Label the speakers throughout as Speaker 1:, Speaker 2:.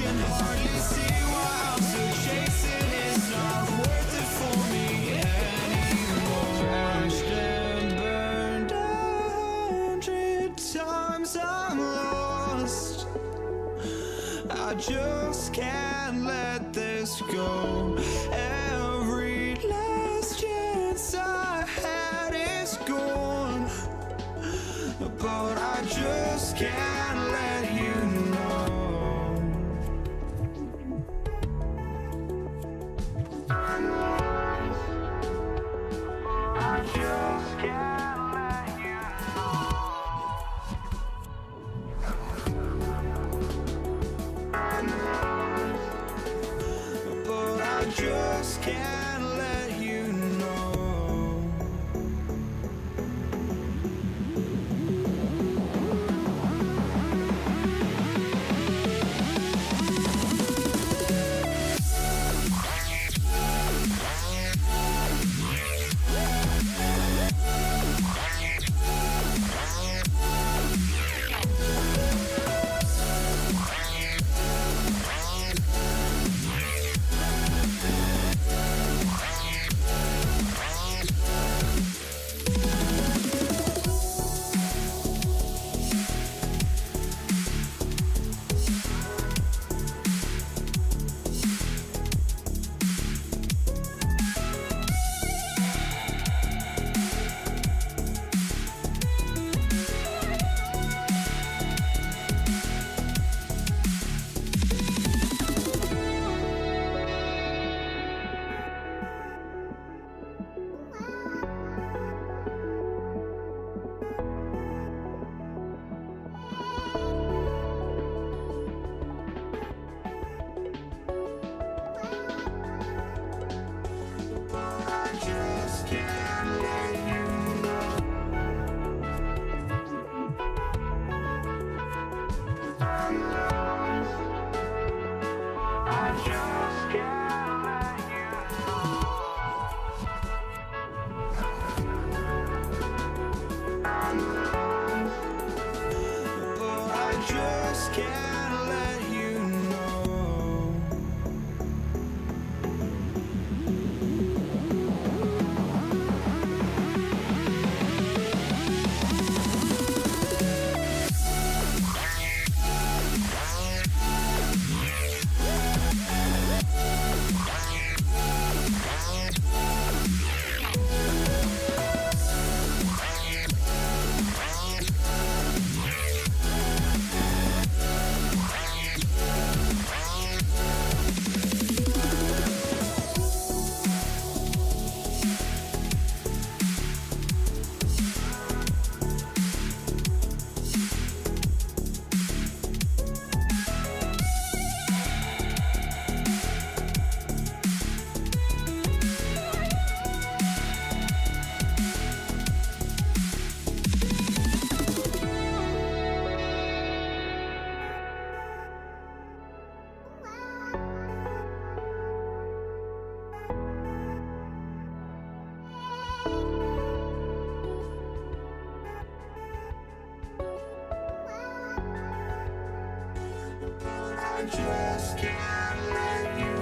Speaker 1: can hardly see why I'm still chasing. It's not worth it for me anymore. Crashed and burned 100 times, I'm lost. I just can't let this go. Every last chance I had is gone, but I just can't let you know. I just can't let you know. But I just can't let you know. just can't let you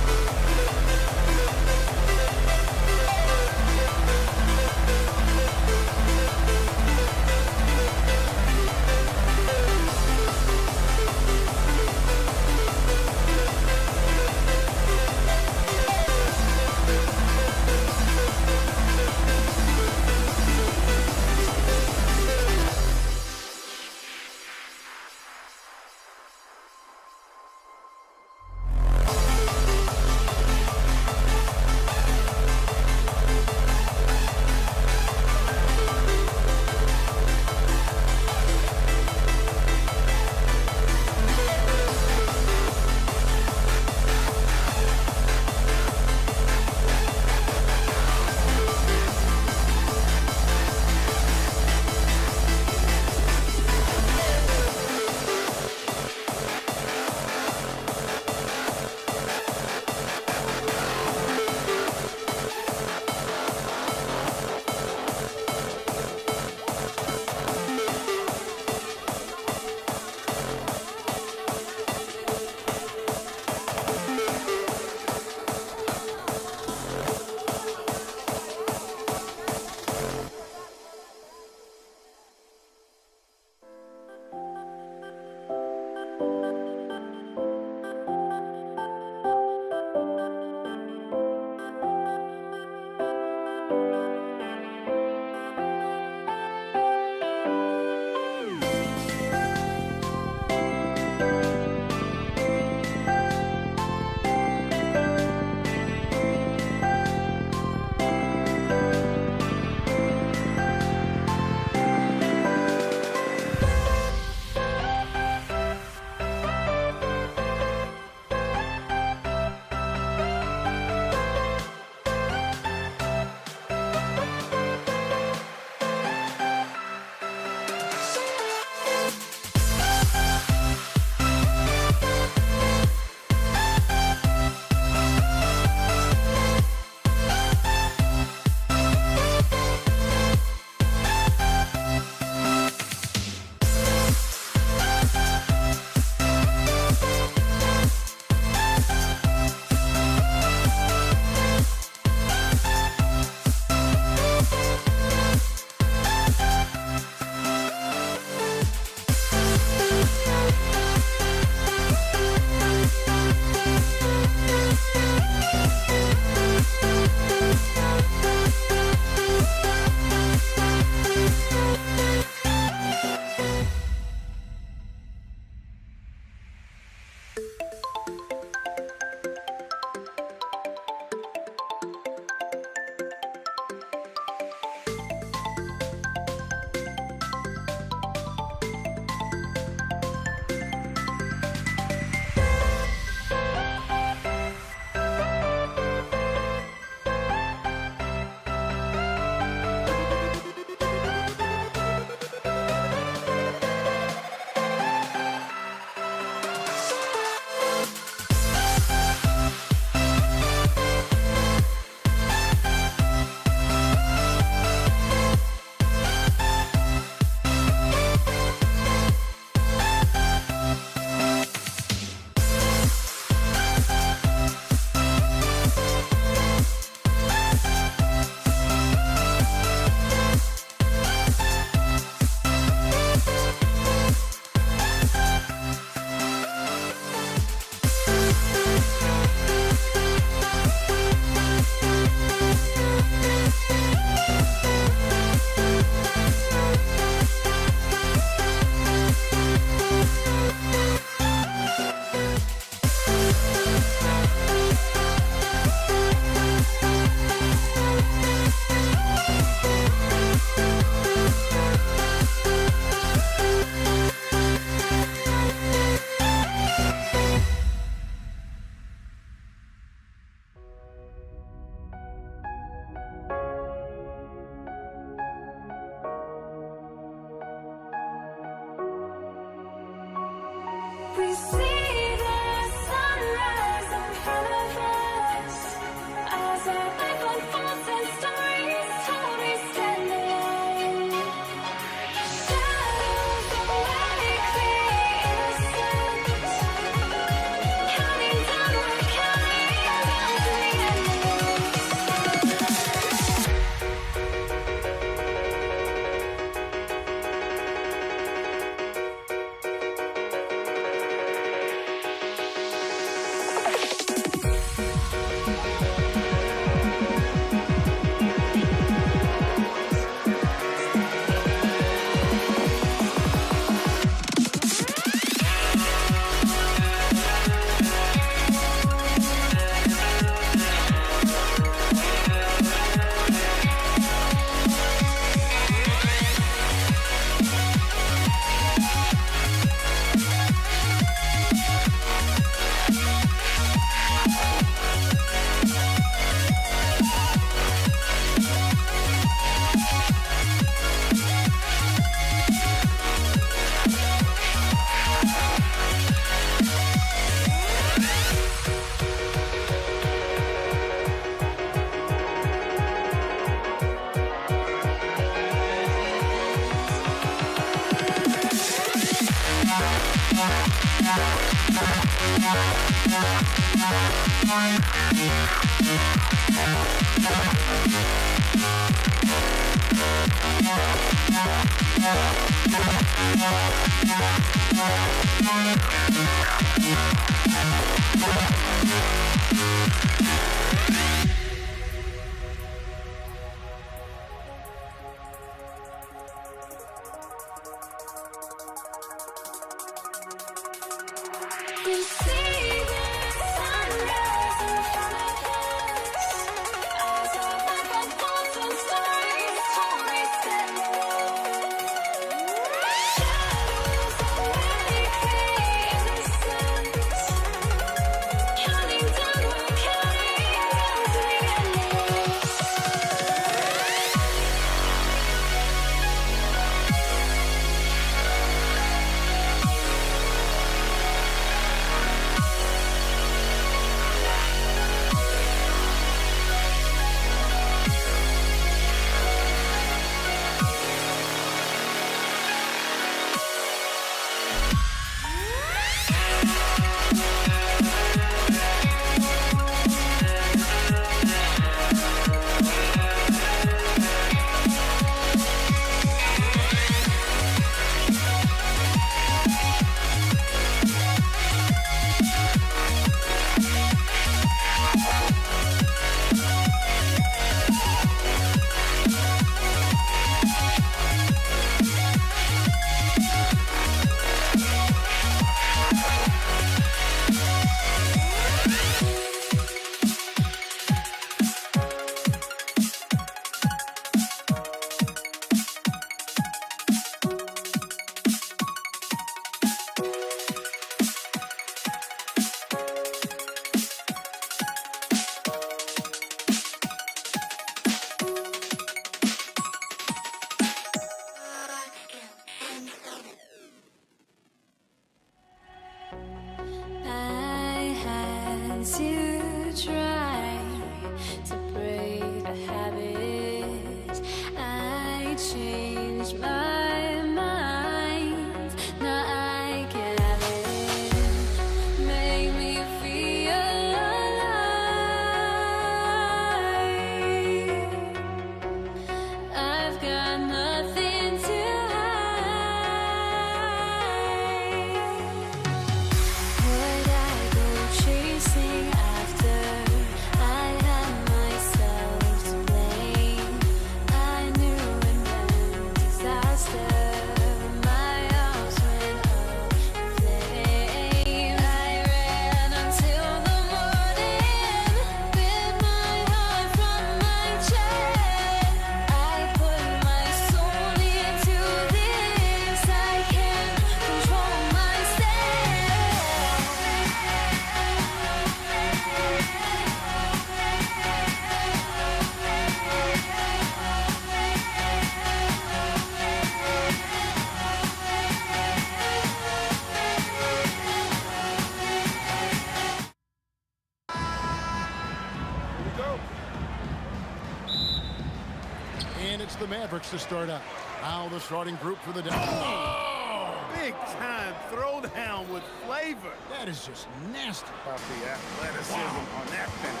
Speaker 2: And it's the Mavericks to start out. Now the starting group for the day.
Speaker 3: Oh! Big time throwdown with flavor.
Speaker 2: That is just nasty.
Speaker 3: About the athleticism on that finish.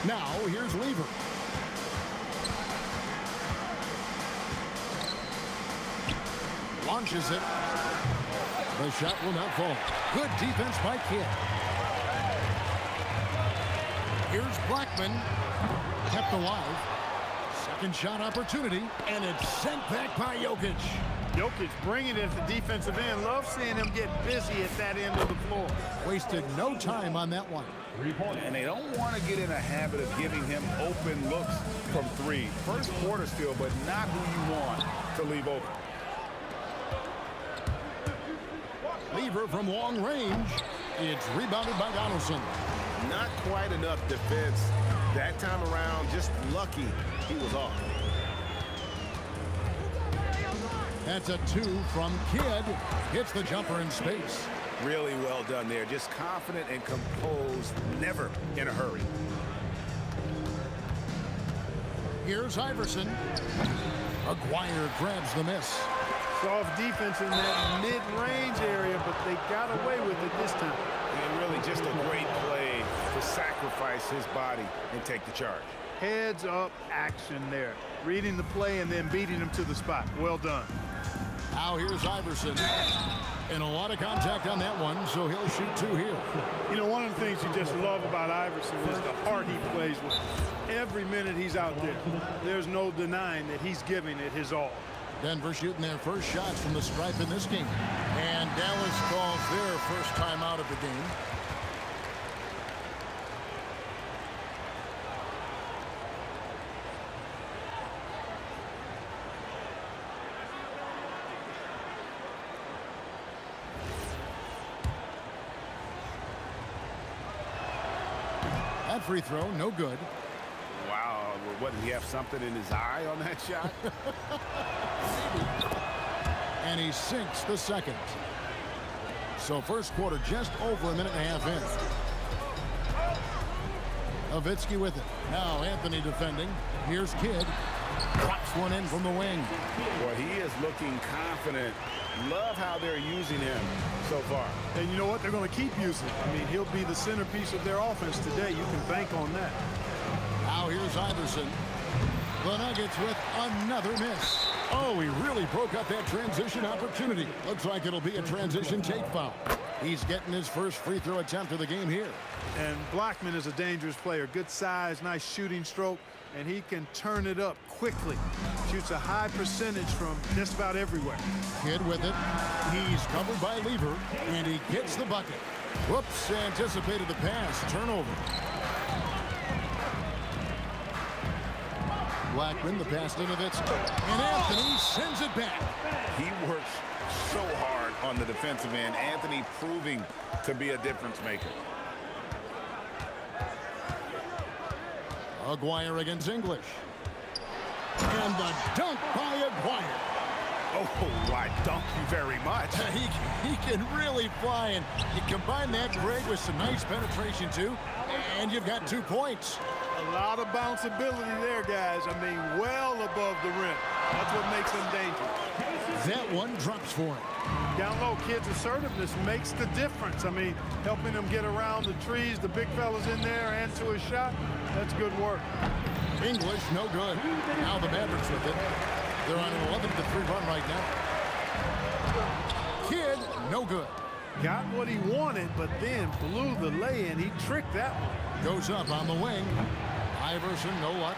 Speaker 2: Now here's Lever. Launches it. The shot will not fall. Good defense by Kidd. Here's Blackman. Kept alive. Second shot opportunity, and it's sent back by Jokic.
Speaker 3: Jokic bringing it at the defensive end. Love seeing him get busy at that end of the floor.
Speaker 2: Wasted no time on that one.
Speaker 4: And they don't want to get in a habit of giving him open looks from three. First quarter still, but not who you want to leave open.
Speaker 2: Lever from long range. It's rebounded by Donaldson.
Speaker 4: Not quite enough defense that time around. Just lucky he was off.
Speaker 2: That's a two from Kidd. Hits the jumper in space.
Speaker 4: Really well done there. Just confident and composed. Never in a hurry.
Speaker 2: Here's Iverson. Aguirre grabs the miss.
Speaker 3: Soft defense in that mid-range area, but they got away with it this time.
Speaker 4: And really just a great play to sacrifice his body and take the charge.
Speaker 3: Heads-up action there. Reading the play and then beating him to the spot. Well done.
Speaker 2: Now here's Iverson. And a lot of contact on that one, so he'll shoot 2 here.
Speaker 3: You know, one of the things you just love about Iverson is the heart he plays with. Every minute he's out there, there's no denying that he's giving it his all.
Speaker 2: Denver shooting their first shots from the stripe in this game. And Dallas calls their first time out of the game. That free throw, no good.
Speaker 4: Wow, what, did he have something in his eye on that shot?
Speaker 2: And he sinks the second. So first quarter just over a minute and a half in. Nowitzki with it. Now Anthony defending. Here's Kidd. Drops one in from the wing.
Speaker 4: Boy, he is looking confident. Love how they're using him so far.
Speaker 3: And you know what? They're going to keep using him. I mean, he'll be the centerpiece of their offense today. You can bank on that.
Speaker 2: Now here's Iverson. The Nuggets with another miss. Oh, he really broke up that transition opportunity. Looks like it'll be a transition take foul. He's getting his first free throw attempt of the game here.
Speaker 3: And Blackman is a dangerous player. Good size, nice shooting stroke, and he can turn it up quickly. Shoots a high percentage from just about everywhere.
Speaker 2: Kidd with it. He's covered by Lever, and he gets the bucket. Whoops, anticipated the pass. Turnover. Blackman, the pass to Nowitzki. And Anthony sends it back.
Speaker 4: He works so hard on the defensive end. Anthony proving to be a difference maker.
Speaker 2: Aguirre against English. And the dunk by Aguirre.
Speaker 4: Oh, why, thank you very much.
Speaker 2: He can really fly, and you combine that, Greg, with some nice penetration, too, and you've got 2 points.
Speaker 3: A lot of bounceability there, guys. I mean, well above the rim. That's what makes him dangerous.
Speaker 2: That one drops for him.
Speaker 3: Down low, Kidd's assertiveness makes the difference. I mean, helping him get around the trees, the big fellas in there, and to a shot, that's good work.
Speaker 2: English, no good. Now the Mavericks with it. They're on an 11-3 run right now. Kidd, no good.
Speaker 3: Got what he wanted, but then blew the lay-in. He tricked that one.
Speaker 2: Goes up on the wing. Iverson, no luck.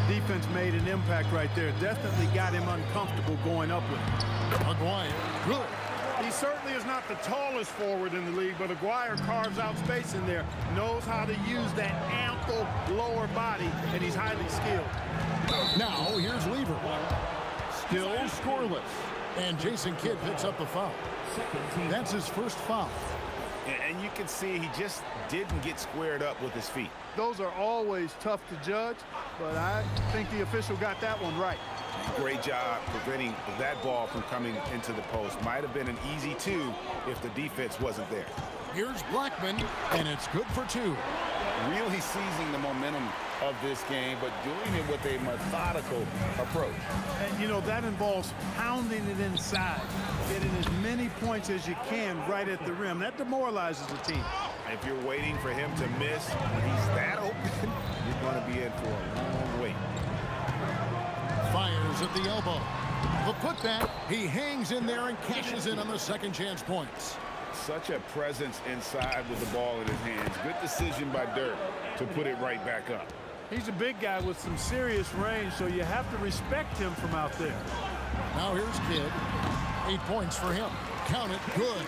Speaker 3: Defense made an impact right there. Definitely got him uncomfortable going up with him.
Speaker 2: Aguirre, good.
Speaker 3: He certainly is not the tallest forward in the league, but Aguirre carves out space in there, knows how to use that ample lower body, and he's highly skilled.
Speaker 2: Now here's Lever. Still scoreless. And Jason Kidd picks up the foul. That's his first foul.
Speaker 4: And you can see he just didn't get squared up with his feet.
Speaker 3: Those are always tough to judge, but I think the official got that one right.
Speaker 4: Great job preventing that ball from coming into the post. Might have been an easy 2 if the defense wasn't there.
Speaker 2: Here's Blackman, and it's good for 2.
Speaker 4: Really seizing the momentum of this game, but doing it with a methodical approach.
Speaker 3: And, you know, that involves pounding it inside, getting as many points as you can right at the rim. That demoralizes the team.
Speaker 4: If you're waiting for him to miss when he's that open, you're going to be in for a long wait.
Speaker 2: Fires at the elbow. The putback, he hangs in there and cashes in on the second chance points.
Speaker 4: Such a presence inside with the ball in his hands. Good decision by Dirk to put it right back up.
Speaker 3: He's a big guy with some serious range, so you have to respect him from out there.
Speaker 2: Now here's Kidd. 8 points for him. Count it, good.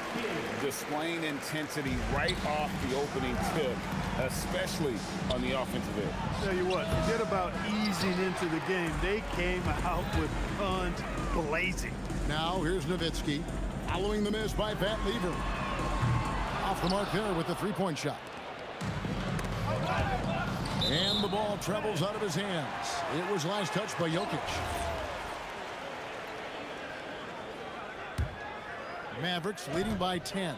Speaker 4: Displaying intensity right off the opening tip, especially on the offensive end.
Speaker 3: Tell you what, forget about easing into the game. They came out with guns blazing.
Speaker 2: Now here's Nowitzki. Following the miss by Pat Lever. Off the mark there with the 3-point shot. And the ball travels out of his hands. It was last touched by Jokic. Mavericks leading by 10.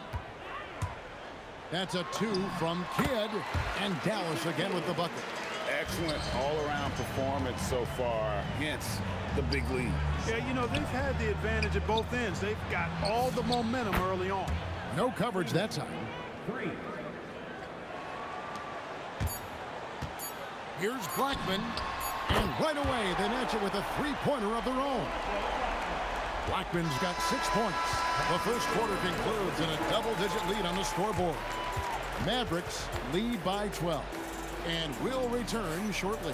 Speaker 2: That's a 2 from Kidd, and Dallas again with the bucket.
Speaker 4: excellent all-around performance so far, hence the big lead.
Speaker 3: Yeah, you know, they've had the advantage at both ends. They've got all the momentum early on.
Speaker 2: No coverage that time. Here's Blackman, and right away they match it with a three-pointer of their own. Blackman's got 6 points. The first quarter concludes in a double-digit lead on the scoreboard. Mavericks lead by 12, and will return shortly.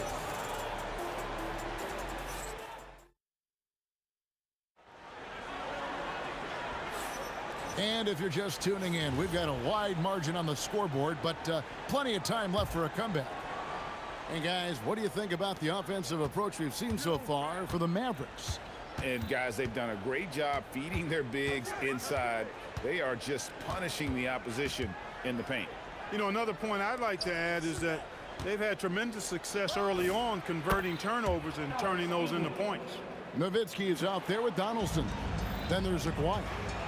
Speaker 2: And if you're just tuning in, we've got a wide margin on the scoreboard, but plenty of time left for a comeback. And guys, what do you think about the offensive approach we've seen so far for the Mavericks?
Speaker 4: And guys, they've done a great job feeding their bigs inside. They are just punishing the opposition in the paint.
Speaker 3: You know, another point I'd like to add is that they've had tremendous success early on converting turnovers and turning those into points.
Speaker 2: Nowitzki is out there with Donaldson. Then there's Aguirre.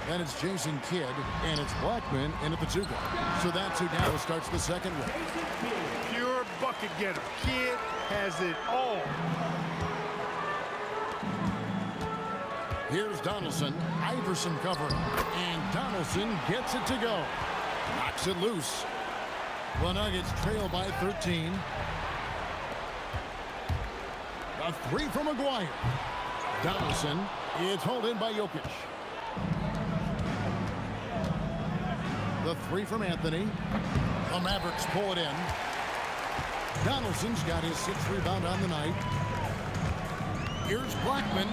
Speaker 2: Then it's Jason Kidd, and it's Blackman in at the 2-guard. So that's who now starts the second round.
Speaker 3: Pure bucket getter. Kidd has it all.
Speaker 2: Here's Donaldson. Iverson covering. And Donaldson gets it to go. Knocks it loose. The Nuggets trail by 13. A three from Aguirre. Donaldson. It's hauled in by Jokic. The three from Anthony. The Mavericks pull it in. Donaldson's got his 6th rebound on the night. Here's Blackman.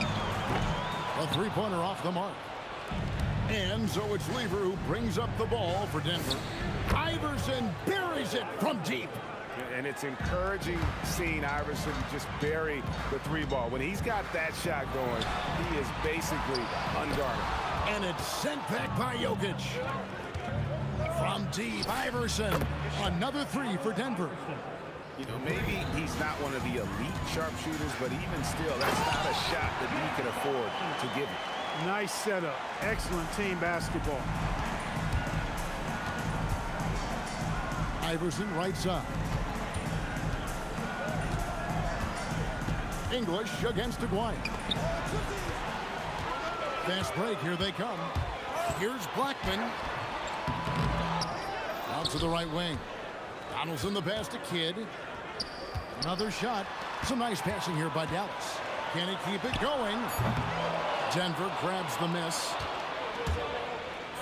Speaker 2: A three-pointer off the mark. And so it's Lever who brings up the ball for Denver. Iverson buries it from deep.
Speaker 4: And it's encouraging seeing Iverson just bury the 3-ball. When he's got that shot going, he is basically unguarded.
Speaker 2: And it's sent back by Jokic. From deep, Iverson. Another 3 for Denver.
Speaker 4: You know, maybe he's not one of the elite sharpshooters, but even still, that's not a shot that he can afford to give him.
Speaker 3: Nice setup. Excellent team basketball.
Speaker 2: Iverson right side. English against Aguirre. Fast break, here they come. Here's Blackman. Out to the right wing. Donaldson the pass to Kidd. Another shot. Some nice passing here by Dallas. Can he keep it going? Denver grabs the miss.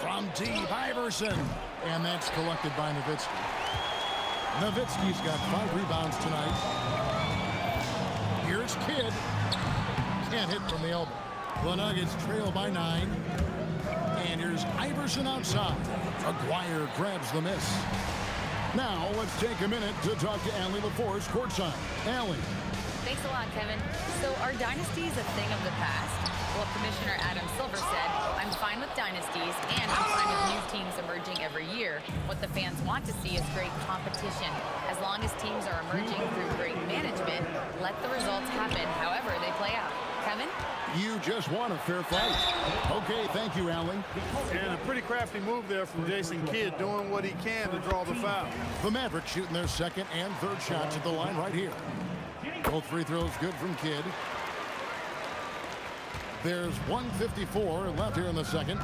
Speaker 2: From deep, Iverson. And that's collected by Nowitzki. Nowitzki's got 5 rebounds tonight. Here's Kidd. Can't hit from the elbow. The Nuggets trail by 9. And here's Iverson outside. Aguirre grabs the miss. Now let's take a minute to talk to Allie LaForce courtside. Allie.
Speaker 5: Thanks a lot, Kevin. So are dynasties a thing of the past? Well, Commissioner Adam Silver said, I'm fine with dynasties and I'm fine with new teams emerging every year. What the fans want to see is great competition. As long as teams are emerging through great management, let the results happen however they play out. Kevin?
Speaker 2: You just want a fair fight. Okay, thank you, Allie.
Speaker 3: And a pretty crafty move there from Jason Kidd, doing what he can to draw the foul.
Speaker 2: The Mavericks shooting their 2nd and 3rd shots at the line right here. Both free throws good from Kidd. There's 1:54 left here in the second.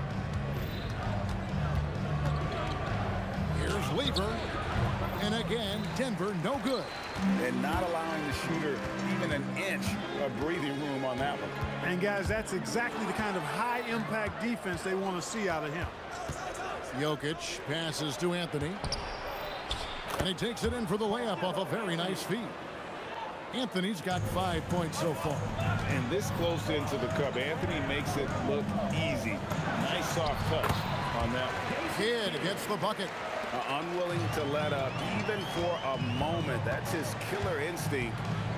Speaker 2: Here's Lever. And again, Denver no good.
Speaker 4: And not allowing the shooter even an inch of breathing room on that one.
Speaker 3: And guys, that's exactly the kind of high-impact defense they want to see out of him.
Speaker 2: Jokic passes to Anthony. And he takes it in for the layup off a very nice feed. Anthony's got 5 points so far.
Speaker 4: And this close into the cup, Anthony makes it look easy. Nice soft touch on that one.
Speaker 2: Kidd gets the bucket.
Speaker 4: Unwilling to let up even for a moment. That's his killer instinct,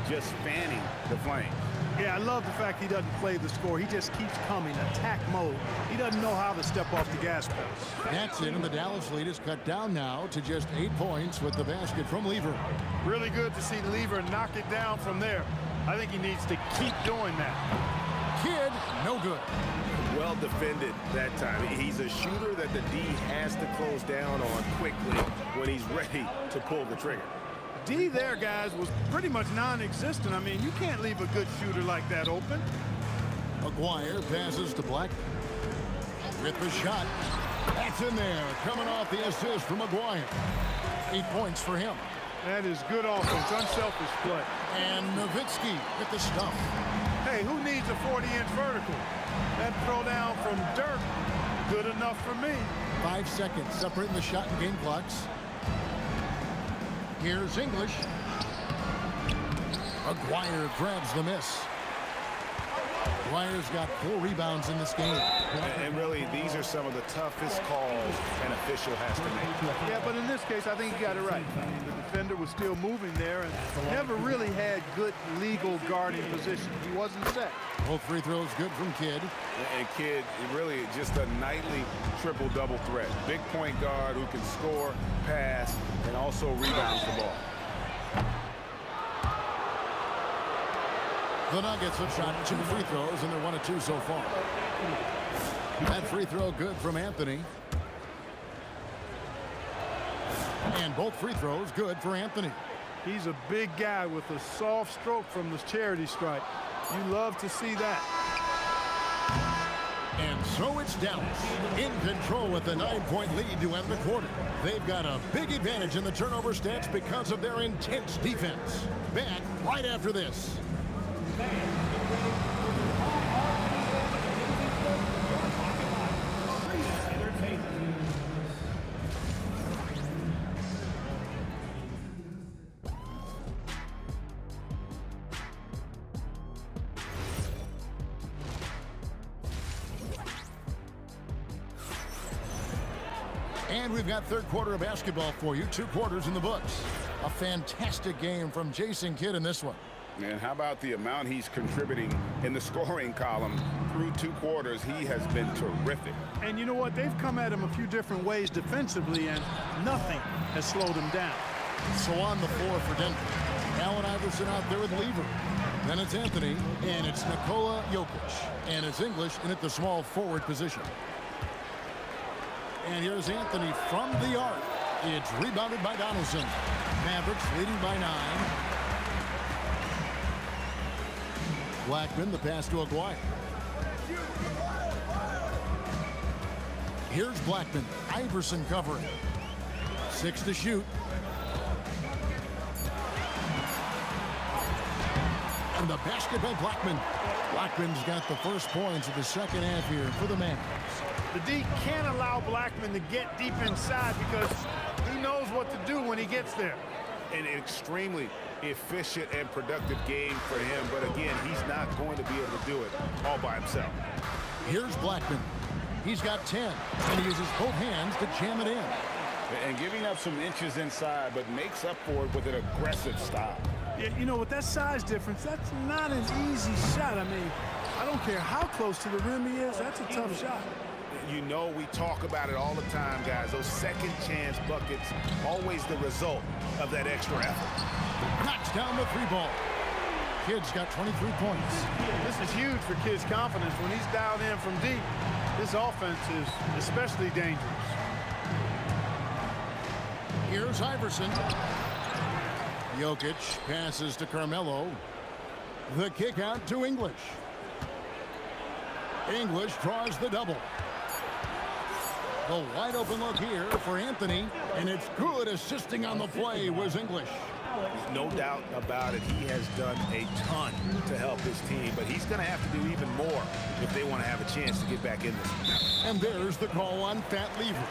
Speaker 4: just fanning the flame.
Speaker 3: Yeah, I love the fact he doesn't play the score. He just keeps coming, attack mode. He doesn't know how to step off the gas pedal.
Speaker 2: That's it, and the Dallas lead is cut down now to just 8 points with the basket from Lever.
Speaker 3: Really good to see Lever knock it down from there. I think he needs to keep doing that.
Speaker 2: Kidd, no good.
Speaker 4: Well defended that time. He's a shooter that the D has to close down on quickly when he's ready to pull the trigger.
Speaker 3: D there, guys, was pretty much non-existent. I mean, you can't leave a good shooter like that open.
Speaker 2: Maguire passes to Black. With the shot. That's in there. Coming off the assist from Maguire. 8 points for him.
Speaker 3: That is good offense, unselfish play.
Speaker 2: And Nowitzki with the stuff.
Speaker 3: Hey, who needs a 40-inch vertical? That throw down from Dirk, good enough for me.
Speaker 2: 5 seconds separating the shot and game clocks. Here's English. Maguire grabs the miss. Maguire's got 4 rebounds in this game.
Speaker 4: And really, these are some of the toughest calls an official has to make.
Speaker 3: Yeah, but in this case, I think he got it right. I mean, the defender was still moving there and never really had good legal guarding position. He wasn't set.
Speaker 2: Both free throws good from Kidd.
Speaker 4: And Kidd, really just a nightly triple-double threat. Big point guard who can score, pass, and also rebounds the ball.
Speaker 2: The Nuggets have shot 2 free throws, and they're 1 of 2 so far. That free throw good from Anthony. And both free throws good for Anthony.
Speaker 3: He's a big guy with a soft stroke from the charity stripe. You love to see that.
Speaker 2: And so it's Dallas in control with the 9-point lead to end the quarter. They've got a big advantage in the turnover stats because of their intense defense. Back right after this. And we've got third quarter of basketball for you. 2 quarters in the books. A fantastic game from Jason Kidd in this one.
Speaker 4: And how about the amount he's contributing in the scoring column through 2 quarters? He has been terrific.
Speaker 3: And you know what? They've come at him a few different ways defensively, and nothing has slowed him down.
Speaker 2: So on the floor for Denver. Allen Iverson out there with Lever. Then it's Anthony, and it's Nikola Jokic. And it's English in at the small forward position. And here's Anthony from the arc. It's rebounded by Donaldson. Mavericks leading by 9. Blackman, the pass to Aguirre. Here's Blackman. Iverson covering. 6 to shoot. And the basket by Blackman. Blackman's got the first points of the second half here for the Mavericks.
Speaker 3: The D can't allow Blackman to get deep inside because he knows what to do when he gets there.
Speaker 4: An extremely efficient and productive game for him, but again, he's not going to be able to do it all by himself.
Speaker 2: Here's Blackman. He's got 10, and he uses both hands to jam it in.
Speaker 4: And giving up some inches inside, but makes up for it with an aggressive style.
Speaker 3: Yeah, you know, with that size difference, that's not an easy shot. I mean, I don't care how close to the rim he is, that's a tough shot.
Speaker 4: You know, we talk about it all the time, guys. Those second chance buckets, always the result of that extra effort.
Speaker 2: Knocks down the 3 ball. Kidd's got 23 points.
Speaker 3: This is huge for Kidd's confidence. When he's dialed in from deep, this offense is especially dangerous.
Speaker 2: Here's Iverson. Jokic passes to Carmelo. The kick out to English. English draws the double. The wide open look here for Anthony, and it's good. Assisting on the play was English.
Speaker 4: No doubt about it, he has done a ton to help his team, but he's going to have to do even more if they want to have a chance to get back in this.
Speaker 2: And there's the call on Fat Lever.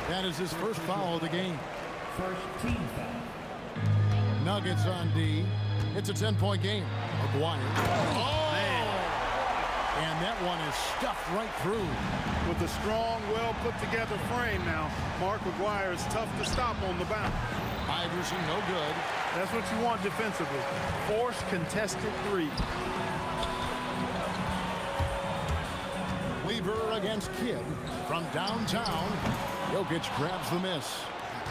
Speaker 2: That is his first foul of the game.
Speaker 6: First team foul.
Speaker 2: Nuggets on D. It's a 10-point game. Aguirre. Oh! And that one is stuffed right through.
Speaker 3: With a strong, well-put-together frame now, Mark Aguirre is tough to stop on the bounce.
Speaker 2: Iverson, no good.
Speaker 3: That's what you want defensively. Force contested 3.
Speaker 2: Lever against Kidd from downtown. Jokic grabs the miss.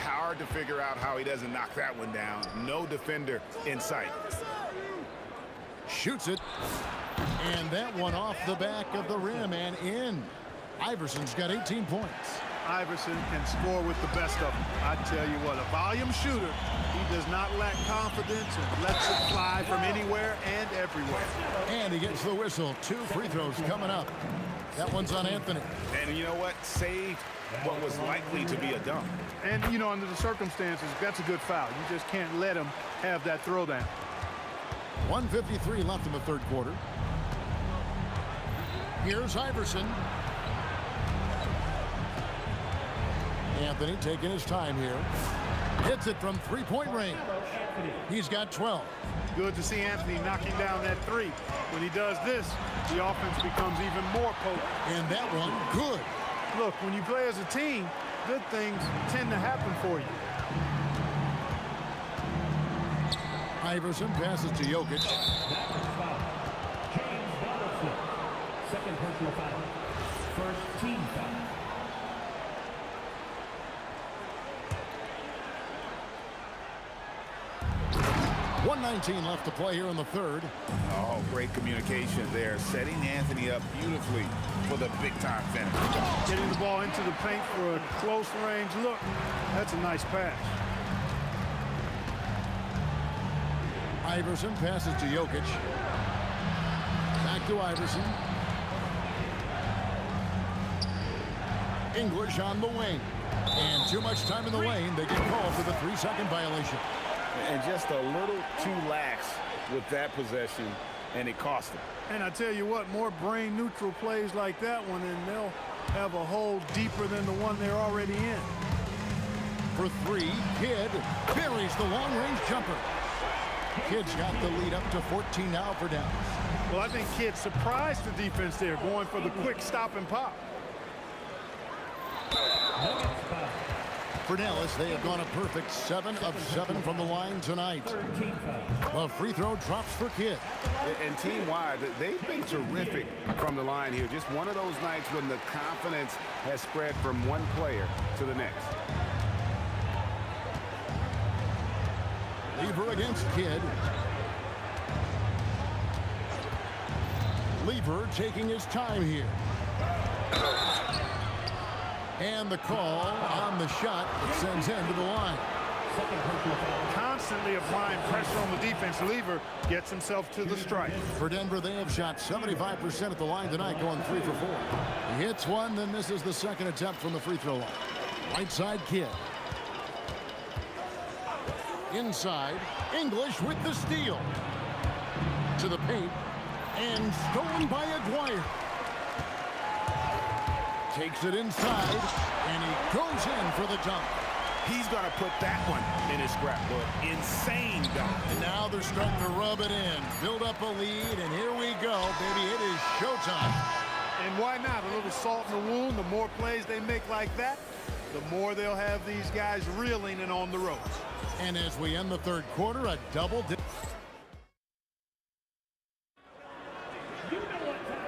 Speaker 4: Hard to figure out how he doesn't knock that one down. No defender in sight.
Speaker 2: Shoots it. And that one off the back of the rim and in. Iverson's got 18 points.
Speaker 3: Iverson can score with the best of them. I tell you what, a volume shooter, he He does not lack confidence and lets it fly from anywhere and everywhere.
Speaker 2: And he gets the whistle. 2 free throws coming up. That one's on Anthony.
Speaker 4: And you know what? Saved what was likely to be a dunk.
Speaker 3: And, you know, under the circumstances, that's a good foul. You just can't let him have that throwdown.
Speaker 2: 1:53 left in the third quarter. Here's Iverson. Anthony taking his time here. Hits it from three-point range. He's got 12.
Speaker 3: Good to see Anthony knocking down that three. When he does this, the offense becomes even more potent.
Speaker 2: And that one, good.
Speaker 3: Look, when you play as a team, good things tend to happen for you.
Speaker 2: Iverson passes to Jokic.
Speaker 6: Second personal foul. First team foul.
Speaker 2: 1:19 left to play here in the third.
Speaker 4: Oh, great communication there. Setting Anthony up beautifully for the big-time finish.
Speaker 3: Getting the ball into the paint for a close range look. That's a nice pass.
Speaker 2: Iverson passes to Jokic. Back to Iverson. English on the wing. And too much time in the lane. They get called for the 3-second violation.
Speaker 4: And just a little too lax with that possession, and it cost him.
Speaker 3: And I tell you what, more brain-neutral plays like that one, and they'll have a hole deeper than the one they're already in.
Speaker 2: For 3, Kidd buries the long-range jumper. Kidd's got the lead up to 14 now for Dallas.
Speaker 3: Well, I think Kidd surprised the defense there, going for the quick stop and pop.
Speaker 2: For Dallas, they have gone a perfect 7 of 7 from the line tonight. The free throw drops for Kidd.
Speaker 4: And team-wide, they've been terrific from the line here. Just one of those nights when the confidence has spread from one player to the next.
Speaker 2: Lever against Kidd. Lever taking his time here. And the call on the shot that sends him to the line.
Speaker 3: Constantly applying pressure on the defense. Lever gets himself to the stripe.
Speaker 2: For Denver, they have shot 75% at the line tonight, going 3 for 4. He hits one, then misses the second attempt from the free throw line. Right side, Kidd. Inside, English with the steal. To the paint, and stolen by Aguirre. Takes it inside, and he goes in for the dunk.
Speaker 4: He's going to put that one in his scrapbook. Insane dunk.
Speaker 2: And now they're starting to rub it in, build up a lead, and here we go, baby. It is showtime.
Speaker 3: And why not? A little salt in the wound. The more plays they make like that, the more they'll have these guys reeling and on the ropes.
Speaker 2: And as we end the third quarter, a double.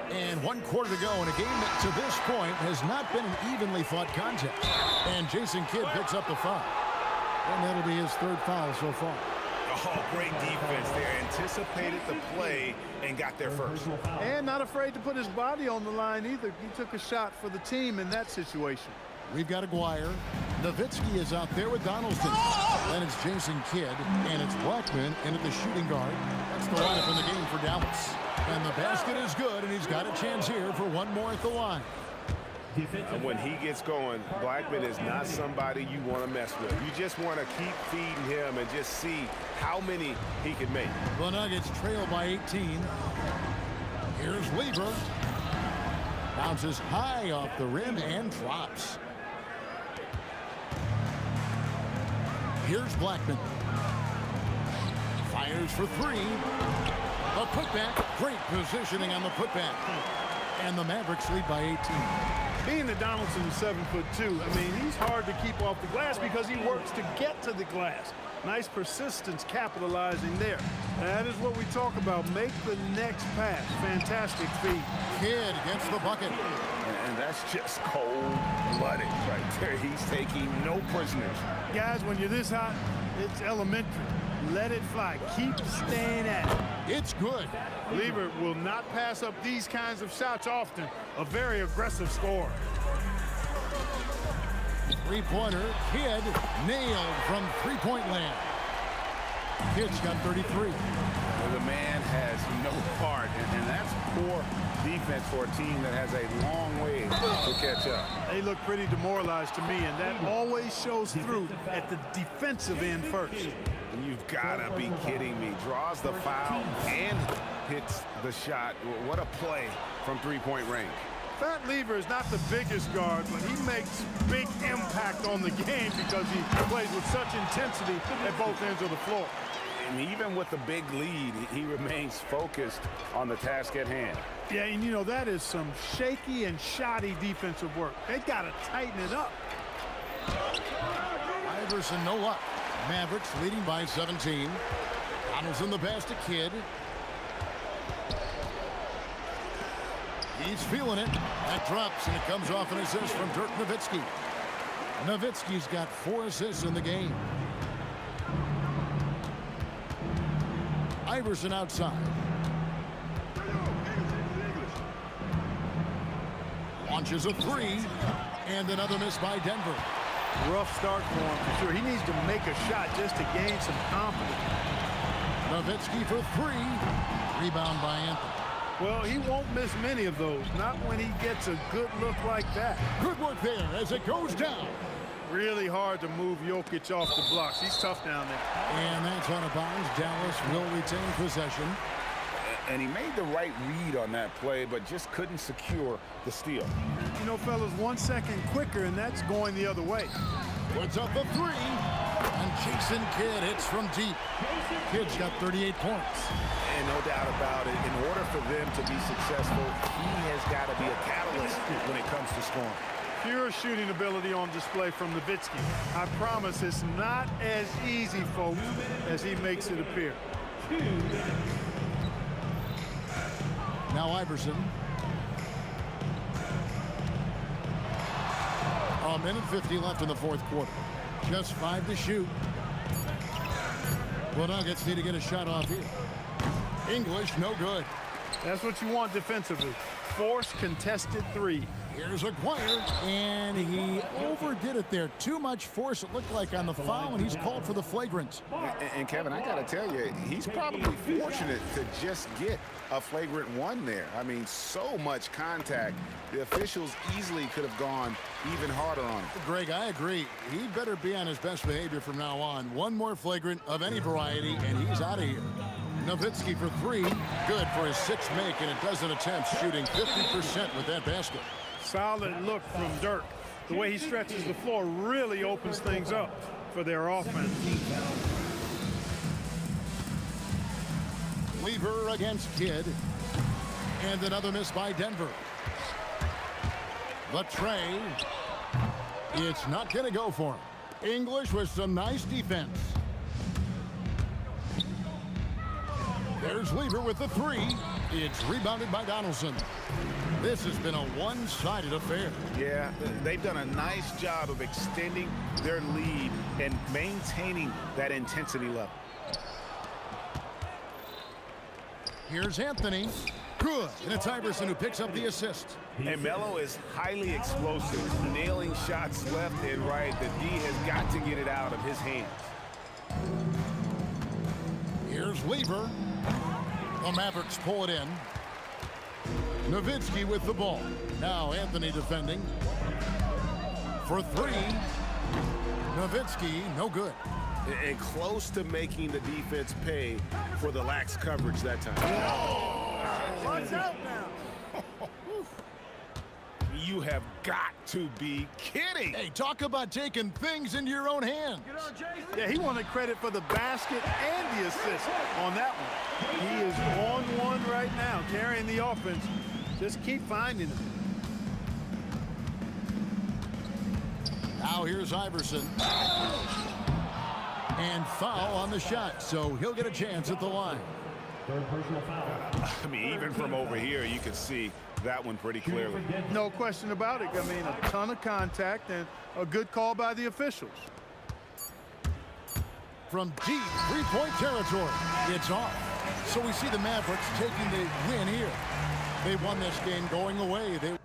Speaker 2: And 1 quarter to go in a game that to this point has not been an evenly fought contest. And Jason Kidd picks up the foul. And that'll be his 3rd foul so far.
Speaker 4: Oh, great defense there. Anticipated the play and got there first.
Speaker 3: And not afraid to put his body on the line either. He took a shot for the team in that situation.
Speaker 2: We've got Aguirre. Nowitzki is out there with Donaldson. Then it's Jason Kidd, and it's Blackman in at the shooting guard. That's the lineup in the game for Dallas. And the basket is good, and he's got a chance here for one more at the line.
Speaker 4: And when he gets going, Blackman is not somebody you want to mess with. You just want to keep feeding him and just see how many he can make.
Speaker 2: The Nuggets trail by 18. Here's Lever. Bounces high off the rim and drops. Here's Blackman. Fires for 3. A putback. Great positioning on the putback. And the Mavericks lead by 18.
Speaker 3: Being that Donaldson's 7'2", I mean, he's hard to keep off the glass because he works to get to the glass. Nice persistence capitalizing there. That is what we talk about. Make the next pass. Fantastic feed.
Speaker 2: Kidd gets the bucket.
Speaker 4: And that's just cold-blooded right there. He's taking no prisoners.
Speaker 3: Guys, when you're this hot, it's elementary. Let it fly. Keep staying at it.
Speaker 2: It's good.
Speaker 3: Lever will not pass up these kinds of shots often. A very aggressive scorer.
Speaker 2: Three-pointer. Kidd nailed from three-point land. Kid's got 33.
Speaker 4: The man has no heart, and that's poor defense for a team that has a long way to catch up.
Speaker 3: They look pretty demoralized to me, and that always shows through at the defensive end first.
Speaker 4: You've got to be kidding me. Draws the foul and hits the shot. What a play from three-point range.
Speaker 3: Fat Lever is not the biggest guard, but he makes big impact on the game because he plays with such intensity at both ends of the floor.
Speaker 4: And even with the big lead, he remains focused on the task at hand.
Speaker 3: Yeah, and you know, that is some shaky and shoddy defensive work. They got to tighten it up.
Speaker 2: Iverson, no luck. Mavericks leading by 17. Donaldson the pass to Kidd. He's feeling it. That drops, and it comes off an assist from Dirk Nowitzki. Nowitzki's got 4 assists in the game. Iverson outside. Launches a 3, and another miss by Denver.
Speaker 3: Rough start for him, for sure. He needs to make a shot just to gain some confidence.
Speaker 2: Nowitzki for 3. Rebound by Anthony.
Speaker 3: Well, he won't miss many of those, not when he gets a good look like that.
Speaker 2: Good work there as it goes down.
Speaker 3: Really hard to move Jokic off the blocks. He's tough down there.
Speaker 2: And that's out of bounds. Dallas will retain possession.
Speaker 4: And he made the right read on that play, but just couldn't secure the steal.
Speaker 3: You know, fellas, 1 second quicker, and that's going the other way.
Speaker 2: Puts up a 3. And Jason Kidd hits from deep. Kidd's got 38 points.
Speaker 4: And no doubt about it, in order for them to be successful, he has got to be a catalyst when it comes to scoring.
Speaker 3: Pure shooting ability on display from Nowitzki. I promise it's not as easy, folks, as he makes it appear.
Speaker 2: Now Iverson. A minute 50 left in the fourth quarter. Just 5 to shoot. Well, Nuggets need to get a shot off here. English, no good.
Speaker 3: That's what you want defensively. Force contested 3.
Speaker 2: Here's Aguirre, and he overdid it there. Too much force, it looked like, on the foul, and he's called for the flagrant.
Speaker 4: And Kevin, I got to tell you, he's probably fortunate to just get a flagrant 1 there. I mean, so much contact. The officials easily could have gone even harder on him.
Speaker 2: Greg, I agree. He better be on his best behavior from now on. One more flagrant of any variety, and he's out of here. Nowitzki for 3. Good for his 6th make, and a dozen attempts, shooting 50% with that basket.
Speaker 3: Solid look from Dirk. The way he stretches the floor really opens things up for their offense.
Speaker 2: Lever against Kidd. And another miss by Denver. The tray. It's not going to go for him. English with some nice defense. There's Lever with the 3. It's rebounded by Donaldson. This has been a one-sided affair.
Speaker 4: Yeah, they've done a nice job of extending their lead and maintaining that intensity level.
Speaker 2: Here's Anthony. Good. And it's Iverson who picks up the assist.
Speaker 4: And Melo is highly explosive, nailing shots left and right. The D has got to get it out of his hands.
Speaker 2: Here's Lever. The Mavericks pull it in. Nowitzki with the ball. Now Anthony defending. For 3. Nowitzki, no good.
Speaker 4: And close to making the defense pay for the lax coverage that time.
Speaker 3: Watch out now.
Speaker 4: You have got to be kidding.
Speaker 2: Hey, talk about taking things into your own hands.
Speaker 3: Yeah, he wanted credit for the basket and the assist on that one. He is on one right now, carrying the offense. Just keep finding him.
Speaker 2: Now here's Iverson. And foul on the shot, so he'll get a chance at the line.
Speaker 6: Third personal foul.
Speaker 4: I mean, even from over here, you can see that one pretty clearly.
Speaker 3: No question about it. I mean, a ton of contact and a good call by the officials.
Speaker 2: From deep three-point territory, it's off. So we see the Mavericks taking the win here. They won this game going away. They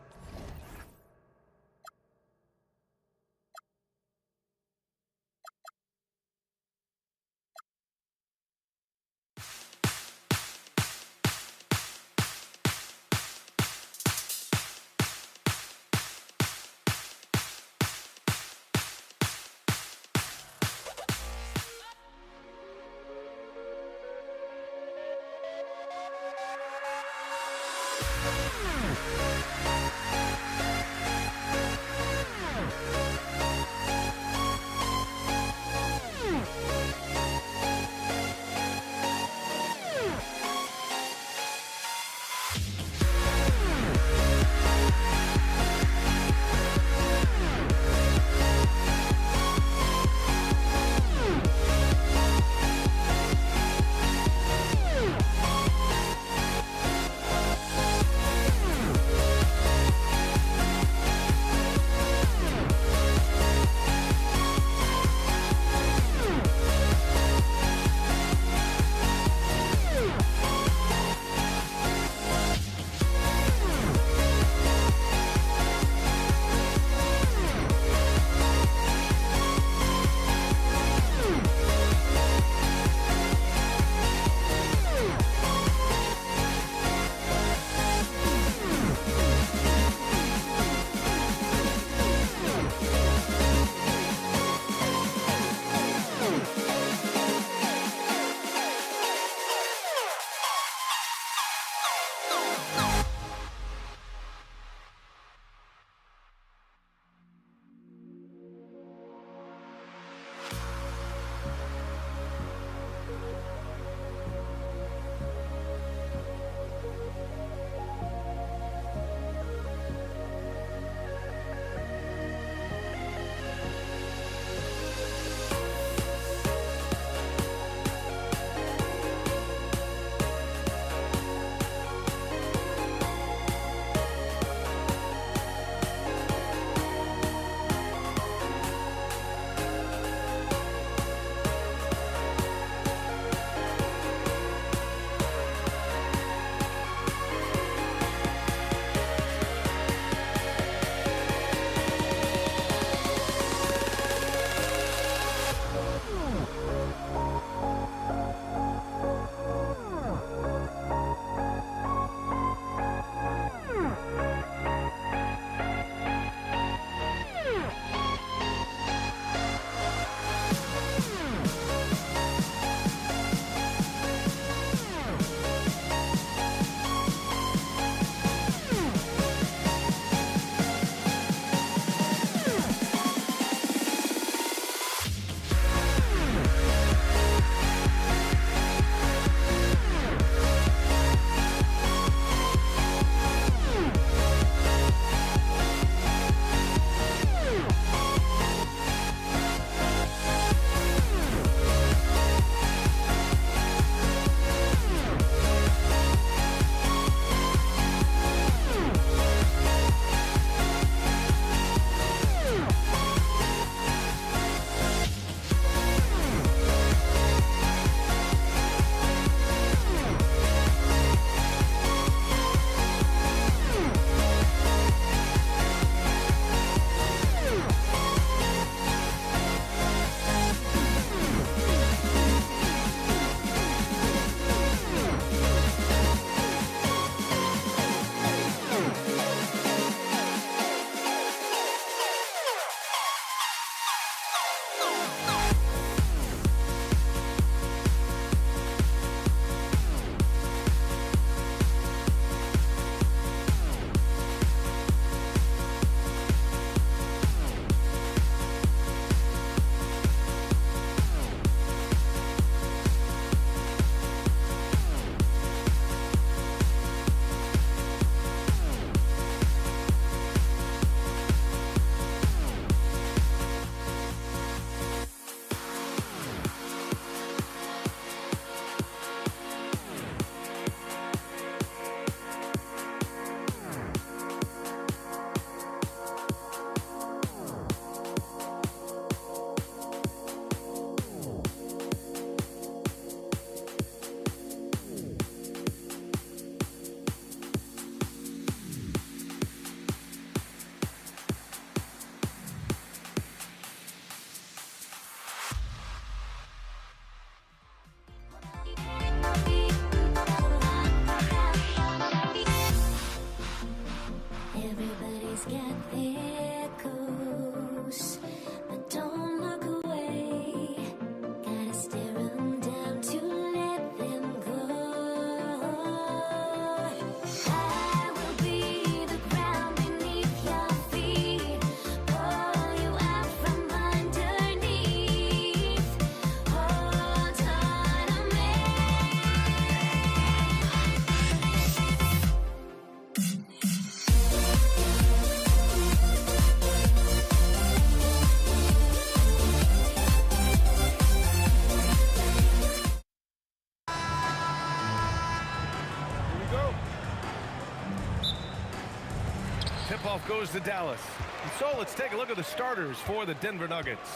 Speaker 7: tip-off goes to Dallas. And so let's take a look at the starters for the Denver Nuggets.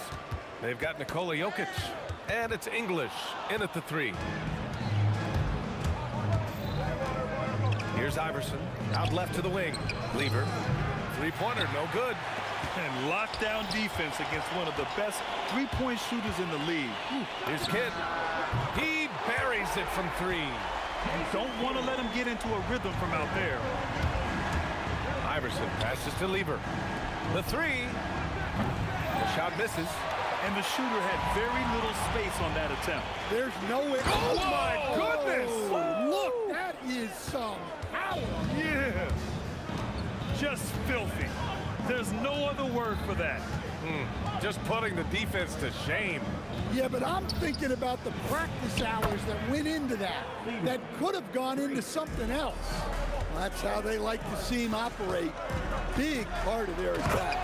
Speaker 7: They've got Nikola Jokic, and it's English in at the 3. Here's Iverson, out left to the wing. Lever, three-pointer, no good.
Speaker 3: And lockdown defense against one of the best three-point shooters in the league.
Speaker 7: Here's Kidd. He buries it from 3.
Speaker 3: You don't want to let him get into a rhythm from out there.
Speaker 7: Iverson passes to Lever. The 3. The shot misses.
Speaker 3: And the shooter had very little space on that attempt.
Speaker 8: There's no way.
Speaker 3: Oh, my goodness!
Speaker 8: Oh, look, that is some power.
Speaker 3: Yeah. Just filthy. There's no other word for that.
Speaker 7: Just putting the defense to shame.
Speaker 8: Yeah, but I'm thinking about the practice hours that went into that. That could have gone into something else. Well, that's how they like to see him operate. Big part of their attack.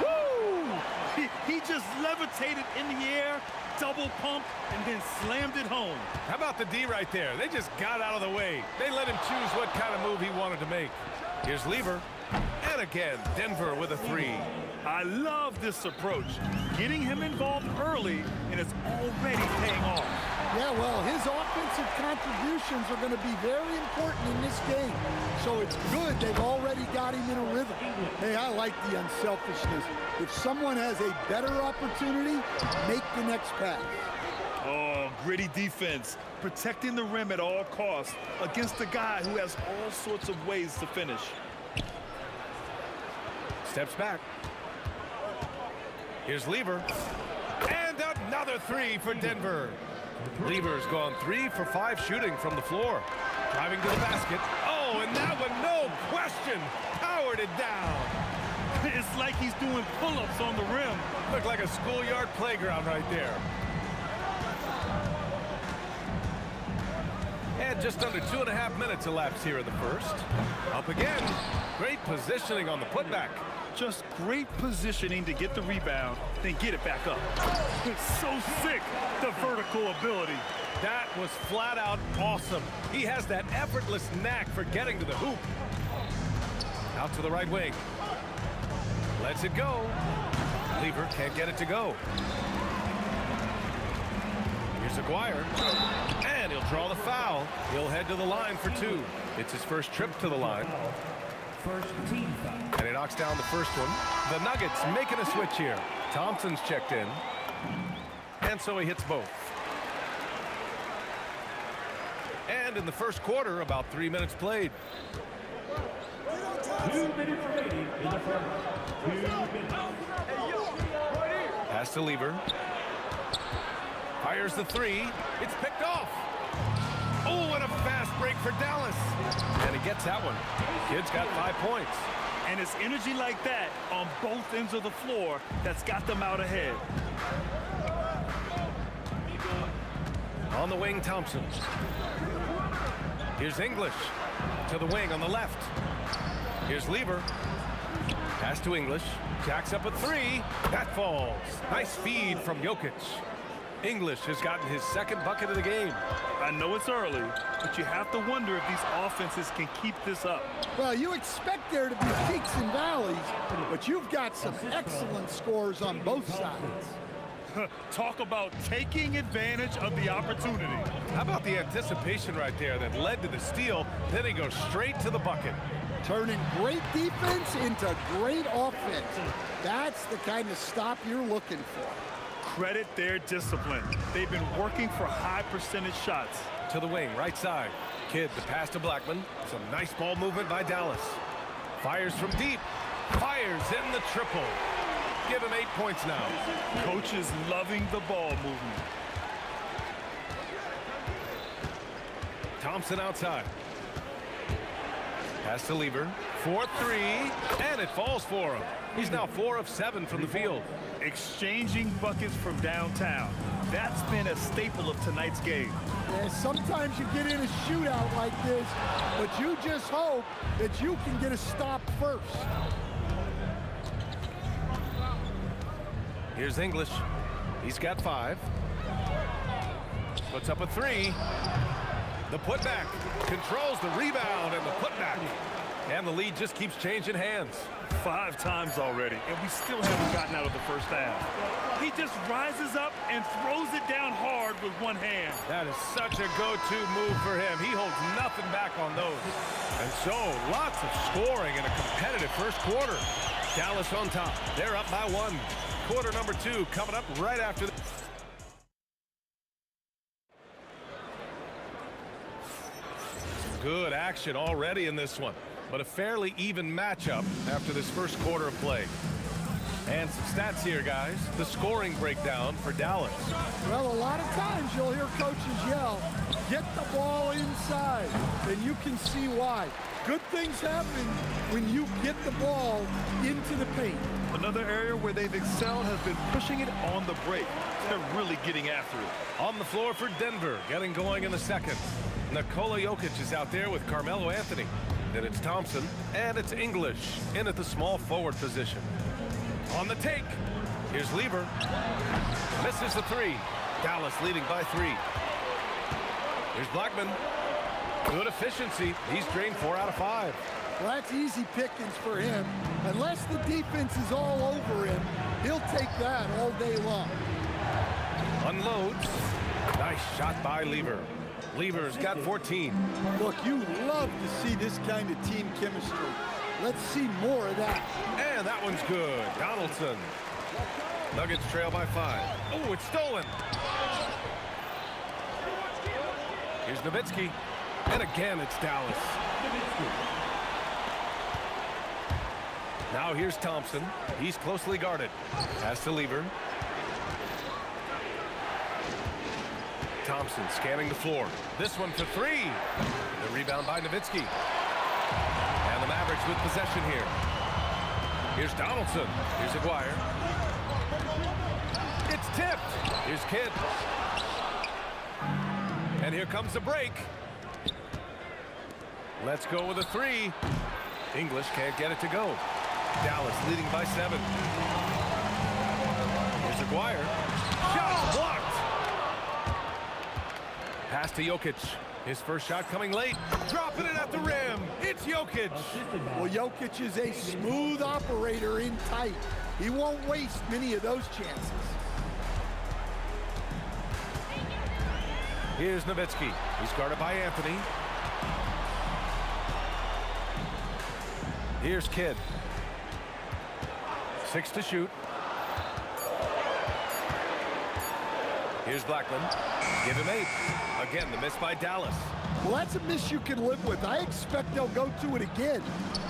Speaker 3: Woo! He just levitated in the air, double pump, and then slammed it home.
Speaker 7: How about the D right there? They just got out of the way. They let him choose what kind of move he wanted to make. Here's Lever. And again, Denver with a 3.
Speaker 3: I love this approach. Getting him involved early, and it's already paying off.
Speaker 8: Yeah, well, his offensive contributions are going to be very important in this game. So it's good they've already got him in a rhythm. Hey, I like the unselfishness. If someone has a better opportunity, make the next pass.
Speaker 3: Oh, gritty defense. Protecting the rim at all costs against a guy who has all sorts of ways to finish.
Speaker 7: Steps back. Here's Lever. And another 3 for Denver. Lever's gone 3 for 5 shooting from the floor. Driving to the basket. Oh, and that one, no question, powered it down.
Speaker 3: It's like he's doing pull-ups on the rim.
Speaker 7: Looked like a schoolyard playground right there. And just under 2.5 minutes elapsed here in the first. Up again. Great positioning on the putback.
Speaker 3: Just great positioning to get the rebound, then get it back up. It's so sick, the vertical ability.
Speaker 7: That was flat out awesome. He has that effortless knack for getting to the hoop. Out to the right wing. Lets it go. Lever can't get it to go. Here's Aguirre. And he'll draw the foul. He'll head to the line for 2. It's his first trip to the line.
Speaker 6: First team foul.
Speaker 7: And he knocks down the first one. The Nuggets making a switch here. Thompson's checked in. And so he hits both. And in the first quarter, about 3 minutes played.
Speaker 6: 2 minutes remaining in the first. 2 minutes.
Speaker 7: Pass to Lever. Fires the 3. It's picked off. Oh, and a fast break for Dallas. And he gets that one. Kid's got 5 points.
Speaker 3: And it's energy like that on both ends of the floor that's got them out ahead.
Speaker 7: On the wing, Thompson. Here's English. To the wing on the left. Here's Lever. Pass to English. Jacks up a 3. That falls. Nice feed from Jokic. English has gotten his second bucket of the game.
Speaker 3: I know it's early, but you have to wonder if these offenses can keep this up.
Speaker 8: Well, you expect there to be peaks and valleys, but you've got some excellent scores on both sides.
Speaker 3: Talk about taking advantage of the opportunity.
Speaker 7: How about the anticipation right there that led to the steal? Then he goes straight to the bucket.
Speaker 8: Turning great defense into great offense. That's the kind of stop you're looking for.
Speaker 3: Credit their discipline. They've been working for high percentage shots.
Speaker 7: To the wing, right side. Kidd, the pass to Blackman. Some nice ball movement by Dallas. Fires from deep. Fires in the triple. Give him 8 points now.
Speaker 3: Coach is loving the ball movement.
Speaker 7: Thompson outside. Pass to Lever. 4-3, and it falls for him. He's now 4 of 7 from the field.
Speaker 3: Exchanging buckets from downtown. That's been a staple of tonight's game.
Speaker 8: Yeah, sometimes you get in a shootout like this, but you just hope that you can get a stop first.
Speaker 7: Here's English. He's got 5. Puts up a 3. The putback controls the rebound and the putback. And the lead just keeps changing hands.
Speaker 3: 5 times already, and we still haven't gotten out of the first half. He just rises up and throws it down hard with one hand.
Speaker 7: That is such a go-to move for him. He holds nothing back on those. And so, lots of scoring in a competitive first quarter. Dallas on top. They're up by 1. Quarter number 2 coming up right after this. Good action already in this one, but a fairly even matchup after this first quarter of play. And some stats here, guys. The scoring breakdown for Dallas.
Speaker 8: Well, a lot of times you'll hear coaches yell, get the ball inside, and you can see why. Good things happen when you get the ball into the paint.
Speaker 3: Another area where they've excelled has been pushing it on the break. They're really getting after it.
Speaker 7: On the floor for Denver, getting going in the second. Nikola Jokic is out there with Carmelo Anthony. Then it's Thompson, and it's English in at the small forward position. On the take, here's Lever. Misses the 3. Dallas leading by 3. Here's Blackman. Good efficiency. He's drained 4 out of 5.
Speaker 8: Well, that's easy pickings for him. Unless the defense is all over him, he'll take that all day long.
Speaker 7: Unloads. Nice shot by Lever. Lever's got 14.
Speaker 8: Look, you love to see this kind of team chemistry. Let's see more of that.
Speaker 7: And that one's good. Donaldson. Nuggets trail by 5. Oh, it's stolen. Here's Nowitzki. And again, it's Dallas. Now here's Thompson. He's closely guarded. Pass to Lever. Thompson scanning the floor. This one for 3. The rebound by Nowitzki. And the Mavericks with possession here. Here's Donaldson. Here's Aguirre. It's tipped. Here's Kidd. And here comes the break. Let's go with a 3. English can't get it to go. Dallas leading by 7. Here's Aguirre. Shot blocked. Pass to Jokic. His first shot coming late. Dropping it at the rim. It's Jokic.
Speaker 8: Well, Jokic is a smooth operator in tight. He won't waste many of those chances.
Speaker 7: Here's Nowitzki. He's guarded by Anthony. Here's Kidd. 6 to shoot. Here's Blackman. Give him 8. Again, the miss by Dallas.
Speaker 8: Well, that's a miss you can live with. I expect they'll go to it again,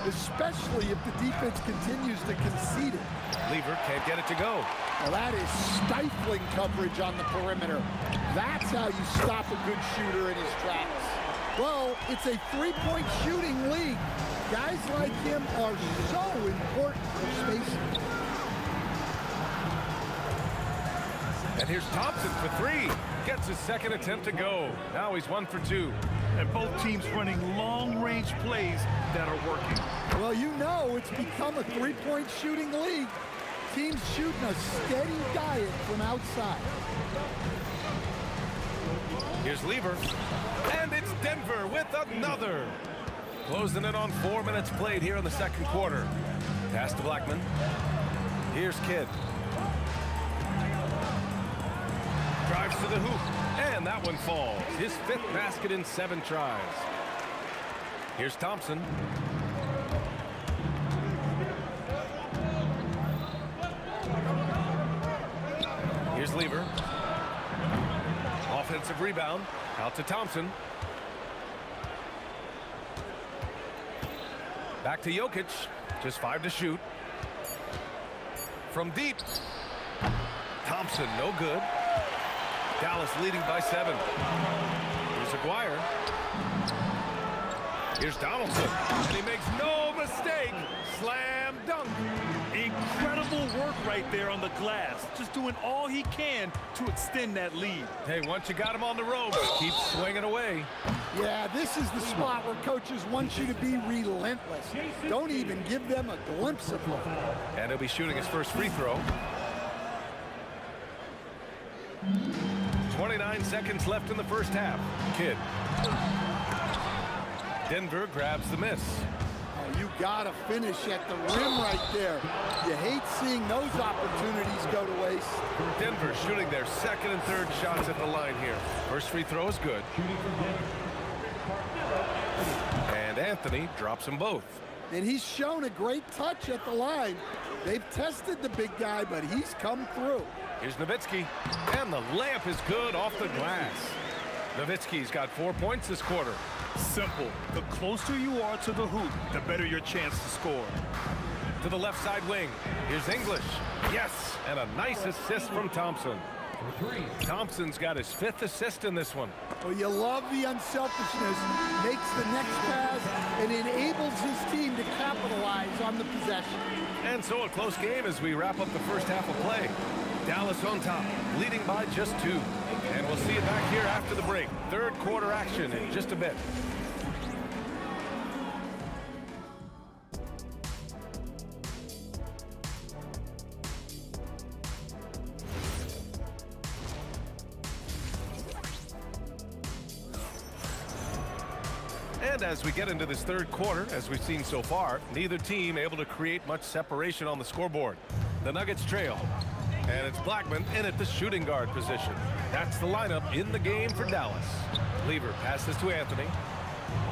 Speaker 8: especially if the defense continues to concede it.
Speaker 7: Lever can't get it to go.
Speaker 8: Well, that is stifling coverage on the perimeter. That's how you stop a good shooter in his tracks. Well, it's a three-point shooting league. Guys like him are so important for spacing.
Speaker 7: And here's Thompson for 3. Gets his second attempt to go. Now he's 1 for 2.
Speaker 3: And both teams running long-range plays that are working.
Speaker 8: Well, you know it's become a three-point shooting league. Teams shooting a steady diet from outside.
Speaker 7: Here's Lever. And it's Denver with another. Closing in on 4 minutes played here in the second quarter. Pass to Blackman. Here's Kidd. Drives to the hoop, and that one falls. His 5th basket in 7 tries. Here's Thompson. Here's Lever. Offensive rebound, out to Thompson. Back to Jokic, just 5 to shoot. From deep. Thompson, no good. Dallas leading by 7. Here's Aguirre. Here's Donaldson. And he makes no mistake. Slam dunk.
Speaker 3: Incredible work right there on the glass. Just doing all he can to extend that lead.
Speaker 7: Hey, once you got him on the ropes, keep swinging away.
Speaker 8: Yeah, this is the spot where coaches want you to be relentless. Don't even give them a glimpse of hope.
Speaker 7: And he'll be shooting his first free throw. 29 seconds left in the first half. Kidd. Denver grabs the miss.
Speaker 8: you gotta finish at the rim right there. You hate seeing those opportunities go to waste.
Speaker 7: Denver shooting their second and third shots at the line here. First free throw is good. And Anthony drops them both.
Speaker 8: And he's shown a great touch at the line. They've tested the big guy, but he's come through.
Speaker 7: Here's Nowitzki, and the layup is good off the glass. Nowitzki's got 4 points this quarter.
Speaker 9: Simple. The closer you are to the hoop, the better your chance to score.
Speaker 7: To the left side wing. Here's English. Yes, and a nice assist from Thompson. Thompson's got his 5th assist in this one.
Speaker 8: Well, you love the unselfishness. Makes the next pass and enables his team to capitalize on the possession.
Speaker 7: And so a close game as we wrap up the first half of play. Dallas on top, leading by just 2. And we'll see you back here after the break. Third quarter action in just a bit. And as we get into this third quarter, as we've seen so far, neither team able to create much separation on the scoreboard. The Nuggets trail, and it's Blackman in at the shooting guard position. That's the lineup in the game for Dallas. Lever passes to Anthony.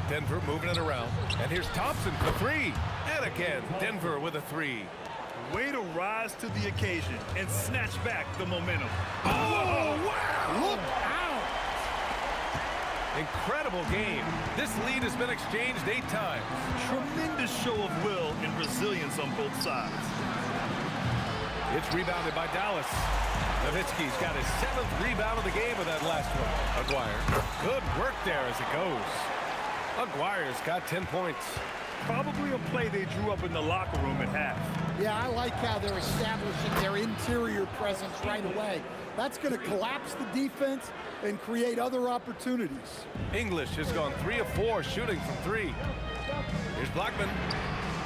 Speaker 7: Denver moving it around. And here's Thompson for 3. And again, Denver with a 3.
Speaker 9: Way to rise to the occasion and snatch back the momentum.
Speaker 7: Oh, wow!
Speaker 8: Look out!
Speaker 7: Incredible game. This lead has been exchanged 8 times.
Speaker 9: Tremendous show of will and resilience on both sides.
Speaker 7: It's rebounded by Dallas. Nowitzki's got his 7th rebound of the game with that last one. Aguirre. Good work there as it goes. Aguirre's got 10 points.
Speaker 9: Probably a play they drew up in the locker room at half.
Speaker 8: Yeah, I like how they're establishing their interior presence right away. That's going to collapse the defense and create other opportunities.
Speaker 7: English has gone 3 of 4 shooting from 3. Here's Blackman.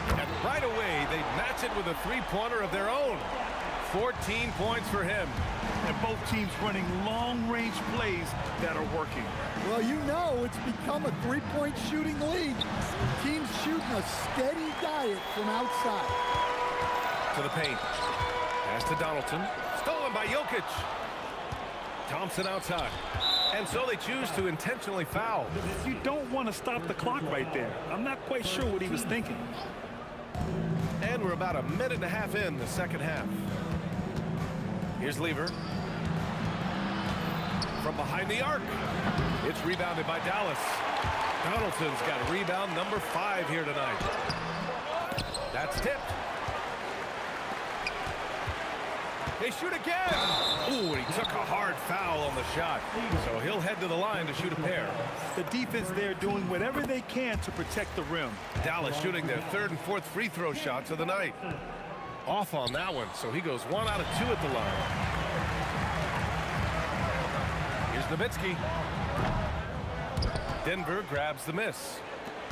Speaker 7: And right away, they match it with a 3-pointer of their own. 14 points for him.
Speaker 9: And both teams running long-range plays that are working.
Speaker 8: Well, you know it's become a 3-point shooting league. Teams shooting a steady diet from outside.
Speaker 7: To the paint. Pass to Donaldson. Stolen by Jokic. Thompson outside. And so they choose to intentionally foul.
Speaker 9: You don't want to stop the clock right there. I'm not quite sure what he was thinking.
Speaker 7: And we're about a minute and a half in the second half. Here's Lever. From behind the arc. It's rebounded by Dallas. Donaldson's got rebound number 5 here tonight. That's tipped. They shoot again. Ooh, and he took a hard foul on the shot. So he'll head to the line to shoot a pair.
Speaker 9: The defense there doing whatever they can to protect the rim.
Speaker 7: Dallas shooting their 3rd and 4th free throw shots of the night. Off on that one, so he goes 1 out of 2 at the line. Here's Nowitzki. Denver grabs the miss.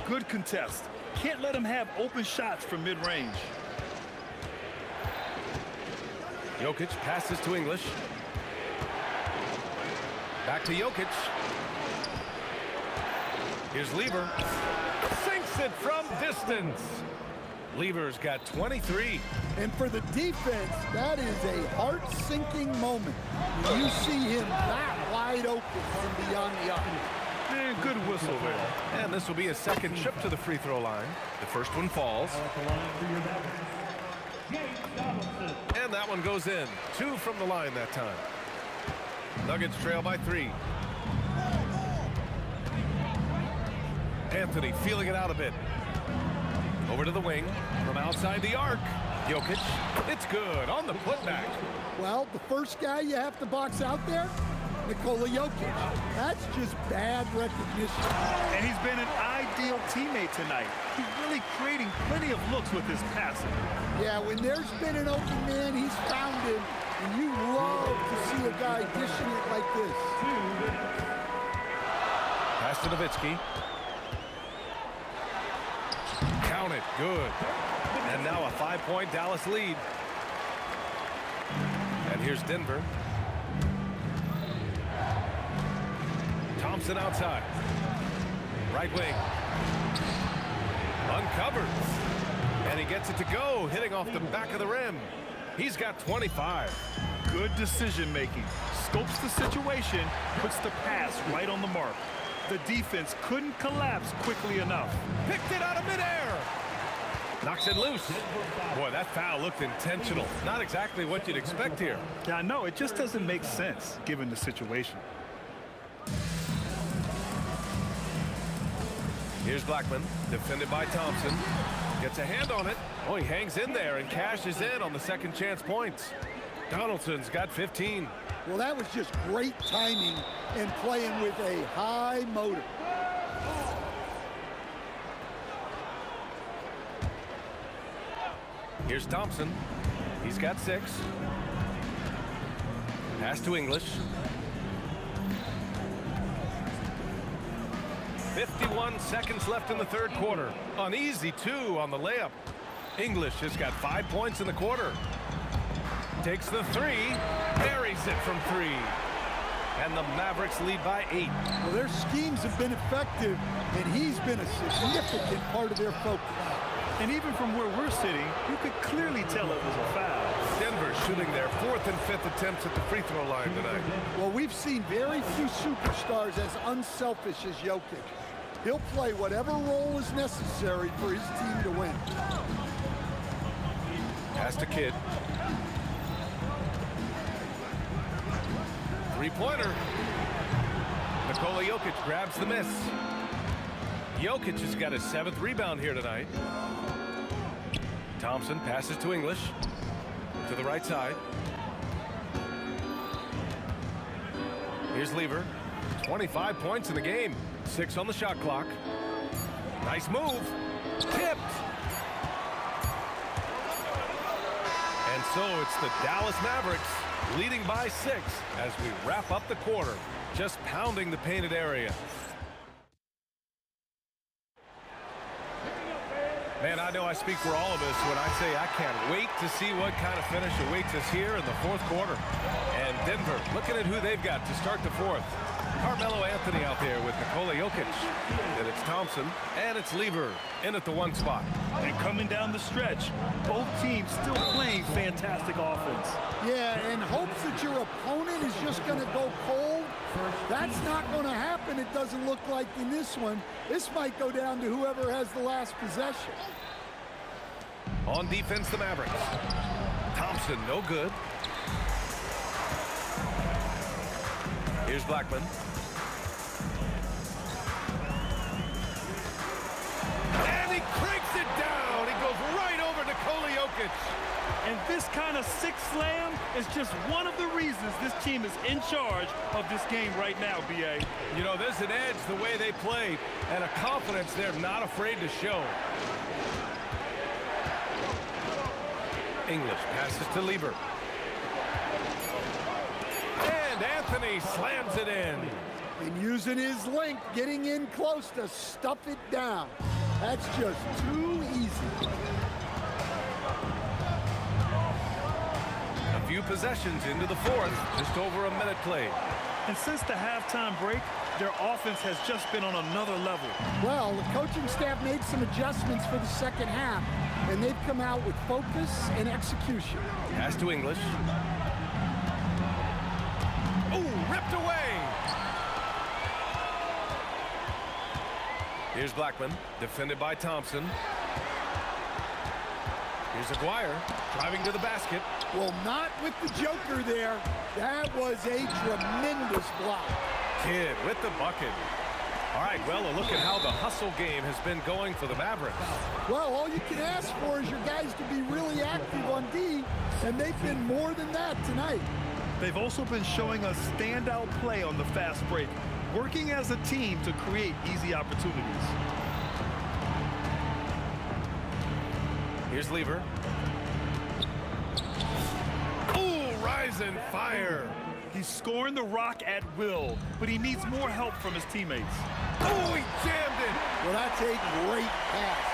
Speaker 9: Good contest. Can't let him have open shots from mid-range.
Speaker 7: Jokic passes to English. Back to Jokic. Here's Lever. Sinks it from distance. Lever's got 23.
Speaker 8: And for the defense, that is a heart-sinking moment. You see him that wide open from beyond the arc.
Speaker 9: And good whistle there.
Speaker 7: And this will be a second trip to the free throw line. The first one falls. And that one goes in. 2 from the line that time. Nuggets trail by 3. Anthony feeling it out a bit. Over to the wing. From outside the arc. Jokic. It's good on the putback.
Speaker 8: Well, the first guy you have to box out there, Nikola Jokic. That's just bad recognition.
Speaker 9: And he's been an ideal teammate tonight. He's really creating plenty of looks with his passing.
Speaker 8: Yeah, when there's been an open man, he's found him. And you love to see a guy dishing it like this.
Speaker 7: Pass to Nowitzki. Count it. Good. And now a 5-point Dallas lead. And here's Denver. Thompson outside. Right wing. Uncovered. And he gets it to go, hitting off the back of the rim. He's got 25.
Speaker 9: Good decision-making. Scopes the situation, puts the pass right on the mark. The defense couldn't collapse quickly enough.
Speaker 7: Picked it out of midair. Knocks it loose. Boy, that foul looked intentional. Not exactly what you'd expect here.
Speaker 9: Yeah, I know. It just doesn't make sense given the situation.
Speaker 7: Here's Blackman, defended by Thompson. Gets a hand on it. Oh, he hangs in there and cashes in on the second chance points. Donaldson's got 15.
Speaker 8: Well, that was just great timing and playing with a high motor.
Speaker 7: Here's Thompson. He's got 6. Pass to English. 51 seconds left in the third quarter. An easy 2 on the layup. English has got 5 points in the quarter. Takes the 3, buries it from 3. And the Mavericks lead by 8.
Speaker 8: Well, their schemes have been effective, and he's been a significant part of their focus.
Speaker 9: And even from where we're sitting, you could clearly tell it was a foul.
Speaker 7: Denver shooting their 4th and 5th attempts at the free throw line tonight.
Speaker 8: Well, we've seen very few superstars as unselfish as Jokic. He'll play whatever role is necessary for his team to win.
Speaker 7: Pass to Kidd. Three-pointer. Nikola Jokic grabs the miss. Jokic has got his 7th rebound here tonight. Thompson passes to English. To the right side. Here's Lever. 25 points in the game. 6 on the shot clock. Nice move. Tipped. And so it's the Dallas Mavericks leading by 6 as we wrap up the quarter. Just pounding the painted area. Man, I know I speak for all of us when I say I can't wait to see what kind of finish awaits us here in the fourth quarter. And Denver looking at who they've got to start the fourth. Carmelo Anthony out there with Nikola Jokic. Then it's Thompson, and it's Lever in at the 1 spot.
Speaker 9: And coming down the stretch, both teams still playing fantastic offense.
Speaker 8: Yeah, and hopes that your opponent is just going to go cold. That's not going to happen, it doesn't look like in this one. This might go down to whoever has the last possession.
Speaker 7: On defense, the Mavericks. Thompson, no good. Here's Blackman. And he cranks it down. He goes right over Nikola Jokic.
Speaker 9: And this kind of six slam is just one of the reasons this team is in charge of this game right now, B.A.
Speaker 7: You know, there's an edge the way they play and a confidence they're not afraid to show. English passes to Lever. And Anthony slams it in.
Speaker 8: And using his length, getting in close to stuff it down. That's just too easy.
Speaker 7: A few possessions into the fourth, just over a minute played.
Speaker 9: And since the halftime break, their offense has just been on another level.
Speaker 8: Well, the coaching staff made some adjustments for the second half, and they've come out with focus and execution.
Speaker 7: Pass to English. Oh, ripped away. Here's Blackman, defended by Thompson. Here's Aguirre, driving to the basket.
Speaker 8: Well, not with the joker there. That was a tremendous block.
Speaker 7: Kidd with the bucket. All right, well, a look at how the hustle game has been going for the Mavericks.
Speaker 8: Well, all you can ask for is your guys to be really active on D, and they've been more than that tonight.
Speaker 9: They've also been showing us standout play on the fast break, working as a team to create easy opportunities.
Speaker 7: Here's Lever. Ooh, rising fire.
Speaker 9: He's scoring the rock at will, but he needs more help from his teammates.
Speaker 7: Oh, he jammed it.
Speaker 8: Well, that's a great pass.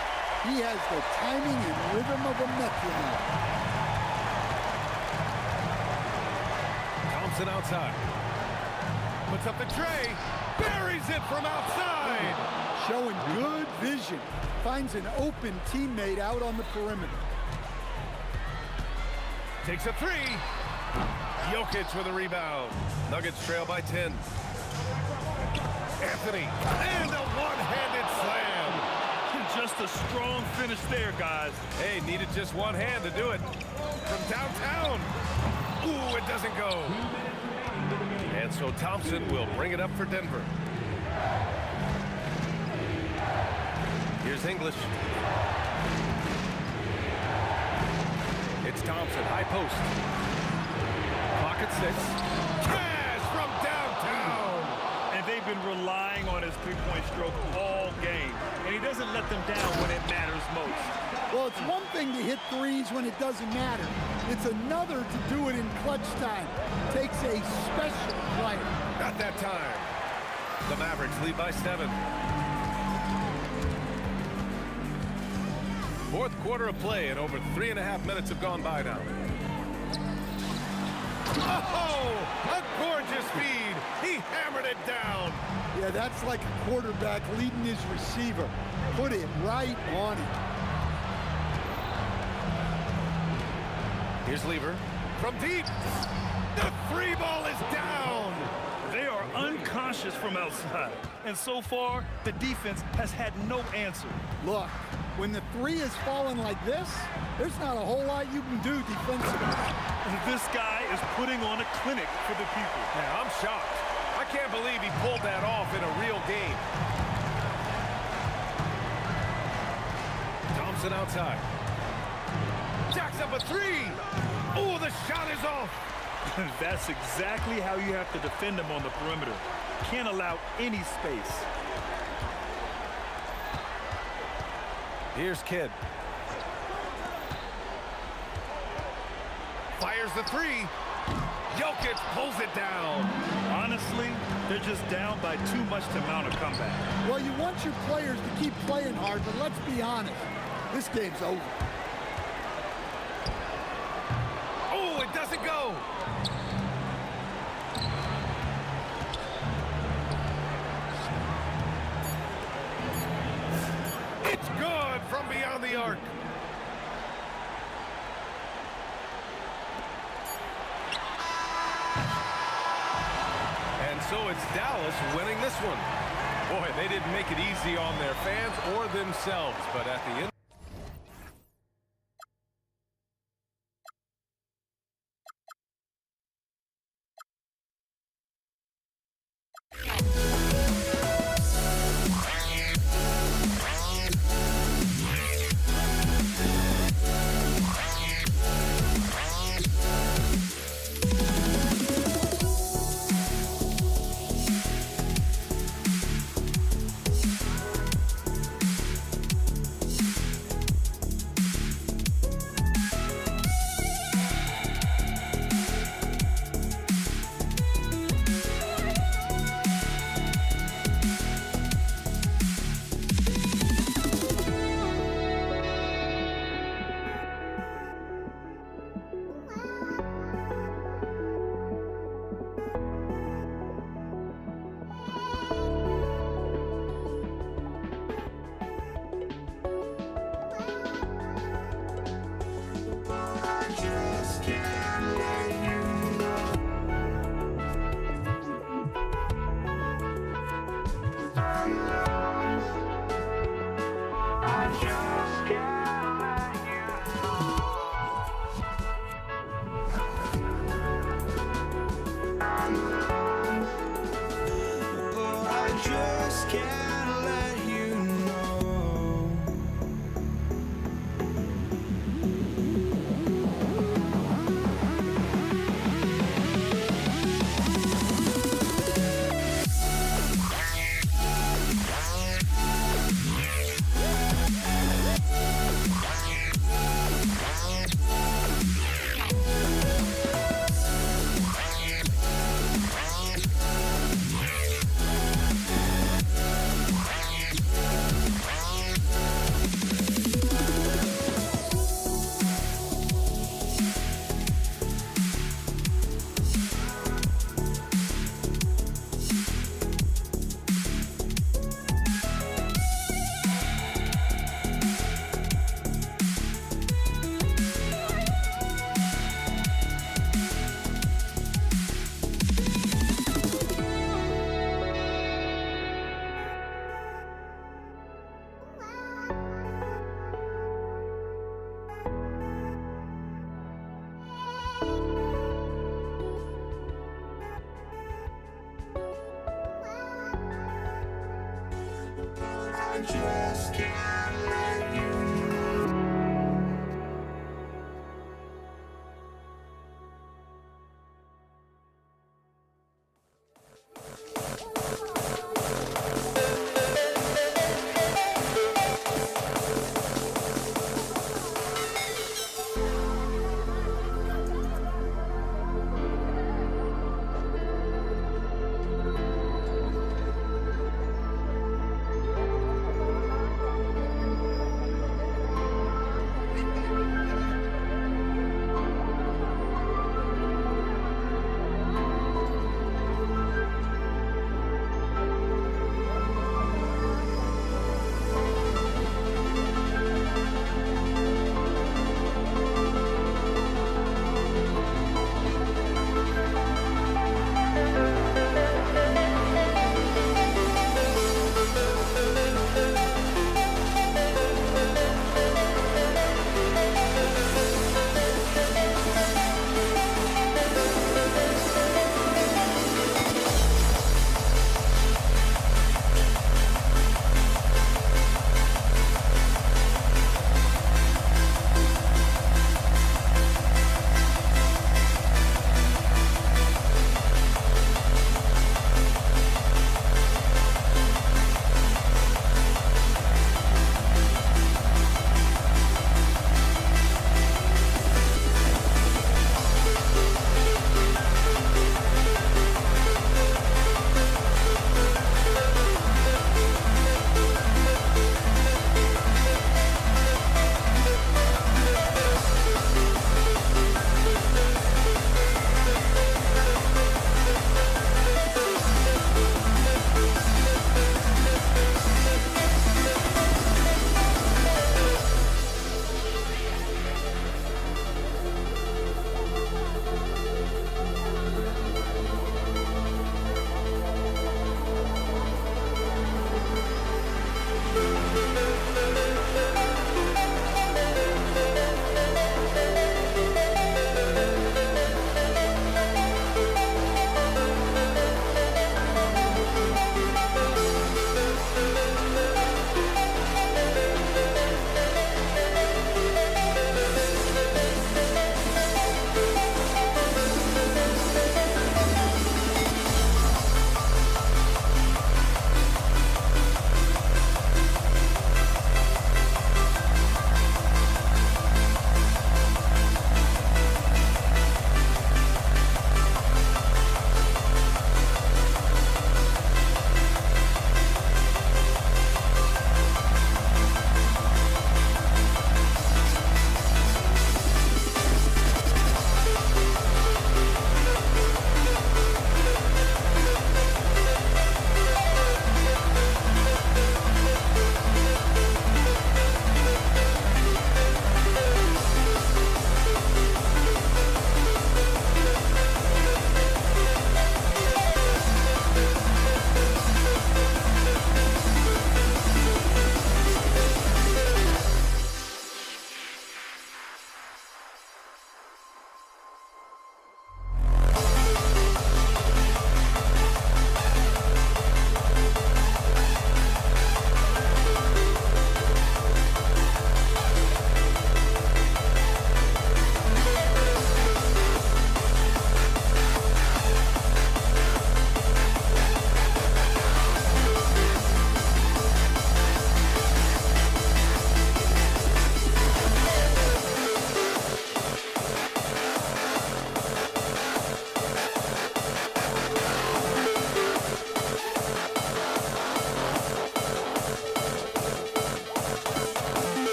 Speaker 8: He has the timing and rhythm of a metronome.
Speaker 7: Thompson outside. Puts up the tray. Buries it from outside.
Speaker 8: showing good vision. Finds an open teammate out on the perimeter.
Speaker 7: Takes a three. Jokic with a rebound. Nuggets trail by 10. Anthony, and a one-handed slam.
Speaker 9: Just a strong finish there, guys.
Speaker 7: Hey, needed just one hand to do it. From downtown. Ooh, it doesn't go. And so Thompson will bring it up for Denver. Here's English. It's Thompson, high post. Clock at 6. Cash from downtown.
Speaker 9: And they've been relying on his three-point stroke all game. And he doesn't let them down when it matters most.
Speaker 8: Well, it's one thing to hit threes when it doesn't matter. It's another to do it in clutch time. Takes a special player.
Speaker 7: Not that time. The Mavericks lead by 7. Fourth quarter of play, and over 3.5 minutes have gone by now. Oh, a gorgeous feed. He hammered it down.
Speaker 8: Yeah, that's like a quarterback leading his receiver. Put it right on it.
Speaker 7: Here's Lever from deep. The free ball is down.
Speaker 9: They are unconscious from outside. And so far, the defense has had no answer.
Speaker 8: Look, when the three is falling like this, there's not a whole lot you can do defensively.
Speaker 9: This guy is putting on a clinic for the people.
Speaker 7: Yeah, I'm shocked. I can't believe he pulled that off in a real game. Thompson outside. Jacks up a three. Oh, the shot is off.
Speaker 9: That's exactly how you have to defend him on the perimeter. Can't allow any space.
Speaker 7: Here's Kidd. Fires the three. Jokic pulls it down.
Speaker 9: Honestly, they're just down by too much to mount a comeback.
Speaker 8: Well, you want your players to keep playing hard, but let's be honest. This game's over.
Speaker 7: Oh, it doesn't go. It's good from beyond the arc. And so it's Dallas winning this one. Boy, they didn't make it easy on their fans or themselves, but at the end.
Speaker 1: I just can't let you.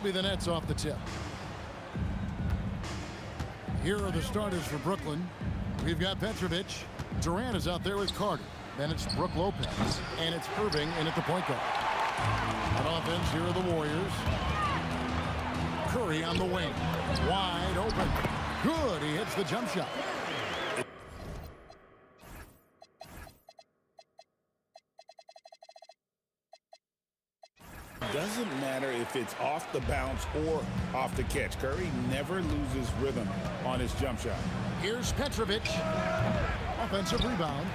Speaker 2: be the Nets off the tip. Here are the starters for Brooklyn. We've got Petrovic. Durant is out there with Carter. Then it's Brook Lopez. And it's Irving in at the point guard. On offense, here are the Warriors. Curry on the wing. Wide open. Good. He hits the jump shot.
Speaker 4: Doesn't matter if it's off the bounce or off the catch. Curry never loses rhythm on his jump shot.
Speaker 2: Here's Petrovic. Offensive rebound.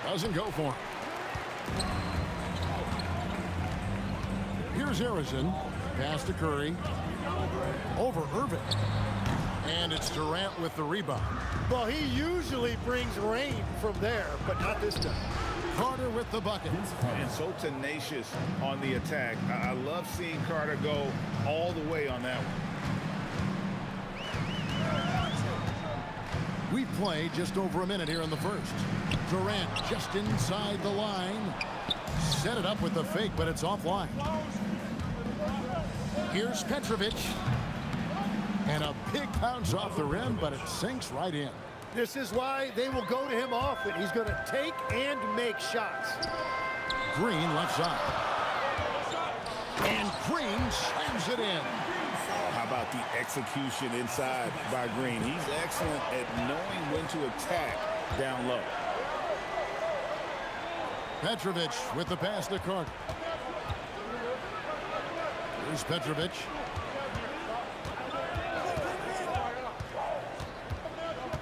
Speaker 2: Doesn't go for him. Here's Harrison. Pass to Curry. Over Irving. And it's Durant with the rebound.
Speaker 3: Well, he usually brings rain from there, but not this time.
Speaker 2: Carter with the bucket.
Speaker 4: And so tenacious on the attack. I love seeing Carter go all the way on that one.
Speaker 2: We've played just over a minute here in the first. Durant just inside the line. Set it up with the fake, but it's offline. Here's Petrovic. And a big bounce off the rim, but it sinks right in.
Speaker 3: This is why they will go to him often. He's going to take and make shots.
Speaker 2: Green left side. And Green slams it in.
Speaker 4: How about the execution inside by Green? He's excellent at knowing when to attack down low.
Speaker 2: Petrovic with the pass to Carter. Here's Petrovic.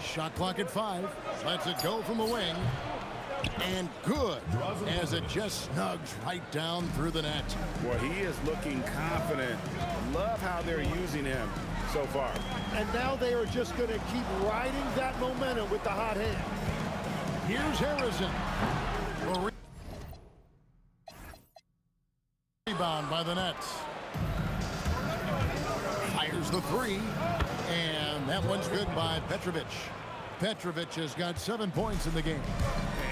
Speaker 2: Shot clock at 5. Lets it go from the wing. And good, as it just snugs right down through the net.
Speaker 4: Well, he is looking confident. Love how they're using him so far.
Speaker 3: And now they are just going to keep riding that momentum with the hot hand.
Speaker 2: Here's Harrison. A rebound by the Nets. Fires the 3. And that one's good by Petrovic. Petrovic has got 7 points in the game.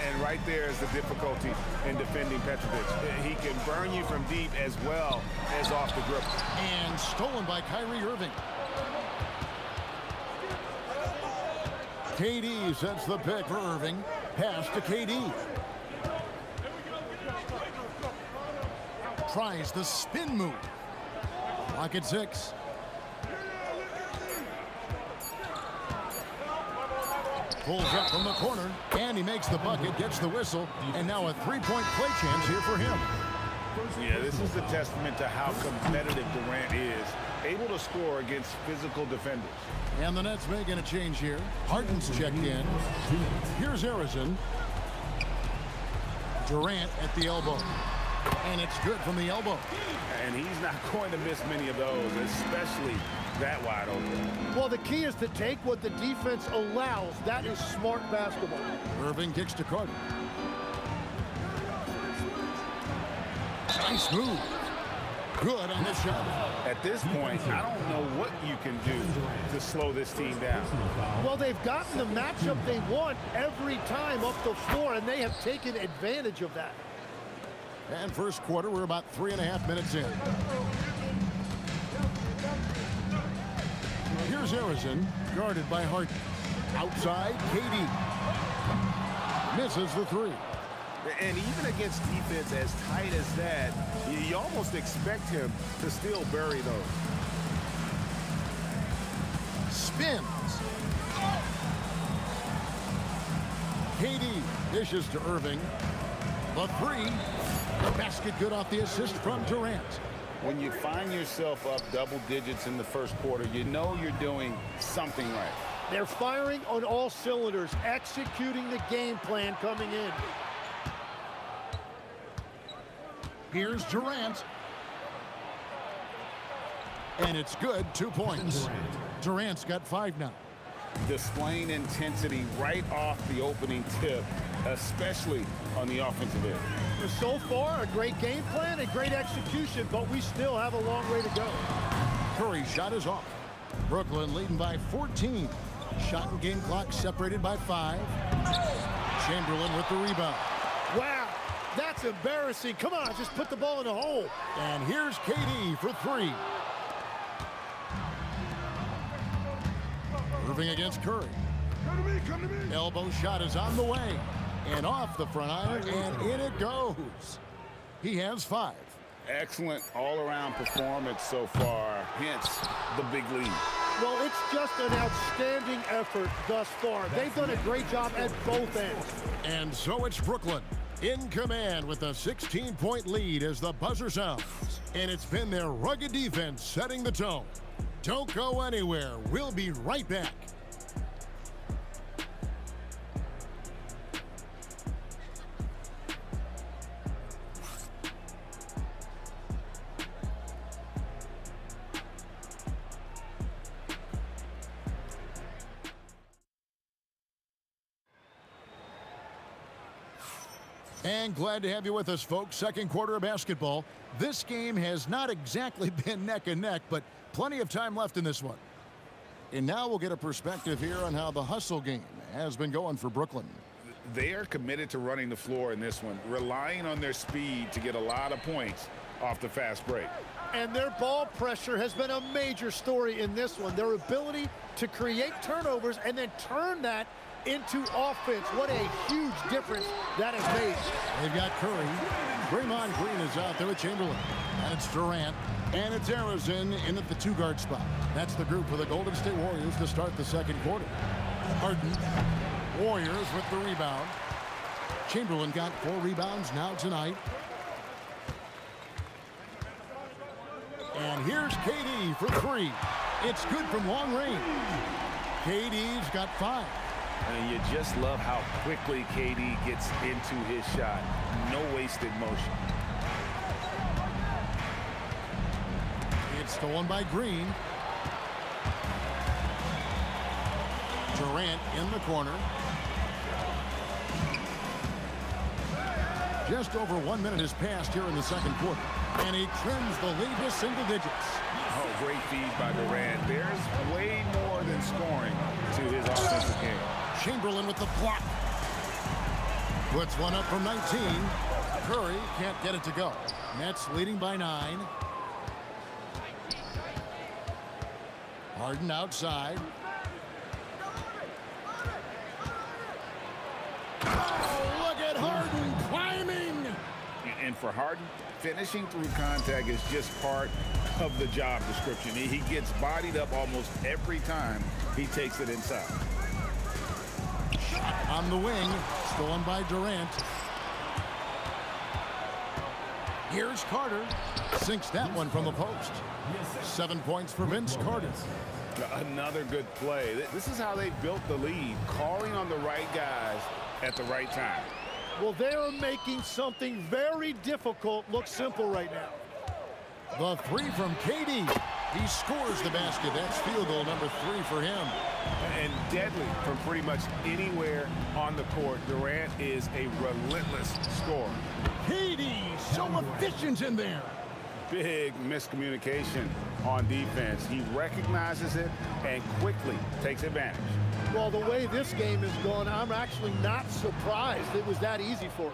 Speaker 4: And right there is the difficulty in defending Petrovic. He can burn you from deep as well as off the grip.
Speaker 2: And stolen by Kyrie Irving. KD sets the pick for Irving. Pass to KD. Tries the spin move. Clock at 6. Pulls up from the corner, and he makes the bucket, gets the whistle, and now a three-point play chance here for him.
Speaker 4: Yeah, this is a testament to how competitive Durant is, able to score against physical defenders.
Speaker 2: And the Nets making a change here. Harden's checked in. Here's Harrison. Durant at the elbow. And it's good from the elbow.
Speaker 4: And he's not going to miss many of those, especially that wide open.
Speaker 3: Well, the key is to take what the defense allows. That is smart basketball.
Speaker 2: Irving kicks to Carter. Nice move. Good on the shot.
Speaker 4: At this point, I don't know what you can do to slow this team down.
Speaker 3: Well, they've gotten the matchup they want every time up the floor, and they have taken advantage of that.
Speaker 2: And first quarter, we're about 3.5 minutes in. Here's Harrison, guarded by Harden. Outside, KD. Misses the 3.
Speaker 4: And even against defense as tight as that, you almost expect him to still bury those.
Speaker 2: Spins. KD dishes to Irving. The 3. The basket good off the assist from Durant.
Speaker 4: When you find yourself up double digits in the first quarter, you know you're doing something right.
Speaker 3: They're firing on all cylinders, executing the game plan coming in.
Speaker 2: Here's Durant. And it's good, 2 points. Durant's got 5 now.
Speaker 4: Displaying intensity right off the opening tip, especially on the offensive end.
Speaker 3: So far, a great game plan and great execution, but we still have a long way to go.
Speaker 2: Curry's shot is off. Brooklyn leading by 14. Shot and game clock separated by 5. Chamberlain with the rebound.
Speaker 3: Wow, that's embarrassing. Come on, just put the ball in the hole.
Speaker 2: And here's KD for 3. Serving against Curry.
Speaker 3: Come to me.
Speaker 2: Elbow shot is on the way. And off the front iron, and in it goes. He has 5.
Speaker 4: Excellent all-around performance so far, hence the big lead.
Speaker 8: Well, it's just an outstanding effort thus far. They've done a great job at both ends.
Speaker 2: And so it's Brooklyn in command with a 16-point lead as the buzzer sounds. And it's been their rugged defense setting the tone. Don't go anywhere. We'll be right back. And glad to have you with us, folks. Second quarter of basketball. This game has not exactly been neck and neck, but plenty of time left in this one. And now we'll get a perspective here on how the hustle game has been going for Brooklyn.
Speaker 4: They are committed to running the floor in this one, relying on their speed to get a lot of points off the fast break.
Speaker 8: And their ball pressure has been a major story in this one. Their ability to create turnovers and then turn that into offense. What a huge difference that has made.
Speaker 2: They've got Curry. Draymond Green is out there with Chamberlain. And it's Durant. And it's Arizona in at the 2-guard spot. That's the group for the Golden State Warriors to start the second quarter. Harden. Warriors with the rebound. Chamberlain got 4 rebounds now tonight. And here's KD for 3. It's good from long range. KD's got 5.
Speaker 4: And you just love how quickly KD gets into his shot. No wasted motion.
Speaker 2: It's stolen by Green. Durant in the corner. Just over 1 minute has passed here in the second quarter. And he trims the lead to single digits.
Speaker 4: Oh, great feed by Durant. There's way more than scoring to his offensive game.
Speaker 2: Chamberlain with the block. Puts one up from 19. Curry can't get it to go. Nets leading by 9. Harden outside. Oh, look at Harden climbing.
Speaker 4: And for Harden, finishing through contact is just part of the job description. He gets bodied up almost every time he takes it inside.
Speaker 2: On the wing, stolen by Durant. Here's Carter. Sinks that one from the post. 7 points for Vince Carter.
Speaker 4: Another good play. This is how they built the lead, calling on the right guys at the right time.
Speaker 8: Well, they are making something very difficult look simple right now.
Speaker 2: The 3 from KD. He scores the basket. That's field goal number 3 for him.
Speaker 4: And deadly from pretty much anywhere on the court. Durant is a relentless scorer.
Speaker 2: KD, so efficient in there.
Speaker 4: Big miscommunication on defense. He recognizes it and quickly takes advantage.
Speaker 8: Well, the way this game is going, I'm actually not surprised it was that easy for him.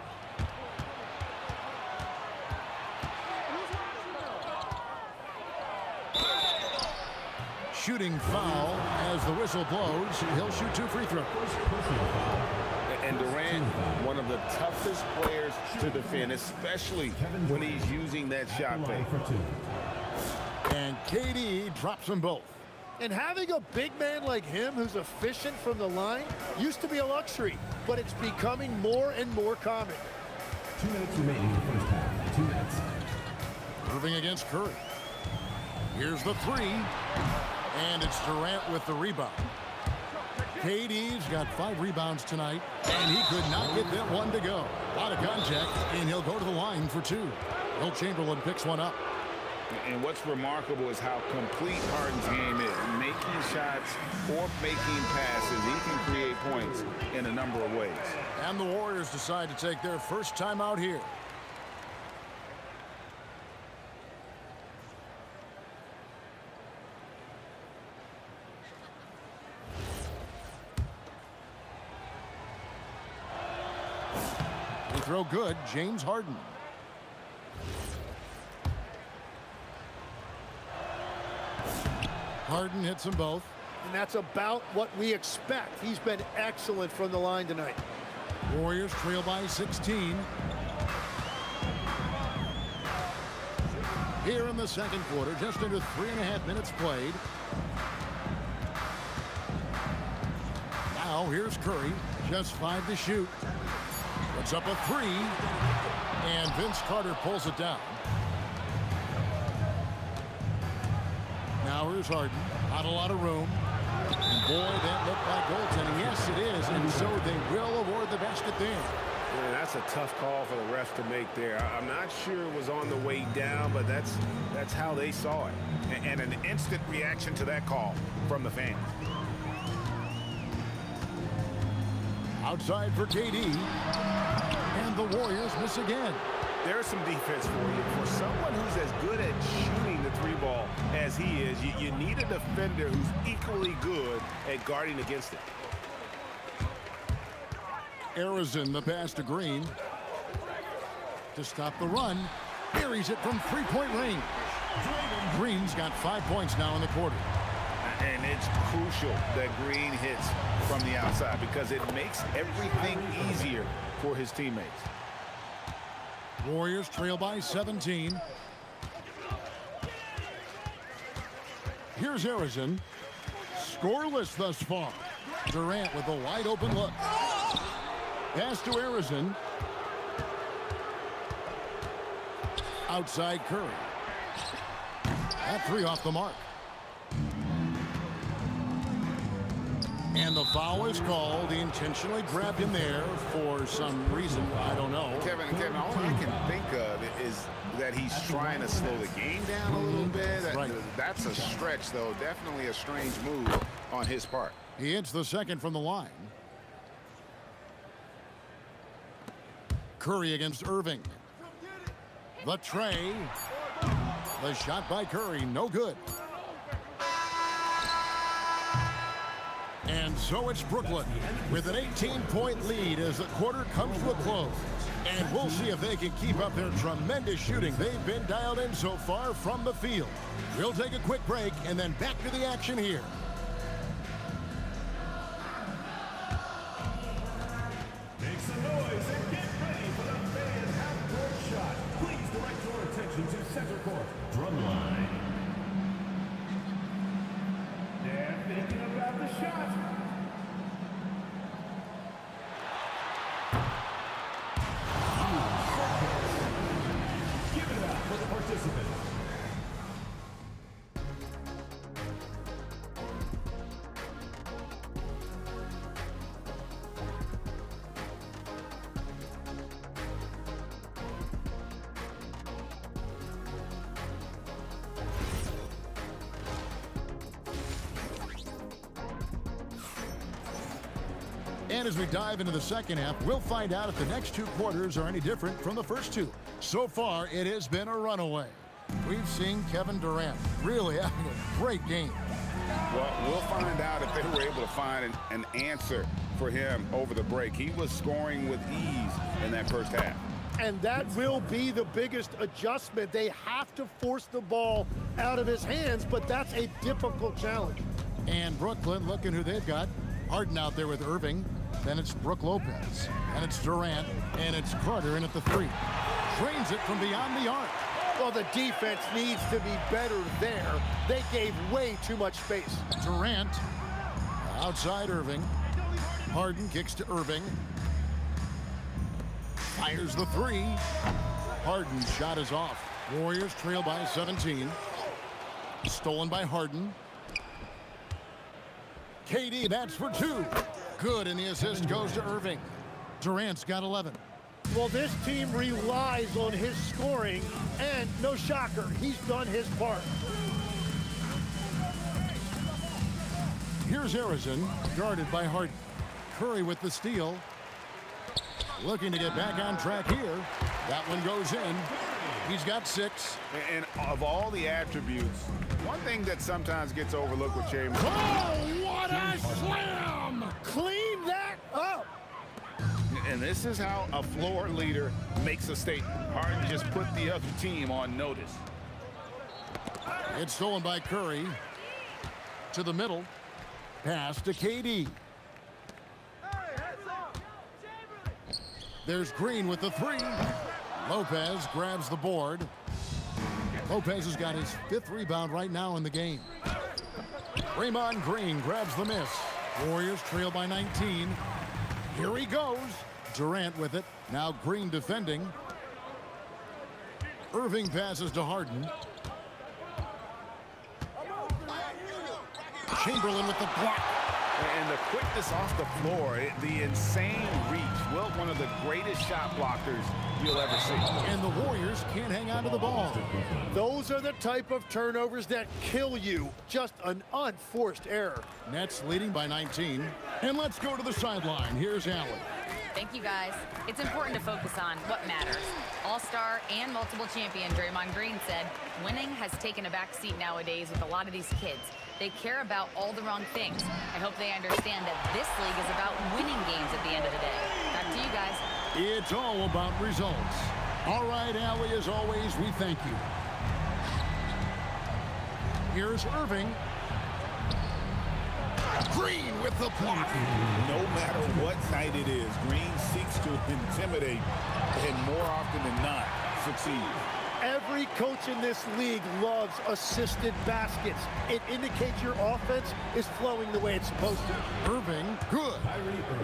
Speaker 2: Shooting foul as the whistle blows. He'll shoot 2 free throws.
Speaker 4: And Durant, one of the toughest players to defend, especially when he's using that shot fake.
Speaker 2: And KD drops them both.
Speaker 8: And having a big man like him who's efficient from the line used to be a luxury, but it's becoming more and more common.
Speaker 6: 2 minutes remaining in the first half. 2 minutes.
Speaker 2: Moving against Curry. Here's the 3. And it's Durant with the rebound. KD's got 5 rebounds tonight, and he could not get that one to go. Out of contact, and he'll go to the line for 2. Will Chamberlain picks one up.
Speaker 4: And what's remarkable is how complete Harden's game is. Making shots or making passes, he can create points in a number of ways.
Speaker 2: And the Warriors decide to take their first time out here. They throw good, James Harden. Harden hits them both.
Speaker 3: And that's about what we expect. He's been excellent from the line tonight.
Speaker 2: Warriors trail by 16. Here in the second quarter, just under 3.5 minutes played. Now here's Curry, just 5 to shoot. Puts up a 3, and Vince Carter pulls it down. Now here's Harden, not a lot of room. And boy, that looked like goaltending. Yes, it is, and so they will award the basket there.
Speaker 4: Yeah, that's a tough call for the refs to make there. I'm not sure it was on the way down, but that's how they saw it. And an instant reaction to that call from the fans.
Speaker 2: Outside for KD. And the Warriors miss again.
Speaker 4: There's some defense for you. For someone who's as good at shooting the 3-ball as he is, you need a defender who's equally good at guarding against it.
Speaker 2: Arizon, the pass to Green. To stop the run. Buries it from 3-point range. Green's got 5 points now in the quarter.
Speaker 4: And it's crucial that Green hits from the outside because it makes everything easier for his teammates.
Speaker 2: Warriors trail by 17. Here's Arizon. Scoreless thus far. Durant with a wide open look. Pass to Arizon. Outside Curry. That 3 off the mark. And the foul is called. He intentionally grabbed him there for some reason. I don't know.
Speaker 4: Kevin, all I can think of is that he's trying to slow the game down a little bit. That's a stretch, though. Definitely a strange move on his part.
Speaker 2: He hits the second from the line. Curry against Irving. The tray. The shot by Curry, no good. And so it's Brooklyn with an 18-point lead as the quarter comes to a close. And we'll see if they can keep up their tremendous shooting. They've been dialed in so far from the field. We'll take a quick break and then back to the action here.
Speaker 6: Make some noise and get ready for the fan half-court shot. Please direct your attention to center court. Drum line. They're thinking about the shot. Give it up for the participants.
Speaker 2: And as we dive into the second half, we'll find out if the next 2 quarters are any different from the first 2. So far, it has been a runaway. We've seen Kevin Durant really having a great game.
Speaker 4: Well, we'll find out if they were able to find an answer for him over the break. He was scoring with ease in that first half.
Speaker 3: And that will be the biggest adjustment. They have to force the ball out of his hands, but that's a difficult challenge.
Speaker 2: And Brooklyn, looking who they've got. Harden out there with Irving. Then it's Brook Lopez. And it's Durant. And it's Carter in at the 3. Drains it from beyond the arc.
Speaker 3: Well, the defense needs to be better there. They gave way too much space.
Speaker 2: Durant. Outside Irving. Harden kicks to Irving. Fires the 3. Harden's shot is off. Warriors trail by 17. Stolen by Harden. KD, that's for 2. Good, and the assist goes to Irving. Durant's got 11.
Speaker 3: Well, this team relies on his scoring, and no shocker, he's done his part.
Speaker 2: Here's Arizon, guarded by Harden. Curry with the steal. Looking to get back on track here. That one goes in. He's got 6.
Speaker 4: And of all the attributes, one thing that sometimes gets overlooked with James.
Speaker 2: Oh, what a slam!
Speaker 3: Clean that up!
Speaker 4: And this is how a floor leader makes a statement. Harden just put the other team on notice.
Speaker 2: It's stolen by Curry. To the middle. Pass to KD. There's Green with the three. Lopez grabs the board. Lopez has got his 5th rebound right now in the game. Draymond Green grabs the miss. Warriors trail by 19. Here he goes. Durant with it. Now Green defending. Irving passes to Harden. Chamberlain with the block.
Speaker 4: And the quickness off the floor, the insane reach. Well, one of the greatest shot blockers you'll ever see.
Speaker 2: And the Warriors can't hang on to the ball.
Speaker 3: Those are the type of turnovers that kill you. Just an unforced error.
Speaker 2: Nets leading by 19. And let's go to the sideline. Here's Allen.
Speaker 5: Thank you, guys. It's important to focus on what matters. All-star and multiple champion Draymond Green said, winning has taken a back seat nowadays with a lot of these kids. They care about all the wrong things. I hope they understand that this league is about winning games at the end of the day. Back to you guys.
Speaker 2: It's all about results. All right, Allie, as always, we thank you. Here's Irving. Green with the block.
Speaker 4: No matter what night it is, Green seeks to intimidate and more often than not succeed.
Speaker 3: Every coach in this league loves assisted baskets. It indicates your offense is flowing the way it's supposed to.
Speaker 2: Irving, good.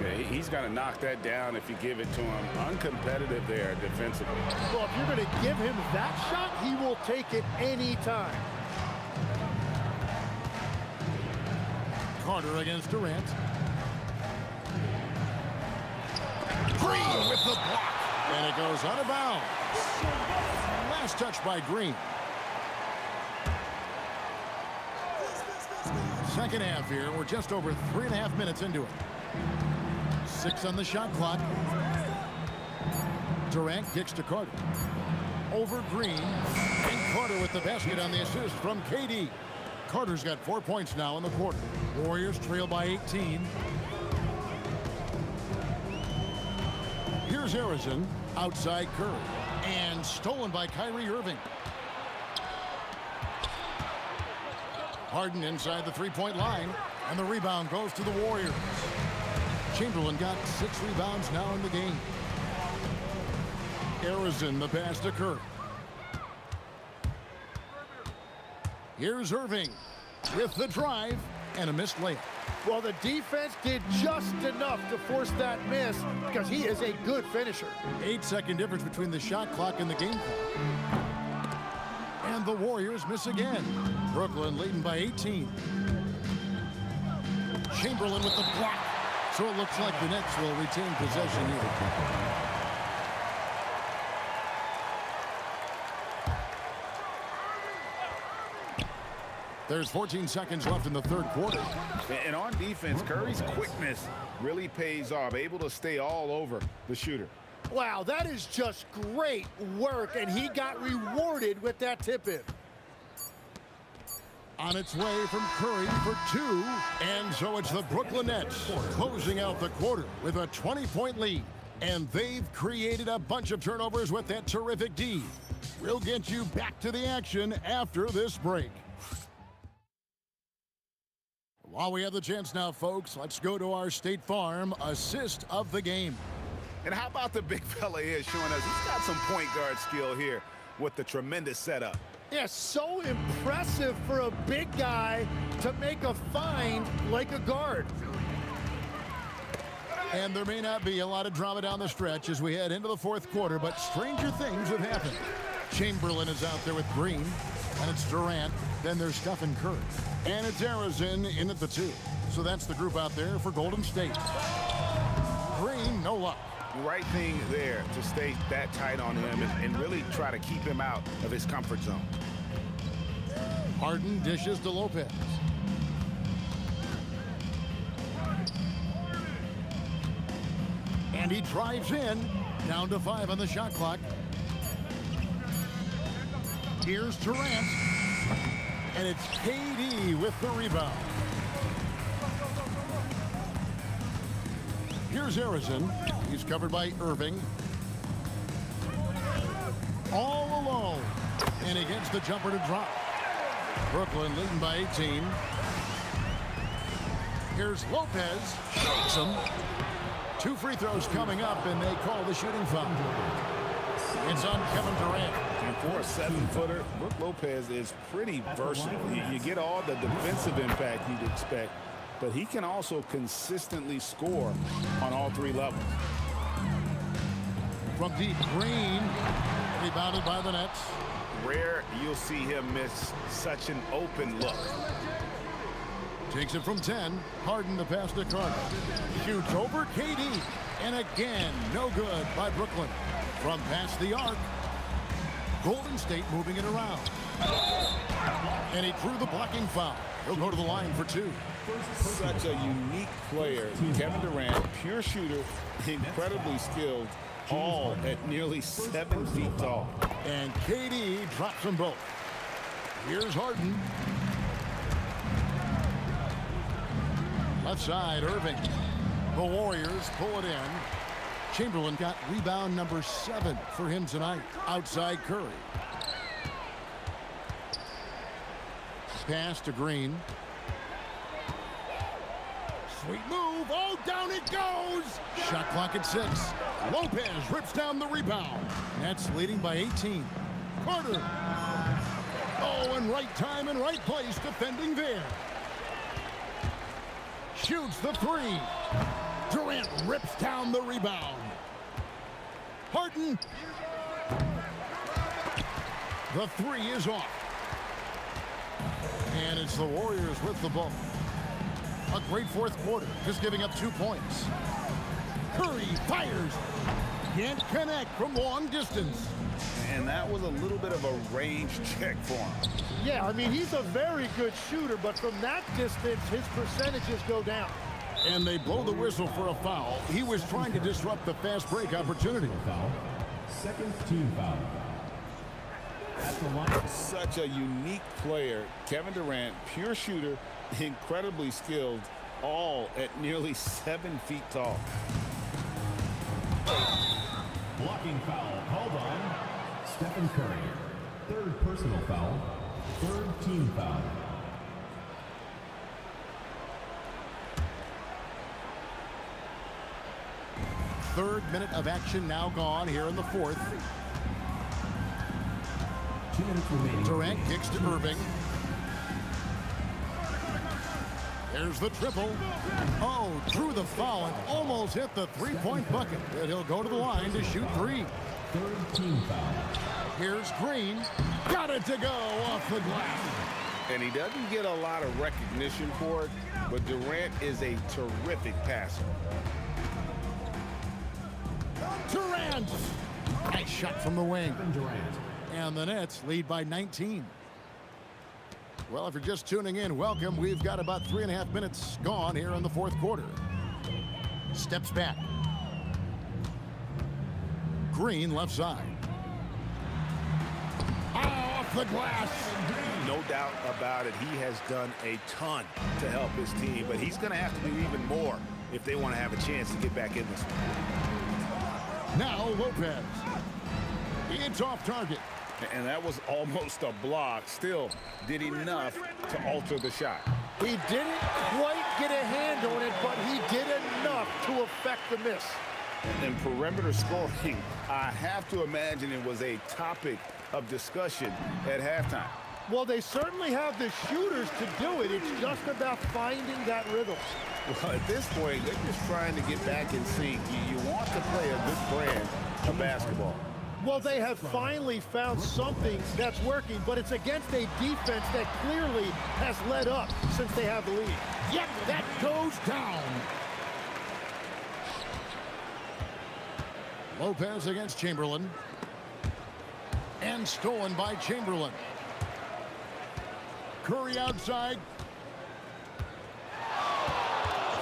Speaker 4: Yeah, he's got to knock that down if you give it to him. Uncompetitive there defensively.
Speaker 3: Well, if you're going to give him that shot, he will take it anytime.
Speaker 2: Carter against Durant. Green with the block. And it goes out of bounds. Last touch by Green. Second half here. We're just over 3.5 minutes into it. 6 on the shot clock. Durant kicks to Carter. Over Green. And Carter with the basket on the assist from KD. Carter's got 4 points now in the quarter. Warriors trail by 18. Here's Harrison. Outside Curry. And stolen by Kyrie Irving. Harden inside the three-point line. And the rebound goes to the Warriors. Chamberlain got 6 rebounds now in the game. Harrison, the pass to Curry. Here's Irving with the drive and a missed layup.
Speaker 3: Well, the defense did just enough to force that miss because he is a good finisher.
Speaker 2: 8-second difference between the shot clock and the game clock. And the Warriors miss again. Brooklyn leading by 18. Chamberlain with the block. So it looks like the Nets will retain possession here. There's 14 seconds left in the third quarter.
Speaker 4: And on defense, Curry's quickness really pays off, able to stay all over the shooter.
Speaker 3: Wow, that is just great work, and he got rewarded with that tip-in.
Speaker 2: On its way from Curry for 2. And so it's the Brooklyn Nets closing out the quarter with a 20-point lead. And they've created a bunch of turnovers with that terrific D. We'll get you back to the action after this break. While we have the chance now, folks, let's go to our State Farm assist of the game.
Speaker 4: And how about the big fella here showing us he's got some point guard skill here with the tremendous setup.
Speaker 3: Yeah, so impressive for a big guy to make a find like a guard.
Speaker 2: And there may not be a lot of drama down the stretch as we head into the fourth quarter, but stranger things have happened. Chamberlain is out there with Green, and it's Durant. Then there's Stephen Curry. And it's Harrison in at the 2. So that's the group out there for Golden State. Green, no luck.
Speaker 4: Right thing there to stay that tight on him and really try to keep him out of his comfort zone.
Speaker 2: Harden dishes to Lopez. And he drives in. Down to 5 on the shot clock. Here's Durant. And it's KD with the rebound. Here's Harrison. He's covered by Irving. All alone. And he gets the jumper to drop. Brooklyn leading by 18. Here's Lopez. Shakes him. 2 free throws coming up, and they call the shooting foul. It's on Kevin Durant.
Speaker 4: And for a 7-footer, Brook Lopez is pretty versatile. You get all the defensive impact you'd expect, but he can also consistently score on all 3 levels.
Speaker 2: From deep, Green. Rebounded by the Nets.
Speaker 4: Rare you'll see him miss such an open look.
Speaker 2: Takes it from 10. Harden the pass to Carter. Shoots over KD. And again, no good by Brooklyn. From past the arc. Golden State moving it around. And he drew the blocking foul. He'll go to the line for 2.
Speaker 4: Such a unique player. Kevin Durant, pure shooter, incredibly skilled, all at nearly 7 feet tall.
Speaker 2: And KD drops them both. Here's Harden. Left side, Irving. The Warriors pull it in. Chamberlain got rebound number 7 for him tonight. Outside Curry. Pass to Green. Sweet move. Oh, down it goes. Shot clock at 6. Lopez rips down the rebound. Nets leading by 18. Carter. Oh, and right time and right place defending there. Shoots the 3. Durant rips down the rebound. Harden. The 3 is off. And it's the Warriors with the ball. A great 4th quarter, just giving up 2 points. Curry fires. Can't connect from long distance.
Speaker 4: And that was a little bit of a range check for him.
Speaker 8: Yeah, I mean, he's a very good shooter, but from that distance, his percentages go down.
Speaker 2: And they blow the whistle for a foul. He was trying to disrupt the fast break opportunity.
Speaker 6: Foul. Second team foul. At the line.
Speaker 4: Such a unique player. Kevin Durant, pure shooter, incredibly skilled, all at nearly 7 feet tall.
Speaker 6: Blocking foul called on Stephen Curry. 3rd personal foul. 3rd team foul.
Speaker 2: Third minute of action now gone here in the 4th.
Speaker 6: 2 minutes remaining.
Speaker 2: Durant kicks to Irving. There's the triple. Oh, drew the foul and almost hit the 3-point bucket. And he'll go to the line to shoot 3.
Speaker 6: 3rd team foul.
Speaker 2: Here's Green. Got it to go off the glass.
Speaker 4: And he doesn't get a lot of recognition for it, but Durant is a terrific passer.
Speaker 2: Durant. Nice shot from the wing.
Speaker 6: Durant.
Speaker 2: And the Nets lead by 19. Well, if you're just tuning in, welcome. We've got about 3.5 minutes gone here in the 4th quarter. Steps back. Green left side. Off the glass.
Speaker 4: No doubt about it. He has done a ton to help his team, but he's going to have to do even more if they want to have a chance to get back in this one.
Speaker 2: Now Lopez. It's off target.
Speaker 4: And that was almost a block. Still did enough to alter the shot.
Speaker 8: He didn't quite get a hand on it, but he did enough to affect the miss.
Speaker 4: And perimeter scoring, I have to imagine it was a topic of discussion at halftime.
Speaker 8: Well, they certainly have the shooters to do it. It's just about finding that rhythm.
Speaker 4: Well, at this point, they're just trying to get back in sync. You want to play a good brand of basketball.
Speaker 8: Well, they have finally found something that's working, but it's against a defense that clearly has led up since they have the lead.
Speaker 2: Yep, that goes down. Lopez against Chamberlain. And stolen by Chamberlain. Curry outside.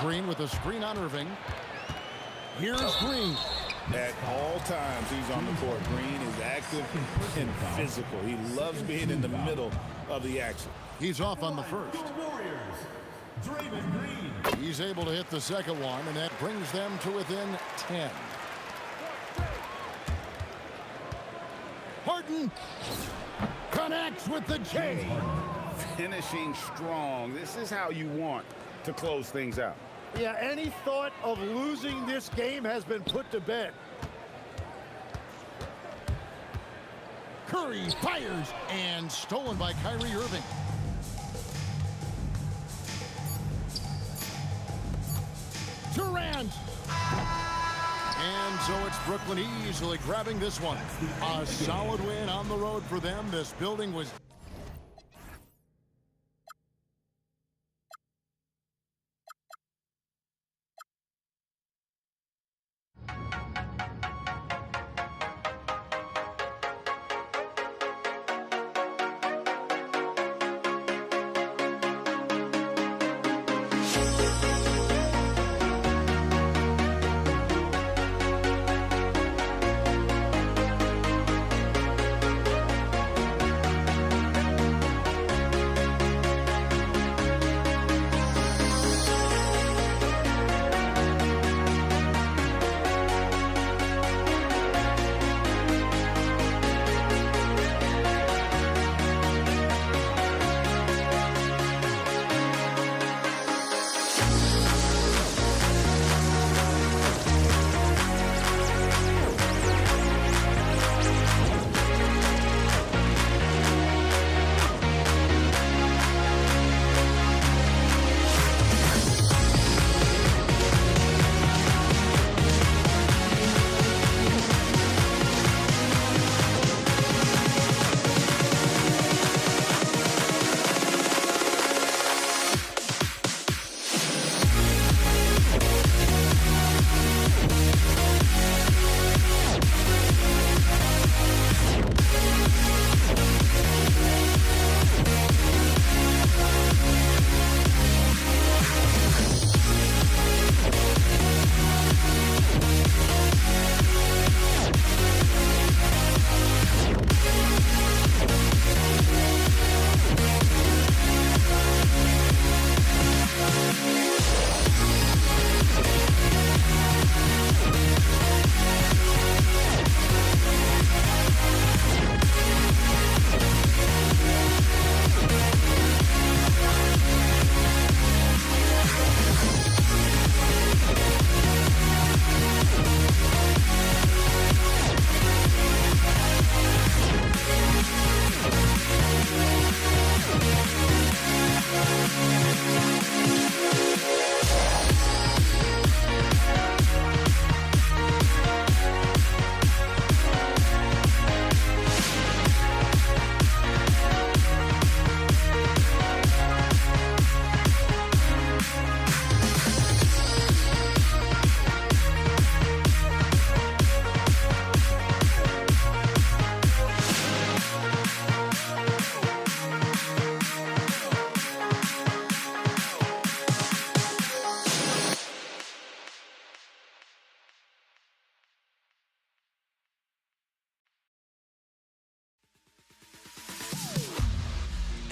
Speaker 2: Green with a screen on Irving. Here's Green.
Speaker 4: At all times he's on the court. Green is active and physical. He loves being in the middle of the action.
Speaker 2: He's off on the first.
Speaker 6: Warriors. Draymond Green.
Speaker 2: He's able to hit the second one, and that brings them to within 10. Harden connects with the J.
Speaker 4: Finishing strong. This is how you want to close things out.
Speaker 3: Yeah, any thought of losing this game has been put to bed.
Speaker 2: Curry fires, and stolen by Kyrie Irving. Durant! And so it's Brooklyn easily grabbing this one. A solid win on the road for them. This building was...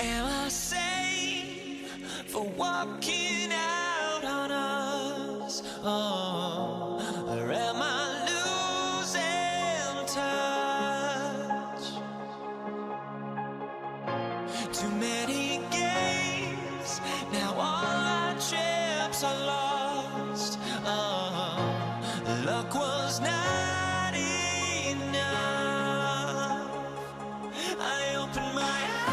Speaker 1: Am I safe for walking out on us? Oh, or am I losing touch? Too many games, now all our chips are lost. Oh, luck was not enough. I opened my eyes.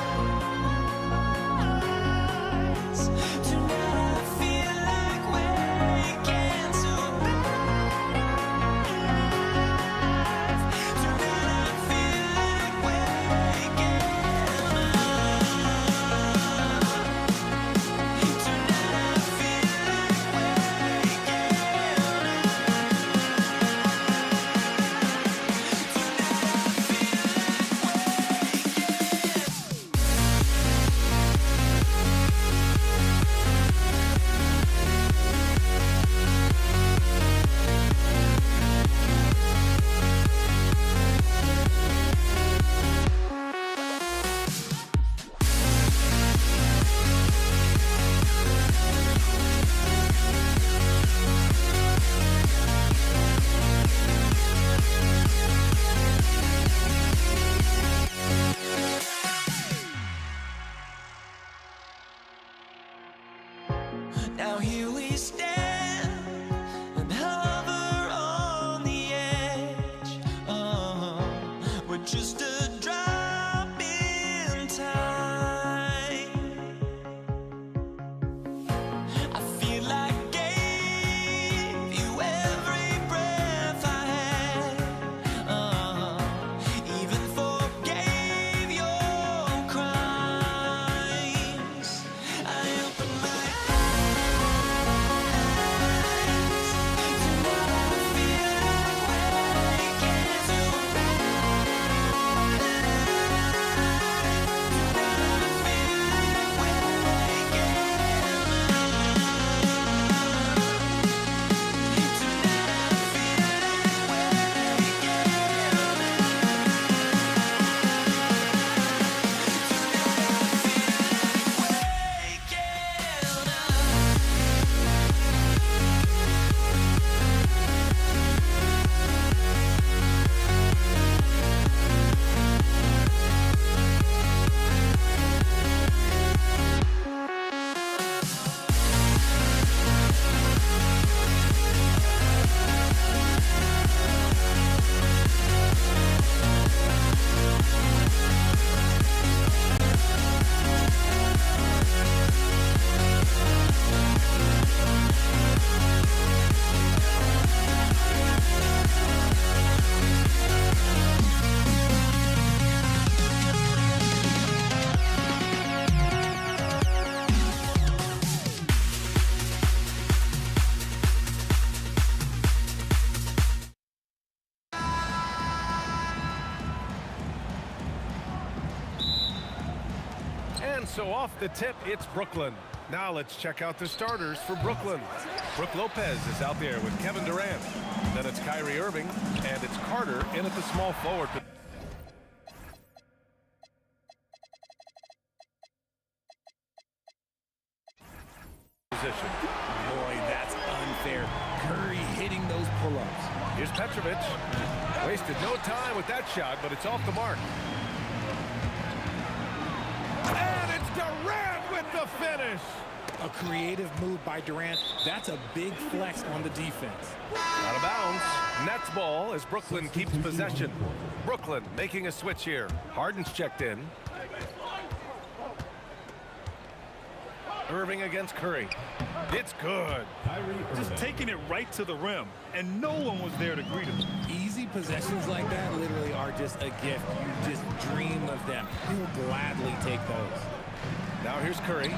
Speaker 1: Tonight I feel like waking to life. Tonight I feel like waking up. Tonight I feel like waking up.
Speaker 7: so off the tip, it's Brooklyn. Now let's check out the starters for Brooklyn. Brooke Lopez is out there with Kevin Durant. Then it's Kyrie Irving, and it's Carter in at the small forward position.
Speaker 10: Boy, that's unfair. Curry hitting those pull-ups.
Speaker 7: Here's Petrovic. Wasted no time with that shot, but it's off the mark. And it's Durant with the finish.
Speaker 10: A creative move by Durant. That's a big flex on the defense.
Speaker 7: Out of bounds. Nets ball as Brooklyn keeps possession. Brooklyn making a switch here. Harden's checked in. Irving against Curry. It's good.
Speaker 9: Just taking it right to the rim, and no one was there to greet him.
Speaker 10: Easy possessions like that literally are just a gift. You just dream of them. You'll gladly take those.
Speaker 7: Now here's Curry.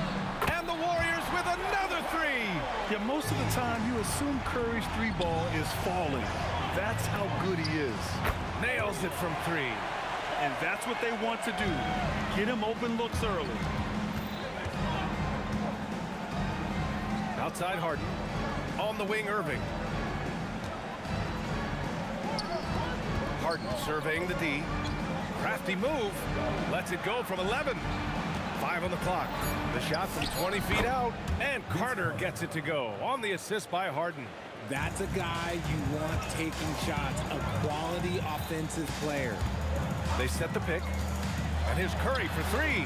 Speaker 7: And the Warriors with another three.
Speaker 3: Yeah, most of the time you assume Curry's three ball is falling. That's how good he is.
Speaker 7: Nails it from three.
Speaker 3: And that's what they want to do. Get him open looks early.
Speaker 7: Outside Harden. On the wing, Irving. Harden surveying the D. Crafty move. Lets it go from 11. 5 on the clock. The shot from 20 feet out. And Carter gets it to go on the assist by Harden.
Speaker 10: That's a guy you want taking shots. A quality offensive player.
Speaker 7: They set the pick. And here's Curry for three.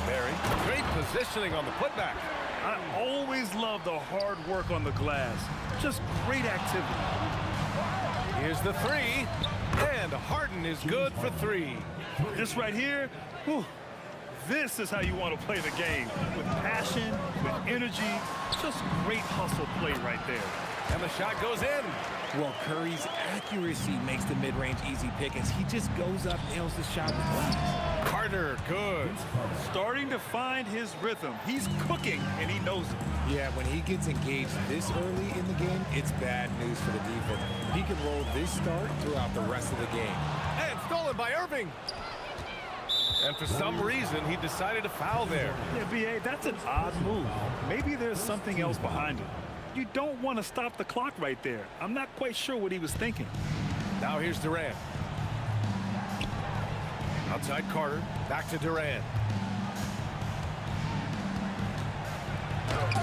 Speaker 7: Barry, great positioning on the putback.
Speaker 3: I always love the hard work on the glass. Just great activity.
Speaker 7: Here's the three. And Harden is good for three.
Speaker 3: This right here, whew, this is how you want to play the game. With passion, with energy, just great hustle play right there.
Speaker 7: And the shot goes in.
Speaker 10: Well, Curry's accuracy makes the mid-range easy pickings. He just goes up, nails the shot with class.
Speaker 7: Carter, good.
Speaker 3: Starting to find his rhythm. He's cooking, and he knows it.
Speaker 10: Yeah, when he gets engaged this early in the game, it's bad news for the defense. He can roll this start throughout the rest of the game.
Speaker 7: And stolen by Irving. And for some reason, he decided to foul there.
Speaker 3: Yeah, B.A., that's an odd move. Maybe there's something else behind it. You don't want to stop the clock right there. I'm not quite sure what he was thinking.
Speaker 7: Now here's Durant. Outside Carter, back to Durant.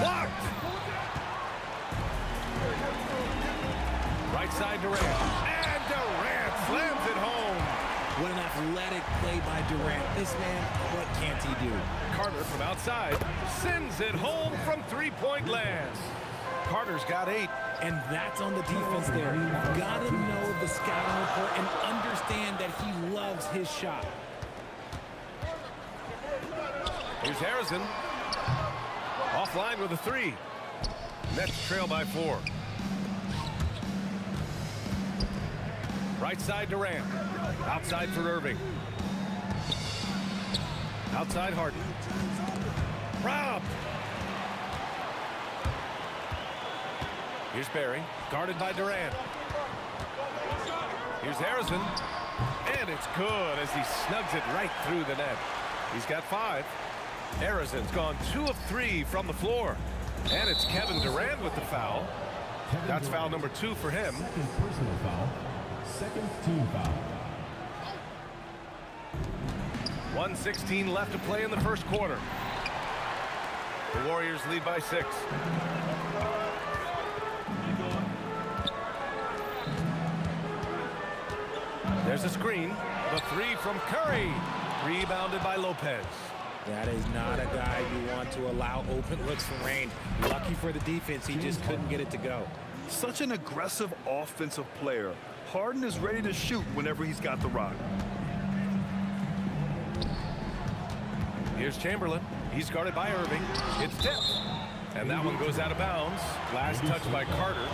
Speaker 7: Blocked! Right side Durant. And Durant slams it home.
Speaker 10: What an athletic play by Durant. This man, what can't he do?
Speaker 7: Carter from outside sends it home from three-point land. Carter's got 8.
Speaker 10: And that's on the defense there. You've got to know the scouting report and understand that he loves his shot.
Speaker 7: Here's Harrison. Offline with a 3. Nets trail by 4. Right side Durant. Outside for Irving. Outside Harden. Robbed. Here's Barry, guarded by Durant. Here's Harrison, and it's good as he snugs it right through the net. He's got 5. Harrison's gone 2 of 3 from the floor. And it's Kevin Durant with the foul. That's foul number 2 for him.
Speaker 6: Second personal foul. Second team foul.
Speaker 7: 1:16 left to play in the first quarter. The Warriors lead by 6. There's a screen. The 3 from Curry. Rebounded by Lopez.
Speaker 10: That is not a guy you want to allow open looks from range. Lucky for the defense, he just couldn't get it to go.
Speaker 3: Such an aggressive offensive player. Harden is ready to shoot whenever he's got the rock.
Speaker 7: Here's Chamberlain. He's guarded by Irving. It's tipped. And that one goes out of bounds. Last touch by Carter.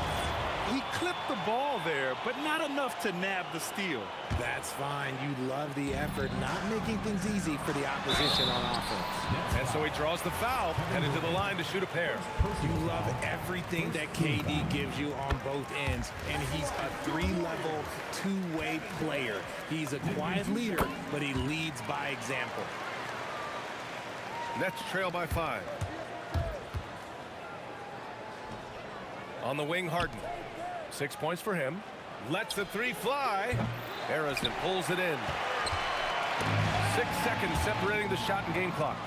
Speaker 3: He clipped the ball there, but not enough to nab the steal.
Speaker 10: That's fine. You love the effort, not making things easy for the opposition on offense.
Speaker 7: And so he draws the foul, headed to the line to shoot a pair.
Speaker 10: You love everything that KD gives you on both ends, and he's a 3-level, 2-way player. He's a quiet leader, but he leads by example.
Speaker 7: Nets trail by 5. On the wing, Harden. 6 points for him. Lets the three fly. Harrison pulls it in. 6 seconds separating the shot and game clocks.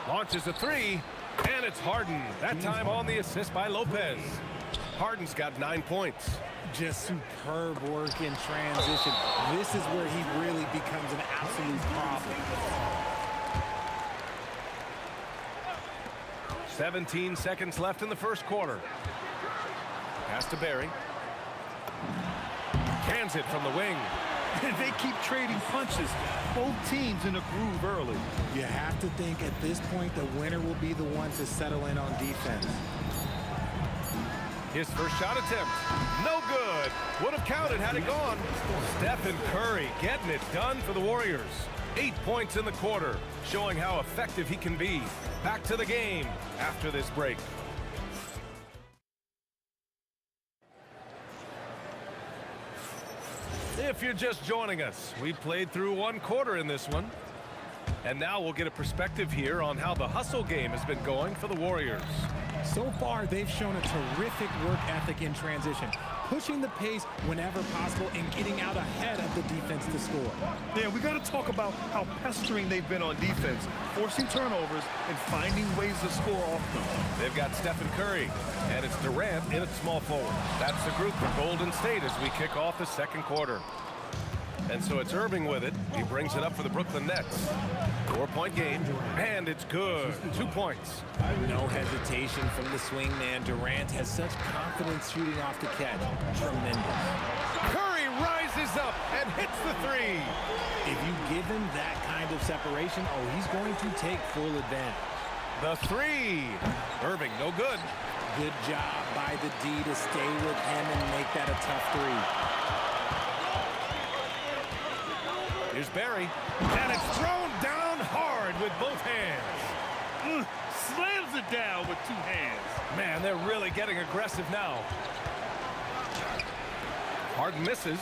Speaker 7: Launches a three, and it's Harden. That time on the assist by Lopez. Harden's got 9 points.
Speaker 10: Just superb work in transition. This is where he really becomes an absolute problem.
Speaker 7: 17 seconds left in the first quarter. Pass to Barry. Cans it from the wing.
Speaker 9: And they keep trading punches. Both teams in a groove early.
Speaker 10: You have to think at this point the winner will be the one to settle in on defense.
Speaker 7: His first shot attempt. No good. Would have counted had it gone. Stephen Curry getting it done for the Warriors. 8 points in the quarter, showing how effective he can be. Back to the game after this break. If you're just joining us, we played through 1 quarter in this one. And now we'll get a perspective here on how the hustle game has been going for the Warriors.
Speaker 10: So far, they've shown a terrific work ethic in transition, pushing the pace whenever possible and getting out ahead of the defense to score.
Speaker 9: Yeah, we got to talk about how pestering they've been on defense, forcing turnovers and finding ways to score off them.
Speaker 7: They've got Stephen Curry, and it's Durant in at small forward. That's the group for Golden State as we kick off the second quarter. And so it's Irving with it. He brings it up for the Brooklyn Nets. 4-point game, and it's good. 2 points.
Speaker 10: No hesitation from the swing man. Durant has such confidence shooting off the catch. Tremendous.
Speaker 7: Curry rises up and hits the three.
Speaker 10: If you give him that kind of separation, oh, he's going to take full advantage.
Speaker 7: The three. Irving, no good.
Speaker 10: Good job by the D to stay with him and make that a tough three.
Speaker 7: Here's Barry, and it's thrown down hard with both hands.
Speaker 9: Slams it down with 2 hands.
Speaker 7: Man, they're really getting aggressive now. Harden misses.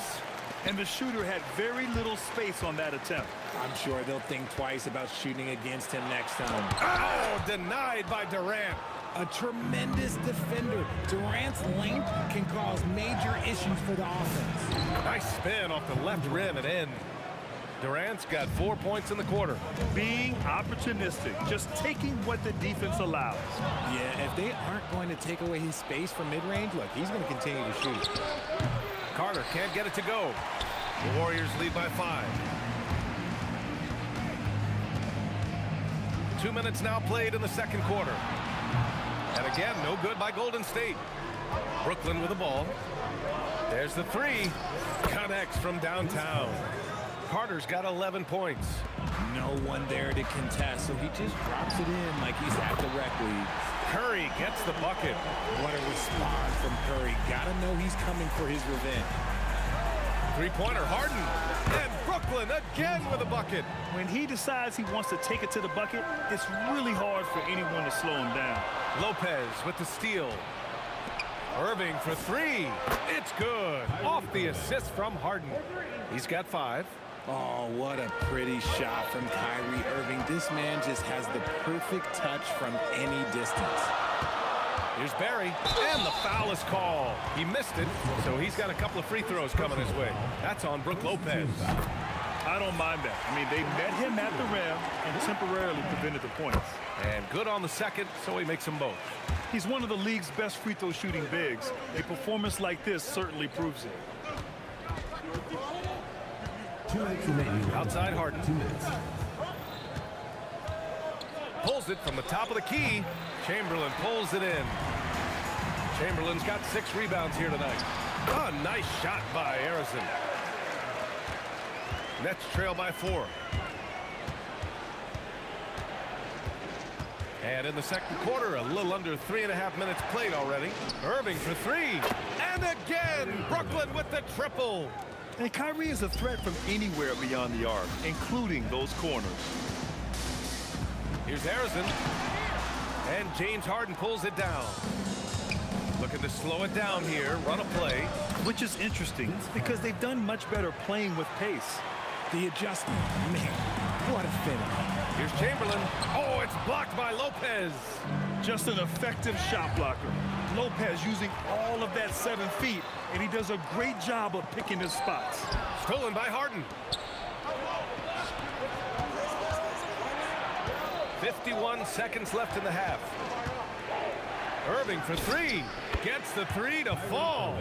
Speaker 9: And the shooter had very little space on that attempt.
Speaker 10: I'm sure they'll think twice about shooting against him next time.
Speaker 7: Oh, denied by Durant.
Speaker 10: A tremendous defender. Durant's length can cause major issues for the offense.
Speaker 7: Nice spin off the left rim and in. Durant's got 4 points in the quarter.
Speaker 9: Being opportunistic, just taking what the defense allows.
Speaker 10: Yeah, if they aren't going to take away his space from mid-range, look, he's going to continue to shoot.
Speaker 7: Carter can't get it to go. The Warriors lead by 5. 2 minutes now played in the second quarter. And again, no good by Golden State. Brooklyn with the ball. There's the three. Connects from downtown. Carter's got 11 points.
Speaker 10: No one there to contest, so he just drops it in like he's at the rec league.
Speaker 7: Curry gets the bucket.
Speaker 10: What a response from Curry. Gotta know he's coming for his revenge.
Speaker 7: Three-pointer, Harden. And Brooklyn again with a bucket.
Speaker 9: When he decides he wants to take it to the bucket, it's really hard for anyone to slow him down.
Speaker 7: Lopez with the steal. Irving for three. It's good. Off the assist from Harden. He's got 5.
Speaker 10: Oh, what a pretty shot from Kyrie Irving. This man just has the perfect touch from any distance.
Speaker 7: Here's Barry, and the foul is called. He missed it, so he's got a couple of free throws coming his way. That's on Brook Lopez.
Speaker 9: I don't mind that. I mean, they met him at the rim and temporarily prevented the points.
Speaker 7: And good on the second, so he makes them both.
Speaker 9: He's one of the league's best free throw shooting bigs. A performance like this certainly proves it.
Speaker 6: 2 minutes remaining.
Speaker 7: Outside Harden.
Speaker 6: 2 minutes.
Speaker 7: Pulls it from the top of the key. Chamberlain pulls it in. Chamberlain's got 6 rebounds here tonight. Oh, nice shot by Harrison. Nets trail by 4. And in the second quarter, a little under 3.5 minutes played already. Irving for 3. And again, Brooklyn with the triple.
Speaker 9: And Kyrie is a threat from anywhere beyond the arc, including those corners.
Speaker 7: Here's Harrison. And James Harden pulls it down. Looking to slow it down here, run a play.
Speaker 9: Which is interesting because they've done much better playing with pace.
Speaker 10: The adjustment, man, What a finish.
Speaker 7: Here's Chamberlain. Oh, it's blocked by Lopez.
Speaker 9: Just an effective shot blocker. Lopez using all of that 7 feet, and he does a great job of picking his spots.
Speaker 7: Stolen by Harden. 51 seconds left in the half. Irving for three. Gets the three to fall.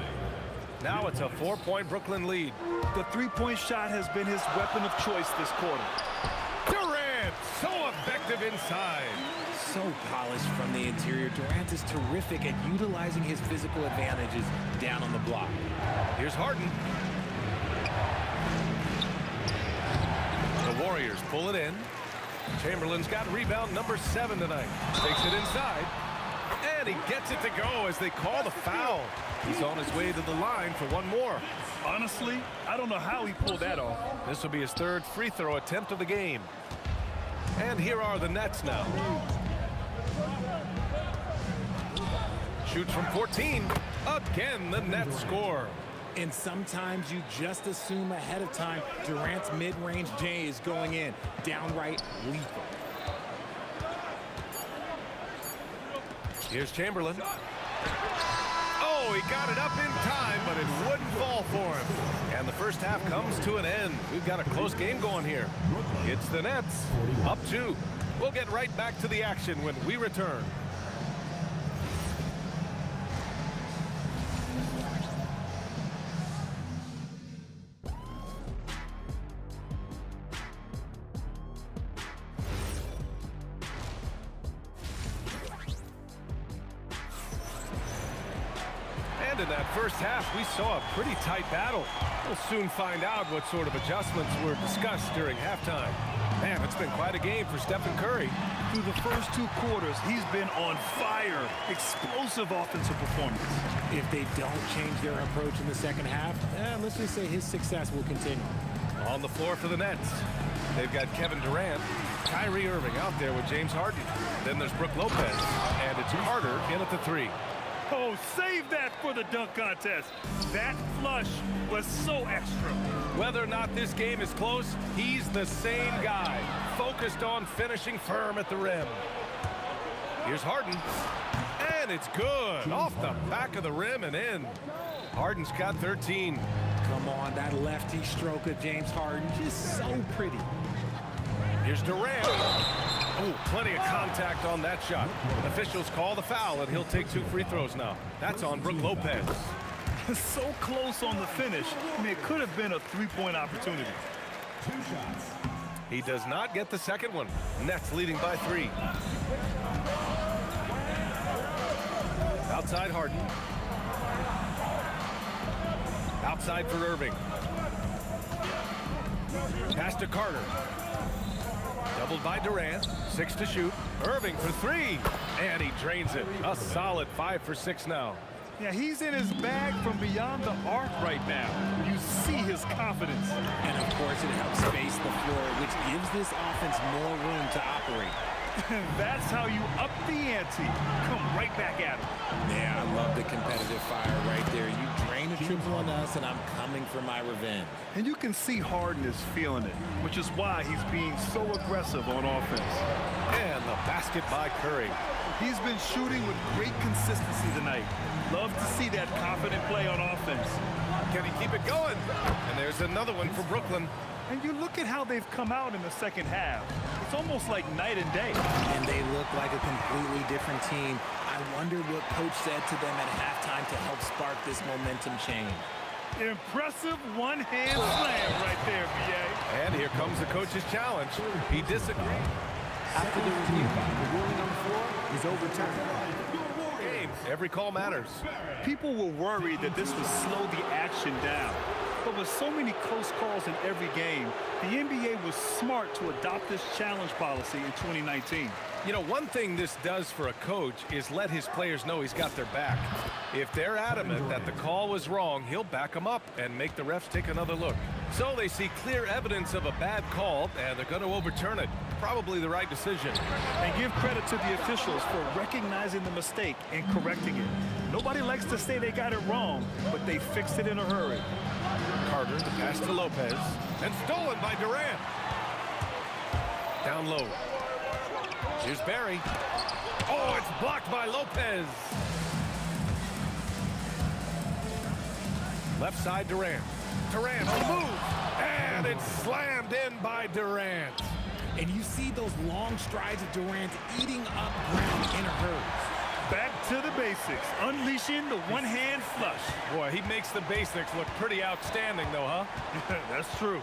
Speaker 7: Now it's a 4-point Brooklyn lead.
Speaker 9: The three-point shot has been his weapon of choice this quarter.
Speaker 7: Durant, so effective inside.
Speaker 10: So polished from the interior. Durant is terrific at utilizing his physical advantages down on the block.
Speaker 7: Here's Harden. The Warriors pull it in. Chamberlain's got rebound number 7 tonight. Takes it inside. And he gets it to go as they call the foul. He's on his way to the line for one more.
Speaker 9: Honestly, I don't know how he pulled that off.
Speaker 7: This will be his 3rd free throw attempt of the game. And here are the Nets now. Shoots from 14. Again, the Nets score.
Speaker 10: And sometimes you just assume ahead of time Durant's mid-range J is going in. Downright lethal.
Speaker 7: Here's Chamberlain. Oh, he got it up in time, but it wouldn't fall for him. And the first half comes to an end. We've got a close game going here. It's the Nets, up 2. We'll get right back to the action when we return. In that first half, we saw a pretty tight battle. We'll soon find out what sort of adjustments were discussed during halftime. Man, it's been quite a game for Stephen Curry.
Speaker 9: Through the first 2 quarters, he's been on fire. Explosive offensive performance.
Speaker 10: If they don't change their approach in the second half, let's just say his success will continue.
Speaker 7: On the floor for the Nets, they've got Kevin Durant, Kyrie Irving out there with James Harden. Then there's Brook Lopez, and it's Carter in at the 3.
Speaker 9: Oh, save that for the dunk contest. That flush was so extra.
Speaker 7: Whether or not this game is close, he's the same guy, focused on finishing firm at the rim. Here's Harden, and it's good. Off the back of the rim and in. Harden's got 13.
Speaker 10: Come on, that lefty stroke of James Harden, just so pretty.
Speaker 7: Here's Durant. Oh, plenty of contact on that shot. Officials call the foul, and he'll take 2 free throws now. That's on Brook Lopez.
Speaker 9: So close on the finish. I mean, it could have been a 3-point opportunity.
Speaker 6: 2 shots.
Speaker 7: He does not get the second one. Nets leading by 3. Outside Harden. Outside for Irving. Pass to Carter. Doubled by Durant. 6 to shoot. Irving for 3. And he drains it. A solid 5 for 6 now.
Speaker 9: Yeah, he's in his bag from beyond the arc right now. You see his confidence.
Speaker 10: And of course it helps space the floor, which gives this offense more room to operate.
Speaker 9: That's how you up the ante. Come right back at him.
Speaker 10: Yeah, I love the competitive fire right there. You drain a triple on us, and I'm coming for my revenge.
Speaker 9: And you can see Harden is feeling it, which is why he's being so aggressive on offense.
Speaker 7: And the basket by Curry.
Speaker 9: He's been shooting with great consistency tonight. Love to see that confident play on offense.
Speaker 7: Can he keep it going? And there's another one for Brooklyn.
Speaker 9: And you look at how they've come out in the second half. It's almost like night and day.
Speaker 10: And they look like a completely different team. I wonder what coach said to them at halftime to help spark this momentum change.
Speaker 9: Impressive one-hand slam right there, B.A.
Speaker 7: And here comes the coach's challenge. He disagreed.
Speaker 11: After the review, the ruling on the floor is overturned.
Speaker 7: Game. Every call matters.
Speaker 9: People were worried that this would slow the action down. But with so many close calls in every game, the NBA was smart to adopt this challenge policy in 2019.
Speaker 7: You know, one thing this does for a coach is let his players know he's got their back. If they're adamant that the call was wrong, he'll back them up and make the refs take another look. So they see clear evidence of a bad call, and they're going to overturn it. Probably the right decision.
Speaker 9: And give credit to the officials for recognizing the mistake and correcting it. Nobody likes to say they got it wrong, but they fixed it in a hurry.
Speaker 7: Carter, the pass to Lopez, and stolen by Durant. Down low. Here's Barry. Oh, it's blocked by Lopez. Left side, Durant. Durant on the move. And it's slammed in by Durant.
Speaker 10: And you see those long strides of Durant eating up ground in a hurry.
Speaker 9: Back to the basics, unleashing the one-hand flush.
Speaker 7: Boy, he makes the basics look pretty outstanding, though, huh?
Speaker 9: That's true.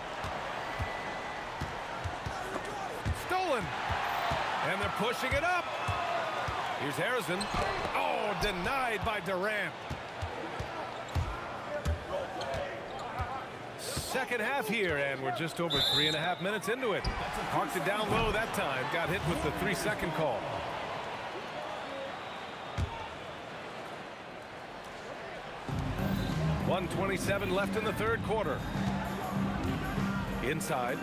Speaker 7: Stolen. And they're pushing it up. Here's Harrison. Oh, denied by Durant. Second half here, and we're just over 3.5 minutes into it. Parked it down low that time. Got hit with the 3-second call. .127 left in the third quarter. Inside.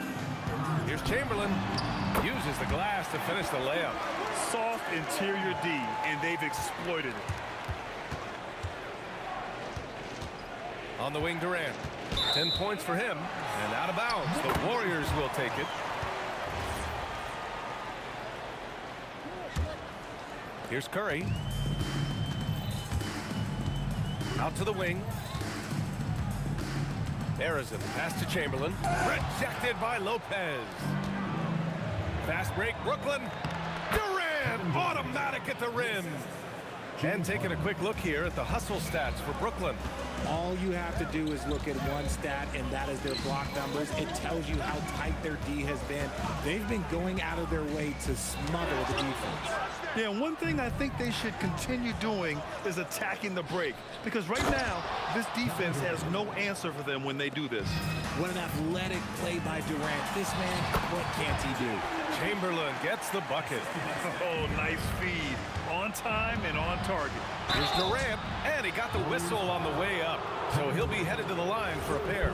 Speaker 7: Here's Chamberlain. Uses the glass to finish the layup.
Speaker 9: Soft interior D, and they've exploited it.
Speaker 7: On the wing, Durant. 10 points for him, and out of bounds. The Warriors will take it. Here's Curry. Out to the wing. Harrison, pass to Chamberlain. Rejected by Lopez. Fast break, Brooklyn. Durant, automatic at the rim. And taking a quick look here at the hustle stats for Brooklyn.
Speaker 10: All you have to do is look at one stat, and that is their block numbers. It tells you how tight their D has been. They've been going out of their way to smother the defense.
Speaker 9: Yeah, and one thing I think they should continue doing is attacking the break. Because right now, this defense has no answer for them when they do this.
Speaker 10: What an athletic play by Durant. This man, what can't he do?
Speaker 7: Chamberlain gets the bucket.
Speaker 9: Oh, nice feed. On time and on target.
Speaker 7: Here's Durant, and he got the whistle on the way up. So he'll be headed to the line for a pair.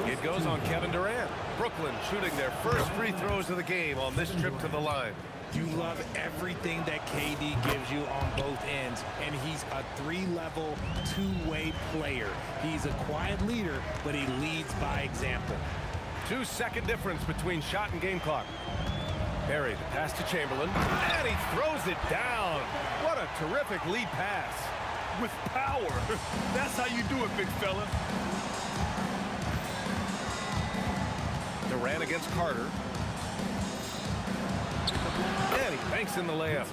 Speaker 7: It goes on Kevin Durant. Brooklyn shooting their first free throws of the game on this trip to the line.
Speaker 10: You love everything that KD gives you on both ends, and he's a three-level, two-way player. He's a quiet leader, but he leads by example.
Speaker 7: 2-second difference between shot and game clock. Barry, the pass to Chamberlain, and he throws it down. What a terrific lead pass.
Speaker 9: With power. That's how you do it, big fella.
Speaker 7: Durant against Carter. And he banks in the layup.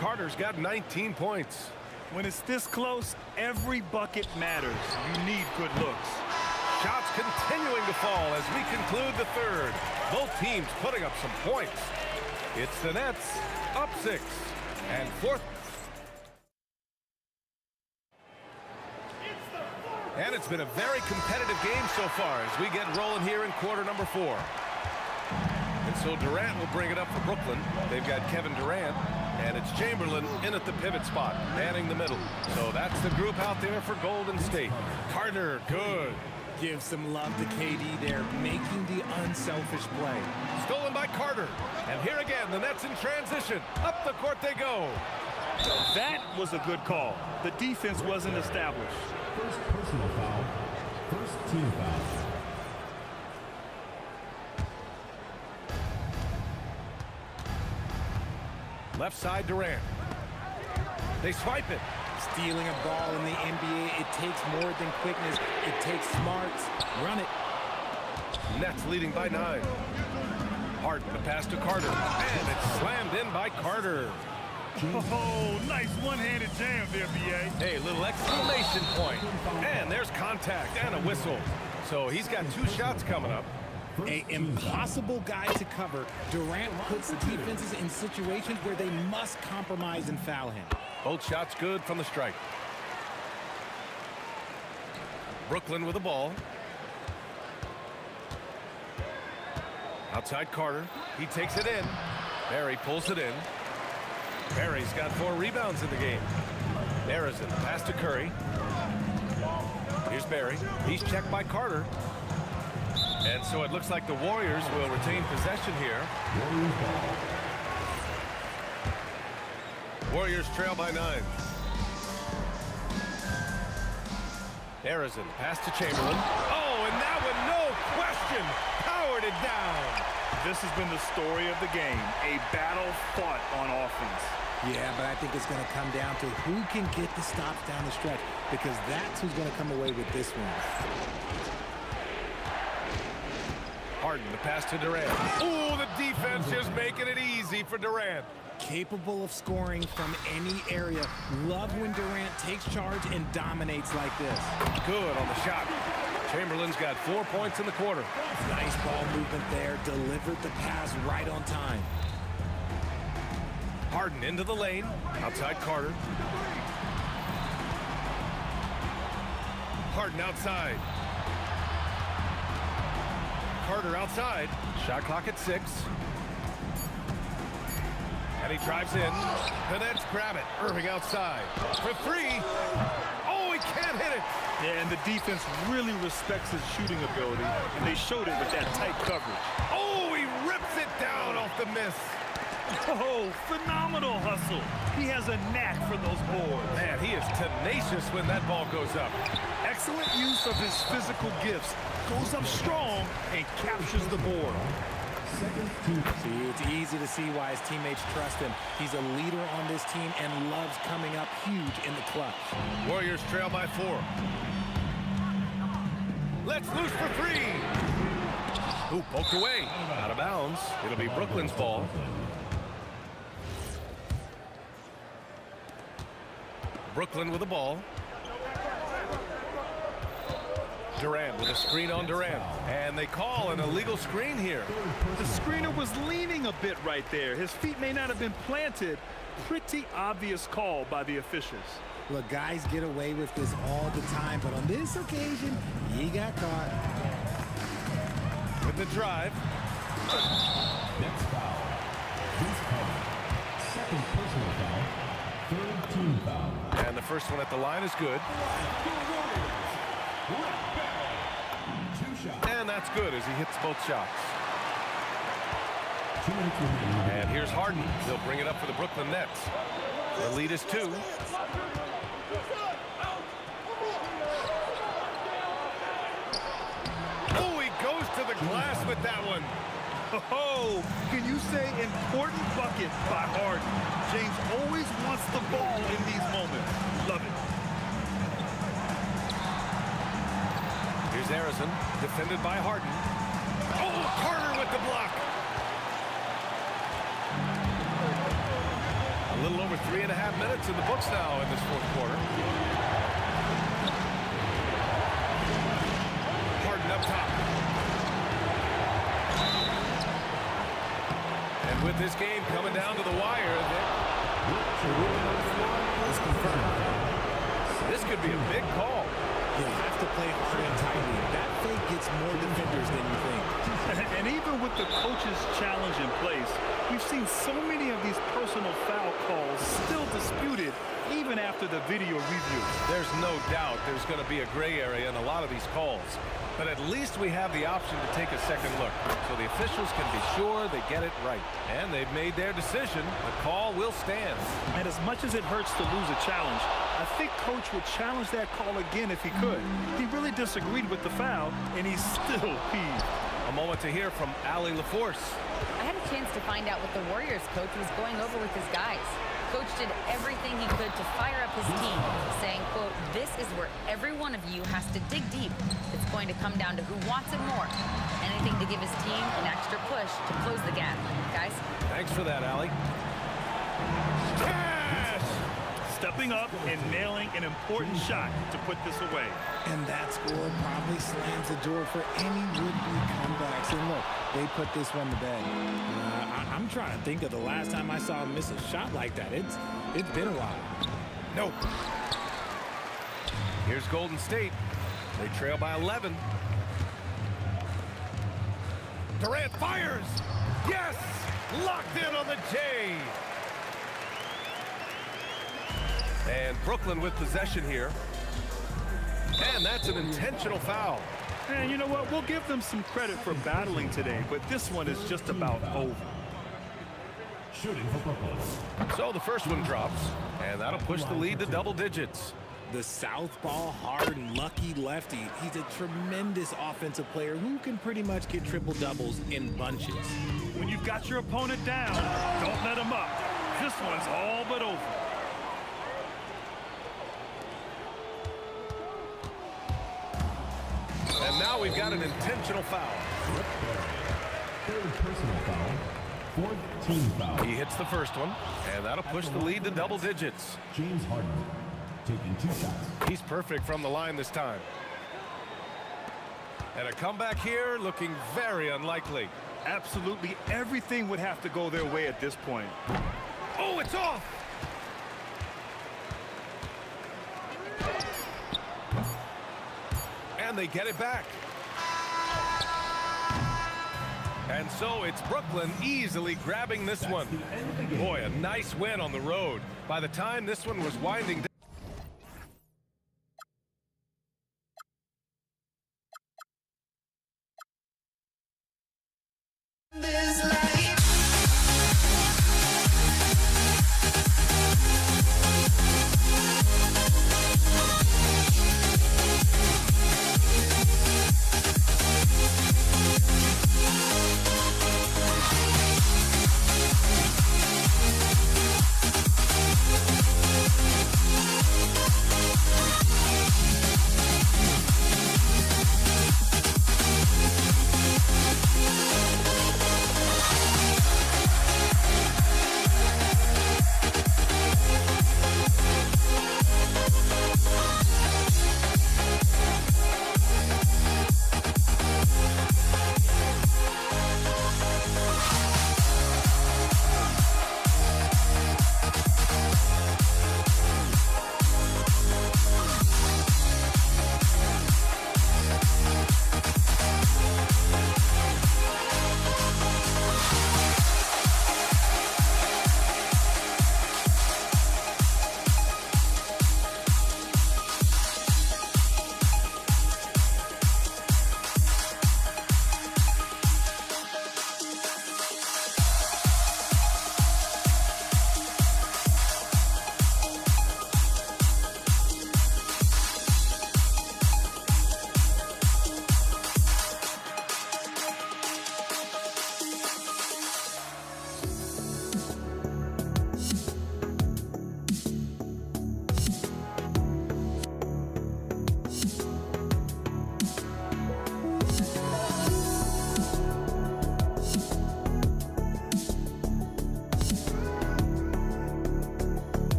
Speaker 7: Carter's got 19 points.
Speaker 9: When it's this close, every bucket matters. You need good looks.
Speaker 7: Shots continuing to fall as we conclude the third. Both teams putting up some points. It's the Nets up 6 and fourth. And it's been a very competitive game so far as we get rolling here in quarter number 4. And so Durant will bring it up for Brooklyn. They've got Kevin Durant, and it's Chamberlain in at the pivot spot, manning the middle. So that's the group out there for Golden State. Carter, good.
Speaker 10: Give some love to KD there, making the unselfish play.
Speaker 7: Stolen by Carter. And here again, the Nets in transition. Up the court they go.
Speaker 9: That was a good call. The defense wasn't established.
Speaker 6: First personal foul. First team foul.
Speaker 7: Left side, Durant. They swipe it.
Speaker 10: Stealing a ball in the NBA, it takes more than quickness. It takes smarts. Run it.
Speaker 7: Nets leading by 9. Harden, the pass to Carter. And it's slammed in by Carter.
Speaker 9: Oh, nice one-handed jam there, B.A.
Speaker 7: Hey, little exclamation point. And there's contact and a whistle. So he's got 2 shots coming up.
Speaker 10: An impossible guy to cover. Durant puts defenses in situations where they must compromise and foul him.
Speaker 7: Both shots good from the strike. Brooklyn with the ball. Outside Carter. He takes it in. Barry pulls it in. Barry's got 4 rebounds in the game. Harrison, pass to Curry. Here's Barry. He's checked by Carter. And so it looks like the Warriors will retain possession here. Warriors trail by 9. Harrison, pass to Chamberlain. Oh, and that one, no question, powered it down.
Speaker 9: This has been the story of the game, a battle fought on offense.
Speaker 10: Yeah, but I think it's going to come down to who can get the stops down the stretch, because that's who's going to come away with this one.
Speaker 7: Harden, the pass to Durant. Ooh, the defense just making it easy for Durant.
Speaker 10: Capable of scoring from any area. Love when Durant takes charge and dominates like this.
Speaker 7: Good on the shot. Chamberlain's got 4 points in the quarter.
Speaker 10: Nice ball movement there. Delivered the pass right on time.
Speaker 7: Harden into the lane. Outside Carter. Harden outside. Carter outside. Shot clock at 6. And he drives in. The Nets grab it. Irving outside. For 3. Oh, he can't hit it.
Speaker 9: Yeah, and the defense really respects his shooting ability, and they showed it with that tight coverage.
Speaker 7: Oh, he rips it down off the miss.
Speaker 9: Oh, phenomenal hustle. He has a knack for those boards.
Speaker 7: Man, he is tenacious when that ball goes up.
Speaker 9: Excellent use of his physical gifts. Goes up strong and captures the board.
Speaker 10: See, it's easy to see why his teammates trust him. He's a leader on this team and loves coming up huge in the clutch.
Speaker 7: Warriors trail by 4. Let's loose for 3. Ooh, poked away. Out of bounds. It'll be Brooklyn's ball. Brooklyn with the ball. Durant with a screen on Durant. And they call an illegal screen here.
Speaker 9: The screener was leaning a bit right there. His feet may not have been planted. Pretty obvious call by the officials.
Speaker 10: Look, guys get away with this all the time, but on this occasion, he got caught.
Speaker 7: With the drive.
Speaker 6: Next foul. He's covered. Second personal foul. Third team foul.
Speaker 7: And the first one at the line is good. And that's good as he hits both shots. And here's Harden. He'll bring it up for the Brooklyn Nets. The lead is 2. Oh, he goes to the glass with that one.
Speaker 9: Oh, can you say important bucket by Harden? James always wants the ball in these moments. Love it.
Speaker 7: Here's Harrison, defended by Harden. Oh, Carter with the block. A little over 3.5 minutes in the books now in this fourth quarter. Harden up top. And with this game coming down to the wire, this could be a big call.
Speaker 10: You have to play hard and tightly. That fake gets more defenders than you think.
Speaker 9: And even with the coach's challenge in place, we've seen so many of these personal foul calls still disputed even after the video review.
Speaker 7: There's no doubt there's going to be a gray area in a lot of these calls. But at least we have the option to take a second look, so the officials can be sure they get it right. And they've made their decision. The call will stand.
Speaker 9: And as much as it hurts to lose a challenge, I think Coach would challenge that call again if he could. He really disagreed with the foul, and he's still peeved.
Speaker 7: A moment to hear from Allie LaForce.
Speaker 5: I had a chance to find out what the Warriors coach was going over with his guys. Coach did everything he could to fire up his team, saying, quote, "This is where every one of you has to dig deep. It's going to come down to who wants it more. Anything to give his team an extra push to close the gap." Guys?
Speaker 7: Thanks for that, Allie.
Speaker 9: Stepping up and nailing an important shot to put this away.
Speaker 10: And that score probably slams the door for any would-be comebacks. And look, they put this one to bed. I'm trying to think of the last time I saw him miss a shot like that. It's been a while.
Speaker 7: Nope. Here's Golden State. They trail by 11. Durant fires. Yes! Locked in on the J. And Brooklyn with possession here. And that's an intentional foul.
Speaker 9: And you know what? We'll give them some credit for battling today, but this one is just about over.
Speaker 6: Shooting for Brooklyn.
Speaker 7: So the first one drops, and that'll push the lead to double digits.
Speaker 10: The southpaw, hard and lucky lefty. He's a tremendous offensive player who can pretty much get triple-doubles in bunches.
Speaker 9: When you've got your opponent down, don't let him up. This one's all but over.
Speaker 7: And now we've got an intentional foul.
Speaker 6: Third personal foul. Fourth team foul.
Speaker 7: He hits the first one, and that'll push the lead to double digits.
Speaker 6: James Harden taking 2 shots.
Speaker 7: He's perfect from the line this time. And a comeback here looking very unlikely.
Speaker 9: Absolutely everything would have to go their way at this point.
Speaker 7: Oh, it's off! And they get it back. And so it's Brooklyn easily grabbing this one. Boy, a nice win on the road. By the time this one was winding down,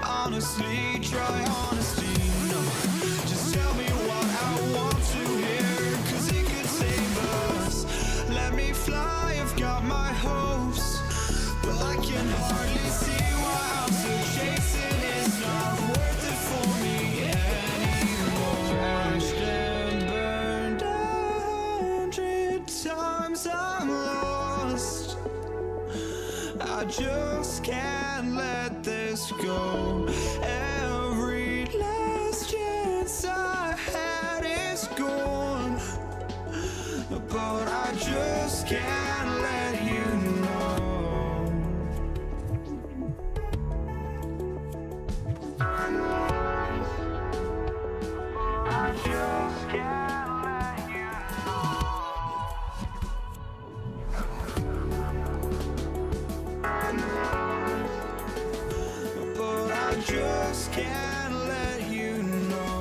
Speaker 1: honestly, try honesty, no. Just tell me what I want to hear, 'cause it could save us. Let me fly, I've got my hopes, but I can hardly see why I'm still chasing. It's not worth it for me anymore. Crashed and burned 100 times, I'm lost. I just can't let this go. Every last chance I had is gone, but I just can't let you know. I just can't let you but I just can't let you know.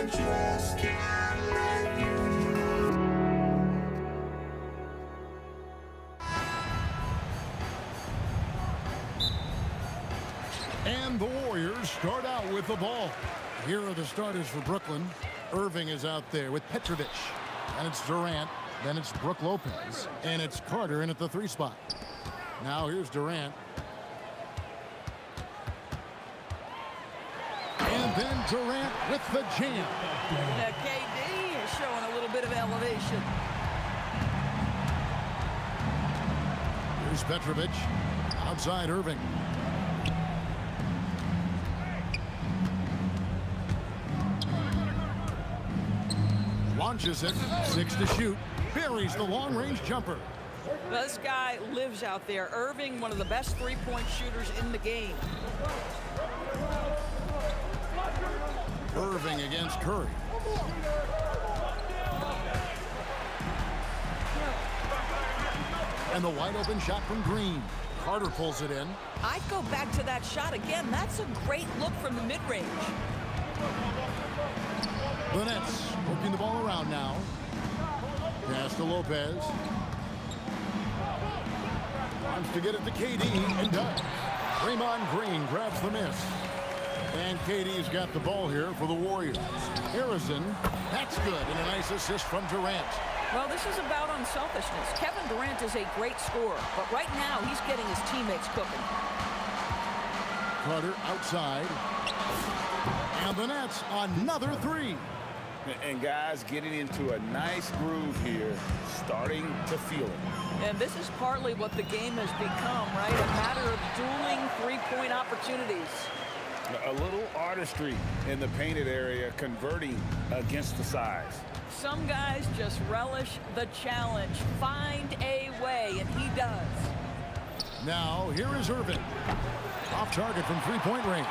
Speaker 1: I just can't let you.
Speaker 2: And the Warriors start out with the ball. Here are the starters for Brooklyn. Irving is out there with Petrovic. And it's Durant. Then it's Brook Lopez. And it's Carter in at the 3 spot. Now here's Durant. And then Durant with the jam.
Speaker 12: Now KD is showing a little bit of elevation.
Speaker 2: Here's Petrovic. Outside Irving. Launches it. 6 to shoot. Buries the long-range jumper.
Speaker 12: This guy lives out there. Irving, one of the best three-point shooters in the game.
Speaker 2: Irving against Curry. And the wide open shot from Green. Carter pulls it in.
Speaker 12: I'd go back to that shot again. That's a great look from the mid-range.
Speaker 2: The Nets working the ball around now. Pass to Lopez. Wants to get it to KD and does. Draymond Green grabs the miss. And KD's got the ball here for the Warriors. Harrison, that's good, and a nice assist from Durant.
Speaker 12: Well, this is about unselfishness. Kevin Durant is a great scorer, but right now he's getting his teammates cooking.
Speaker 2: Carter outside. And the Nets, another 3.
Speaker 4: And guys getting into a nice groove here, starting to feel it.
Speaker 12: And this is partly what the game has become, right? A matter of dueling three-point opportunities.
Speaker 4: A little artistry in the painted area, converting against the size.
Speaker 12: Some guys just relish the challenge. Find a way, and he does.
Speaker 2: Now, here is Irving. Off target from three-point range.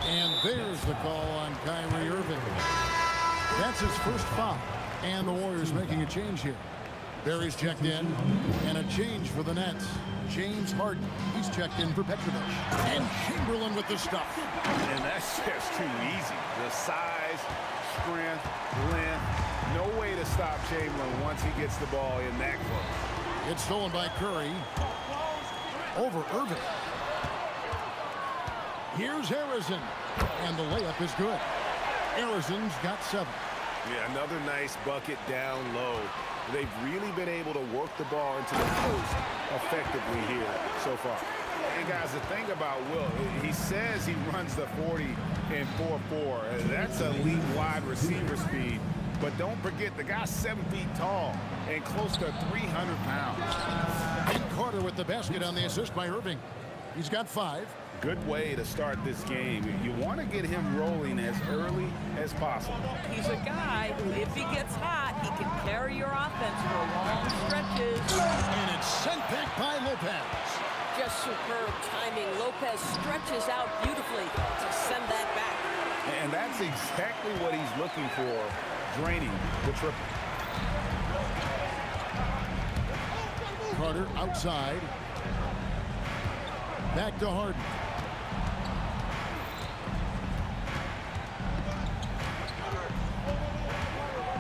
Speaker 2: And there's the call on Kyrie Irving. That's his first foul. And the Warriors making a change here. Barry's checked in. And a change for the Nets. James Harden. He's checked in for Petrovic. And Chamberlain with the stuff.
Speaker 4: And that's just too easy. The size, strength, length. No way to stop Chamberlain once he gets the ball in that close.
Speaker 2: It's stolen by Curry. Over Irving. Here's Harrison. And the layup is good. Harrison's got 7.
Speaker 4: Yeah, another nice bucket down low. They've really been able to work the ball into the post effectively here so far. And guys, the thing about Will, he says he runs the 40 in 4.4. That's elite wide receiver speed. But don't forget, the guy's 7 feet tall and close to 300 pounds.
Speaker 2: And Carter with the basket on the assist by Irving. He's got 5.
Speaker 4: Good way to start this game. You want to get him rolling as early as possible.
Speaker 12: He's a guy who, if he gets hot, he can carry your offense for long stretches.
Speaker 2: And it's sent back by Lopez.
Speaker 12: Just superb timing. Lopez stretches out beautifully to send that back.
Speaker 4: And that's exactly what he's looking for, draining the triple.
Speaker 2: Carter outside. Back to Harden.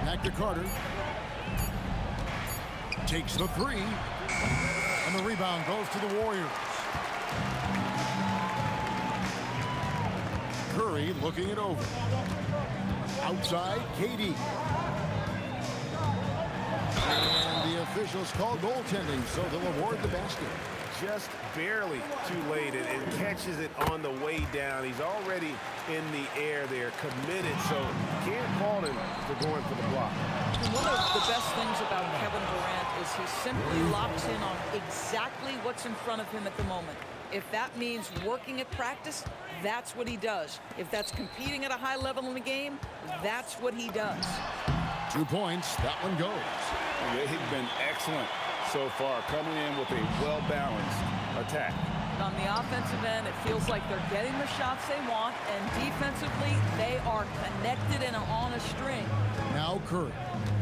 Speaker 2: Back to Carter. Takes the 3. And the rebound goes to the Warriors. Curry looking it over. Outside, KD. And the officials call goaltending, so they'll award the basket.
Speaker 4: Just barely too late and catches it on the way down. He's already in the air there, committed, so can't fault him for going for the block.
Speaker 12: And one of the best things about Kevin Durant is he simply locks in on exactly what's in front of him at the moment. If that means working at practice, that's what he does. If that's competing at a high level in the game, that's what he does.
Speaker 2: 2 points, that one goes.
Speaker 4: They've been excellent so far, coming in with a well-balanced attack.
Speaker 12: On the offensive end, it feels like they're getting the shots they want, and defensively, they are connected and are on a string.
Speaker 2: Now Curry,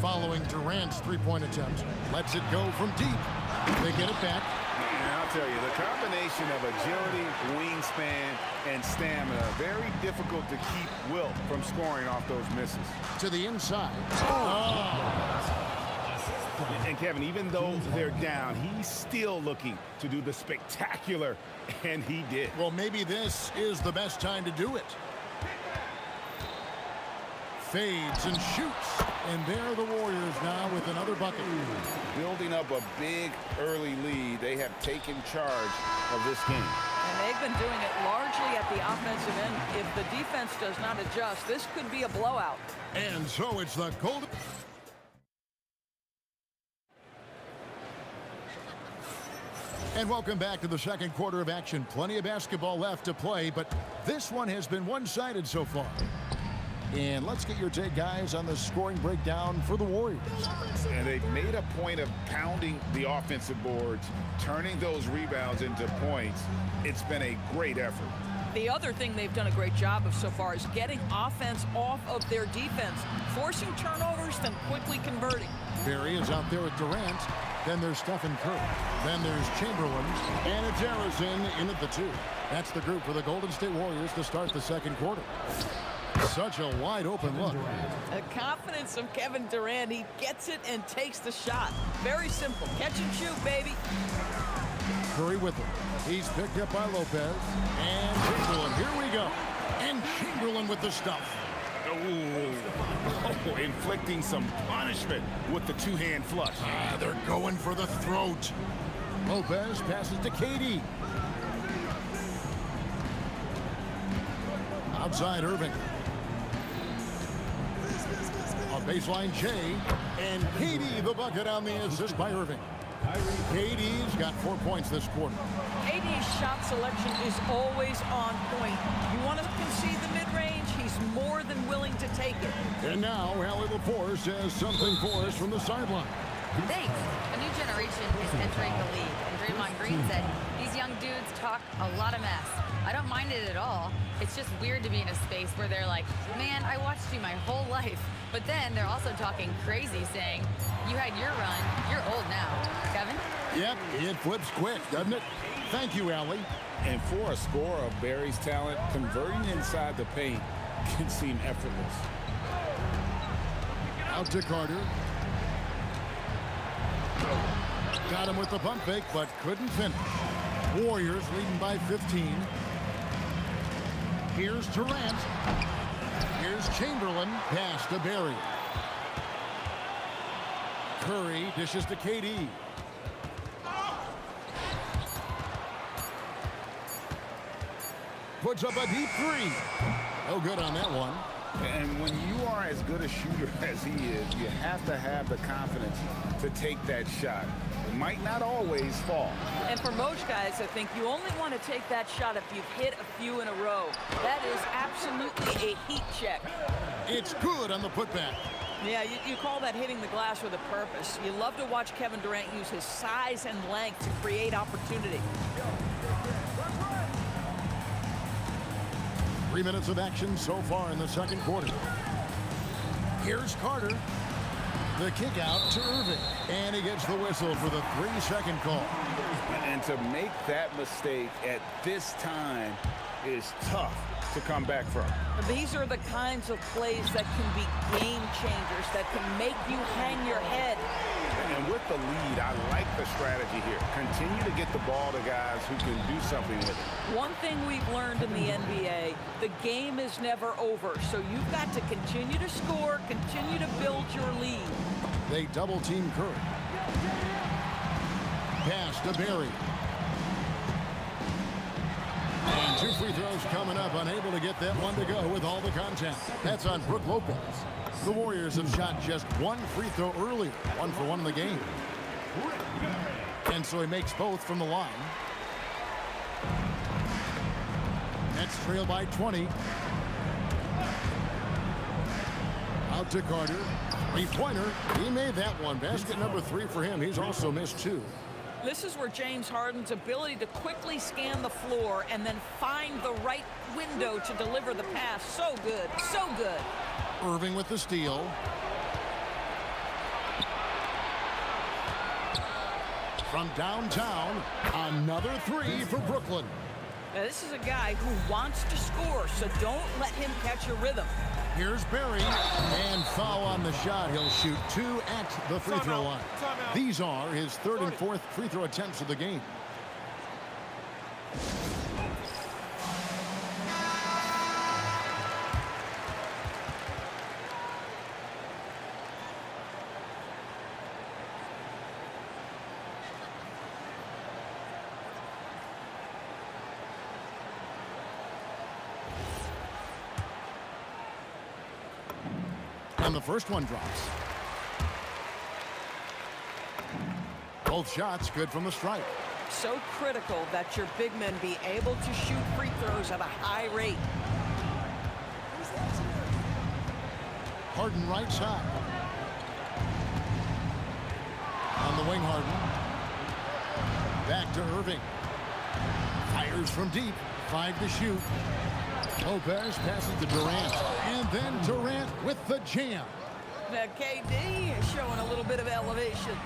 Speaker 2: following Durant's three-point attempt, lets it go from deep. They get it back.
Speaker 4: Now I'll tell you, the combination of agility, wingspan, and stamina, very difficult to keep Wilt from scoring off those misses.
Speaker 2: To the inside.
Speaker 4: And Kevin, even though they're down, he's still looking to do the spectacular, and he did.
Speaker 2: Well, maybe this is the best time to do it. Fades and shoots. And there are the Warriors now with another bucket.
Speaker 4: Building up a big early lead, they have taken charge of this game.
Speaker 12: And they've been doing it largely at the offensive end. If the defense does not adjust, this could be a blowout.
Speaker 2: And so it's the Golden... And welcome back to the second quarter of action. Plenty of basketball left to play, but this one has been one-sided so far. And let's get your take, guys, on the scoring breakdown for the Warriors.
Speaker 4: And they've made a point of pounding the offensive boards, turning those rebounds into points. It's been a great effort.
Speaker 12: The other thing they've done a great job of so far is getting offense off of their defense, forcing turnovers, then quickly converting.
Speaker 2: Barry is out there with Durant. Then there's Stephen Curry. Then there's Chamberlain. And it's Harrison in at the 2. That's the group for the Golden State Warriors to start the second quarter. Such a wide open look.
Speaker 12: The confidence of Kevin Durant. He gets it and takes the shot. Very simple. Catch and shoot, baby.
Speaker 2: Curry with him. He's picked up by Lopez. And Chamberlain. Here we go. And Chamberlain with the stuff.
Speaker 4: Oh, inflicting some punishment with the two-hand flush.
Speaker 2: They're going for the throat. Lopez passes to KD. Outside Irving. A baseline J. And KD the bucket on the assist by Irving. KD's got 4 points this quarter.
Speaker 12: KD's shot selection is always on point. You want to concede the mid-range, he's more than willing to take it.
Speaker 2: And now, Allie LaForce says something for us from the sideline.
Speaker 5: Thanks. A new generation is entering the league, and Draymond Green said, these young dudes talk a lot of mess. I don't mind it at all. It's just weird to be in a space where they're like, man, I watched you my whole life. But then they're also talking crazy, saying, you had your run, you're old now. Kevin?
Speaker 2: Yep, it flips quick, doesn't it? Thank you, Allie.
Speaker 4: And for a scorer of Barry's talent, converting inside the paint can seem effortless.
Speaker 2: Out to Carter. Got him with the pump fake, but couldn't finish. Warriors leading by 15. Here's Durant. Here's Chamberlain. Pass to Barry. Curry dishes to KD. Puts up a deep 3. No good on that one.
Speaker 4: And when you are as good a shooter as he is, you have to have the confidence to take that shot. It might not always fall.
Speaker 12: And for most guys, I think you only want to take that shot if you've hit a few in a row. That is absolutely a heat check.
Speaker 2: It's good on the putback.
Speaker 12: Yeah, you call that hitting the glass with a purpose. You love to watch Kevin Durant use his size and length to create opportunity.
Speaker 2: 3 minutes of action so far in the second quarter. Here's Carter. The kick out to Irving. And he gets the whistle for the 3-second call.
Speaker 4: And to make that mistake at this time is tough to come back from.
Speaker 12: These are the kinds of plays that can be game changers, that can make you hang your head.
Speaker 4: And with the lead, I like the strategy here. Continue to get the ball to guys who can do something with it.
Speaker 12: One thing we've learned in the NBA, the game is never over. So you've got to continue to score, continue to build your lead.
Speaker 2: They double team Curry. Pass to Barry. And 2 free throws coming up, unable to get that one to go with all the contact. That's on Brook Lopez. The Warriors have shot just 1 free throw earlier, 1 for 1 in the game. And so he makes both from the line. Nets trail by 20. Out to Carter. 3-pointer. He made that one. Basket number 3 for him. He's also missed 2.
Speaker 12: This is where James Harden's ability to quickly scan the floor and then find the right window to deliver the pass. So good. So good.
Speaker 2: Irving with the steal. From downtown, another three for Brooklyn.
Speaker 12: Now, this is a guy who wants to score, so don't let him catch a rhythm.
Speaker 2: Here's Barry, and foul on the shot. He'll shoot 2 at the free throw line. These are his 3rd and 4th free throw attempts of the game. And the first one drops. Both shots good from the stripe.
Speaker 12: So critical that your big men be able to shoot free throws at a high rate.
Speaker 2: Harden right side. On the wing, Harden. Back to Irving. Fires from deep. 5 to shoot. Lopez passes to Durant. And then Durant with the jam.
Speaker 12: Now KD is showing a little bit of elevation.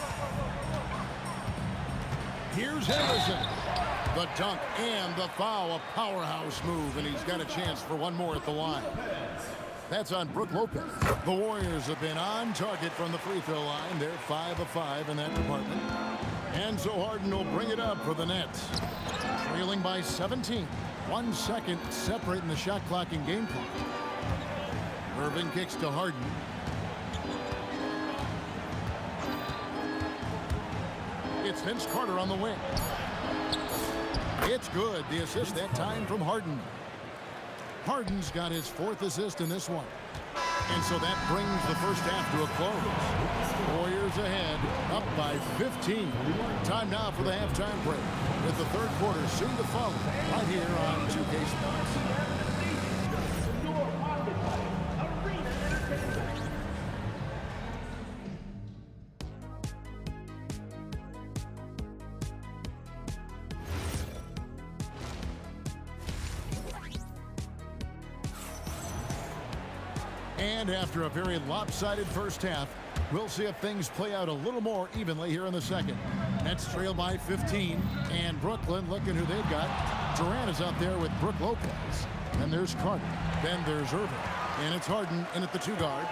Speaker 2: Here's Henderson. The dunk and the foul. A powerhouse move, and he's got a chance for one more at the line. That's on Brook Lopez. The Warriors have been on target from the free throw line. They're 5 of 5 in that department. And so Harden will bring it up for the Nets. Trailing by 17. 1 second separating the shot clock and game clock. Irving kicks to Harden. It's Vince Carter on the wing. It's good. The assist that time from Harden. Harden's got his 4th assist in this one. And so that brings the first half to a close. Warriors ahead, up by 15. Time now for the halftime break, with the 3rd quarter soon to follow, right here on 2K Sports. And after a very lopsided first half, we'll see if things play out a little more evenly here in the second. Nets trail by 15, and Brooklyn looking who they've got. Durant is out there with Brook Lopez. And there's Carter. Then there's Irving. And it's Harden in at the 2 guard.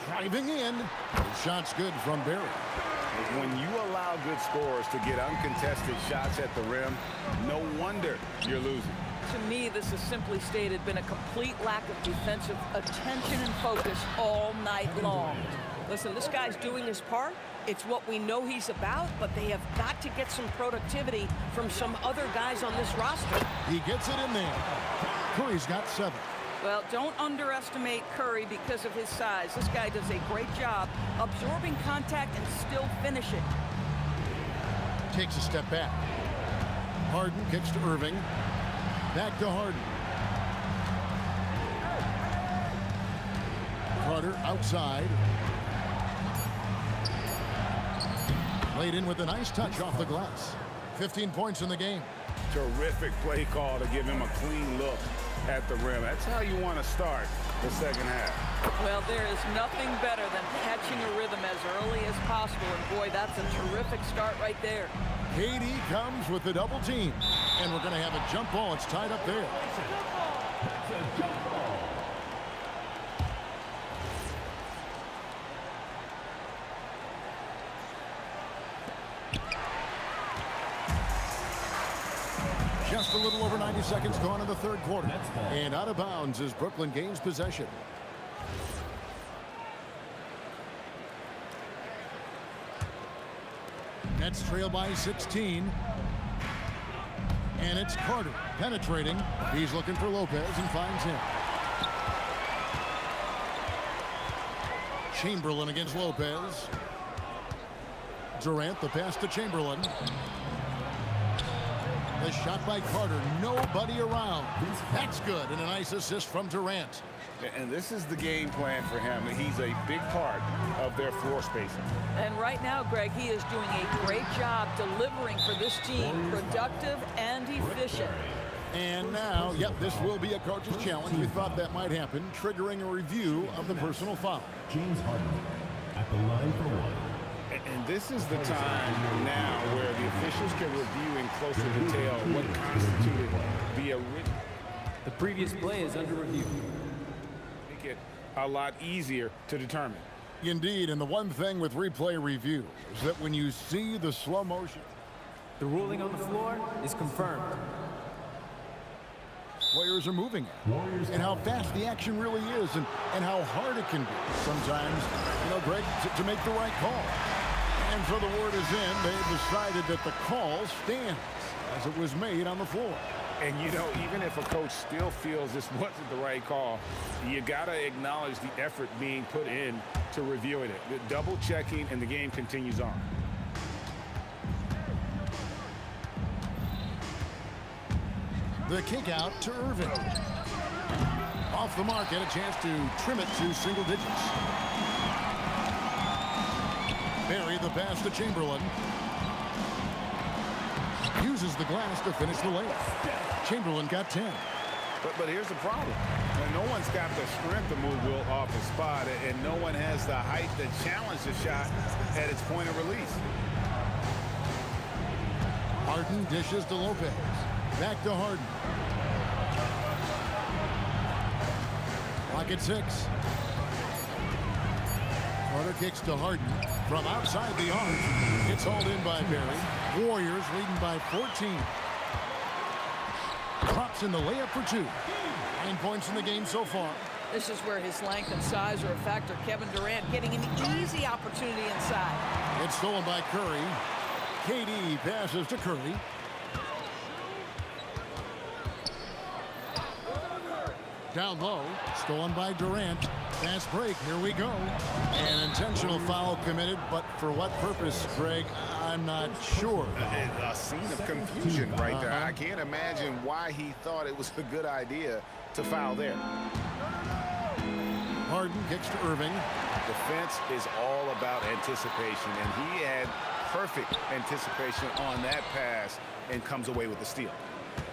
Speaker 2: Driving in. The shot's good from Barry.
Speaker 4: When you allow good scorers to get uncontested shots at the rim, no wonder you're losing.
Speaker 12: To me, this has simply stated been a complete lack of defensive attention and focus all night long. Listen, this guy's doing his part. It's what we know he's about, but they have got to get some productivity from some other guys on this roster.
Speaker 2: He gets it in there. Curry's got 7.
Speaker 12: Well, don't underestimate Curry because of his size. This guy does a great job absorbing contact and still finishing.
Speaker 2: Takes a step back. Harden kicks to Irving. Back to Harden. Carter outside. Laid in with a nice touch off the glass. 15 points in the game.
Speaker 4: Terrific play call to give him a clean look at the rim. That's how you want to start the second half.
Speaker 12: Well, there is nothing better than catching a rhythm as early as possible. And boy, that's a terrific start right there.
Speaker 2: KD comes with the double team. And we're going to have a jump ball. It's tied up there. Just a little over 90 seconds gone in the 3rd quarter. And out of bounds as Brooklyn gains possession. Nets trail by 16. And it's Carter penetrating. He's looking for Lopez and finds him. Chamberlain against Lopez. Durant, the pass to Chamberlain. The shot by Carter. Nobody around. That's good. And a nice assist from Durant.
Speaker 4: And this is the game plan for him. He's a big part of their floor spacing.
Speaker 12: And right now, Greg, he is doing a great job delivering for this team. Productive and efficient.
Speaker 2: And now, yep, this will be a coach's challenge. We thought that might happen, triggering a review of the personal foul.
Speaker 6: James Harden at the line for 1.
Speaker 4: And this is the time now where the officials can review in closer detail what constituted the original.
Speaker 11: The previous play is under review.
Speaker 4: Make it a lot easier to determine.
Speaker 2: Indeed, and the one thing with replay review is that when you see the slow motion,
Speaker 11: The ruling on the floor is confirmed.
Speaker 2: players are moving it, and how fast the action really is, and how hard it can be sometimes, Greg, to make the right call. And so the word is in. They've decided that the call stands as it was made on the floor.
Speaker 4: And, even if a coach still feels this wasn't the right call, you got to acknowledge the effort being put in to reviewing it. The double checking, and the game continues on.
Speaker 2: The kick out to Irving. Off the mark, and a chance to trim it to single digits. Barry the pass to Chamberlain. Uses the glass to finish the layup. Chamberlain got 10.
Speaker 4: But here's the problem. No one's got the strength to move Will off the spot, and no one has the height to challenge the shot at its point of release.
Speaker 2: Harden dishes to Lopez. Back to Harden. Clock at 6. Carter kicks to Harden from outside the arc. It's hauled in by Barry. Warriors leading by 14. Drops in the layup for 2. 9 points in the game so far.
Speaker 12: This is where his length and size are a factor. Kevin Durant getting an easy opportunity inside.
Speaker 2: It's stolen by Curry. KD passes to Curry. Down low, stolen by Durant. Fast break, here we go. An intentional foul committed, but for what purpose, Greg? I'm not sure.
Speaker 4: A scene of confusion right there. I can't imagine why he thought it was a good idea to foul there.
Speaker 2: Harden kicks to Irving.
Speaker 4: Defense is all about anticipation, and he had perfect anticipation on that pass and comes away with the steal.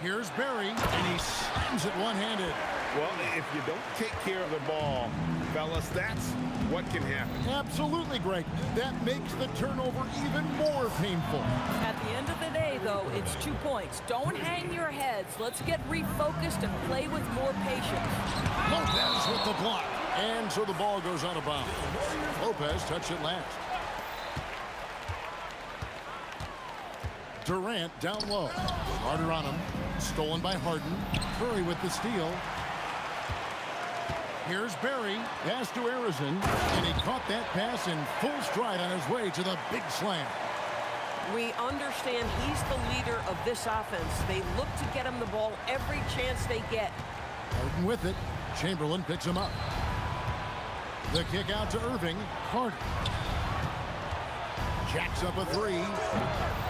Speaker 2: Here's Barry, and he slams it one-handed.
Speaker 4: Well, if you don't take care of the ball, fellas, that's what can happen.
Speaker 2: Absolutely, Greg. That makes the turnover even more painful.
Speaker 12: At the end of the day, though, it's 2 points. Don't hang your heads. Let's get refocused and play with more patience.
Speaker 2: Lopez with the block. And so the ball goes out of bounds. Lopez touched it last. Durant down low. Carter on him. Stolen by Harden. Curry with the steal. Here's Barry. Pass to Arizon. And he caught that pass in full stride on his way to the big slam.
Speaker 12: We understand he's the leader of this offense. They look to get him the ball every chance they get.
Speaker 2: Harden with it. Chamberlain picks him up. The kick out to Irving. Carter. Jacks up a 3.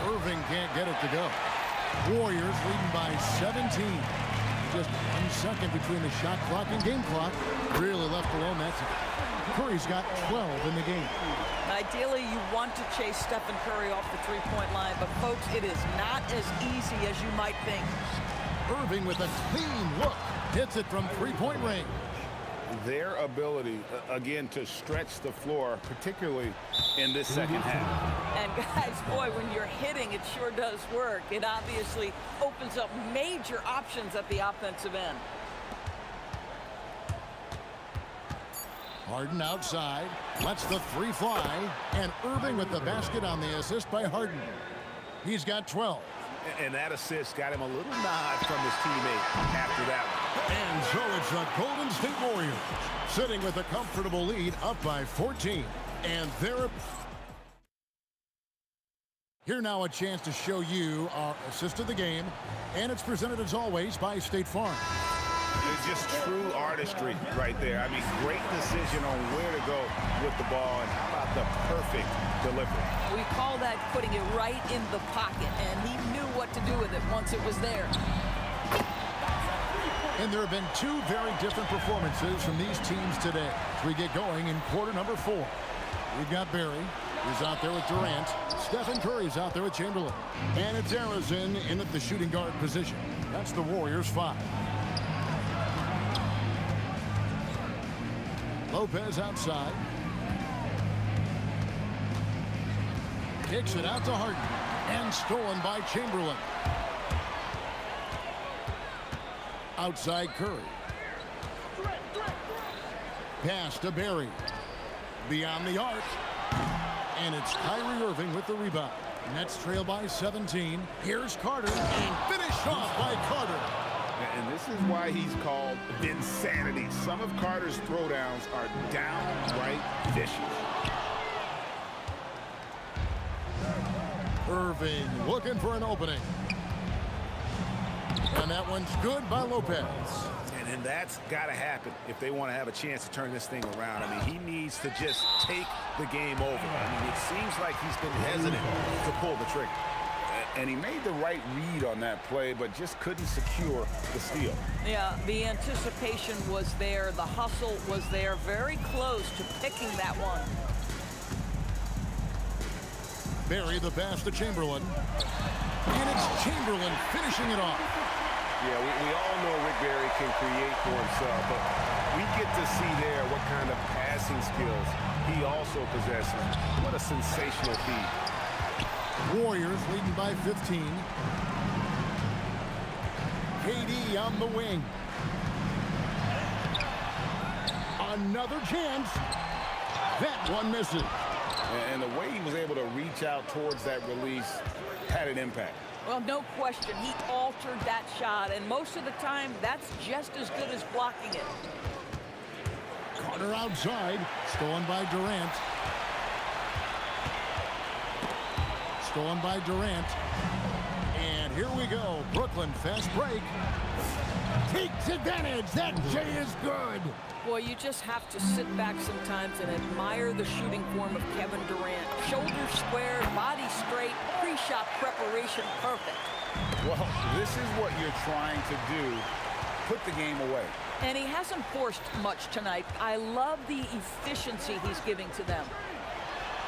Speaker 2: Irving can't get it to go. Warriors leading by 17. Just 1 second between the shot clock and game clock. Really left alone. That's it. Curry's got 12 in the game.
Speaker 12: Ideally, you want to chase Stephen Curry off the three-point line, but folks, it is not as easy as you might think.
Speaker 2: Irving with a clean look. Hits it from three-point range.
Speaker 4: Their ability, again, to stretch the floor, particularly in this second half.
Speaker 12: And guys, boy, when you're hitting, it sure does work. It obviously opens up major options at the offensive end.
Speaker 2: Harden outside, lets the 3 fly, and Irving with the basket on the assist by Harden. He's got 12.
Speaker 4: And that assist got him a little nod from his teammate after that one.
Speaker 2: And so it's the Golden State Warriors sitting with a comfortable lead up by 14. And they're here now, a chance to show you our assist of the game. And it's presented as always by State Farm.
Speaker 4: It's just true artistry right there. I mean, great decision on where to go with the ball, and how about the perfect delivery.
Speaker 12: We call that putting it right in the pocket, and he knew what to do with it once it was there.
Speaker 2: And there have been 2 very different performances from these teams today as we get going in quarter number 4. We've got Barry, who's out there with Durant. Stephen Curry's out there with Chamberlain. And it's Arizon in at the shooting guard position. That's the Warriors' 5. Lopez outside. Kicks it out to Harden. And stolen by Chamberlain. Outside Curry. Pass to Barry. Beyond the arc. And it's Kyrie Irving with the rebound. Nets trail by 17. Here's Carter. And finished off by Carter.
Speaker 4: And this is why he's called Vinsanity. Some of Carter's throwdowns are downright vicious.
Speaker 2: Irving looking for an opening. And that one's good by Lopez.
Speaker 4: And that's got to happen if they want to have a chance to turn this thing around. I mean, he needs to just take the game over. I mean, it seems like he's been hesitant to pull the trigger. And he made the right read on that play, but just couldn't secure the steal.
Speaker 12: Yeah, the anticipation was there. The hustle was there. Very close to picking that one.
Speaker 2: Barry the pass to Chamberlain. And it's Chamberlain finishing it off.
Speaker 4: Yeah, we all know Rick Barry can create for himself, but we get to see there what kind of passing skills he also possesses. What a sensational feat.
Speaker 2: Warriors leading by 15. KD on the wing. Another chance. That one misses.
Speaker 4: And the way he was able to reach out towards that release had an impact.
Speaker 12: Well, no question. He altered that shot, and most of the time, that's just as good as blocking it.
Speaker 2: Carter outside. Stolen by Durant. Stolen by Durant. And here we go. Brooklyn, fast break. Takes advantage. That J is good.
Speaker 12: Boy, you just have to sit back sometimes and admire the shooting form of Kevin Durant. Shoulders square, body straight, pre-shot preparation perfect.
Speaker 4: Well, this is what you're trying to do. Put the game away.
Speaker 12: And he hasn't forced much tonight. I love the efficiency he's giving to them.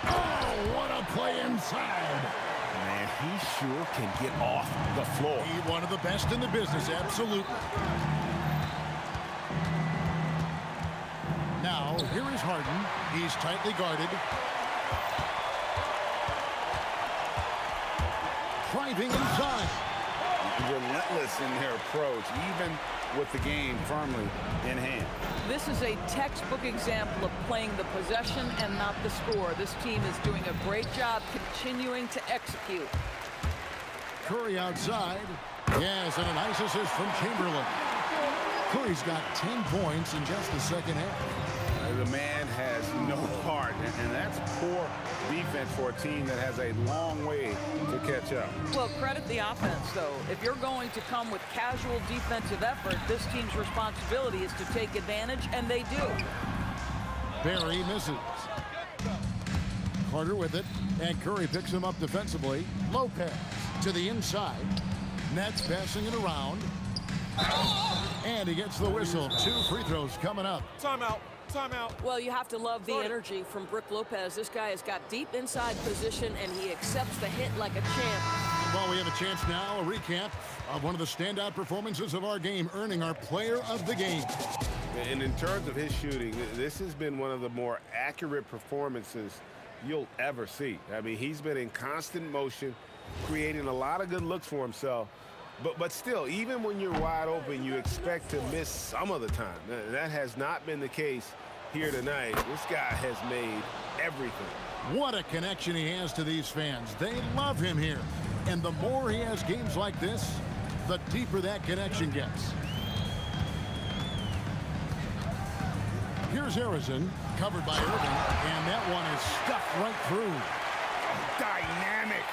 Speaker 2: Oh, what a play inside.
Speaker 4: Man, he sure can get off the floor.
Speaker 2: He's one of the best in the business, absolutely. Now, here is Harden. He's tightly guarded. Driving inside.
Speaker 4: Relentless in their approach, even with the game firmly in hand.
Speaker 12: This is a textbook example of playing the possession and not the score. This team is doing a great job continuing to execute.
Speaker 2: Curry outside. Yes, and a nice assist from Chamberlain. Curry's got 10 points in just the second half.
Speaker 4: The man has no heart, and that's poor defense for a team that has a long way to catch up.
Speaker 12: Well, credit the offense, though. If you're going to come with casual defensive effort, this team's responsibility is to take advantage, and they do.
Speaker 2: Barry misses. Carter with it, and Curry picks him up defensively. Lopez to the inside. Nets passing it around. And he gets the whistle. 2 free throws coming up.
Speaker 11: Timeout. Timeout.
Speaker 12: Well, you have to love the energy from Brook Lopez. This guy has got deep inside position, and he accepts the hit like a champ.
Speaker 2: Well, we have a chance now, a recap of one of the standout performances of our game, earning our player of the game.
Speaker 4: And in terms of his shooting, this has been one of the more accurate performances you'll ever see. I mean, he's been in constant motion, creating a lot of good looks for himself. But still, even when you're wide open, you expect to miss some of the time. That has not been the case here tonight. This guy has made everything.
Speaker 2: What a connection he has to these fans. They love him here. And the more he has games like this, the deeper that connection gets. Here's Harrison, covered by Irving, and that one is stuffed right through.
Speaker 4: Dynamic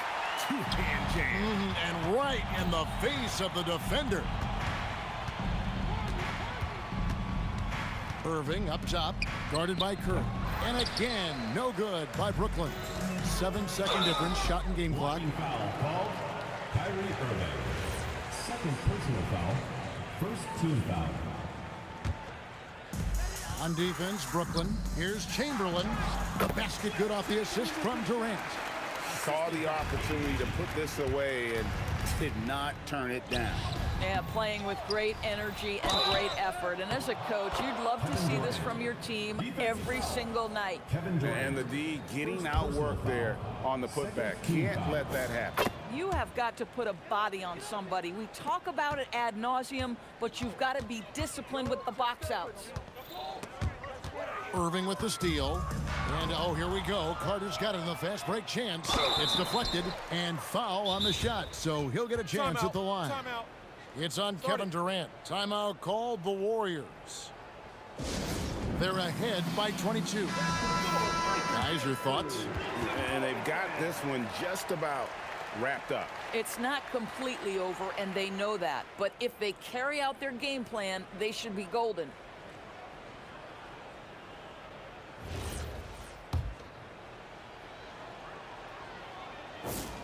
Speaker 4: two-hand jam.
Speaker 2: And right in the face of the defender. Irving up top, guarded by Curry. And again, no good by Brooklyn. 7-second difference, shot and game clock.
Speaker 6: Foul called. Kyrie Irving. Second personal foul. First team foul.
Speaker 2: On defense, Brooklyn. Here's Chamberlain. The basket good off the assist from Durant.
Speaker 4: Saw the opportunity to put this away and did not turn it down.
Speaker 12: Yeah, playing with great energy and great effort. And as a coach, you'd love to see this from your team every single night.
Speaker 4: And the D getting outworked there on the putback. Can't let that happen.
Speaker 12: You have got to put a body on somebody. We talk about it ad nauseum, but you've got to be disciplined with the box outs.
Speaker 2: Irving with the steal. And, oh, here we go. Carter's got it in the fast break chance. It's deflected and foul on the shot. So he'll get a chance at the line. It's on Kevin Durant. Timeout called the Warriors. They're ahead by 22. Guys, your thoughts?
Speaker 4: And they've got this one just about wrapped up.
Speaker 12: It's not completely over, and they know that. But if they carry out their game plan, they should be golden.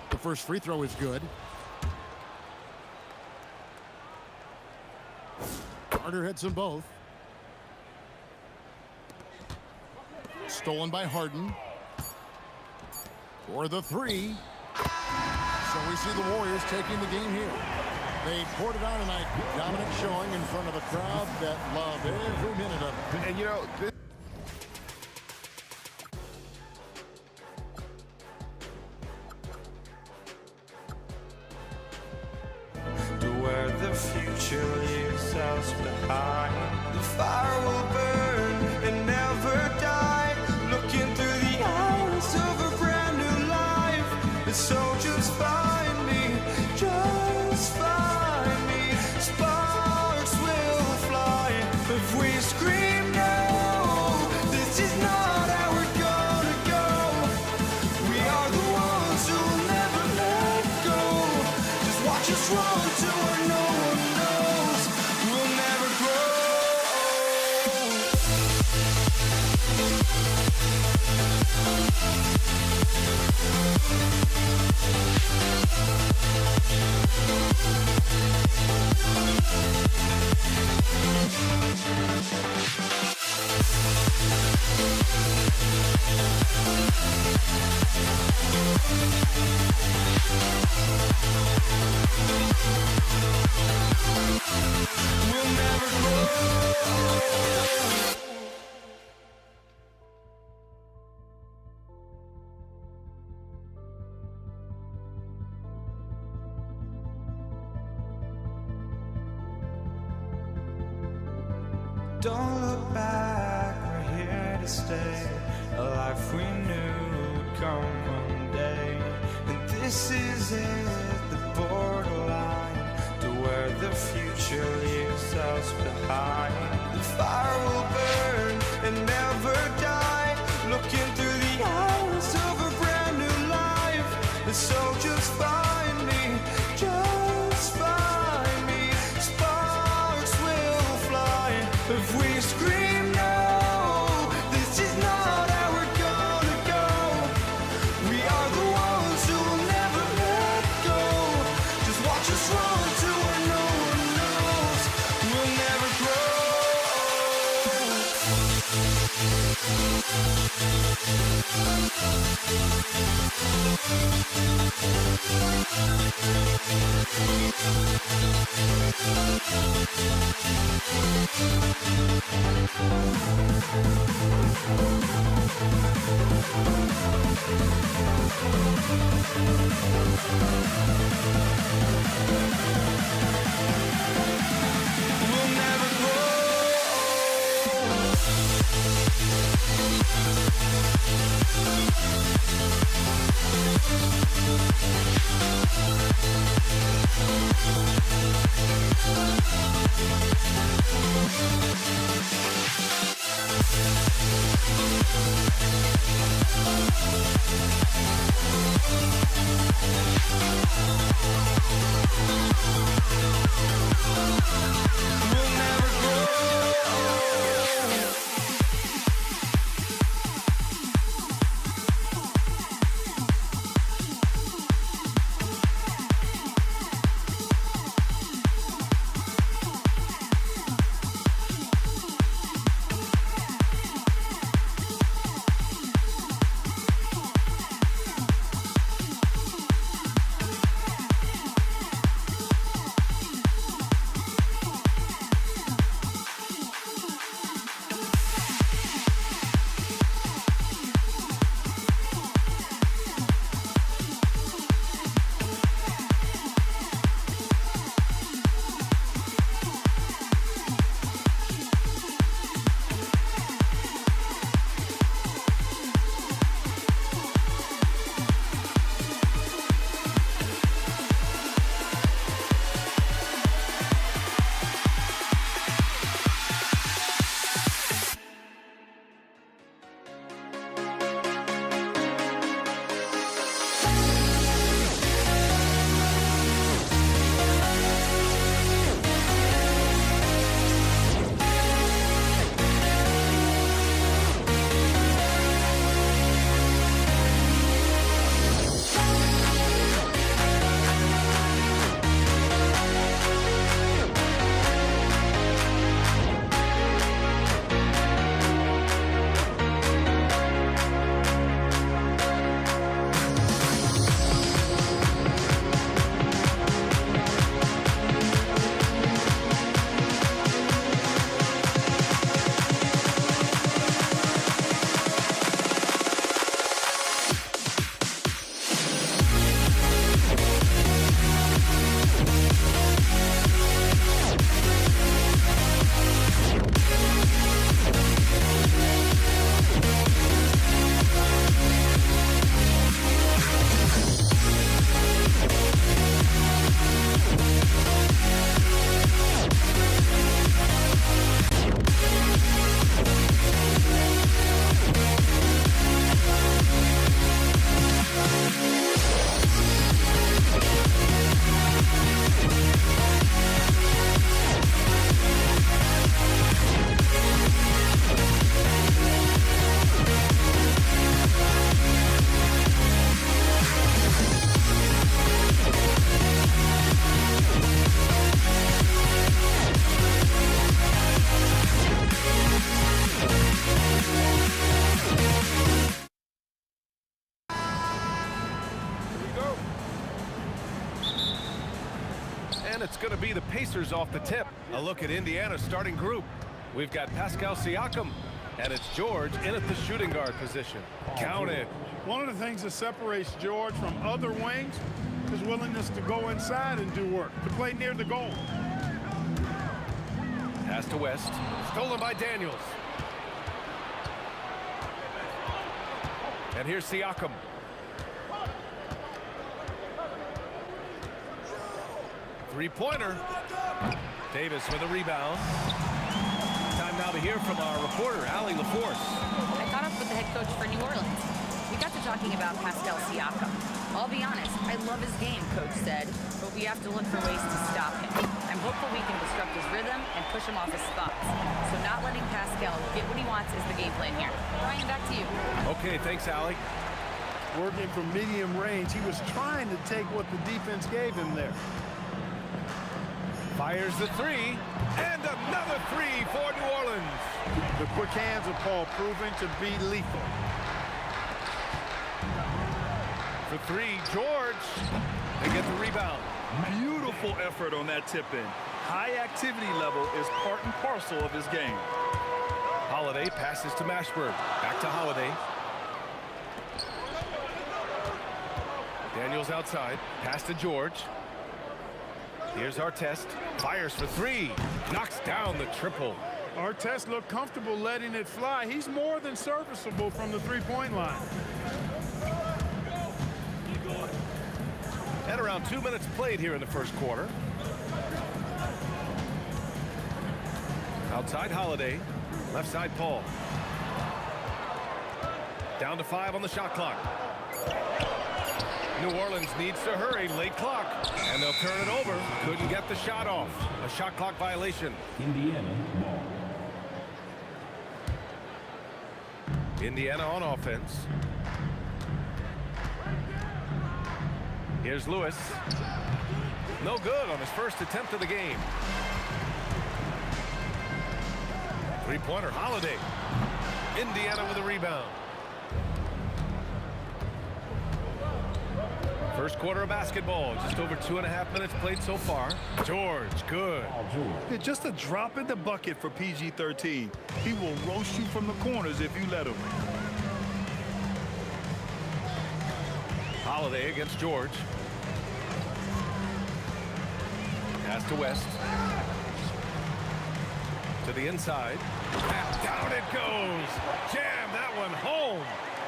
Speaker 2: The first free throw is good. Carter hits them both. Stolen by Harden. For the three. So we see the Warriors taking the game here. They poured it on tonight. Dominant showing in front of a crowd that loved every minute of it.
Speaker 4: And, you know,
Speaker 1: where the future leaves us behind. The fire will burn and never die. Looking through the eyes of a brand new life. And so just find me, just find me. Sparks will fly if we scream no. This is not how we're gonna go. We are the ones who will never let go. Just watch us run to where no one knows. We'll never grow. We'll never grow. Don't look back, we're here to stay. A life we knew would come one day. And this is it, the borderline to where the future leaves us behind. The fire will burn and never die. Looking through the eyes of a brand new life. And so just find me, just find me. Sparks will fly if we scream no. This is not how we're gonna go. We are the ones who will never let go. Just watch us run to where no one knows. We'll never grow. We'll never grow. We'll never grow.
Speaker 7: and it's going to be the Pacers off the tip. A look at Indiana's starting group. We've got Pascal Siakam, and it's George in at the shooting guard position. Count it.
Speaker 3: One of the things that separates George from other wings is willingness to go inside and do work, to play near the goal.
Speaker 7: Pass to West. Stolen by Daniels. And here's Siakam. Three-pointer. Davis with a rebound. Time now to hear from our reporter, Allie LaForce.
Speaker 5: I caught up with the head coach for New Orleans. We got to talking about Pascal Siakam. I'll be honest, I love his game, Coach said, but we have to look for ways to stop him. I'm hopeful we can disrupt his rhythm and push him off his spots. So not letting Pascal get what he wants is the game plan here. Brian, back to you.
Speaker 7: Okay, thanks, Allie.
Speaker 3: Working from medium range, he was trying to take what the defense gave him there.
Speaker 7: Fires the three, and another three for New Orleans.
Speaker 3: The quick hands of Paul proving to be lethal.
Speaker 7: For three, George. They get the rebound.
Speaker 9: Beautiful effort on that tip-in. High activity level is part and parcel of his game.
Speaker 7: Holiday passes to Mashburn. Back to Holiday. Daniels outside. Pass to George. Here's Artest. Fires for three. Knocks down the triple.
Speaker 3: Artest looked comfortable letting it fly. He's more than serviceable from the three-point line.
Speaker 7: And around 2 minutes played here in the first quarter. Outside Holiday. Left side Paul. Down to 5 on the shot clock. New Orleans needs to hurry. Late clock. And they'll turn it over. Couldn't get the shot off. A shot clock violation.
Speaker 6: Indiana ball.
Speaker 7: Indiana on offense. Here's Lewis. No good on his first attempt of the game. Three-pointer, Holiday. Indiana with a rebound. First quarter of basketball. Just over 2.5 minutes played so far. George, good.
Speaker 9: Yeah, just a drop in the bucket for PG-13. He will roast you from the corners if you let him.
Speaker 7: Holiday against George. Pass to West. To the inside. And down it goes. Jam that one home.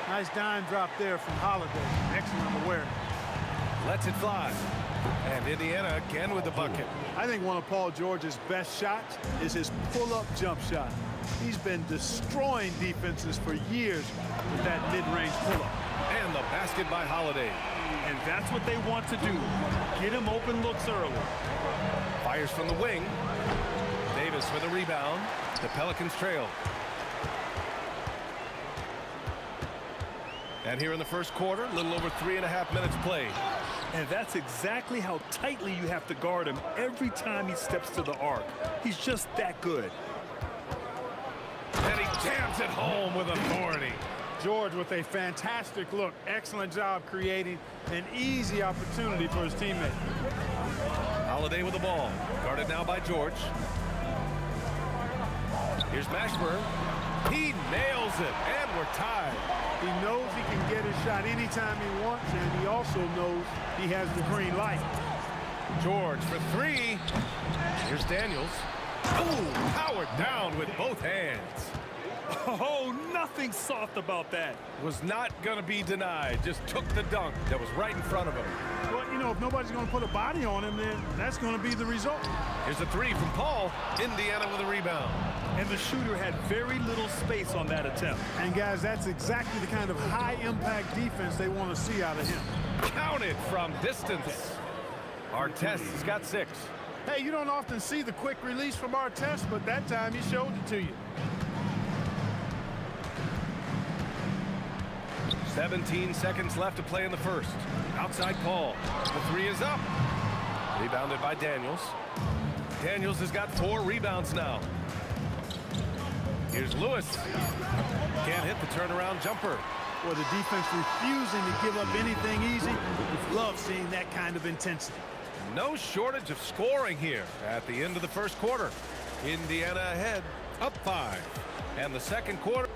Speaker 3: Nice dime drop there from Holiday. Excellent awareness.
Speaker 7: Lets it fly. And Indiana again with the bucket.
Speaker 3: I think one of Paul George's best shots is his pull-up jump shot. He's been destroying defenses for years with that mid-range pull-up.
Speaker 7: And the basket by Holiday.
Speaker 9: And that's what they want to do. Get him open looks early.
Speaker 7: Fires from the wing. Davis with a rebound. The Pelicans trail. And here in the first quarter, a little over 3.5 minutes played.
Speaker 9: And that's exactly how tightly you have to guard him every time he steps to the arc. He's just that good.
Speaker 7: And he jams it home with authority.
Speaker 3: George with a fantastic look. Excellent job creating an easy opportunity for his teammate.
Speaker 7: Holiday with the ball. Guarded now by George. Here's Mashburn. He nails it, and we're tied.
Speaker 3: He knows he can get his shot anytime he wants, and he also knows he has the green light.
Speaker 7: George for three. Here's Daniels. Ooh, powered down with both hands.
Speaker 9: Oh, nothing soft about that.
Speaker 7: Was not going to be denied. Just took the dunk that was right in front of him.
Speaker 3: Well, you know, if nobody's going to put a body on him, then that's going to be the result.
Speaker 7: Here's a three from Paul. Indiana with a rebound.
Speaker 9: And the shooter had very little space on that attempt.
Speaker 3: And, guys, that's exactly the kind of high-impact defense they want to see out of him.
Speaker 7: Counted from distance. Artest has got 6.
Speaker 3: Hey, you don't often see the quick release from Artest, but that time he showed it to you.
Speaker 7: 17 seconds left to play in the first. Outside Paul. The three is up. Rebounded by Daniels. Daniels has got 4 rebounds now. Here's Lewis. Can't hit the turnaround jumper.
Speaker 3: Well, the defense refusing to give up anything easy. Love seeing that kind of intensity.
Speaker 7: No shortage of scoring here at the end of the first quarter. Indiana ahead, up 5. And the second quarter.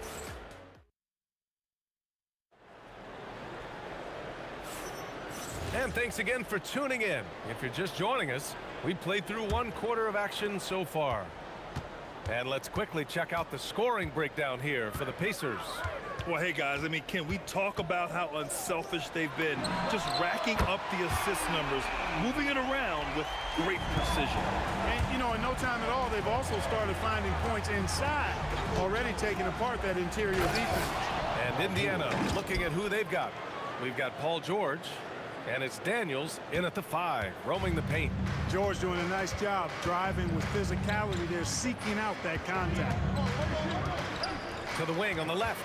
Speaker 7: And thanks again for tuning in. If you're just joining us, we played through 1 quarter of action so far. And let's quickly check out the scoring breakdown here for the Pacers.
Speaker 9: Well, hey, guys, I mean, can we talk about how unselfish they've been? Just racking up the assist numbers, moving it around with great precision.
Speaker 3: And, you know, in no time at all, they've also started finding points inside, already taking apart that interior defense.
Speaker 7: And Indiana looking at who they've got. We've got Paul George, and it's Daniels in at the 5, roaming the paint.
Speaker 3: George doing a nice job driving with physicality. They're seeking out that contact.
Speaker 7: To the wing on the left.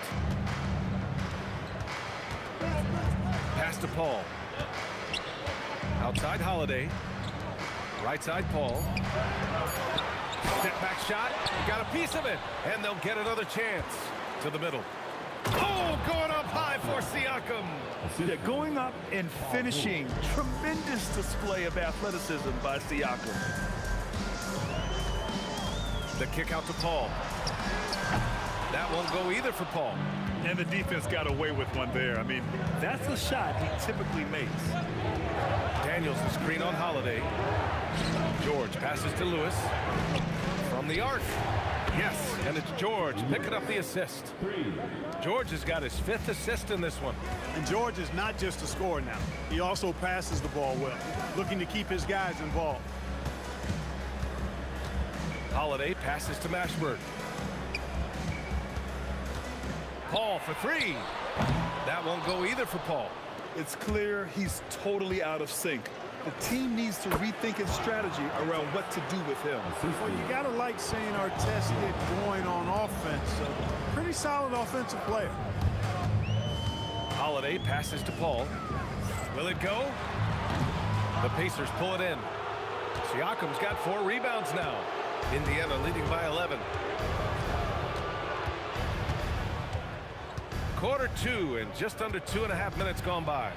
Speaker 7: Pass to Paul. Outside Holiday. Right side Paul. Step back shot. Got a piece of it. And they'll get another chance. To the middle. Oh, going up high for Siakam.
Speaker 9: Yeah, going up and finishing. Tremendous display of athleticism by Siakam.
Speaker 7: The kick out to Paul. That won't go either for Paul.
Speaker 9: And the defense got away with one there. I mean, that's a shot he typically makes.
Speaker 7: Daniels the screen on Holiday. George passes to Lewis. From the arc. Yes, and it's George picking up the assist. George has got his 5th assist in this one.
Speaker 3: And George is not just a scorer now. He also passes the ball well, looking to keep his guys involved.
Speaker 7: Holiday passes to Mashburn. Paul for 3. That won't go either for Paul.
Speaker 9: It's clear he's totally out of sync. The team needs to rethink its strategy around what to do with him.
Speaker 3: Well, you got to like seeing Artest get going on offense. Pretty solid offensive player.
Speaker 7: Holiday passes to Paul. Will it go? The Pacers pull it in. Siakam's got 4 rebounds now. Indiana leading by 11. Quarter 2 and just under 2.5 minutes gone by.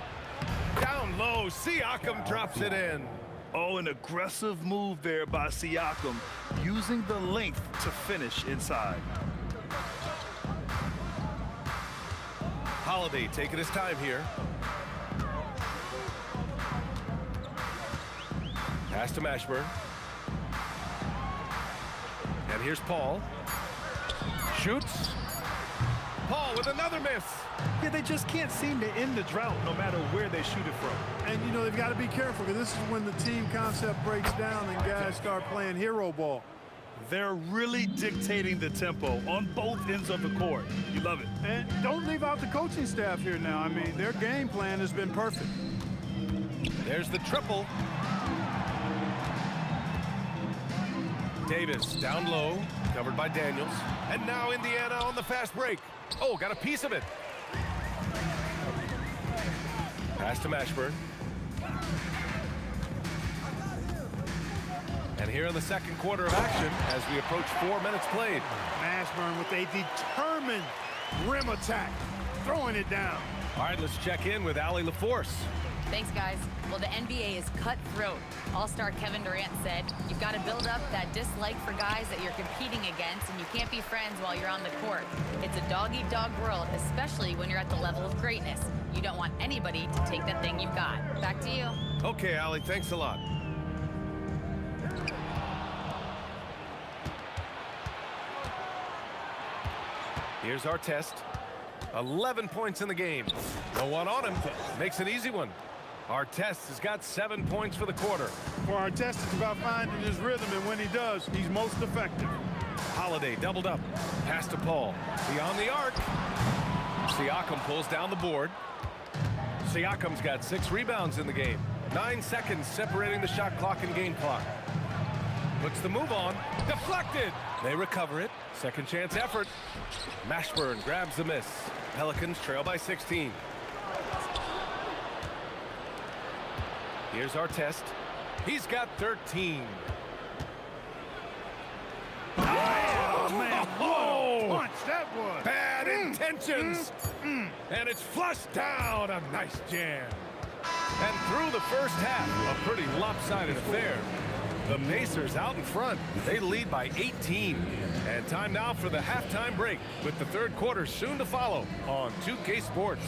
Speaker 7: Down low, Siakam drops it in.
Speaker 9: Oh, an aggressive move there by Siakam, using the length to finish inside.
Speaker 7: Holiday taking his time here. Pass to Mashburn. And here's Paul. Shoots. Paul with another miss.
Speaker 9: Yeah, they just can't seem to end the drought no matter where they shoot it from.
Speaker 3: And, you know, they've got to be careful because this is when the team concept breaks down and guys start playing hero ball.
Speaker 9: They're really dictating the tempo on both ends of the court. You love it.
Speaker 3: And don't leave out the coaching staff here now. I mean, their game plan has been perfect.
Speaker 7: There's the triple. Davis down low, covered by Daniels. And now Indiana on the fast break. Oh, got a piece of it. Pass to Mashburn. And here in the second quarter of action as we approach 4 minutes played.
Speaker 3: Mashburn with a determined rim attack, throwing it down.
Speaker 7: All right, let's check in with Allie LaForce.
Speaker 5: Thanks, guys. Well, the NBA is cutthroat. All-star Kevin Durant said, you've got to build up that dislike for guys that you're competing against, and you can't be friends while you're on the court. It's a dog-eat-dog world, especially when you're at the level of greatness. You don't want anybody to take that thing you've got. Back to you.
Speaker 7: Okay, Allie, thanks a lot. Here's our test. 11 points in the game. No one on him. Makes an easy one. Artest has got 7 points for the quarter.
Speaker 3: For Artest, it's about finding his rhythm, and when he does, he's most effective.
Speaker 7: Holiday doubled up. Pass to Paul. Beyond the arc. Siakam pulls down the board. Siakam's got 6 rebounds in the game. 9 seconds separating the shot clock and game clock. Puts the move on. Deflected. They recover it. Second chance effort. Mashburn grabs the miss. Pelicans trail by 16. Here's our test. He's got 13.
Speaker 3: Oh, man, what a punch that was.
Speaker 7: Bad intentions. And it's flushed down. A nice jam. And through the first half, a pretty lopsided affair. The Pacers out in front. They lead by 18. And time now for the halftime break, with the third quarter soon to follow on 2K Sports.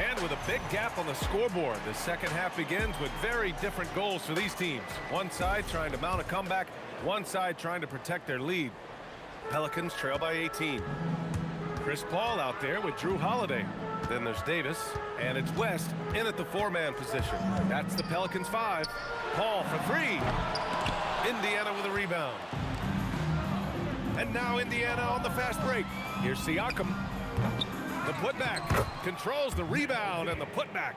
Speaker 7: And with a big gap on the scoreboard, the second half begins with very different goals for these teams. One side trying to mount a comeback, one side trying to protect their lead. Pelicans trail by 18. Chris Paul out there with Drew Holiday. Then there's Davis, and it's West in at the four-man position. That's the Pelicans 5. Paul for 3. Indiana with a rebound. And now Indiana on the fast break. Here's Siakam. The putback controls the rebound and the putback.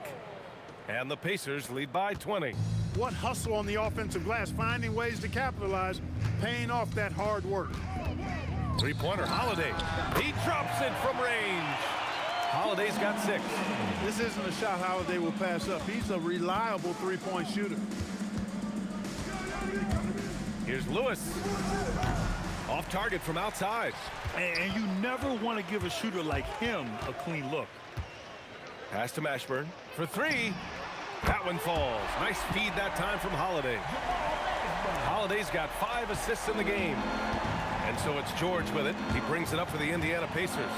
Speaker 7: And the Pacers lead by 20.
Speaker 3: What hustle on the offensive glass, finding ways to capitalize, paying off that hard work.
Speaker 7: Three-pointer Holiday. He drops it from range. Holiday's got 6.
Speaker 3: This isn't a shot Holiday will pass up. He's a reliable three-point shooter.
Speaker 7: Here's Lewis. Off target from outside.
Speaker 9: And you never want to give a shooter like him a clean look.
Speaker 7: Pass to Mashburn for 3. That one falls. Nice feed that time from Holiday. Holiday's got 5 assists in the game. And so it's George with it. He brings it up for the Indiana Pacers.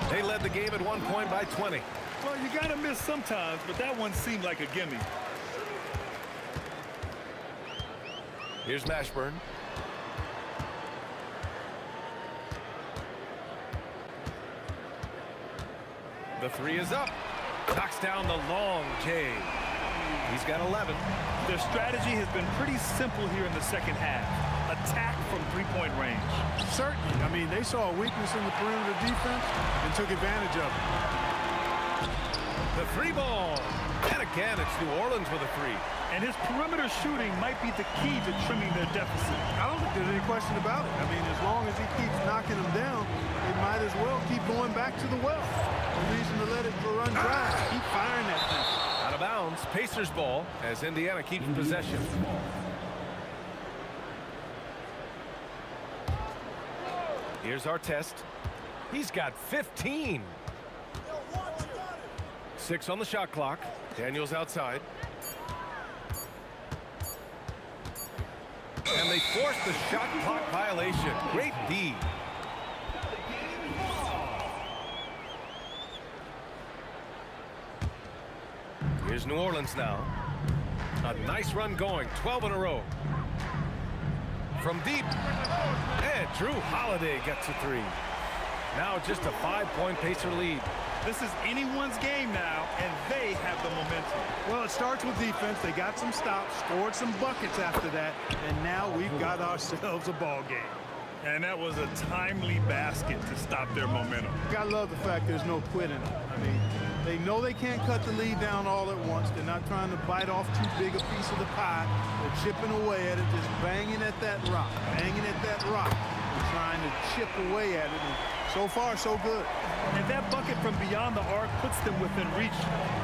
Speaker 7: They led the game at one point by 20.
Speaker 9: Well, you got to miss sometimes, but that one seemed like a gimme.
Speaker 7: Here's Mashburn. The 3 is up. Knocks down the long J. He's got 11.
Speaker 9: Their strategy has been pretty simple here in the second half. Attack from three-point range.
Speaker 3: Certainly. I mean, they saw a weakness in the perimeter defense and took advantage of it.
Speaker 7: The 3 ball. And again, it's New Orleans with a 3.
Speaker 9: And his perimeter shooting might be the key to trimming their deficit.
Speaker 3: I don't think there's any question about it. I mean, as long as he keeps knocking them down, they might as well keep going back to the well. No reason to let it run dry. Keep firing that thing.
Speaker 7: Out of bounds. Pacers ball as Indiana keeps possession. Here's Artest. He's got 15. 6 on the shot clock. Daniels outside. And they force the shot clock violation. Great D. Here's New Orleans now. A nice run going. 12 in a row. From deep. And Drew Holiday gets a 3. Now just a 5-point Pacer lead.
Speaker 9: This is anyone's game now, and they have the momentum.
Speaker 3: Well, it starts with defense. They got some stops, scored some buckets after that, and now we've got ourselves a ball game.
Speaker 9: And that was a timely basket to stop their momentum.
Speaker 3: Gotta love the fact there's no quitting. I mean, they know they can't cut the lead down all at once. They're not trying to bite off too big a piece of the pie. They're chipping away at it, just banging at that rock, and trying to chip away at it. And so far, so good.
Speaker 9: And that bucket from beyond the arc puts them within reach.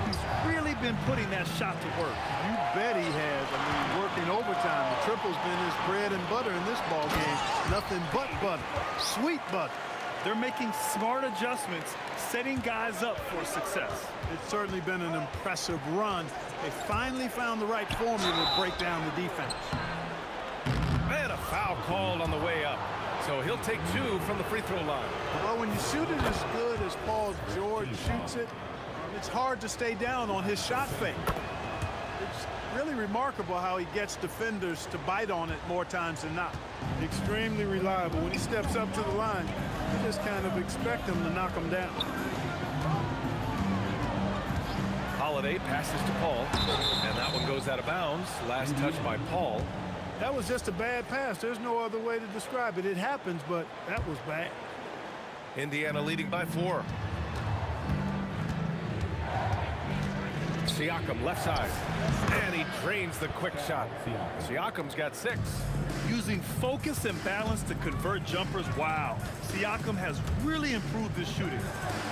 Speaker 9: He's really been putting that shot to work.
Speaker 3: You bet he has. I mean, working overtime. The triple's been his bread and butter in this ball game. Nothing but butter. Sweet butter.
Speaker 9: They're making smart adjustments, setting guys up for success.
Speaker 3: It's certainly been an impressive run. They finally found the right formula to break down the defense.
Speaker 7: And a foul called on the way up. So he'll take 2 from the free throw line.
Speaker 3: Well, when you shoot it as good as Paul George shoots it, it's hard to stay down on his shot fake. It's really remarkable how he gets defenders to bite on it more times than not. Extremely reliable. When he steps up to the line, you just kind of expect him to knock him down.
Speaker 7: Holiday passes to Paul, and that one goes out of bounds. Last touch by Paul.
Speaker 3: That was just a bad pass. There's no other way to describe it. It happens, but that was bad.
Speaker 7: Indiana leading by 4. Siakam left side. And he drains the quick shot. Siakam's got 6.
Speaker 9: Using focus and balance to convert jumpers, wow. Siakam has really improved his shooting.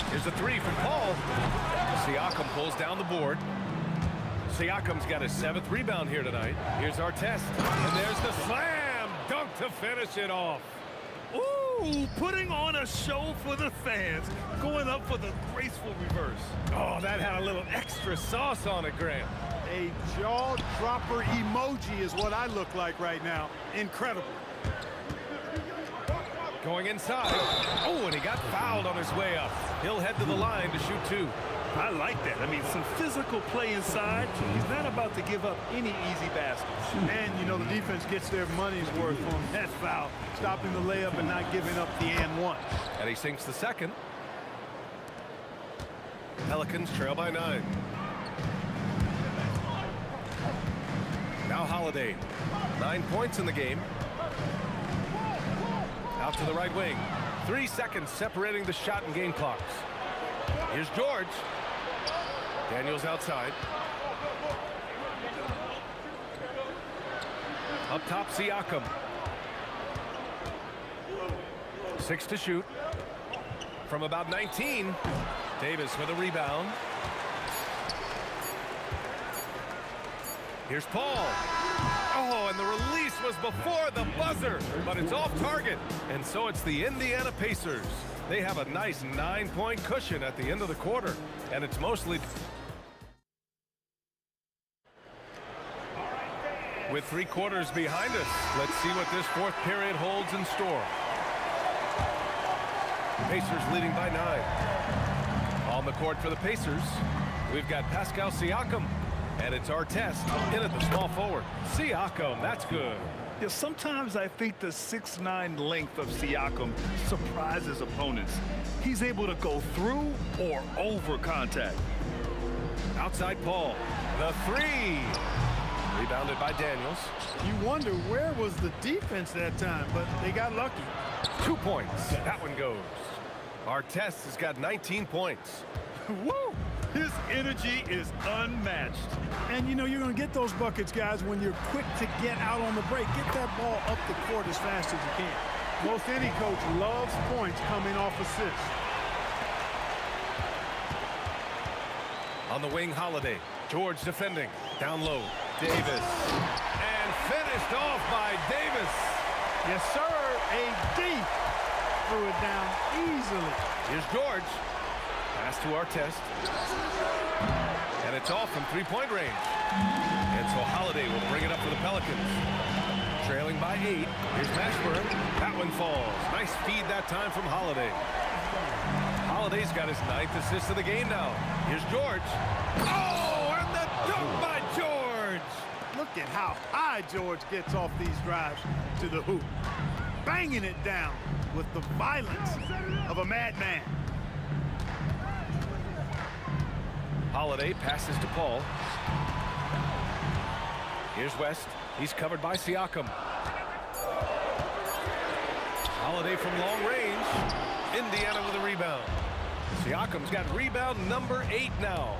Speaker 7: Here's a 3 from Paul. Siakam pulls down the board. Siakam's got his 7th rebound here tonight. Here's our test. And there's the slam dunk to finish it off.
Speaker 9: Ooh, putting on a show for the fans, going up for the graceful reverse.
Speaker 7: Oh, that had a little extra sauce on it, Graham.
Speaker 3: A jaw-dropper emoji is what I look like right now. Incredible.
Speaker 7: Going inside. Oh, and he got fouled on his way up. He'll head to the line to shoot 2.
Speaker 9: I like that. I mean, some physical play inside. He's not about to give up any easy baskets.
Speaker 3: And, you know, the defense gets their money's worth on that foul, stopping the layup and not giving up the and one.
Speaker 7: And he sinks the second. Pelicans trail by 9. Now Holiday. 9 points in the game. Out to the right wing. 3 seconds separating the shot and game clocks. Here's George. Daniels outside. Up top, Siakam. 6 to shoot. From about 19. Davis with a rebound. Here's Paul. Oh, and the release was before the buzzer, but it's off target. And so it's the Indiana Pacers. They have a nice 9-point cushion at the end of the quarter, and it's mostly... With 3 quarters behind us, let's see what this 4th period holds in store. Pacers leading by 9. On the court for the Pacers, we've got Pascal Siakam, and it's our test in at the small forward. Siakam, that's good.
Speaker 9: Yeah, sometimes I think the 6'9" length of Siakam surprises opponents. He's able to go through or over contact.
Speaker 7: Outside Paul, the 3. Rebounded by Daniels.
Speaker 3: You wonder where was the defense that time, but they got lucky.
Speaker 7: 2 points. That one goes. Our test has got 19 points.
Speaker 9: Woo! His energy is unmatched.
Speaker 3: And, you know, you're going to get those buckets, guys, when you're quick to get out on the break. Get that ball up the court as fast as you can. Most any coach loves points coming off assists.
Speaker 7: On the wing, Holiday. George defending. Down low. Davis. And finished off by Davis.
Speaker 3: Yes, sir. AD threw it down easily.
Speaker 7: Here's George. Pass to our test. And it's off from 3-point range. And so Holiday will bring it up for the Pelicans. Trailing by 8. Here's Mashburn. That one falls. Nice feed that time from Holiday. Holiday's got his 9th assist of the game now. Here's George. Oh, and the dunk by George.
Speaker 3: Look at how high George gets off these drives to the hoop. Banging it down with the violence of a madman.
Speaker 7: Holiday passes to Paul. Here's West. He's covered by Siakam. Holiday from long range. Indiana with a rebound. Siakam's got rebound number 8 now.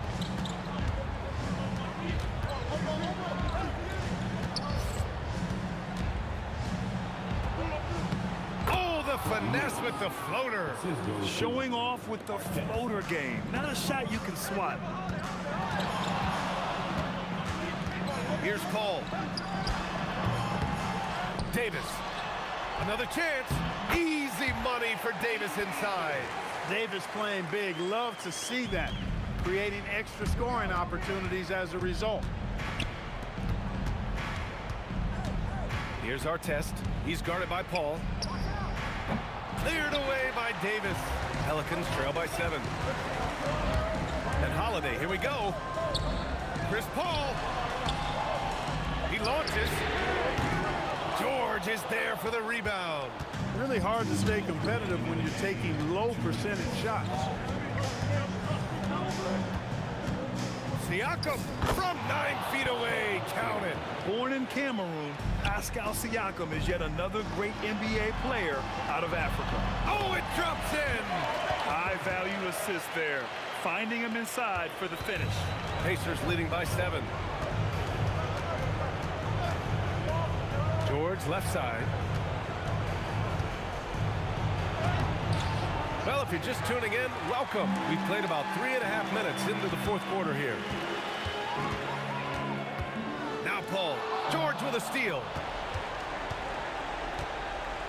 Speaker 7: Oh, the finesse with the floater.
Speaker 9: Showing off with the floater game. Not a shot you can swat.
Speaker 7: Here's Paul. Davis. Another chance. Easy money for Davis inside.
Speaker 3: Davis playing big. Love to see that. Creating extra scoring opportunities as a result.
Speaker 7: Here's our test. He's guarded by Paul. Cleared away by Davis. Pelicans trail by 7. And Holiday, here we go. Chris Paul. He launches. George is there for the rebound.
Speaker 3: Really hard to stay competitive when you're taking low percentage shots.
Speaker 7: Siakam from 9 feet away. Count it.
Speaker 9: Born in Cameroon, Pascal Siakam is yet another great NBA player out of Africa.
Speaker 7: Oh, it drops in.
Speaker 9: High value assist there. finding him inside for the finish.
Speaker 7: Pacers leading by 7. George left side. Well, if you're just tuning in, welcome. We've played about 3.5 minutes into the fourth quarter here. Now Paul. George with a steal.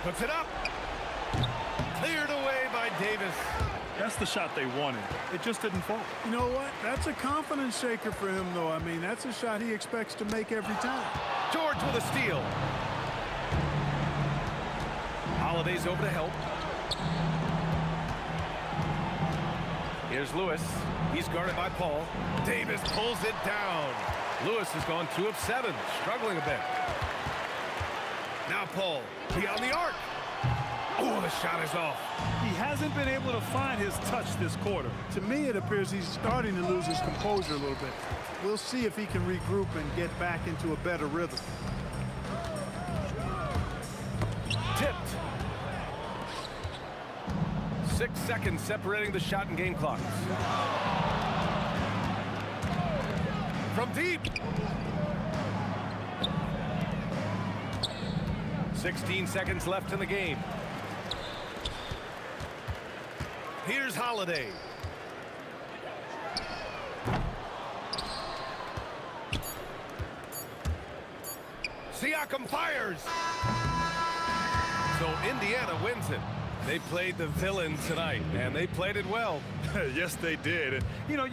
Speaker 7: Puts it up. Cleared away by Davis.
Speaker 9: That's the shot they wanted. It just didn't fall.
Speaker 3: You know what? That's a confidence shaker for him, though. I mean, that's a shot he expects to make every time.
Speaker 7: George with a steal. Holiday's over to help. Here's Lewis. He's guarded by Paul. Davis pulls it down. Lewis has gone 2 of 7, struggling a bit. Now Paul, beyond the arc. Oh, the shot is off.
Speaker 9: He hasn't been able to find his touch this quarter.
Speaker 3: To me, it appears he's starting to lose his composure a little bit. We'll see if he can regroup and get back into a better rhythm.
Speaker 7: Tipped. 6 seconds separating the shot and game clocks. From deep. 16 seconds left in the game. Here's Holiday. Siakam fires. So Indiana wins it. They played the villain tonight, and they played it well.
Speaker 9: Yes, they did. And, you know,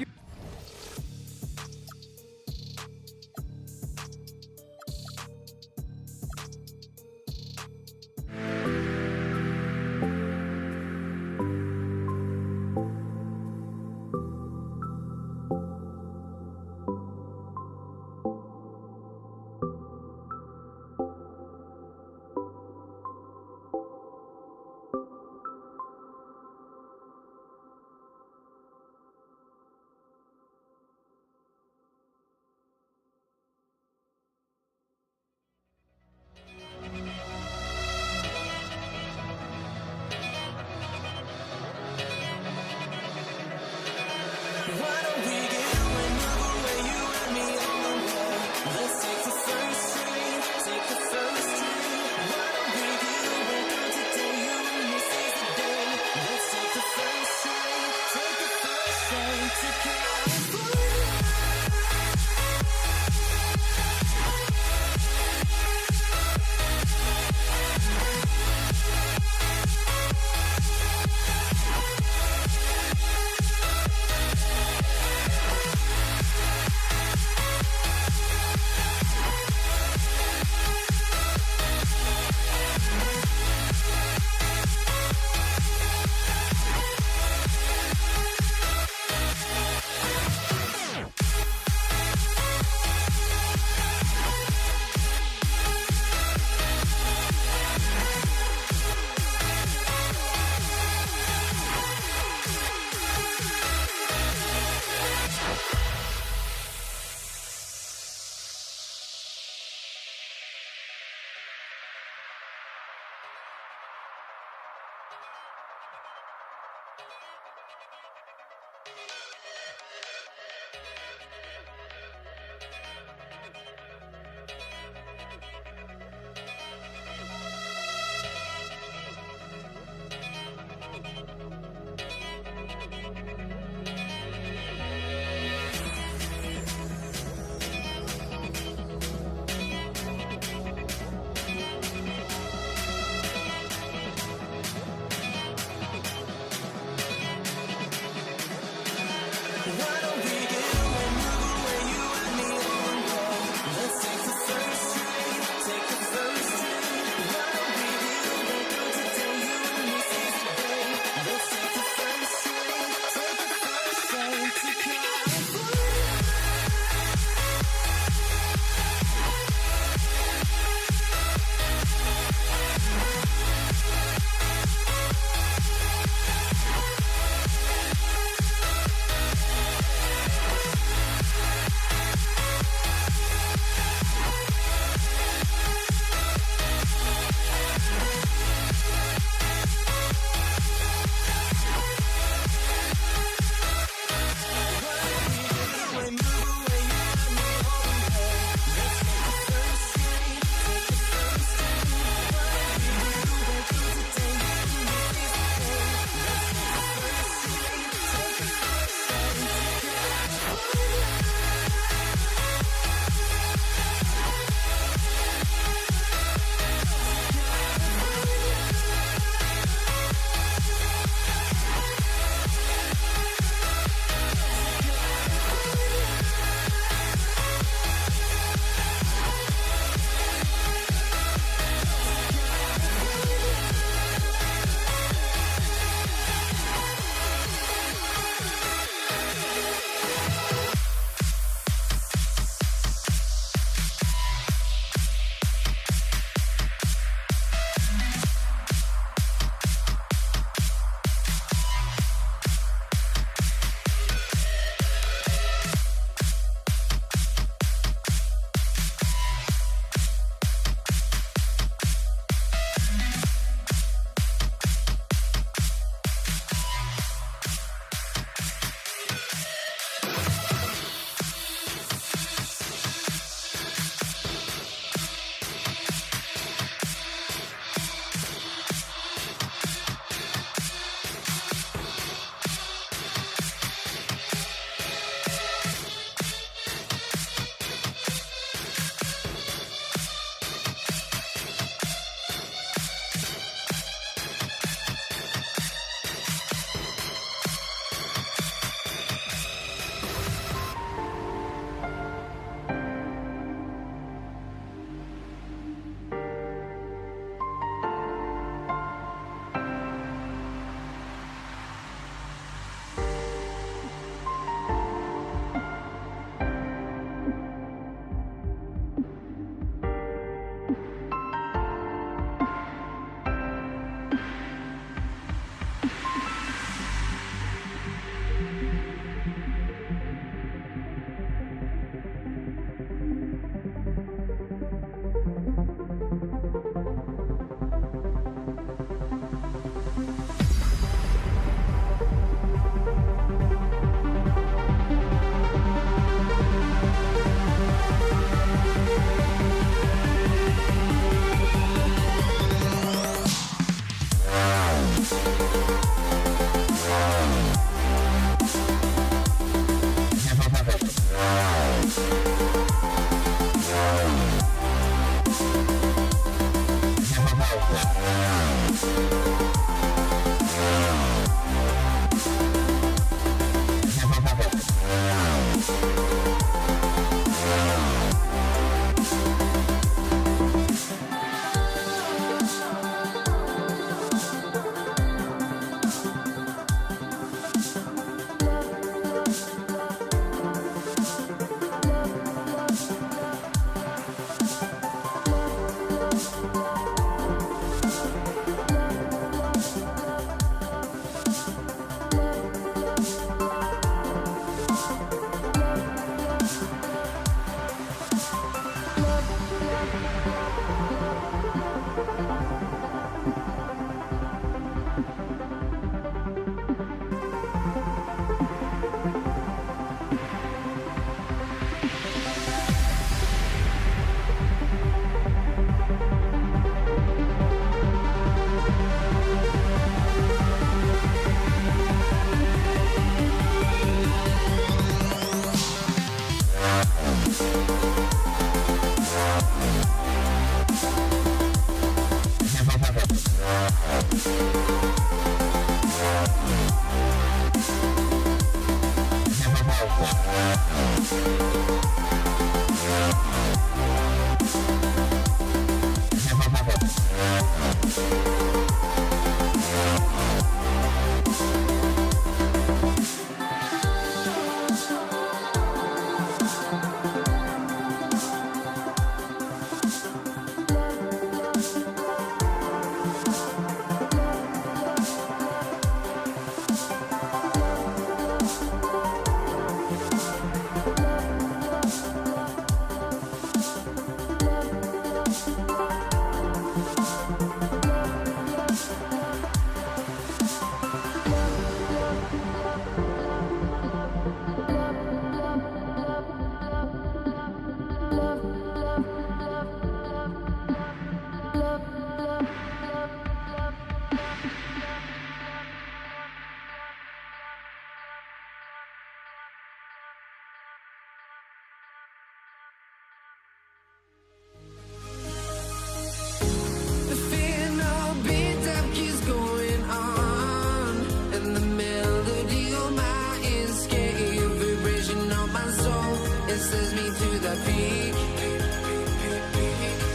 Speaker 1: The final beat-up keeps going on, and the melody on my escape, vibration on my soul, it sends me to the peak.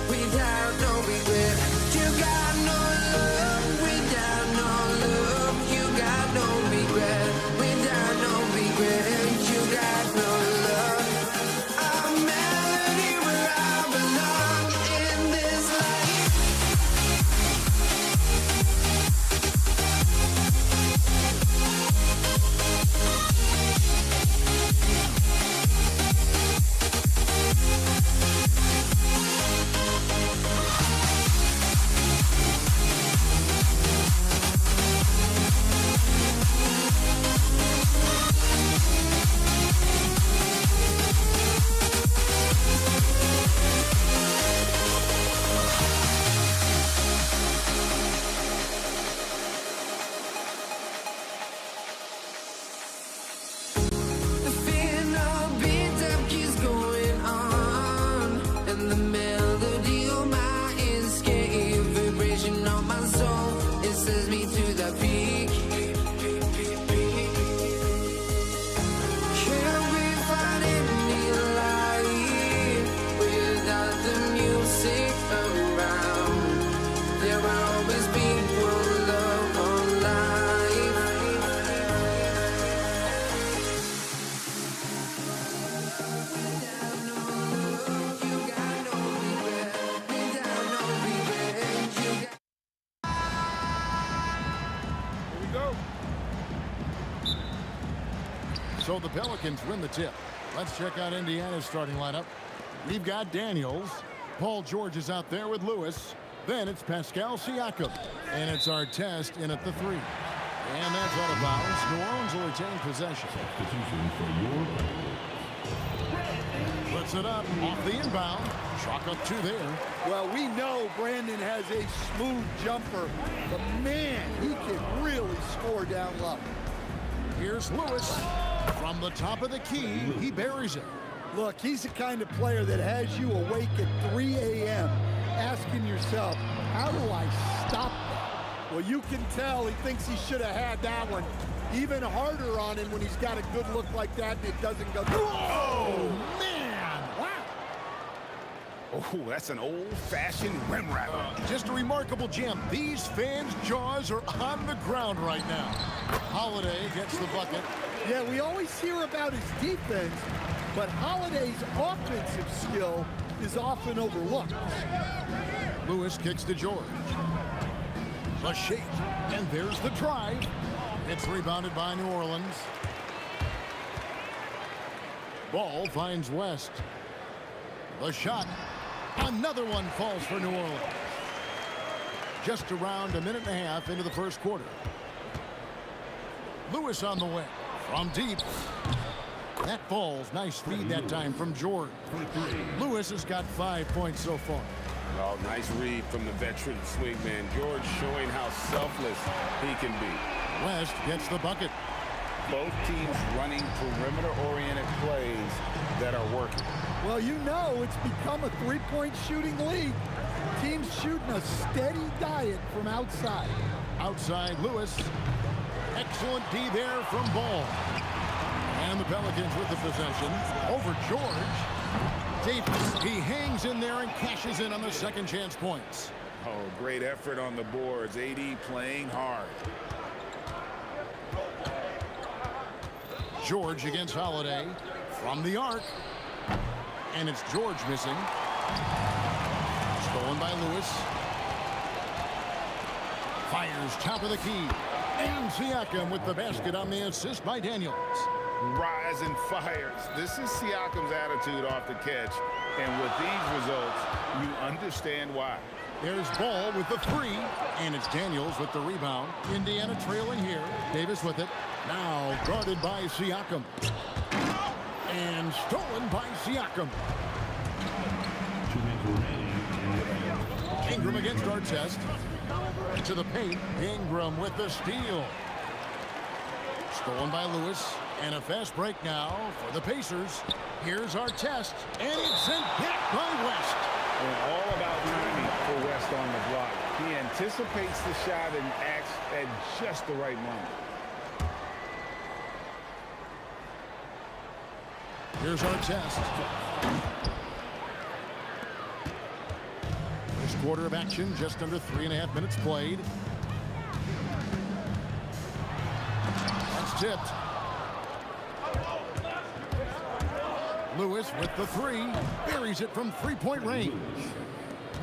Speaker 1: Without no regret, you got no love. Without no love, you got no regret. Without no regret, you got no love. A melody where I belong in this life. The final beat-up keeps going on, and the melody on my escape, vibration on my soul, it sends me to the peak. Can we find any light without the music around? There will always be one love on life.
Speaker 2: So the Pelicans win the tip. Let's check out Indiana's starting lineup. We've got Daniels. Paul George is out there with Lewis. Then it's Pascal Siakam. And it's Artest in at the 3. And that's out of bounds. New Orleans will retain possession. Puts it up off the inbound. Chalk up 2 there.
Speaker 8: Well, we know Brandon has a smooth jumper, but man, he can really score down low.
Speaker 2: Here's Lewis. From the top of the key, he buries it.
Speaker 8: Look, he's the kind of player that has you awake at 3 a.m. asking yourself, how do I stop that? Well, you can tell he thinks he should have had that one. Even harder on him when he's got a good look like that and it doesn't go. Oh, man! Wow!
Speaker 4: Oh, that's an old-fashioned rim wrapper.
Speaker 2: Just a remarkable gem. These fans' jaws are on the ground right now. Holiday gets the bucket.
Speaker 8: Yeah, we always hear about his defense, but Holiday's offensive skill is often overlooked.
Speaker 2: Lewis kicks to George. The shake, and there's the drive. It's rebounded by New Orleans. Ball finds West. The shot. Another one falls for New Orleans. Just around a minute and a half into the first quarter. Lewis on the wing. From deep. That falls. Nice feed that time from George. Lewis has got 5 points so far.
Speaker 4: Oh, nice read from the veteran swingman. George showing how selfless he can be.
Speaker 2: West gets the bucket.
Speaker 4: Both teams running perimeter-oriented plays that are working.
Speaker 8: Well, you know it's become a three-point shooting league. Teams shooting a steady diet from outside.
Speaker 2: Outside Lewis. Excellent D there from Ball. And the Pelicans with the possession over George. Davis, he hangs in there and cashes in on the second chance points.
Speaker 4: Oh, great effort on the boards. AD playing hard.
Speaker 2: George against Holiday from the arc. And it's George missing. Stolen by Lewis. Fires top of the key. And Siakam with the basket on the assist by Daniels.
Speaker 4: Rise and fires. This is Siakam's attitude off the catch. And with these results, you understand why.
Speaker 2: There's Ball with the three. And it's Daniels with the rebound. Indiana trailing here. Davis with it. Now guarded by Siakam. And stolen by Siakam. Ingram against Artest. To the paint. Ingram with the steal. Stolen by Lewis. And a fast break now for the Pacers. Here's Artest. And it's sent back by West.
Speaker 4: And all about timing for West on the block. He anticipates the shot and acts at just the right moment.
Speaker 2: Here's Artest. First quarter of action, just under 3.5 minutes played. That's tipped. Lewis with the three. Buries it from three-point range.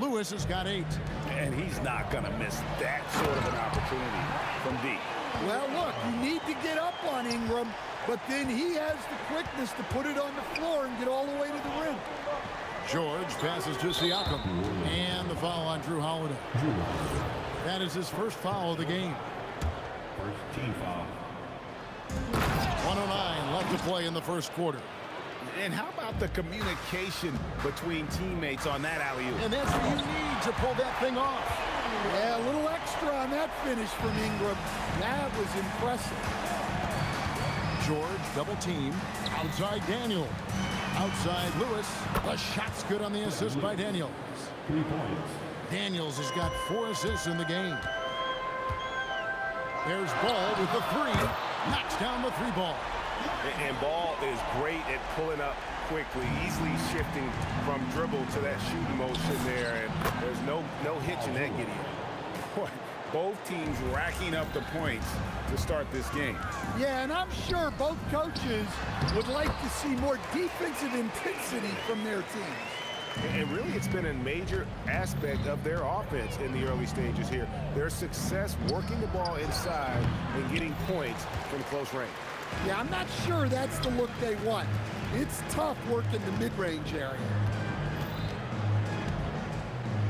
Speaker 2: Lewis has got 8.
Speaker 4: And he's not going to miss that sort of an opportunity from deep.
Speaker 8: Well, look, you need to get up on Ingram, but then he has the quickness to put it on the floor and get all the way to the rim.
Speaker 2: George passes to Siakam. And the foul on Drew Holiday. That is his first foul of the game.
Speaker 6: First team foul.
Speaker 2: 1:09 left to play in the first quarter.
Speaker 4: And how about the communication between teammates on that alley-oop?
Speaker 2: And that's what you need to pull that thing off.
Speaker 8: Yeah, a little extra on that finish from Ingram. That was impressive.
Speaker 2: George double team. Outside Daniel. Outside Lewis. The shot's good on the assist by Daniels.
Speaker 6: 3 points.
Speaker 2: Daniels has got 4 assists in the game. There's Ball with the three. Knocks down the 3 ball.
Speaker 7: And Ball is great at pulling up quickly, easily shifting from dribble to that shooting motion there. And there's no hitch in that Gideon.
Speaker 4: Both teams racking up the points to start this game.
Speaker 8: Yeah, and I'm sure both coaches would like to see more defensive intensity from their teams.
Speaker 7: And really, it's been a major aspect of their offense in the early stages here. Their success working the ball inside and getting points from close range.
Speaker 8: Yeah, I'm not sure that's the look they want. It's tough working the mid-range area.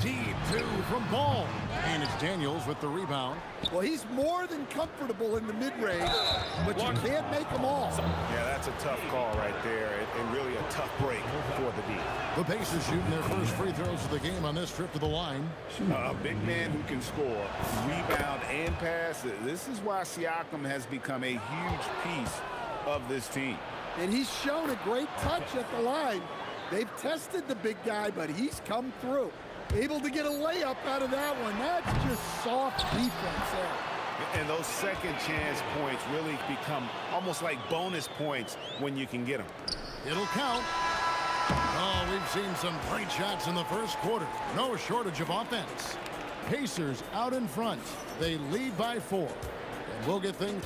Speaker 2: Deep 2 from Ball. And it's Daniels with the rebound.
Speaker 8: Well, he's more than comfortable in the mid-range, but you can't make them all.
Speaker 7: Yeah, that's a tough call right there, and really a tough break for the D.
Speaker 2: The Pacers shooting their first free throws of the game on this trip to the line.
Speaker 4: A big man who can score, rebound, and pass. This is why Siakam has become a huge piece of this team.
Speaker 8: And he's shown a great touch at the line. They've tested the big guy, but he's come through. Able to get a layup out of that one. That's just soft defense there.
Speaker 4: And those second chance points really become almost like bonus points when you can get them.
Speaker 2: It'll count. Oh, we've seen some great shots in the first quarter. No shortage of offense. Pacers out in front. They lead by 4. And we'll get things...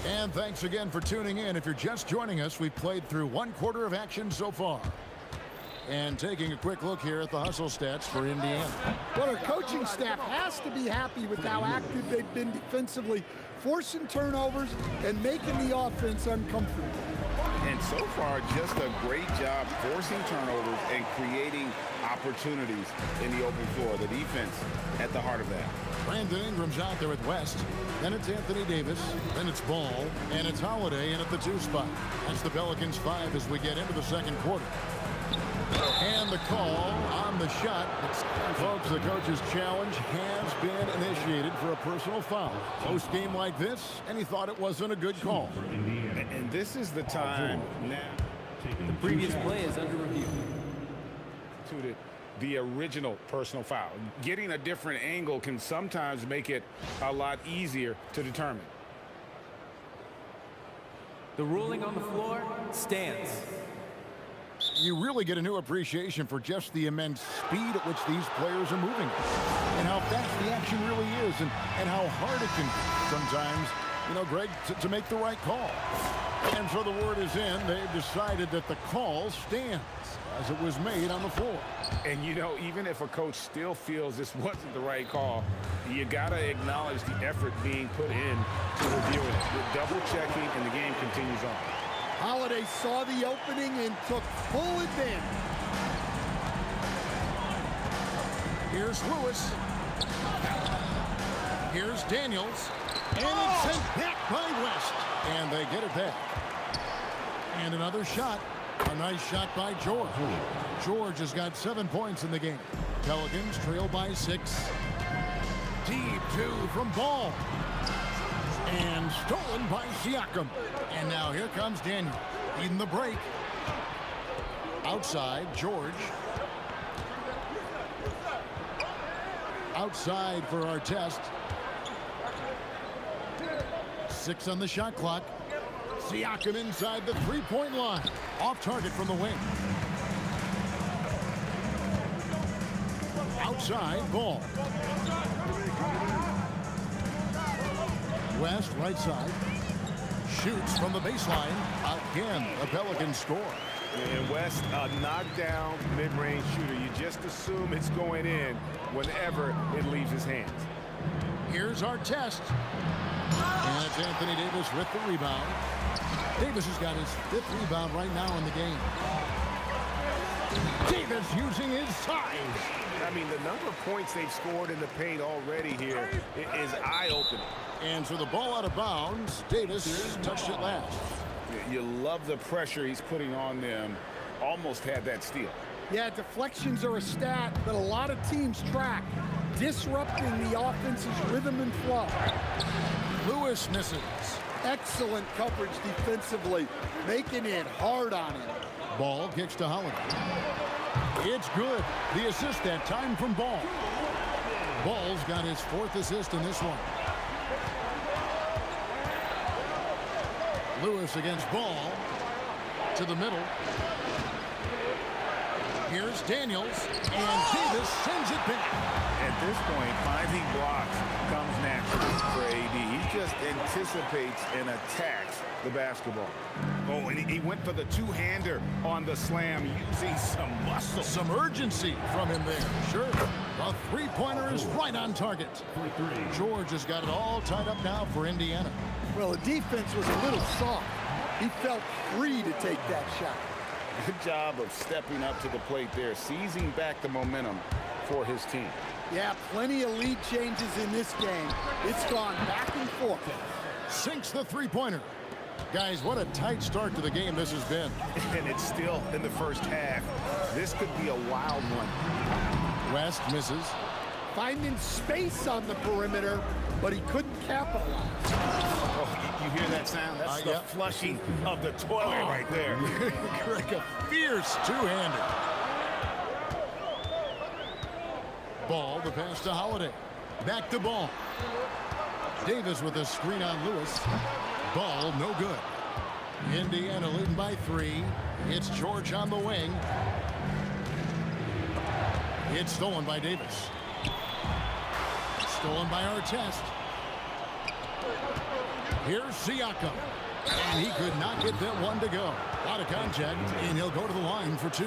Speaker 2: And thanks again for tuning in. If you're just joining us, we've played through 1 quarter of action so far. And taking a quick look here at the hustle stats for Indiana.
Speaker 8: Well, our coaching staff has to be happy with how active they've been defensively, forcing turnovers and making the offense uncomfortable.
Speaker 4: And so far, just a great job forcing turnovers and creating opportunities in the open floor. The defense at the heart of that.
Speaker 2: Brandon Ingram's out there at West. Then it's Anthony Davis. Then it's Ball. And it's Holiday in at the 2 spot. That's the Pelicans 5 as we get into the second quarter. And the call on the shot. Folks, the coach's challenge has been initiated for a personal foul. Post game like this, and he thought it wasn't a good call.
Speaker 4: And this is the time now.
Speaker 11: The previous play is under review.
Speaker 4: the original personal foul. Getting a different angle can sometimes make it a lot easier to determine.
Speaker 11: The ruling on the floor stands.
Speaker 2: You really get a new appreciation for just the immense speed at which these players are moving and how fast the action really is and how hard it can be sometimes, you know, Greg, to make the right call. And so the word is in. They've decided that the call stands as it was made on the floor.
Speaker 4: And, you know, even if a coach still feels this wasn't the right call, you got to acknowledge the effort being put in to reviewing it. You're double-checking, and the game continues on.
Speaker 8: Holiday saw the opening and took full advantage.
Speaker 2: Here's Lewis. Here's Daniels. And it's sent back by West. And they get it back. And another shot. A nice shot by George. George has got 7 points in the game. Pelicans trail by 6. Deep 2 from Ball. And stolen by Siakam. And now here comes Daniel. Leading the break. Outside, George. Outside for Artest. 6 on the shot clock. Siakam inside the three-point line. Off target from the wing. Outside, Ball. West, right side. Shoots from the baseline. Again, a Pelican score.
Speaker 4: And West, a knockdown mid-range shooter. You just assume it's going in whenever it leaves his hands.
Speaker 2: Here's Artest. And it's Anthony Davis with the rebound. Davis has got his 5th rebound right now in the game. Davis using his size.
Speaker 4: I mean, the number of points they've scored in the paint already here is eye-opening.
Speaker 2: And so the ball out of bounds. Davis touched it last.
Speaker 4: You love the pressure he's putting on them. Almost had that steal.
Speaker 8: Yeah, deflections are a stat that a lot of teams track, disrupting the offense's rhythm and flow.
Speaker 2: Lewis misses.
Speaker 8: Excellent coverage defensively, making it hard on him.
Speaker 2: Ball kicks to Holiday. It's good. The assist that time from Ball. Ball's got his 4th assist in this one. Lewis against Ball. To the middle. Here's Daniels. And Davis sends it back.
Speaker 4: At this point, finding blocks comes naturally for AD. He just anticipates and attacks the basketball. Oh, and he went for the two-hander on the slam, using some muscle.
Speaker 2: Some urgency from him there. Sure. The three-pointer is right on target. George has got it all tied up now for Indiana.
Speaker 8: Well, the defense was a little soft. He felt free to take that shot.
Speaker 4: Good job of stepping up to the plate there, seizing back the momentum for his team.
Speaker 8: Yeah, plenty of lead changes in this game. It's gone back and forth.
Speaker 2: Sinks the three-pointer. Guys, what a tight start to the game this has been.
Speaker 4: And it's still in the first half. This could be a wild one.
Speaker 2: West misses.
Speaker 8: Finding space on the perimeter, but he couldn't capitalize.
Speaker 4: Oh, you hear that sound? That's the flushing of the toilet right there.
Speaker 2: Like a fierce two-hander. Ball, the pass to Holiday. Back to Ball. Davis with a screen on Lewis. Ball, no good. Indiana leading by 3. It's George on the wing. It's stolen by Davis. Stolen by Artest. Here's Siakam. And he could not get that one to go. Out of contact, and he'll go to the line for 2.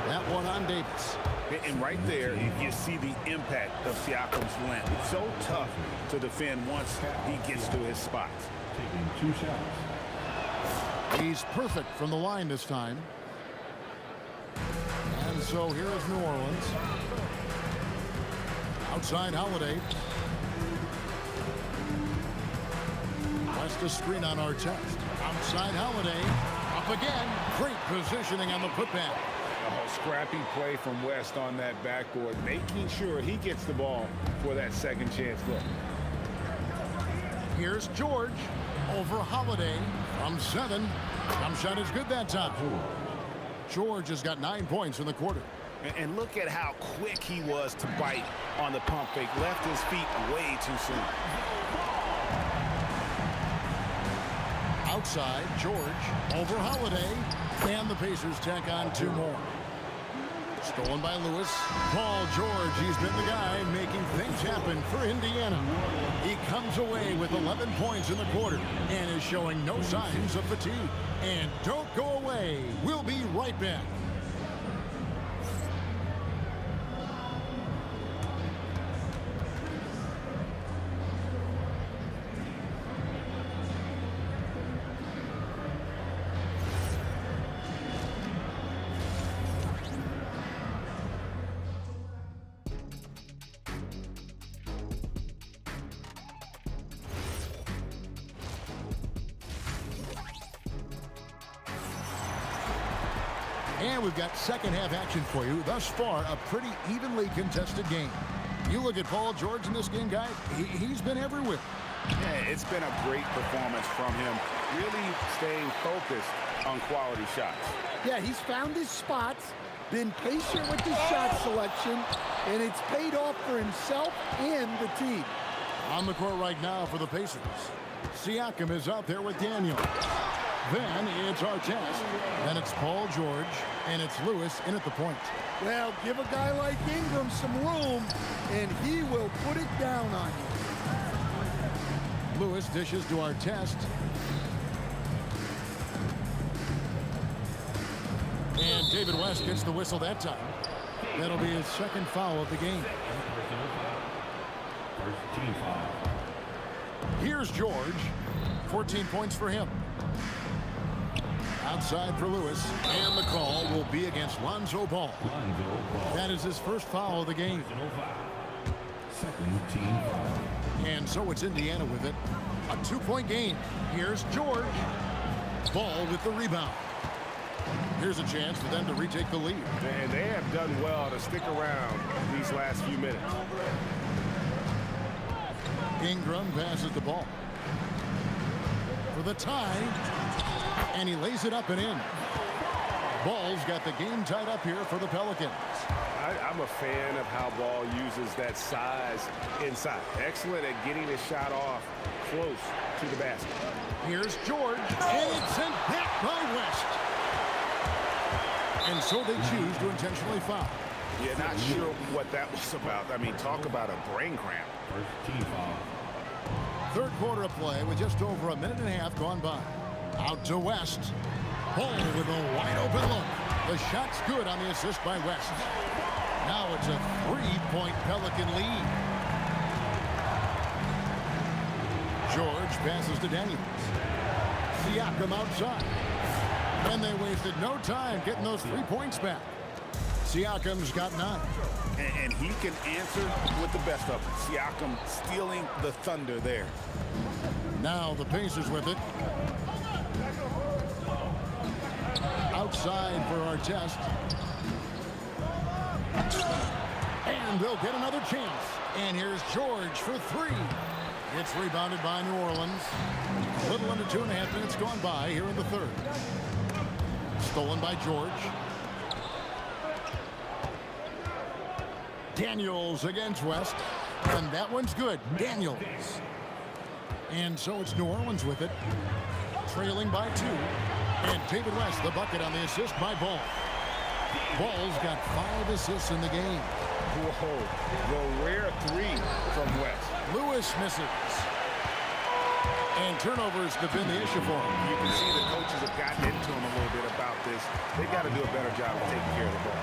Speaker 2: That one on Davis.
Speaker 4: And right there, you see the impact of Siakam's length. It's so tough to defend once he gets to his spots.
Speaker 6: Taking 2 shots.
Speaker 2: He's perfect from the line this time. And so here is New Orleans. Outside Holiday. West a screen on Artest. Outside Holiday. Up again. Great positioning on the putback.
Speaker 4: Oh, scrappy play from West on that backboard, making sure he gets the ball for that second chance look.
Speaker 2: Here's George over Holiday from 7. Jump shot is good that time. George has got 9 points in the quarter.
Speaker 4: And look at how quick he was to bite on the pump fake. Left his feet way too soon.
Speaker 2: Outside, George over Holiday. And the Pacers tack on 2 more. Stolen by Lewis. Paul George, he's been the guy making things happen for Indiana. He comes away with 11 points in the quarter and is showing no signs of fatigue. And don't go away. We'll be right back. And we've got second half action for you. Thus far, a pretty evenly contested game. You look at Paul George in this game, guys, he's been everywhere.
Speaker 4: Yeah, it's been a great performance from him. Really staying focused on quality shots.
Speaker 8: Yeah, he's found his spots, been patient with his shot selection, and it's paid off for himself and the team.
Speaker 2: On the court right now for the Pacers. Siakam is out there with Daniel. Then it's Artest. Then it's Paul George. And it's Lewis in at the point.
Speaker 8: Well, give a guy like Ingram some room, and he will put it down on you.
Speaker 2: Lewis dishes to Artest. And David West gets the whistle that time. That'll be his second foul of the game.
Speaker 6: First team foul.
Speaker 2: Here's George. 14 points for him. Outside for Lewis, and the call will be against Lonzo Ball. That is his first foul of the game.
Speaker 6: Second team foul.
Speaker 2: And so it's Indiana with it. A 2-point game. Here's George. Ball with the rebound. Here's a chance for them to retake the lead.
Speaker 4: And they have done well to stick around these last few minutes.
Speaker 2: Ingram passes the ball for the tie. And he lays it up and in. Ball's got the game tied up here for the Pelicans.
Speaker 4: I'm a fan of how Ball uses that size inside. Excellent at getting his shot off close to the basket.
Speaker 2: Here's George, and it's sent back by West. And so they choose to intentionally foul.
Speaker 4: Yeah, not sure what that was about. I mean, talk about a brain cramp.
Speaker 6: First team foul.
Speaker 2: Third quarter of play with just over a minute and a half gone by. Out to West. Ball with a wide open look. The shot's good on the assist by West. Now it's a 3-point Pelican lead. George passes to Daniels. Siakam outside. And they wasted no time getting those 3 points back. Siakam's got 9.
Speaker 4: And he can answer with the best of them. Siakam stealing the thunder there.
Speaker 2: Now the Pacers with it. Outside for Artest. And they'll get another chance. And here's George for 3. It's rebounded by New Orleans. A little under 2.5 minutes gone by here in the third. Stolen by George. Daniels against West. And that one's good. Daniels. And so it's New Orleans with it. Trailing by 2. And David West, the bucket on the assist by Ball. Ball's got 5 assists in the game.
Speaker 4: Whoa, the rare 3 from West.
Speaker 2: Lewis misses. And turnovers have been the issue for him.
Speaker 4: You can see the coaches have gotten into him a little bit about this. They've got to do a better job of taking care of the ball.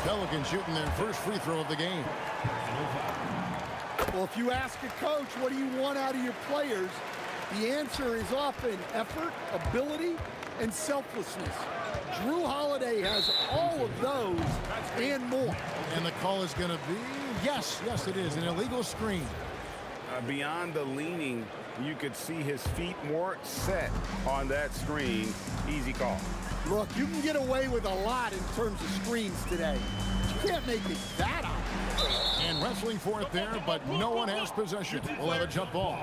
Speaker 2: Pelicans shooting their first free throw of the game.
Speaker 8: Well, if you ask a coach, what do you want out of your players? The answer is often effort, ability, and selflessness. Drew Holiday has all of those and more.
Speaker 2: And the call is going to be, yes, it is, an illegal screen.
Speaker 4: Beyond the leaning, you could see his feet more set on that screen. Easy call.
Speaker 8: Look, you can get away with a lot in terms of screens today. You can't make it that obvious.
Speaker 2: And wrestling for it there, but no one has possession. We'll have a jump ball.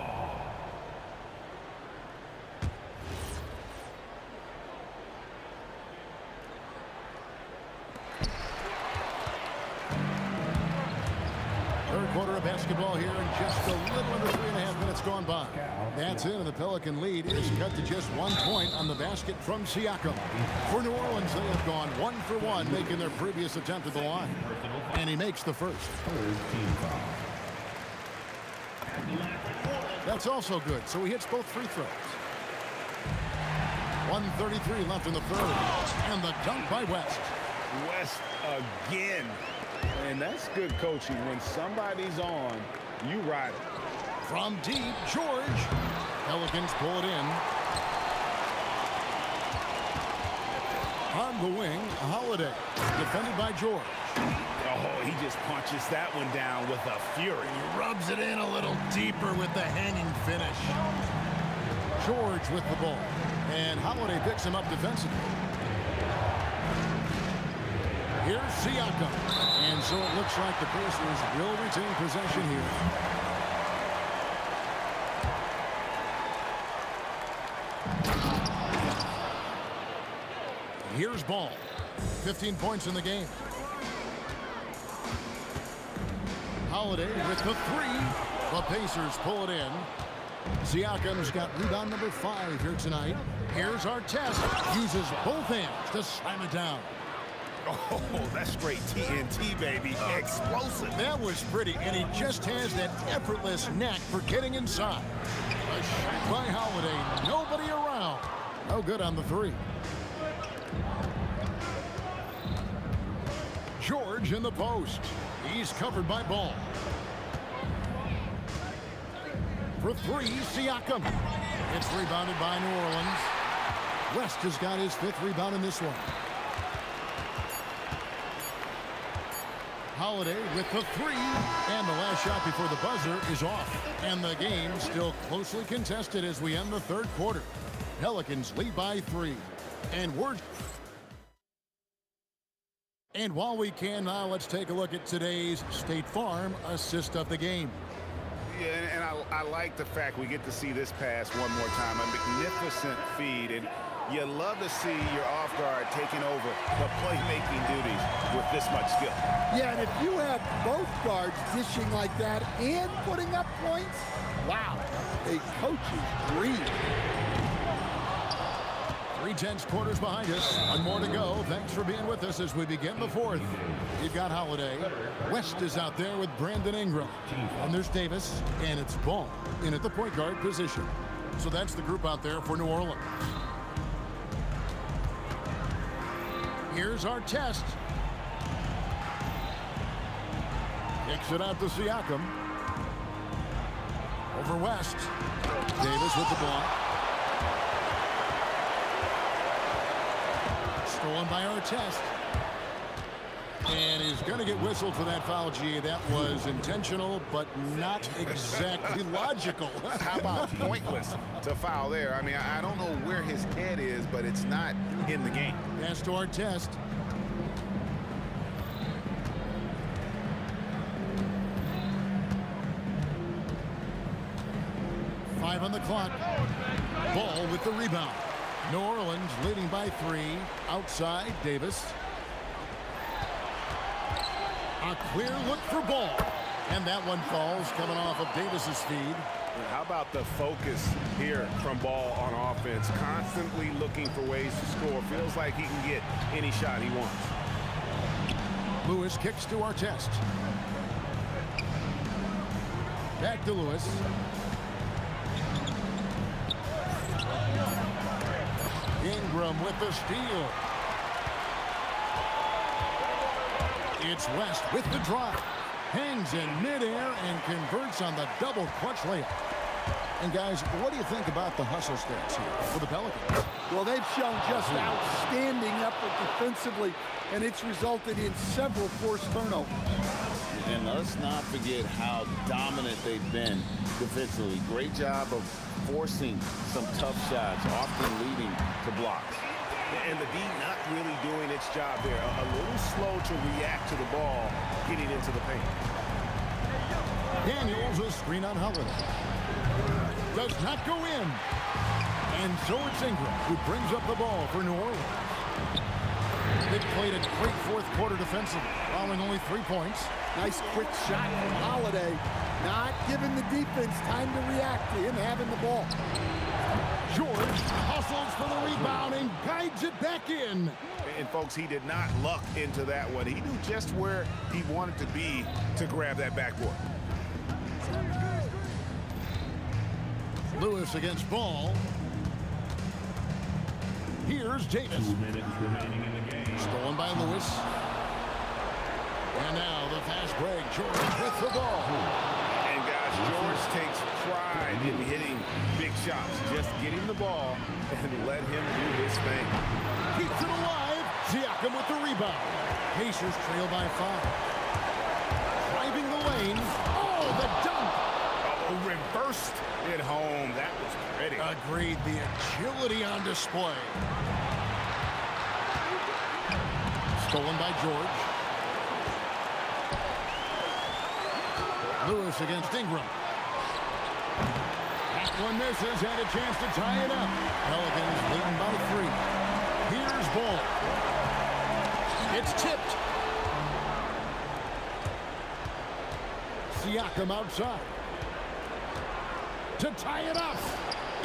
Speaker 2: basketball here in just a little under 3.5 minutes gone by. That's it, and the Pelican lead is cut to just 1 point on the basket from Siakam. For New Orleans, they have gone 1 for 1, making their previous attempt at the line. And he makes the first. That's also good, so he hits both free throws. 1:33 left in the third, and the dunk by West.
Speaker 4: West again. And that's good coaching. When somebody's on, you ride it.
Speaker 2: From deep, George. Pelicans pull it in. On the wing, Holiday. Defended by George.
Speaker 4: Oh, he just punches that one down with a fury.
Speaker 2: He rubs it in a little deeper with the hanging finish. George with the ball. And Holiday picks him up defensively. Here's Siakam. And so it looks like the Pacers will retain possession here. Here's Ball. 15 points in the game. Holiday with the three. The Pacers pull it in. Siakam's got rebound number 5 here tonight. Here's Artest. Uses both hands to slam it down.
Speaker 4: Oh, that's straight TNT, baby. Explosive.
Speaker 2: That was pretty, and he just has that effortless knack for getting inside. A shot by Holiday. Nobody around. No good on the three. George in the post. He's covered by Ball. For three, Siakam. It's rebounded by New Orleans. West has got his 5th rebound in this one. Holiday with the three. And the last shot before the buzzer is off. And the game still closely contested as we end the third quarter. Pelicans lead by 3. And while we can now, let's take a look at today's State Farm assist of the game.
Speaker 4: Yeah, and I like the fact we get to see this pass one more time. A magnificent feed, and you love to see your off guard taking over the playmaking duties with this much skill.
Speaker 8: Yeah, and if you have both guards dishing like that and putting up points, wow, a coach's dream.
Speaker 2: 3/10 quarters behind us. One more to go. Thanks for being with us as we begin the fourth. You've got Holiday. West is out there with Brandon Ingram. And there's Davis. And it's Ball in at the point guard position. So that's the group out there for New Orleans. Here's Artest. Kicks it out to Siakam. Over West. Davis with the block. Stolen by Artest. And he's going to get whistled for that foul, G. That was intentional, but not exactly logical.
Speaker 4: How about pointless to foul there? I mean, I don't know where his head is, but it's not in the game.
Speaker 2: Pass to Artest. Five on the clock. Ball with the rebound. New Orleans leading by 3. Outside, Davis. A clear look for Ball. And that one falls coming off of Davis's feed.
Speaker 4: How about the focus here from Ball on offense? Constantly looking for ways to score. Feels like he can get any shot he wants.
Speaker 2: Lewis kicks to Artest. Back to Lewis. Ingram with the steal. It's West with the drive. Hangs in midair and converts on the double clutch layup. And guys, what do you think about the hustle stats here for the Pelicans?
Speaker 8: Well, they've shown just outstanding effort defensively, and it's resulted in several forced turnovers.
Speaker 4: And let's not forget how dominant they've been defensively. Great job of forcing some tough shots, often leading to blocks. And the D not really doing its job there. A little slow to react to the ball getting into the paint.
Speaker 2: Daniels a screen on Holiday. Does not go in. And so it's Ingram who brings up the ball for New Orleans. They played a great fourth quarter defensively, allowing only 3 points.
Speaker 8: Nice quick shot from Holiday. Not giving the defense time to react to him having the ball.
Speaker 2: George hustles for the rebound and guides it back in.
Speaker 4: And folks, he did not luck into that one. He knew just where he wanted to be to grab that backboard.
Speaker 2: Lewis against Ball. Here's Davis.
Speaker 6: 2 minutes remaining in the game.
Speaker 2: Stolen by Lewis. And now the fast break. George with the ball.
Speaker 4: And guys, George takes pride in hitting big shots. Just get him the ball and let him do his thing.
Speaker 2: Keeps it alive. Siakam with the rebound. Pacers trail by 5. Driving the lane. Oh, the dunk.
Speaker 4: Oh, reversed it home. That was pretty.
Speaker 2: Agreed. The agility on display. Stolen by George. Lewis against Ingram. That one misses and a chance to tie it up. Pelicans leading by 3. Here's Ball. It's tipped. Siakam outside. To tie it up.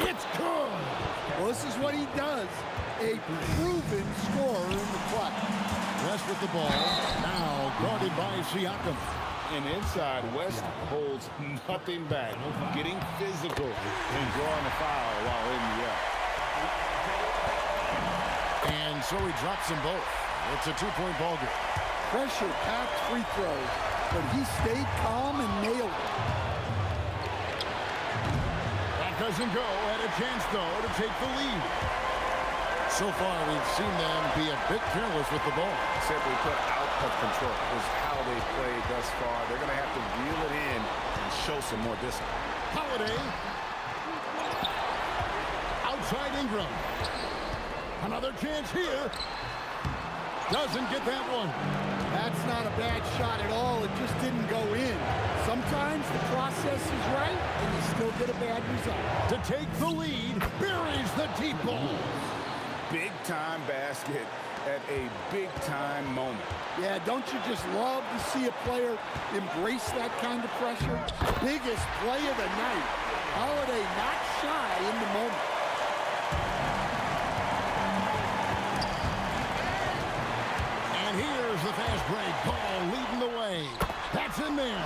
Speaker 2: It's good.
Speaker 8: Well, this is what he does. A proven scorer in the clutch.
Speaker 2: West with the ball. Now guarded by Siakam.
Speaker 4: And inside, West holds nothing back. Getting physical and drawing a foul while in the air.
Speaker 2: And so he drops them both. It's a 2-point ball game.
Speaker 8: Pressure-packed free throws, but he stayed calm and nailed it.
Speaker 2: That doesn't go. Had a chance, though, to take the lead. So far, we've seen them be a bit careless with the ball.
Speaker 4: Simply put, out of control is how they played thus far. They're going to have to reel it in and show some more discipline.
Speaker 2: Holiday. Outside Ingram. Another chance here. Doesn't get that one.
Speaker 8: That's not a bad shot at all. It just didn't go in. Sometimes the process is right, and you still get a bad result.
Speaker 2: To take the lead, buries the deep ball.
Speaker 4: Big-time basket at a big-time moment.
Speaker 8: Yeah, don't you just love to see a player embrace that kind of pressure? Biggest play of the night. Holiday not shy in the moment.
Speaker 2: And here's the fast break. Ball leading the way. That's in there.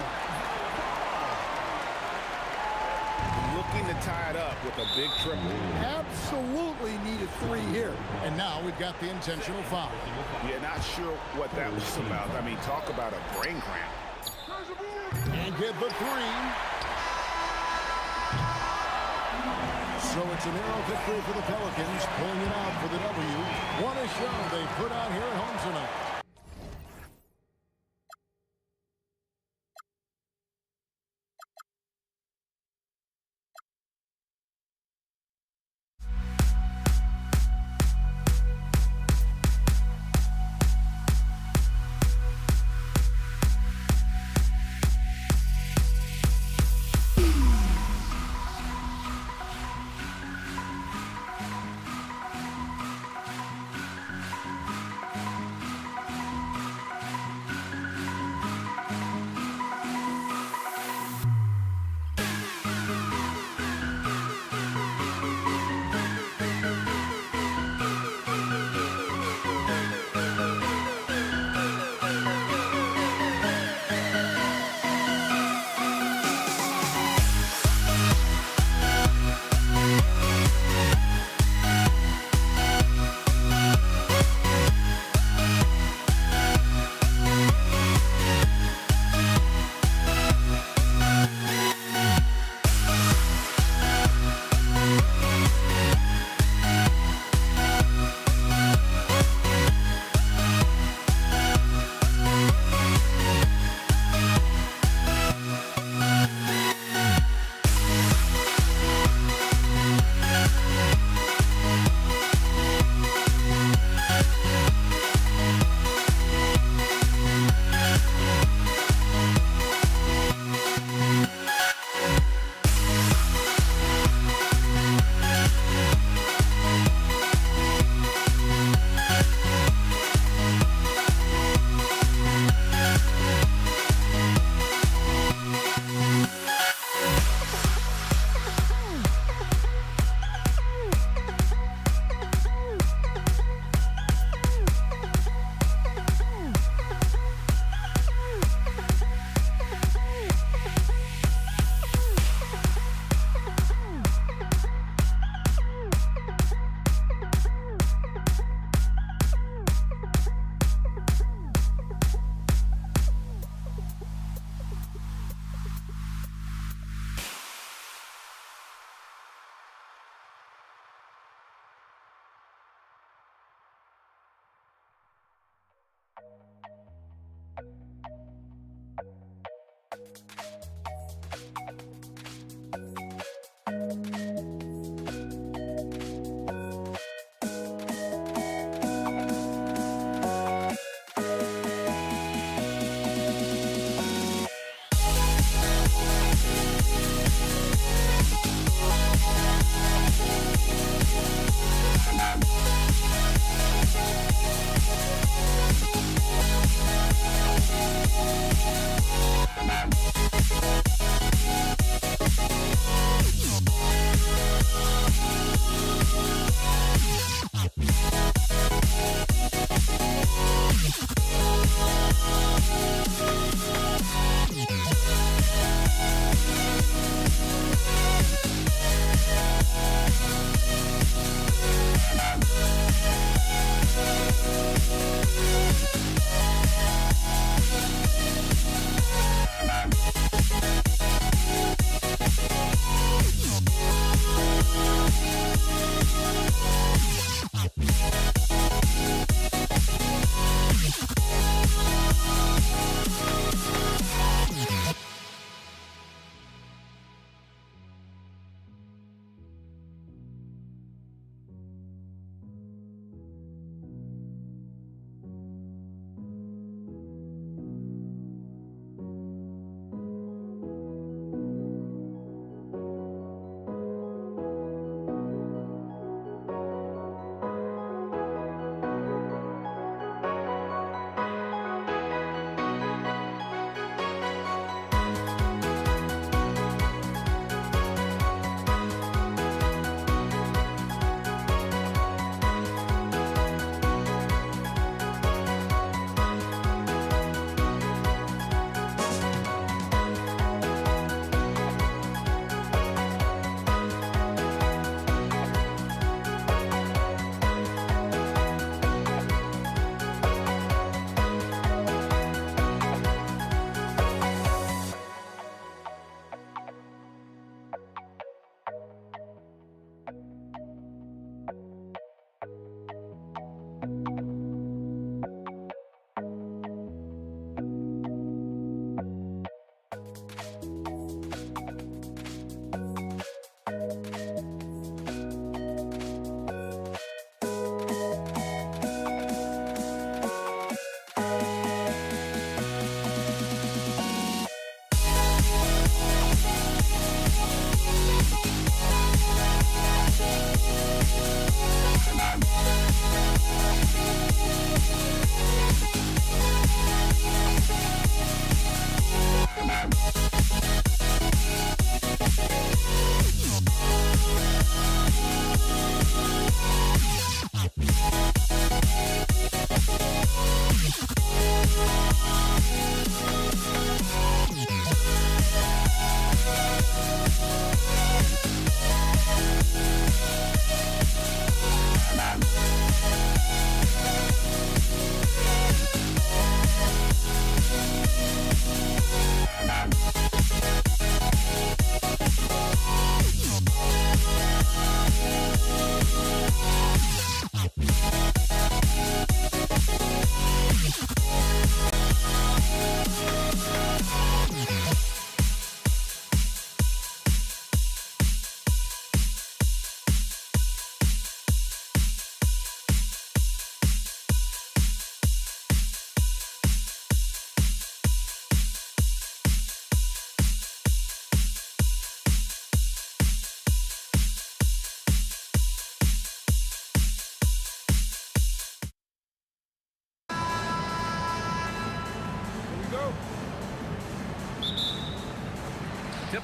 Speaker 4: Looking to tie it up with a big triple.
Speaker 8: Absolutely need a 3 here.
Speaker 2: And now we've got the intentional foul.
Speaker 4: Yeah, not sure what that was about. I mean, talk about a brain cramp.
Speaker 2: And get the 3. So it's a narrow victory for the Pelicans, pulling it out for the W. What a show they put out here at home tonight.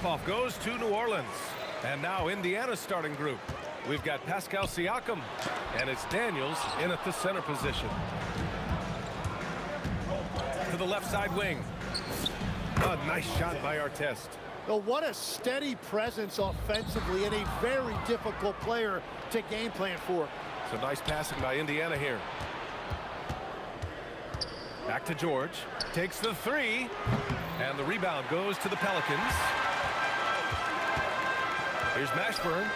Speaker 7: Tip-off goes to New Orleans. And now Indiana's starting group. We've got Pascal Siakam, and it's Daniels in at the center position. To the left side wing. A nice shot by Artest.
Speaker 8: Well, what a steady presence offensively and a very difficult player to game plan for.
Speaker 7: So nice passing by Indiana here. Back to George. Takes the three. And the rebound goes to the Pelicans. Here's Mashburn.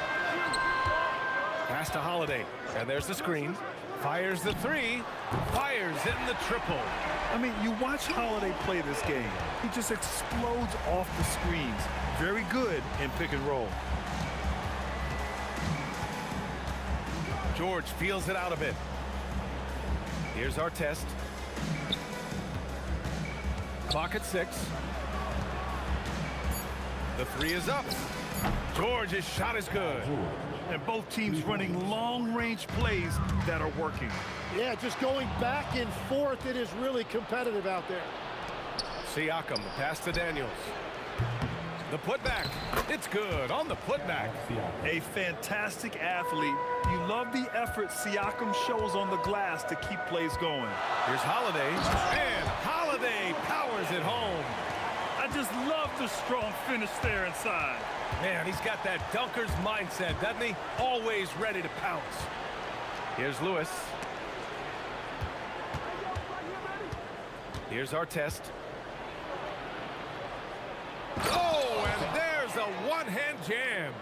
Speaker 7: Pass to Holiday. And there's the screen. Fires the three. Fires in the triple.
Speaker 9: I mean, you watch Holiday play this game. He just explodes off the screens. Very good in pick and roll.
Speaker 7: George feels it out a bit. Here's our test. Clock at 6. The 3 is up. George's shot is good.
Speaker 9: And both teams running long-range plays that are working.
Speaker 3: Yeah, just going back and forth. It is really competitive out there.
Speaker 7: Siakam, the pass to Daniels. The putback. It's good on the putback.
Speaker 9: A fantastic athlete. You love the effort Siakam shows on the glass to keep plays going.
Speaker 7: Here's Holiday. And Holiday powers it home.
Speaker 9: I just love the strong finish there inside.
Speaker 7: Man, he's got that dunker's mindset, doesn't he? Always ready to pounce. Here's Lewis. Here's our test. Oh, and there's a one-hand jam.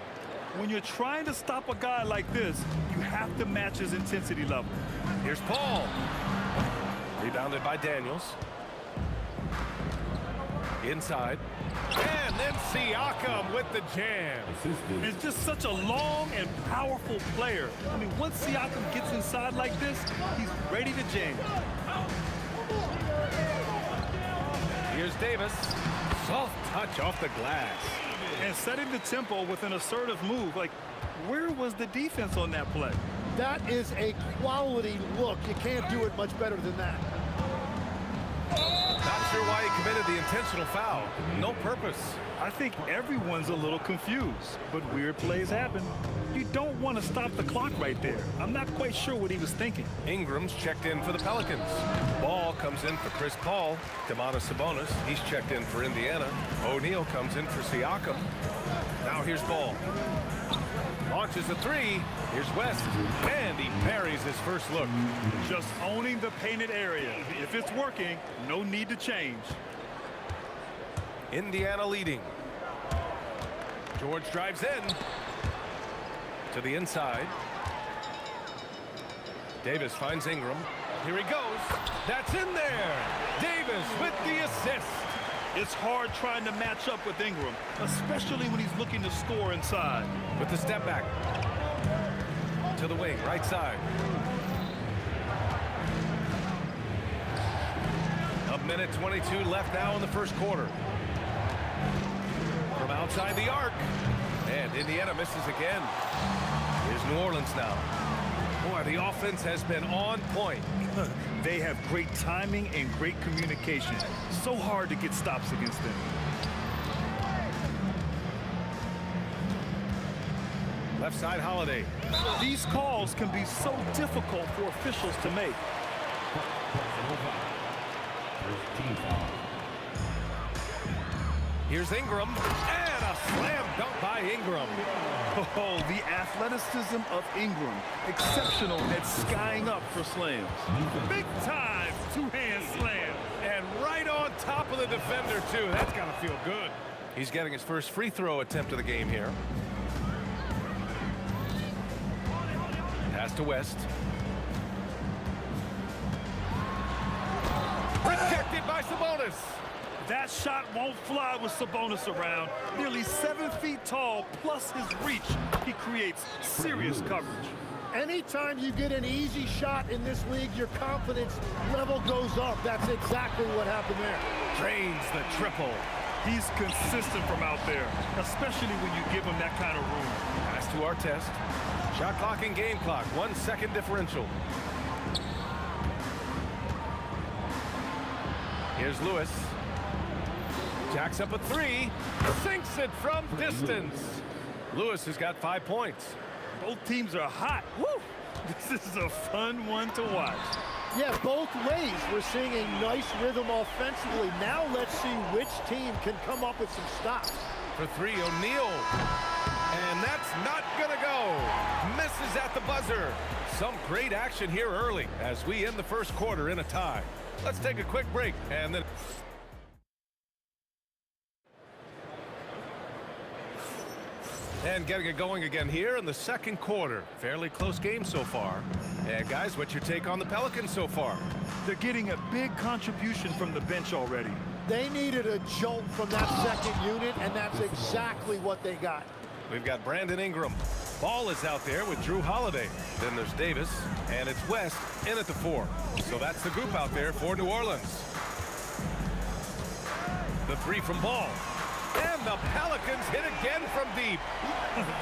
Speaker 9: When you're trying to stop a guy like this, you have to match his intensity level.
Speaker 7: Here's Paul. Rebounded by Daniels. Inside. And then Siakam with the jam.
Speaker 9: He's just such a long and powerful player. I mean, once Siakam gets inside like this, he's ready to jam.
Speaker 7: Here's Davis. Soft touch off the glass.
Speaker 9: And setting the tempo with an assertive move. Like, where was the defense on that play?
Speaker 3: That is a quality look. You can't do it much better than that.
Speaker 7: Not sure why he committed the intentional foul. No purpose.
Speaker 9: I think everyone's a little confused, but weird plays happen. You don't want to stop the clock right there. I'm not quite sure what he was thinking.
Speaker 7: Ingram's checked in for the Pelicans. Ball comes in for Chris Paul. Domantas Sabonis, he's checked in for Indiana. O'Neal comes in for Siakam. Now here's Ball. Launches a 3. Here's West. And he parries his first look.
Speaker 9: Just owning the painted area. If it's working, no need to change.
Speaker 7: Indiana leading. George drives in. To the inside. Davis finds Ingram. Here he goes. That's in there. Davis with the assist.
Speaker 9: It's hard trying to match up with Ingram, especially when he's looking to score inside.
Speaker 7: With the step back. To the wing, right side. A minute 22 left now in the first quarter. From outside the arc. And Indiana misses again. Here's New Orleans now. Boy, the offense has been on point.
Speaker 9: They have great timing and great communication. So hard to get stops against them.
Speaker 7: Left side Holiday.
Speaker 9: These calls can be so difficult for officials to make.
Speaker 7: Here's Ingram. And a slam dunk by Ingram.
Speaker 9: Oh, the athleticism of Ingram. Exceptional at skying up for slams.
Speaker 7: Big time two-hand slam. And right on top of the defender, too. That's got to feel good. He's getting his first free throw attempt of the game here. Pass to West. Rejected by Sabonis.
Speaker 9: That shot won't fly with Sabonis around. Nearly 7 feet tall, plus his reach. He creates serious coverage.
Speaker 3: Anytime you get an easy shot in this league, your confidence level goes up. That's exactly what happened there.
Speaker 7: Drains the triple.
Speaker 9: He's consistent from out there, especially when you give him that kind of room.
Speaker 7: Pass to our test. Shot clock and game clock. 1 second differential. Here's Lewis. Jacks up a 3. Sinks it from distance. Lewis has got 5 points.
Speaker 9: Both teams are hot. Woo! This is a fun one to watch.
Speaker 3: Yeah, both ways. We're seeing a nice rhythm offensively. Now let's see which team can come up with some stops.
Speaker 7: For 3, O'Neal. And that's not gonna go. Misses at the buzzer. Some great action here early as we end the first quarter in a tie. Let's take a quick break and then... And getting it going again here in the second quarter. Fairly close game so far. And guys, what's your take on the Pelicans so far?
Speaker 9: They're getting a big contribution from the bench already.
Speaker 3: They needed a jolt from that second unit, and that's exactly what they got.
Speaker 7: We've got Brandon Ingram. Ball is out there with Drew Holiday. Then there's Davis, and it's West in at the 4. So that's the group out there for New Orleans. The 3 from Ball. And the Pelicans hit again from deep.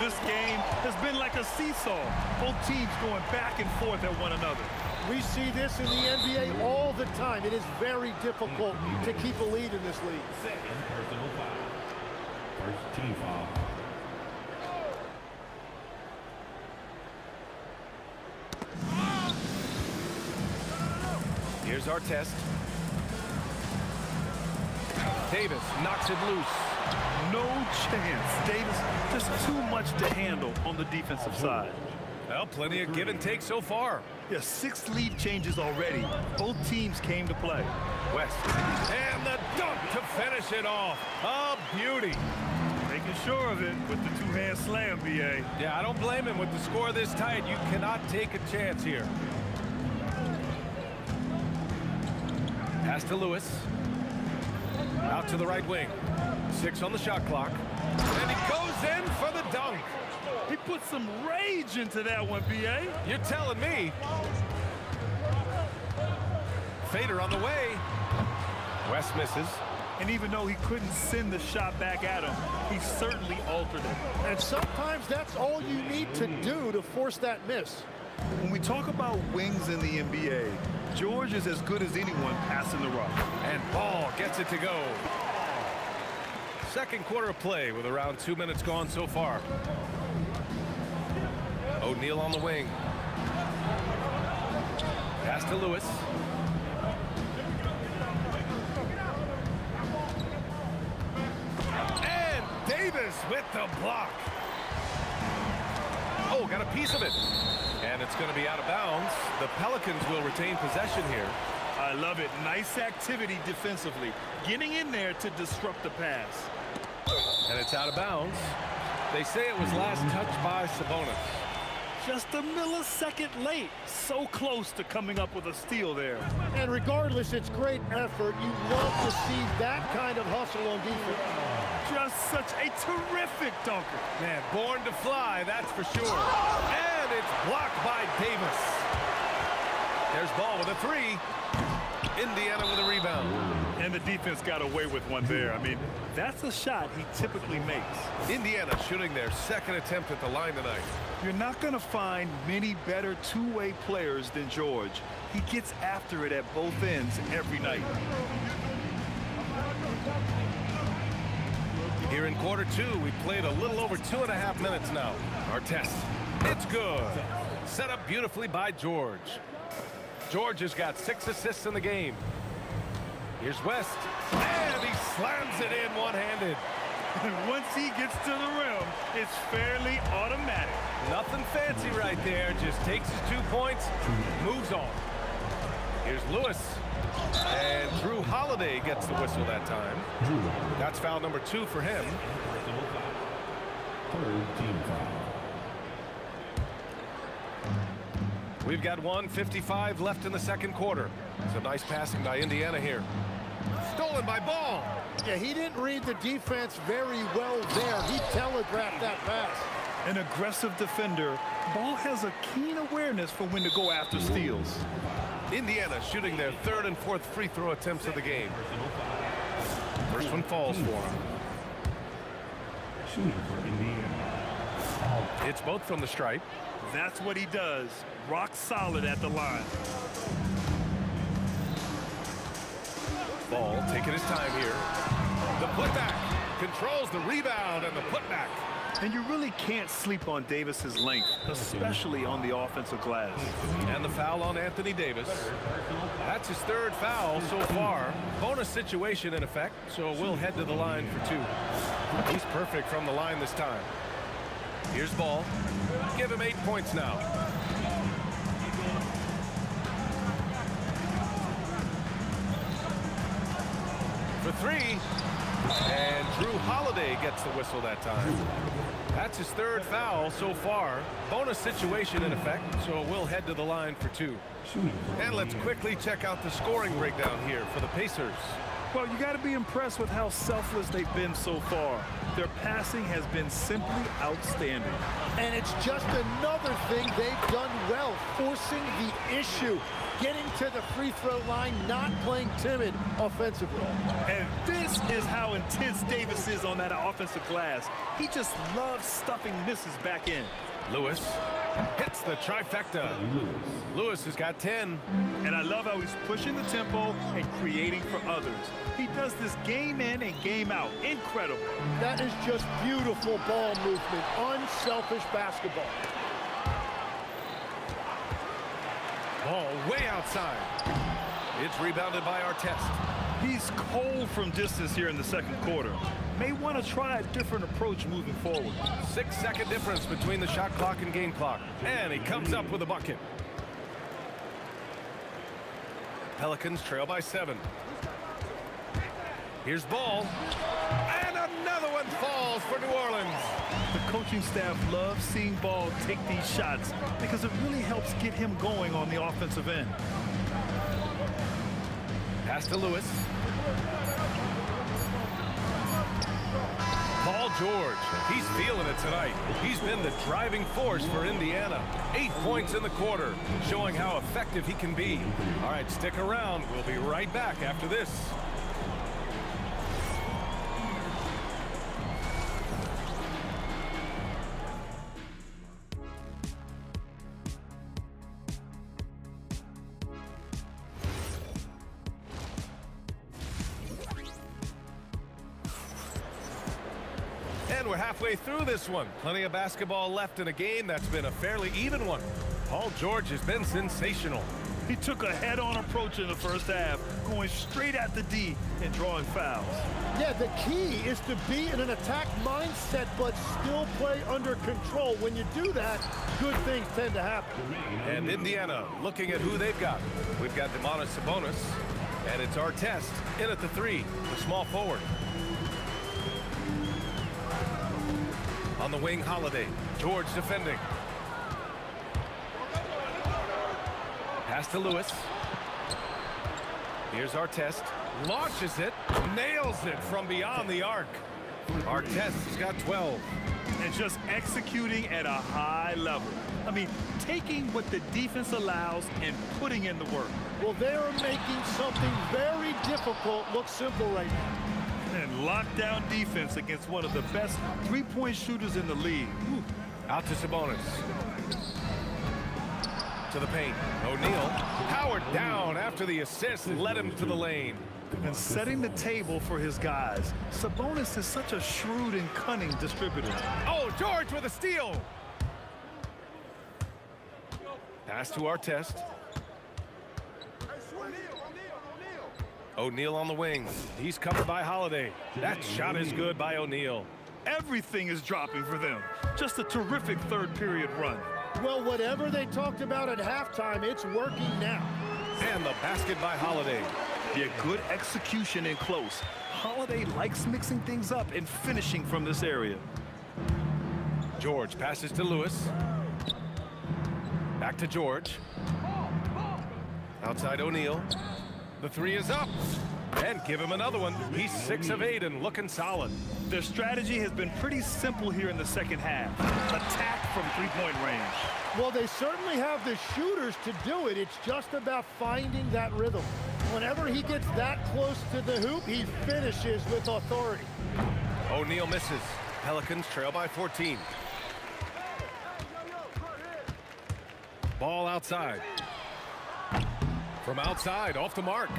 Speaker 9: This game has been like a seesaw. Both teams going back and forth at one another.
Speaker 3: We see this in the NBA all the time. It is very difficult to keep a lead in this league.
Speaker 6: Second personal foul. First team foul.
Speaker 7: Here's our test. Davis knocks it loose.
Speaker 9: No chance. Davis just too much to handle on the defensive side.
Speaker 7: Well, plenty of give and take so far.
Speaker 9: Yeah, 6 lead changes already. Both teams came to play.
Speaker 7: West. And the dunk to finish it off. A beauty.
Speaker 9: Making sure of it with the two-hand slam, B.A.
Speaker 7: Yeah, I don't blame him. With the score this tight, you cannot take a chance here. Pass to Lewis. Out to the right wing. 6 on the shot clock. And he goes in for the dunk.
Speaker 9: He put some rage into that one, B.A.
Speaker 7: You're telling me. Fader on the way. West misses.
Speaker 9: And even though he couldn't send the shot back at him, he certainly altered it.
Speaker 3: And sometimes that's all you need to do to force that miss.
Speaker 9: When we talk about wings in the NBA, George is as good as anyone passing the rock.
Speaker 7: And Ball gets it to go. Second quarter of play with around 2 minutes gone so far. O'Neal on the wing. Pass to Lewis. And Davis with the block. Oh, got a piece of it. And it's going to be out of bounds. The Pelicans will retain possession here.
Speaker 9: I love it. Nice activity defensively. Getting in there to disrupt the pass.
Speaker 7: And it's out of bounds. They say it was last touched by Sabonis.
Speaker 9: Just a millisecond late. So close to coming up with a steal there.
Speaker 3: And regardless, it's great effort. You love to see that kind of hustle on defense.
Speaker 9: Just such a terrific dunker.
Speaker 7: Man, born to fly, that's for sure. And it's blocked by Davis. There's Ball with a 3. Indiana with a rebound.
Speaker 9: And the defense got away with one there. I mean, that's a shot he typically makes.
Speaker 7: Indiana shooting their second attempt at the line tonight.
Speaker 9: You're not going to find many better two-way players than George. He gets after it at both ends every night.
Speaker 7: Here in quarter 2, we played a little over 2.5 minutes now. Our test. It's good. Set up beautifully by George. George has got 6 assists in the game. Here's West. And he slams it in one-handed.
Speaker 9: Once he gets to the rim, it's fairly automatic.
Speaker 7: Nothing fancy right there. Just takes his 2 points, moves on. Here's Lewis. And Drew Holiday gets the whistle that time. That's foul number 2 for him.
Speaker 6: Third team foul.
Speaker 7: We've got 1:55 left in the second quarter. Some nice passing by Indiana here. Stolen by Ball.
Speaker 3: Yeah, he didn't read the defense very well there. He telegraphed that pass.
Speaker 9: An aggressive defender. Ball has a keen awareness for when to go after steals.
Speaker 7: Indiana shooting their 3rd and 4th free throw attempts of the game. First one falls for him.
Speaker 6: Shooting for Indiana.
Speaker 7: It's both from the stripe.
Speaker 9: That's what he does. Rock solid at the line.
Speaker 7: Ball taking his time here. The putback controls the rebound and the putback.
Speaker 9: And you really can't sleep on Davis's length, especially on the offensive glass.
Speaker 7: And the foul on Anthony Davis. That's his 3rd foul so far. Bonus situation in effect, so we'll head to the line for 2. He's perfect from the line this time. Here's Ball. Give him 8 points now. For 3. And Drew Holiday gets the whistle that time. That's his 3rd foul so far. Bonus situation in effect, so we'll head to the line for 2. And let's quickly check out the scoring breakdown here for the Pacers.
Speaker 9: Well, you got to be impressed with how selfless they've been so far. Their passing has been simply outstanding.
Speaker 8: And it's just another thing they've done well, forcing the issue, getting to the free throw line, not playing timid offensively.
Speaker 9: And this is how intense Davis is on that offensive glass. He just loves stuffing misses back in.
Speaker 7: Lewis hits the trifecta. Lewis has got 10.
Speaker 9: And I love how he's pushing the tempo and creating for others. He does this game in and game out. Incredible.
Speaker 8: That is just beautiful ball movement, unselfish basketball.
Speaker 7: Ball way outside. It's rebounded by Artest.
Speaker 9: He's cold from distance here in the second quarter. May want to try a different approach moving forward.
Speaker 7: 6-second difference between the shot clock and game clock. And he comes up with a bucket. Pelicans trail by 7. Here's Ball. And another one falls for New Orleans.
Speaker 9: The coaching staff loves seeing Ball take these shots because it really helps get him going on the offensive end.
Speaker 7: Pass to Lewis. Paul George, he's feeling it tonight. He's been the driving force for Indiana. 8 points in the quarter, showing how effective he can be. All right, stick around. We'll be right back after this. And we're halfway through this one. Plenty of basketball left in a game that's been a fairly even one. Paul George has been sensational.
Speaker 9: He took a head-on approach in the first half, going straight at the D and drawing fouls.
Speaker 8: Yeah, the key is to be in an attack mindset, but still play under control. When you do that, good things tend to happen.
Speaker 7: And Indiana looking at who they've got. We've got Demonis Sabonis, and it's Artest in at the 3, the small forward. On the wing, Holiday. George defending. Pass to Lewis. Here's Artest. Launches it. Nails it from beyond the arc. Artest has got 12.
Speaker 9: And just executing at a high level. I mean, taking what the defense allows and putting in the work.
Speaker 8: Well, they are making something very difficult look simple right now.
Speaker 9: And lockdown defense against one of the best three-point shooters in the league. Ooh.
Speaker 7: Out to Sabonis. To the paint. O'Neal. Howard down after the assist led him to the lane.
Speaker 9: And setting the table for his guys. Sabonis is such a shrewd and cunning distributor.
Speaker 7: Oh, George with a steal. Pass to Artest. O'Neal on the wing. He's covered by Holiday. That shot is good by O'Neal.
Speaker 9: Everything is dropping for them. Just a terrific third period run.
Speaker 8: Well, whatever they talked about at halftime, it's working now.
Speaker 7: And the basket by Holiday.
Speaker 9: Yeah, good execution in close. Holiday likes mixing things up and finishing from this area.
Speaker 7: George passes to Lewis. Back to George. Outside O'Neal. The 3 is up. And give him another one. He's 6 of 8 and looking solid.
Speaker 9: Their strategy has been pretty simple here in the second half. Attack from three-point range.
Speaker 8: Well, they certainly have the shooters to do it. It's just about finding that rhythm. Whenever he gets that close to the hoop, he finishes with authority.
Speaker 7: O'Neal misses. Pelicans trail by 14. Ball outside. From outside, off the mark.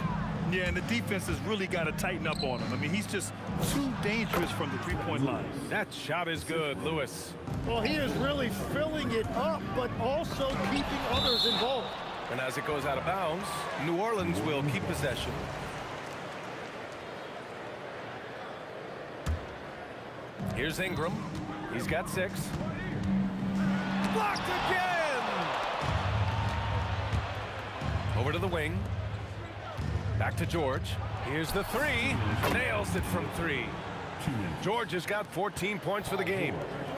Speaker 9: Yeah, and the defense has really got to tighten up on him. I mean, he's just too dangerous from the three-point line.
Speaker 7: That shot is good, Lewis.
Speaker 8: Well, he is really filling it up, but also keeping others involved.
Speaker 7: And as it goes out of bounds, New Orleans will keep possession. Here's Ingram. He's got 6. Blocked again! Over to the wing. Back to George. Here's the 3. Nails it from 3. George has got 14 points for the game.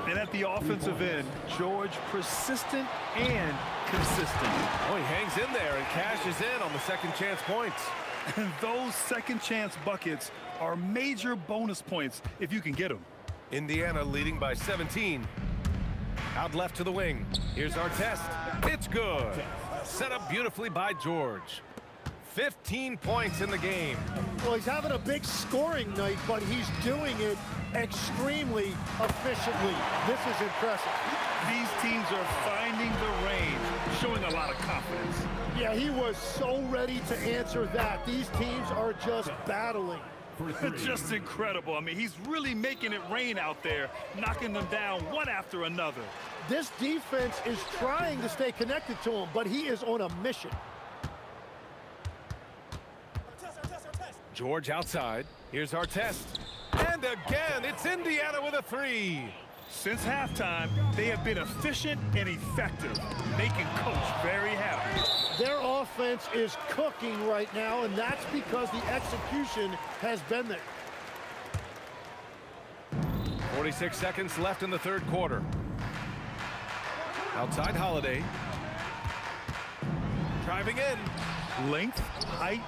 Speaker 9: And at the offensive end, George persistent and consistent.
Speaker 7: Oh, he hangs in there and cashes in on the second chance points.
Speaker 9: And those second chance buckets are major bonus points if you can get them.
Speaker 7: Indiana leading by 17. Out left to the wing. Here's our test. It's good. Set up beautifully by George. 15 points in the game.
Speaker 8: Well, he's having a big scoring night, but he's doing it extremely efficiently. This is impressive.
Speaker 9: These teams are finding the range, showing a lot of confidence.
Speaker 8: Yeah, he was so ready to answer that. These teams are just battling.
Speaker 9: Just incredible. I mean, he's really making it rain out there, knocking them down one after another.
Speaker 8: This defense is trying to stay connected to him, but he is on a mission.
Speaker 7: George outside. Here's our test. And again, it's Indiana with a 3.
Speaker 9: Since halftime, they have been efficient and effective, making Coach very happy.
Speaker 8: Their offense is cooking right now, and that's because the execution has been there.
Speaker 7: 46 seconds left in the third quarter. Outside Holiday. Driving in.
Speaker 9: Length, height.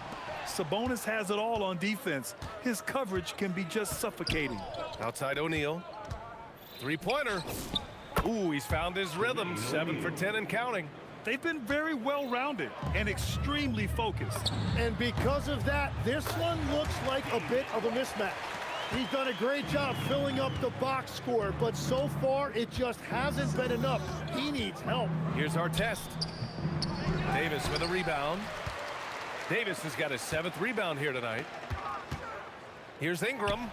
Speaker 9: Sabonis has it all on defense. His coverage can be just suffocating.
Speaker 7: Outside O'Neal. Three-pointer. Ooh, he's found his rhythm. 7 for 10 and counting.
Speaker 9: They've been very well-rounded and extremely focused.
Speaker 8: And because of that, this one looks like a bit of a mismatch. He's done a great job filling up the box score, but so far it just hasn't been enough. He needs help.
Speaker 7: Here's our test. Davis with a rebound. Davis has got his 7th rebound here tonight. Here's Ingram.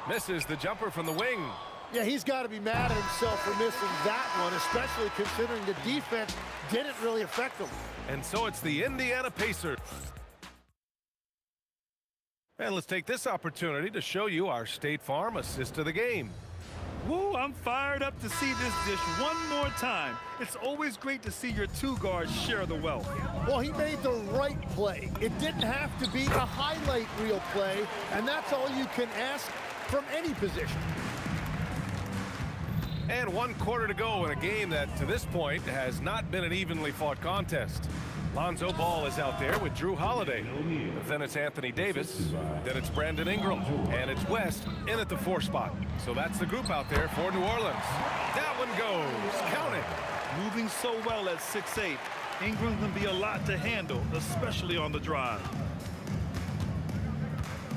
Speaker 7: Misses the jumper from the wing.
Speaker 8: Yeah, he's got to be mad at himself for missing that one, especially considering the defense didn't really affect him.
Speaker 7: And so it's the Indiana Pacers. And let's take this opportunity to show you our State Farm assist of the game.
Speaker 9: Woo, I'm fired up to see this dish one more time. It's always great to see your two guards share the wealth.
Speaker 8: Well, he made the right play. It didn't have to be a highlight reel play, and that's all you can ask from any position.
Speaker 7: And 1 quarter to go in a game that, to this point, has not been an evenly fought contest. Lonzo Ball is out there with Drew Holiday. Then it's Anthony Davis. Then it's Brandon Ingram. And it's West in at the 4 spot. So that's the group out there for New Orleans. That one goes. Count it.
Speaker 9: Moving so well at 6'8", Ingram can be a lot to handle, especially on the drive.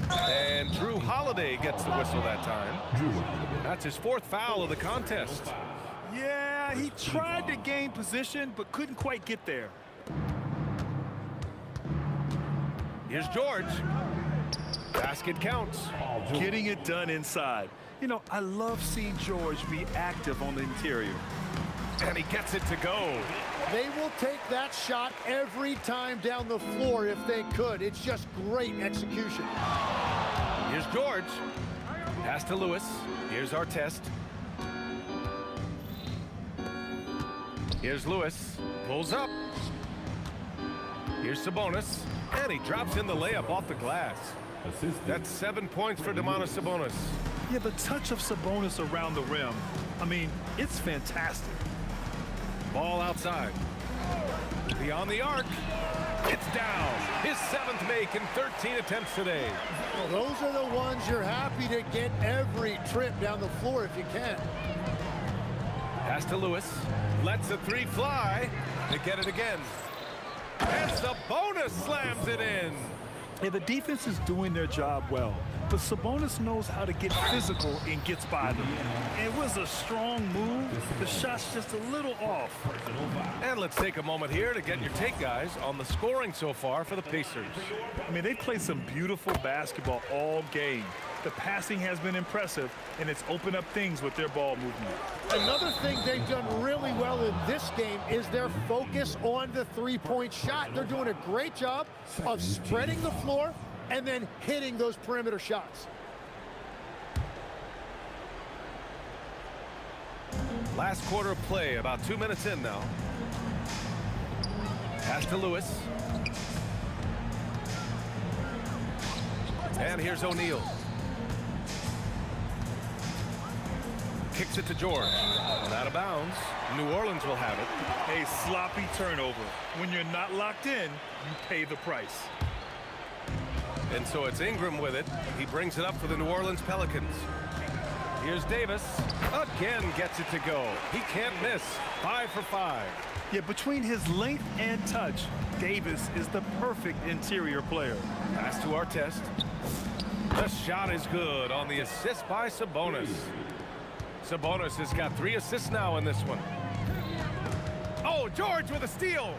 Speaker 7: And Drew Holiday gets the whistle that time. That's his 4th foul of the contest.
Speaker 9: Yeah, he tried to gain position, but couldn't quite get there.
Speaker 7: Here's George. Basket counts.
Speaker 9: Getting it done inside. You know, I love seeing George be active on the interior.
Speaker 7: And he gets it to go.
Speaker 8: They will take that shot every time down the floor if they could. It's just great execution.
Speaker 7: Here's George. Pass to Lewis. Here's our test. Here's Lewis. Pulls up. Here's Sabonis. And he drops in the layup off the glass. That's 7 points for Domantas Sabonis.
Speaker 9: Yeah, the touch of Sabonis around the rim. I mean, it's fantastic.
Speaker 7: Ball outside. Beyond the arc. It's down. His 7th make in 13 attempts today.
Speaker 8: Well, those are the ones you're happy to get every trip down the floor if you can.
Speaker 7: Pass to Lewis. Lets the 3 fly. They get it again. And Sabonis slams it in.
Speaker 9: Yeah, the defense is doing their job well, but Sabonis knows how to get physical and gets by them. It was a strong move. The shot's just a little off.
Speaker 7: And let's take a moment here to get your take, guys, on the scoring so far for the Pacers.
Speaker 9: I mean, they played some beautiful basketball all game. The passing has been impressive, and it's opened up things with their ball movement.
Speaker 8: Another thing they've done really well in this game is their focus on the three-point shot. They're doing a great job of spreading the floor and then hitting those perimeter shots.
Speaker 7: Last quarter of play, about 2 minutes in now. Pass to Lewis. And here's O'Neal. Kicks it to George. And out of bounds. New Orleans will have it.
Speaker 9: A sloppy turnover. When you're not locked in, you pay the price.
Speaker 7: And so it's Ingram with it. He brings it up for the New Orleans Pelicans. Here's Davis. Again gets it to go. He can't miss. 5 for 5.
Speaker 9: Yeah, between his length and touch, Davis is the perfect interior player.
Speaker 7: Pass to Artest. The shot is good on the assist by Sabonis. Sabonis has got 3 assists now in this one. Oh, George with a steal.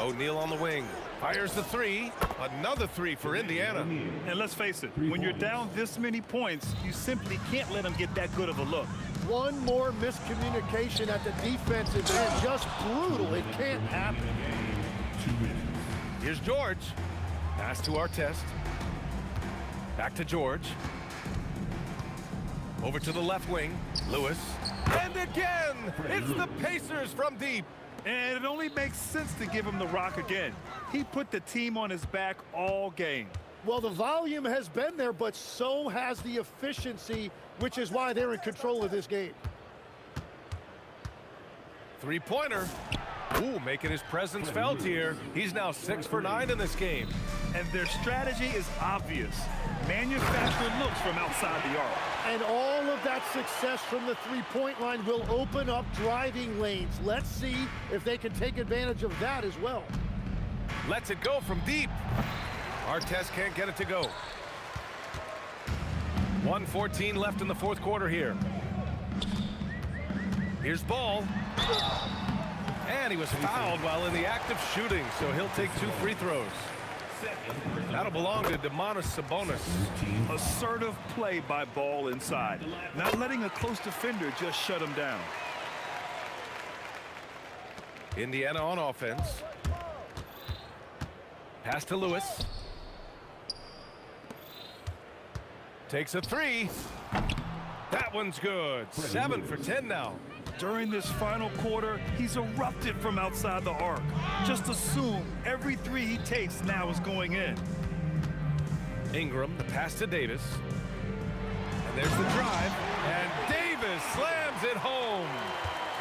Speaker 7: O'Neal on the wing. Fires the 3. Another 3 for Indiana.
Speaker 9: And let's face it, when you're down this many points, you simply can't let them get that good of a look.
Speaker 8: One more miscommunication at the defensive end. Just brutal. It can't happen.
Speaker 7: Here's George. Pass to Artest. Back to George. Over to the left wing. Lewis. And again! It's the Pacers from deep.
Speaker 9: And it only makes sense to give him the rock again. He put the team on his back all game.
Speaker 8: Well, the volume has been there, but so has the efficiency, which is why they're in control of this game.
Speaker 7: Three-pointer. Ooh, making his presence felt here. He's now 6 for 9 in this game.
Speaker 9: And their strategy is obvious. Manufacture looks from outside the arc.
Speaker 8: And all of that success from the three-point line will open up driving lanes. Let's see if they can take advantage of that as well.
Speaker 7: Lets it go from deep. Artest can't get it to go. 1:14 left in the fourth quarter here. Here's Ball. And he was fouled while in the act of shooting, so he'll take 2 free throws. That'll belong to Domantas Sabonis.
Speaker 9: Assertive play by Ball inside. Not letting a close defender just shut him down.
Speaker 7: Indiana on offense. Pass to Lewis. Takes a 3. That one's good. 7 for 10 now.
Speaker 9: During this final quarter, he's erupted from outside the arc. Just assume every 3 he takes now is going in.
Speaker 7: Ingram, the pass to Davis. And there's the drive. And Davis slams it home.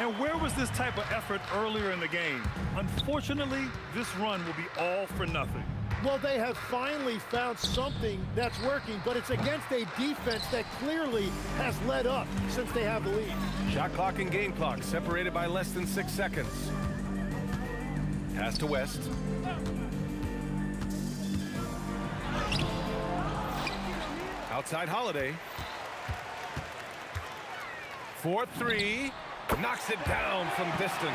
Speaker 9: And where was this type of effort earlier in the game? Unfortunately, this run will be all for nothing.
Speaker 8: Well, they have finally found something that's working, but it's against a defense that clearly has led up since they have the lead.
Speaker 7: Shot clock and game clock separated by less than 6 seconds. Pass to West. Outside Holiday. 4-3. Knocks it down from distance.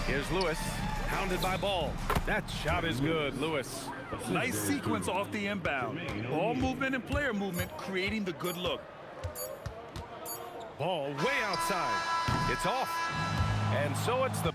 Speaker 7: Here's Lewis, hounded by Ball. That shot is good, Lewis.
Speaker 9: Nice sequence off the inbound. Ball movement and player movement creating the good look.
Speaker 7: Ball way outside. It's off. And so it's the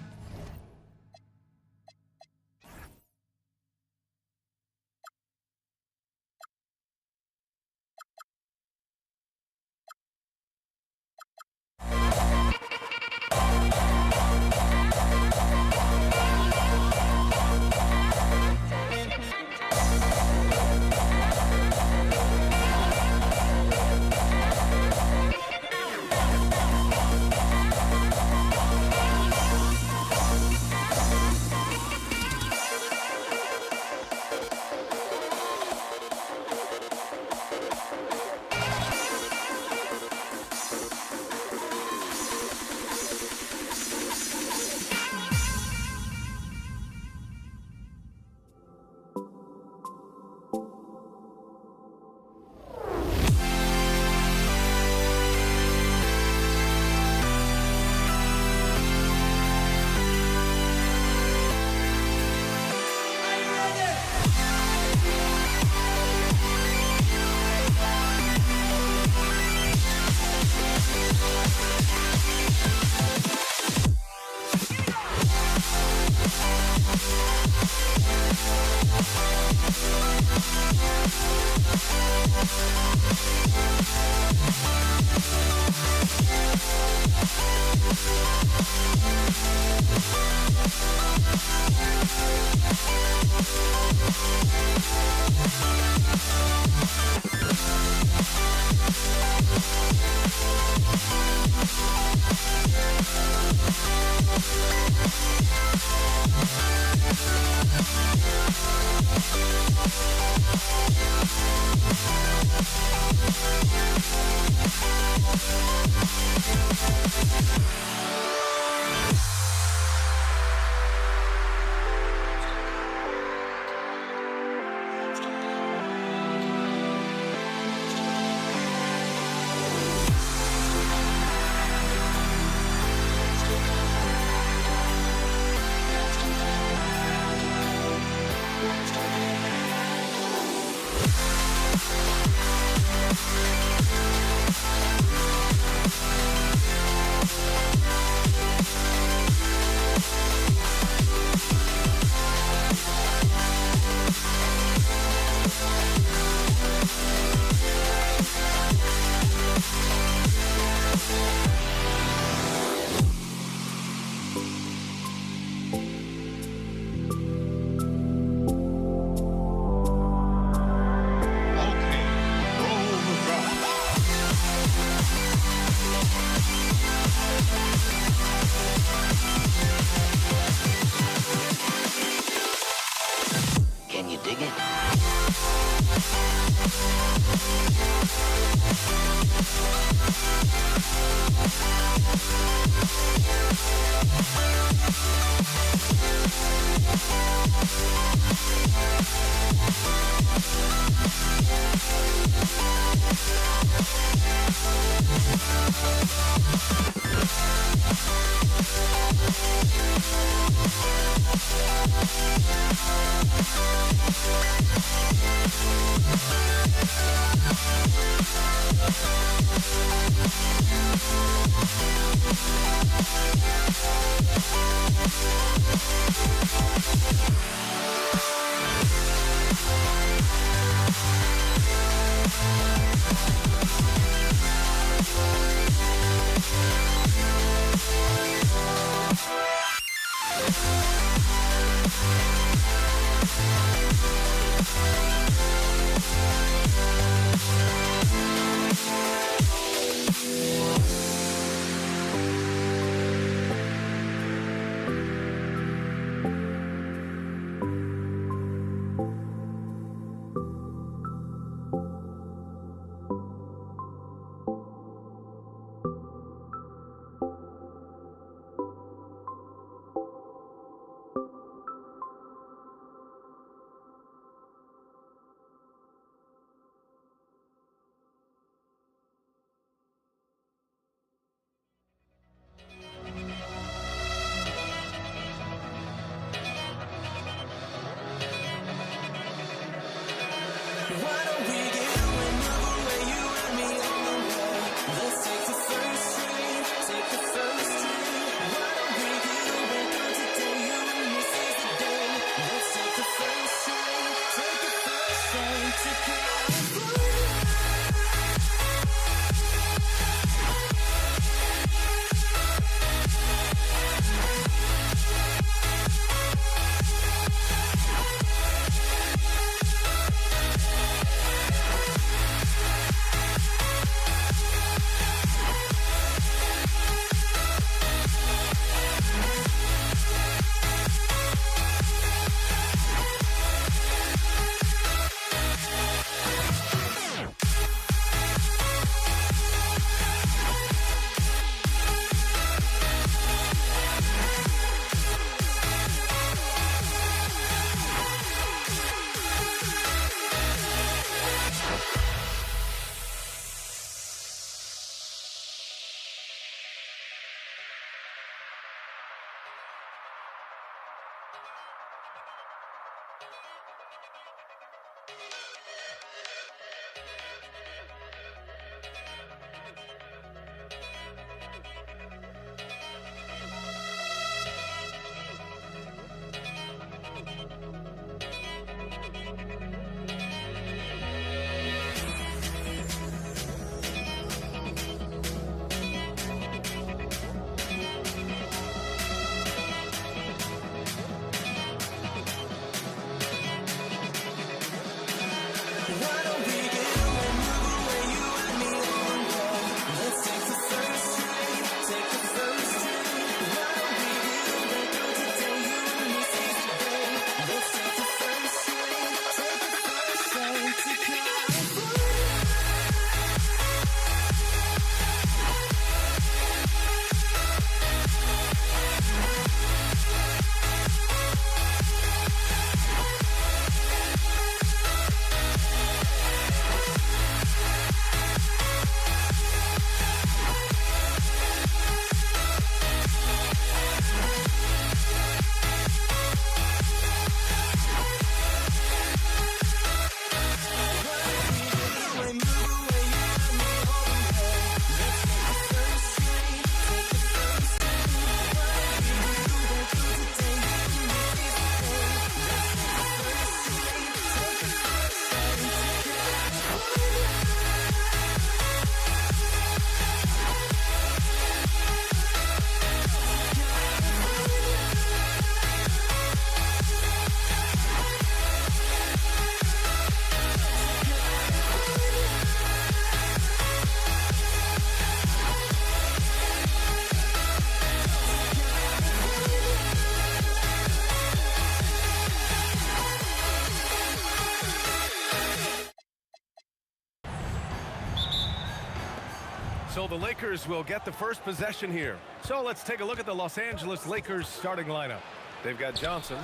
Speaker 7: So the Lakers will get the first possession here. So let's take a look at the Los Angeles Lakers starting lineup. They've got Johnson,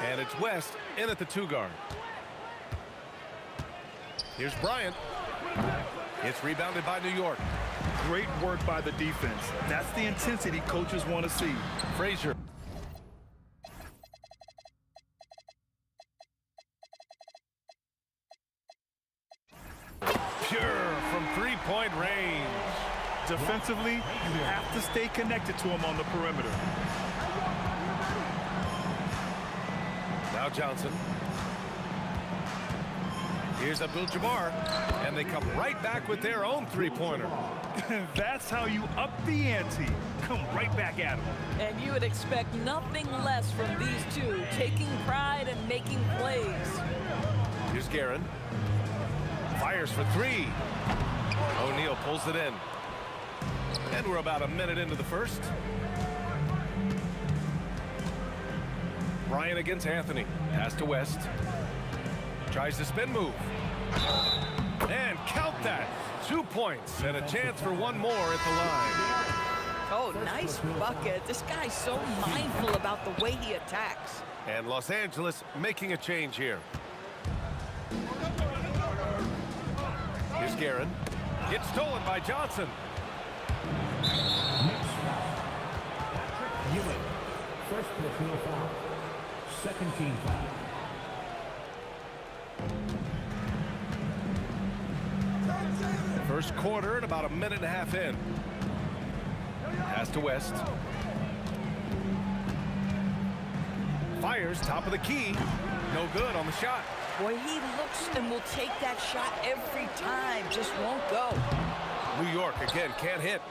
Speaker 7: and it's West in at the 2 guard. Here's Bryant. It's rebounded by New York.
Speaker 9: Great work by the defense. That's the intensity coaches want to see.
Speaker 7: Frazier. Pure from three-point range.
Speaker 9: Defensively, you have to stay connected to him on the perimeter.
Speaker 7: Now Johnson. Here's Abdul-Jabbar, and they come right back with their own three-pointer.
Speaker 9: That's how you up the ante. Come right back at him.
Speaker 12: And you would expect nothing less from these two, taking pride and making plays.
Speaker 7: Here's Guerin. Fires for three. O'Neal pulls it in. And we're about a minute into the first. Bryant against Anthony. Pass to West. Tries the spin move. And count that. 2 points and a chance for one more at the line.
Speaker 12: Oh, nice bucket. This guy's so mindful about the way he attacks.
Speaker 7: And Los Angeles making a change here. Here's Guerin. It's stolen by Johnson.
Speaker 6: Ewing. First personal foul. Second team foul.
Speaker 7: First quarter and about a minute and a half in. Pass to West. Fires, top of the key. No good on the shot.
Speaker 12: Boy, he looks and will take that shot every time. Just won't go.
Speaker 7: New York, again, can't hit.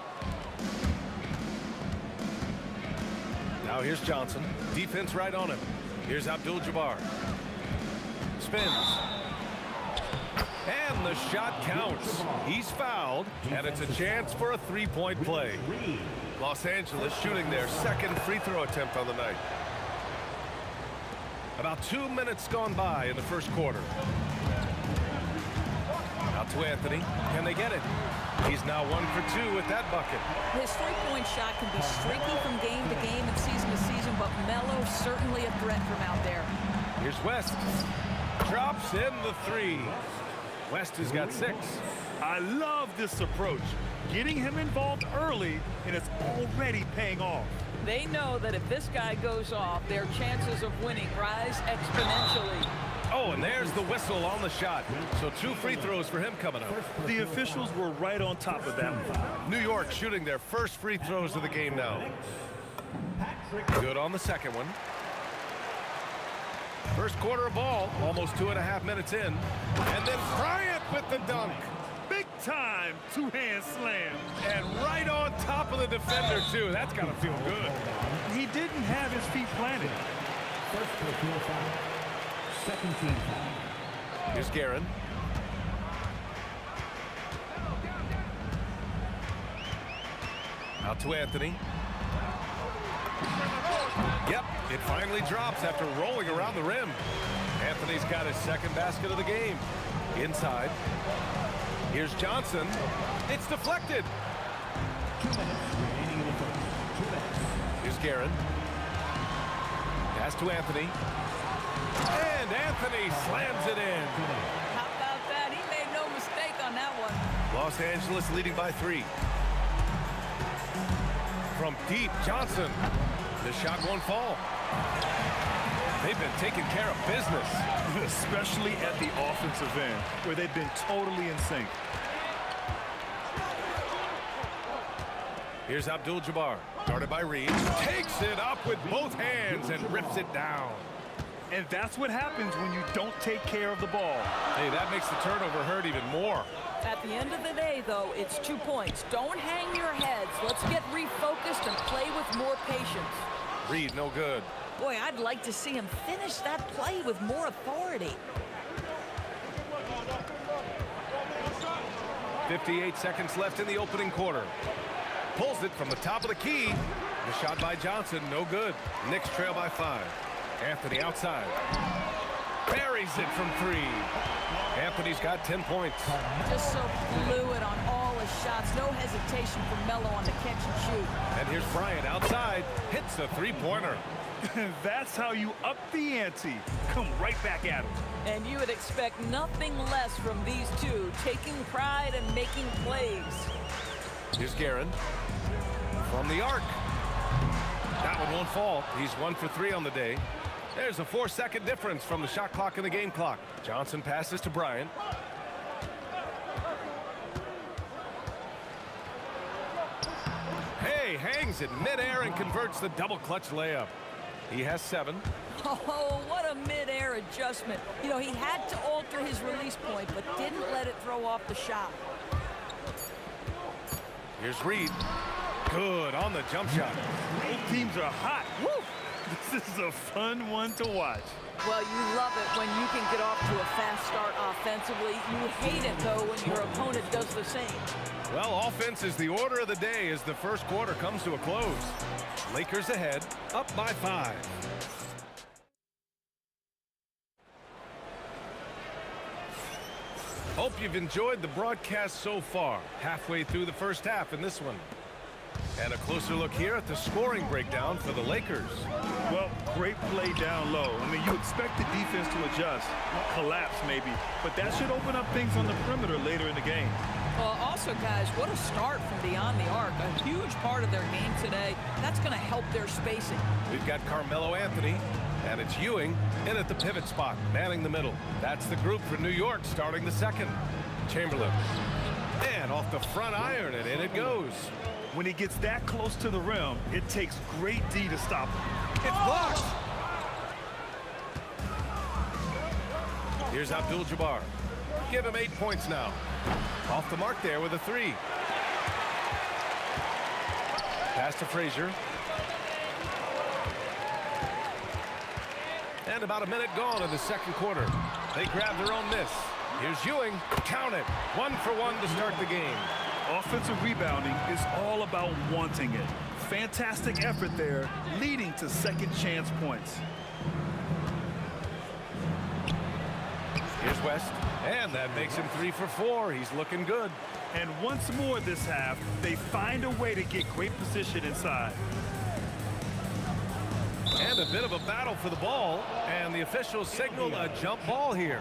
Speaker 7: Now here's Johnson. Defense right on him. Here's Abdul-Jabbar. Spins. And the shot counts. He's fouled, and it's a chance for a three-point play. Los Angeles shooting their second free throw attempt on the night. About 2 minutes gone by in the first quarter. Out to Anthony. Can they get it? He's now 1 for 2 with that bucket.
Speaker 12: His three-point shot can be streaky from game to game and season to season, but Melo certainly a threat from out there.
Speaker 7: Here's West. Drops in the three. West has got 6.
Speaker 9: I love this approach. Getting him involved early, and it's already paying off.
Speaker 12: They know that if this guy goes off, their chances of winning rise exponentially.
Speaker 7: Oh, and there's the whistle on the shot. So 2 free throws for him coming up.
Speaker 9: The officials were right on top of that one.
Speaker 7: New York shooting their first free throws of the game now. Good on the second one. First quarter of ball, almost 2.5 minutes in. And then Bryant with the dunk.
Speaker 9: Big time two-hand slam.
Speaker 7: And right on top of the defender, too. That's got to feel good.
Speaker 9: He didn't have his feet planted.
Speaker 6: First personal foul. Second team foul.
Speaker 7: Here's Guerin. Out to Anthony. Yep, it finally drops after rolling around the rim. Anthony's got his second basket of the game. Inside. Here's Johnson. It's deflected.
Speaker 6: 2 minutes remaining in the first. 2 minutes.
Speaker 7: Here's Guerin. Pass to Anthony. And Anthony slams it in.
Speaker 12: How about that? He made no mistake on that one.
Speaker 7: Los Angeles leading by 3. From deep, Johnson. The shot won't fall. They've been taking care of business.
Speaker 9: Especially at the offensive end, where they've been totally in sync.
Speaker 7: Here's Abdul-Jabbar, guarded by Reed. Takes it up with both hands and rips it down.
Speaker 9: And that's what happens when you don't take care of the ball.
Speaker 7: Hey, that makes the turnover hurt even more.
Speaker 12: At the end of the day, though, it's 2 points. Don't hang your heads. Let's get refocused and play with more patience.
Speaker 7: Reed, no good.
Speaker 12: Boy, I'd like to see him finish that play with more authority.
Speaker 7: 58 seconds left in the opening quarter. Pulls it from the top of the key. The shot by Johnson, no good. Knicks trail by 5. Anthony outside. Buries it from 3. Anthony's got 10 points.
Speaker 12: Just so fluid on all his shots. No hesitation for Melo on the catch and shoot.
Speaker 7: And here's Bryant outside. Hits the three-pointer.
Speaker 9: That's how you up the ante. Come right back at him.
Speaker 12: And you would expect nothing less from these two, taking pride and making plays.
Speaker 7: Here's Guerin from the arc. That one won't fall. He's 1 for 3 on the day. There's a 4-second difference from the shot clock and the game clock. Johnson passes to Bryant. Hey, hangs it midair and converts the double clutch layup. He has 7.
Speaker 12: Oh, what a mid-air adjustment. You know, he had to alter his release point, but didn't let it throw off the shot.
Speaker 7: Here's Reed. Good on the jump shot.
Speaker 9: Both teams are hot. Woo! This is a fun one to watch.
Speaker 12: Well, you love it when you can get off to a fast start offensively. You hate it, though, when your opponent does the same.
Speaker 7: Well, offense is the order of the day as the first quarter comes to a close. Lakers ahead, up by 5. Hope you've enjoyed the broadcast so far. Halfway through the first half in this one. And a closer look here at the scoring breakdown for the Lakers.
Speaker 9: Well, great play down low. I mean, you expect the defense to adjust, collapse maybe, but that should open up things on the perimeter later in the game.
Speaker 12: Well, also, guys, what a start from beyond the arc. A huge part of their game today. That's going to help their spacing.
Speaker 7: We've got Carmelo Anthony, and it's Ewing in at the pivot spot, manning the middle. That's the group for New York starting the second. Chamberlain. And off the front iron, and in it goes.
Speaker 9: When he gets that close to the rim, it takes great D to stop him.
Speaker 7: It's blocked. Here's Abdul-Jabbar. Give him 8 points now. Off the mark there with a 3. Pass to Frazier. And about a minute gone in the second quarter. They grab their own miss. Here's Ewing. Count it. 1 for 1 to start the game.
Speaker 9: Offensive rebounding is all about wanting it. Fantastic effort there, leading to second chance points.
Speaker 7: Here's West, and that makes him 3 for 4. He's looking good.
Speaker 9: And once more this half, they find a way to get great position inside.
Speaker 7: And a bit of a battle for the ball, and the officials signal a jump ball here.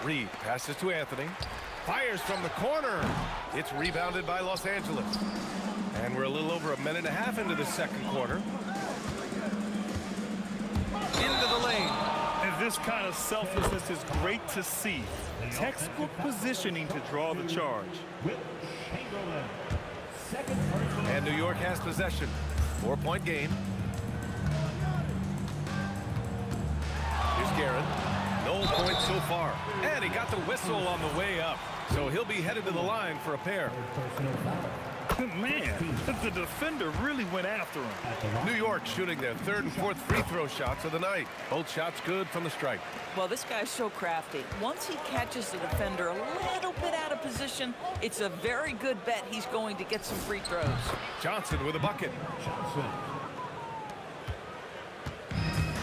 Speaker 7: Reed passes to Anthony. Fires from the corner. It's rebounded by Los Angeles. And we're a little over a minute and a half into the second quarter. Into the lane.
Speaker 9: And this kind of selflessness is great to see. Textbook positioning to draw the charge.
Speaker 7: And New York has possession. 4-point game. Here's Guerin. No points so far. And he got the whistle on the way up. So he'll be headed to the line for a pair.
Speaker 9: Man, the defender really went after him.
Speaker 7: New York shooting their 3rd and 4th free throw shots of the night. Both shots good from the stripe.
Speaker 12: Well, this guy's so crafty. Once he catches the defender a little bit out of position, it's a very good bet he's going to get some free throws.
Speaker 7: Johnson with a bucket.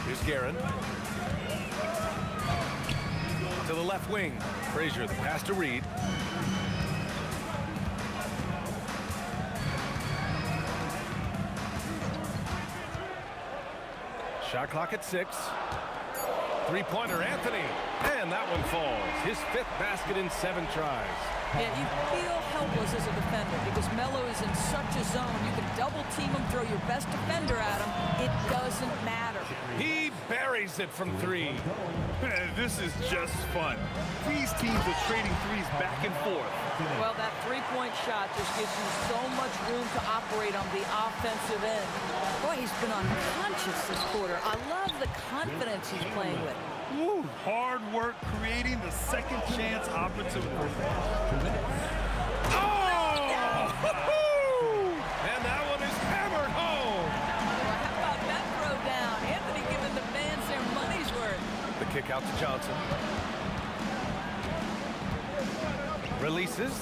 Speaker 7: Here's Guerin. To the left wing. Frazier, the pass to Reed. Shot clock at 6. Three-pointer, Anthony. And that one falls. His 5th basket in 7 tries.
Speaker 12: Yeah, you feel helpless as a defender because Melo is in such a zone. You can double team him, throw your best defender at him. It doesn't matter.
Speaker 7: He buries it from 3.
Speaker 9: This is just fun. These teams are trading threes back and forth.
Speaker 12: Well, that three-point shot just gives you so much room to operate on the offensive end. Boy, he's been unconscious this quarter. I love the confidence he's playing with.
Speaker 9: Woo, hard work creating the second chance opportunity.
Speaker 7: Oh! And that one is hammered home.
Speaker 12: Well, how about that throw down? Anthony giving the fans their money's worth.
Speaker 7: The kick out to Johnson. Releases.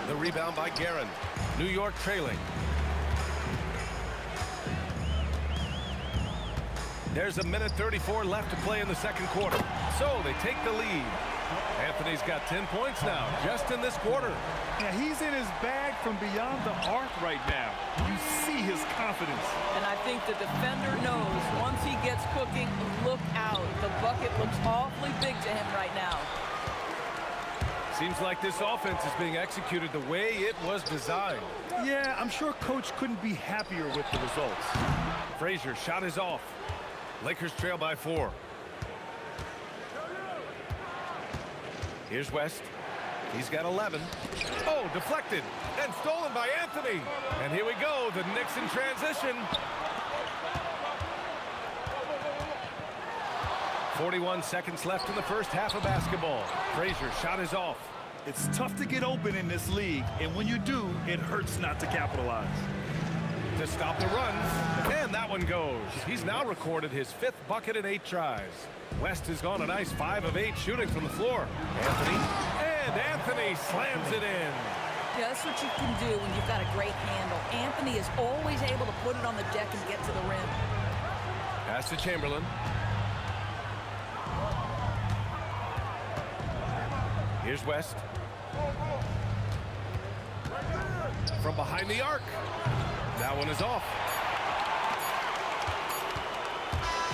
Speaker 7: The rebound by Guerin. New York trailing. There's a minute 34 left to play in the second quarter. So they take the lead. Anthony's got 10 points now, just in this quarter.
Speaker 9: Yeah, he's in his bag from beyond the arc right now. You see his confidence.
Speaker 12: And I think the defender knows once he gets cooking, look out. The bucket looks awfully big to him right now.
Speaker 7: Seems like this offense is being executed the way it was designed.
Speaker 9: Yeah, I'm sure Coach couldn't be happier with the results.
Speaker 7: Frazier shot is off. Lakers trail by 4. Here's West. He's got 11. Oh, deflected and stolen by Anthony. And here we go, the Knicks in transition. 41 seconds left in the first half of basketball. Frazier shot is off.
Speaker 9: It's tough to get open in this league, and when you do, it hurts not to capitalize.
Speaker 7: To stop the run, and that one goes. He's now recorded his 5th bucket in 8 tries. West has gone a nice 5 of 8 shooting from the floor. Anthony slams it in.
Speaker 12: Yeah, that's what you can do when you've got a great handle. Anthony is always able to put it on the deck and get to the rim.
Speaker 7: Pass to Chamberlain. Here's West. From behind the arc. That one is off.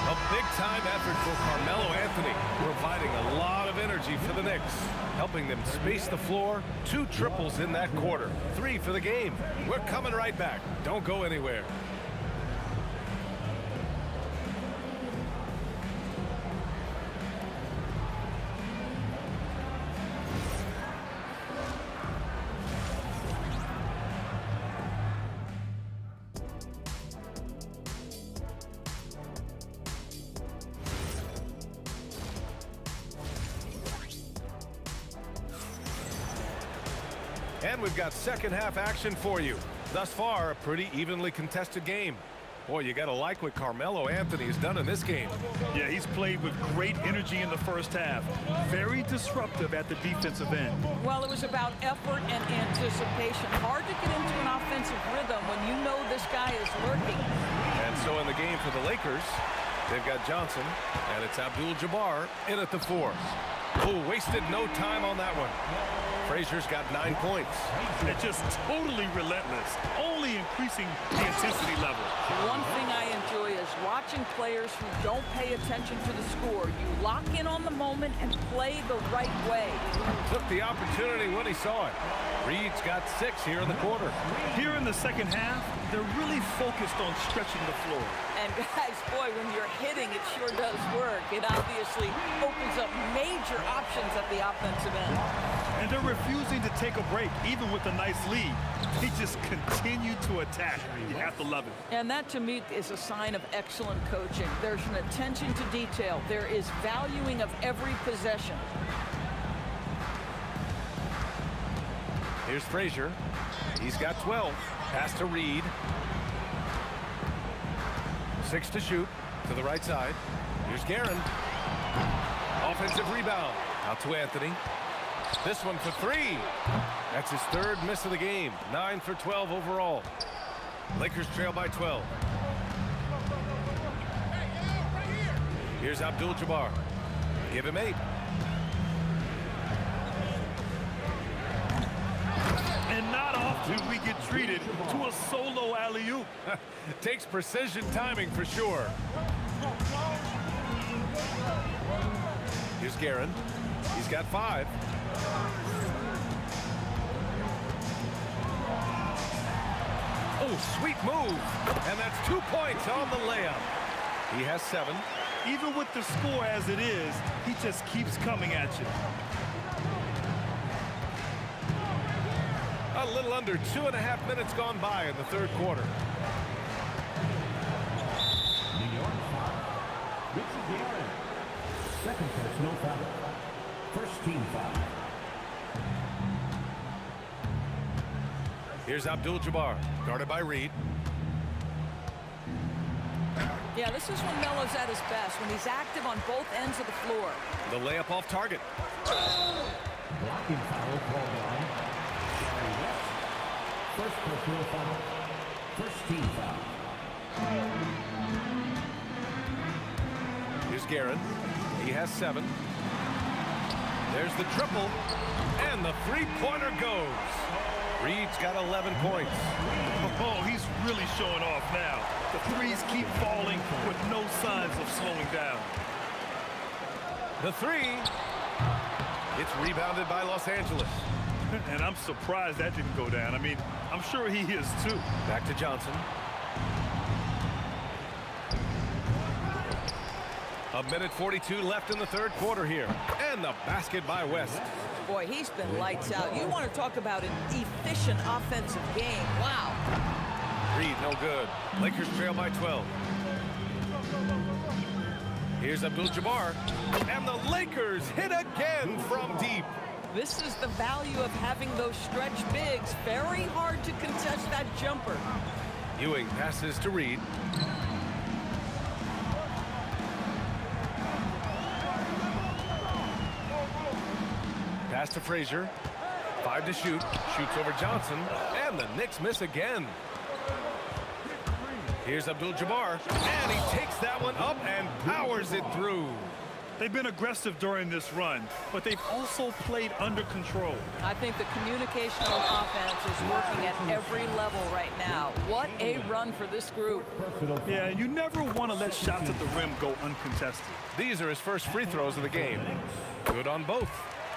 Speaker 7: A big-time effort for Carmelo Anthony, providing a lot of energy for the Knicks, helping them space the floor. 2 triples in that quarter, 3 for the game. We're coming right back. Don't go anywhere. And we've got second half action for you. Thus far, a pretty evenly contested game. Boy, you gotta like what Carmelo Anthony has done in this game.
Speaker 9: Yeah, he's played with great energy in the first half. Very disruptive at the defensive end.
Speaker 12: Well, it was about effort and anticipation. Hard to get into an offensive rhythm when you know this guy is lurking.
Speaker 7: And so in the game for the Lakers, they've got Johnson, and it's Abdul-Jabbar in at the 4. Oh, wasted no time on that one. Frazier's got 9 points.
Speaker 9: They're just totally relentless, only increasing the intensity level.
Speaker 12: One thing I enjoy is watching players who don't pay attention to the score. You lock in on the moment and play the right way.
Speaker 7: Took the opportunity when he saw it. Reed's got 6 here in the quarter.
Speaker 9: Here in the second half, they're really focused on stretching the floor.
Speaker 12: And guys, boy, when you're hitting, it sure does work. It obviously opens up major options at the offensive end.
Speaker 9: And they're refusing to take a break, even with a nice lead. They just continue to attack. You have to love it.
Speaker 12: And that, to me, is a sign of excellent coaching. There's an attention to detail. There is valuing of every possession.
Speaker 7: Here's Frazier. He's got 12. Pass to Reed. 6 to shoot to the right side. Here's Guerin. Offensive rebound. Out to Anthony. This one for 3. That's his 3rd miss of the game. 9 for 12 overall. Lakers trail by 12. Here's Abdul-Jabbar. Give him 8.
Speaker 9: And not often we get treated to a solo alley-oop.
Speaker 7: Takes precision timing for sure. Here's Guerin. He's got 5. Oh, sweet move. And that's 2 points on the layup. He has 7.
Speaker 9: Even with the score as it is, he just keeps coming at you.
Speaker 7: A little under 2.5 minutes gone by in the 3rd quarter.
Speaker 6: New York foul. Richard Guerin. Second personal foul. First team foul.
Speaker 7: Here's Abdul-Jabbar, guarded by Reed.
Speaker 12: Yeah, this is when Melo's at his best, when he's active on both ends of the floor.
Speaker 7: The layup off target.
Speaker 6: Blocking foul called on. Gary West. First personal foul. First team foul.
Speaker 7: Here's Guerin. He has 7. There's the triple, and the three-pointer goes. Reed's got 11 points.
Speaker 9: Oh, he's really showing off now. The threes keep falling with no signs of slowing down.
Speaker 7: The three. It's rebounded by Los Angeles.
Speaker 9: And I'm surprised that didn't go down. I mean, I'm sure he is too.
Speaker 7: Back to Johnson. A minute 42 left in the third quarter here. And the basket by West.
Speaker 12: Boy, he's been lights out. You want to talk about an efficient offensive game. Wow.
Speaker 7: Reed, no good. Lakers trail by 12. Here's Abdul-Jabbar. And the Lakers hit again from deep.
Speaker 12: This is the value of having those stretch bigs. Very hard to contest that jumper.
Speaker 7: Ewing passes to Reed. Pass to Frazier. 5 to shoot. Shoots over Johnson. And the Knicks miss again. Here's Abdul-Jabbar. And he takes that one up and powers it through.
Speaker 9: They've been aggressive during this run, but they've also played under control.
Speaker 12: I think the communication on offense is working at every level right now. What a run for this group.
Speaker 9: Yeah, you never want to let shots at the rim go uncontested.
Speaker 7: These are his first free throws of the game. Good on both.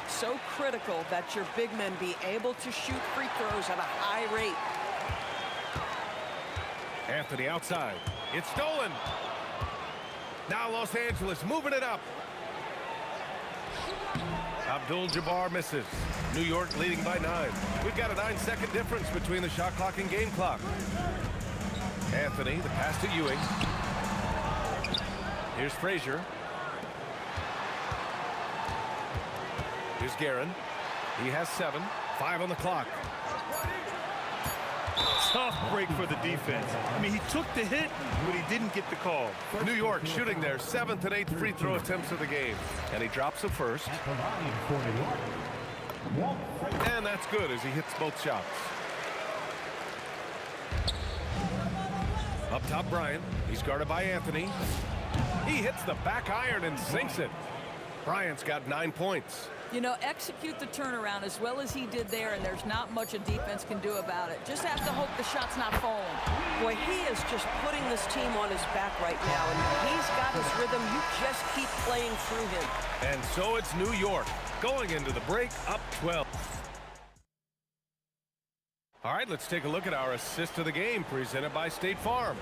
Speaker 12: So critical that your big men be able to shoot free throws at a high rate.
Speaker 7: Anthony outside. It's stolen. Now Los Angeles moving it up. Abdul-Jabbar misses. New York leading by 9. We've got a 9-second difference between the shot clock and game clock. Anthony, the pass to Ewing. Here's Frazier. Here's Guerin. He has 7. 5 on the clock.
Speaker 9: Tough break for the defense. I mean, he took the hit, but he didn't get the call.
Speaker 7: New York shooting their 7th and 8th free throw attempts of the game. And he drops the first. And that's good as he hits both shots. Up top, Bryant. He's guarded by Anthony. He hits the back iron and sinks it. Bryant's got 9 points.
Speaker 12: You know, execute the turnaround as well as he did there, and there's not much a defense can do about it. Just have to hope the shot's not falling. Boy, he is just putting this team on his back right now, and he's got his rhythm. You just keep playing through him.
Speaker 7: And so it's New York going into the break up 12. All right, let's take a look at our assist of the game presented by State Farm.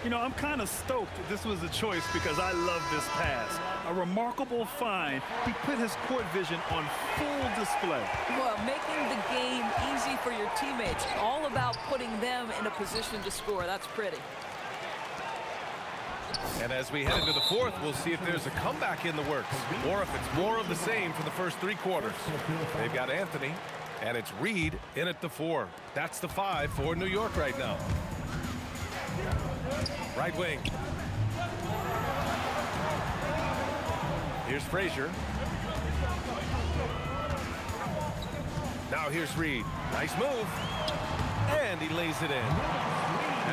Speaker 9: You know, I'm kind of stoked that this was a choice because I love this pass. A remarkable find. He put his court vision on full display.
Speaker 12: Well, making the game easy for your teammates. All about putting them in a position to score. That's pretty.
Speaker 7: And as we head into the fourth, we'll see if there's a comeback in the works or if it's more of the same for the first 3 quarters. They've got Anthony, and it's Reed in at the 4. That's the 5 for New York right now. Right wing. Here's Frazier. Now here's Reed. Nice move. And he lays it in.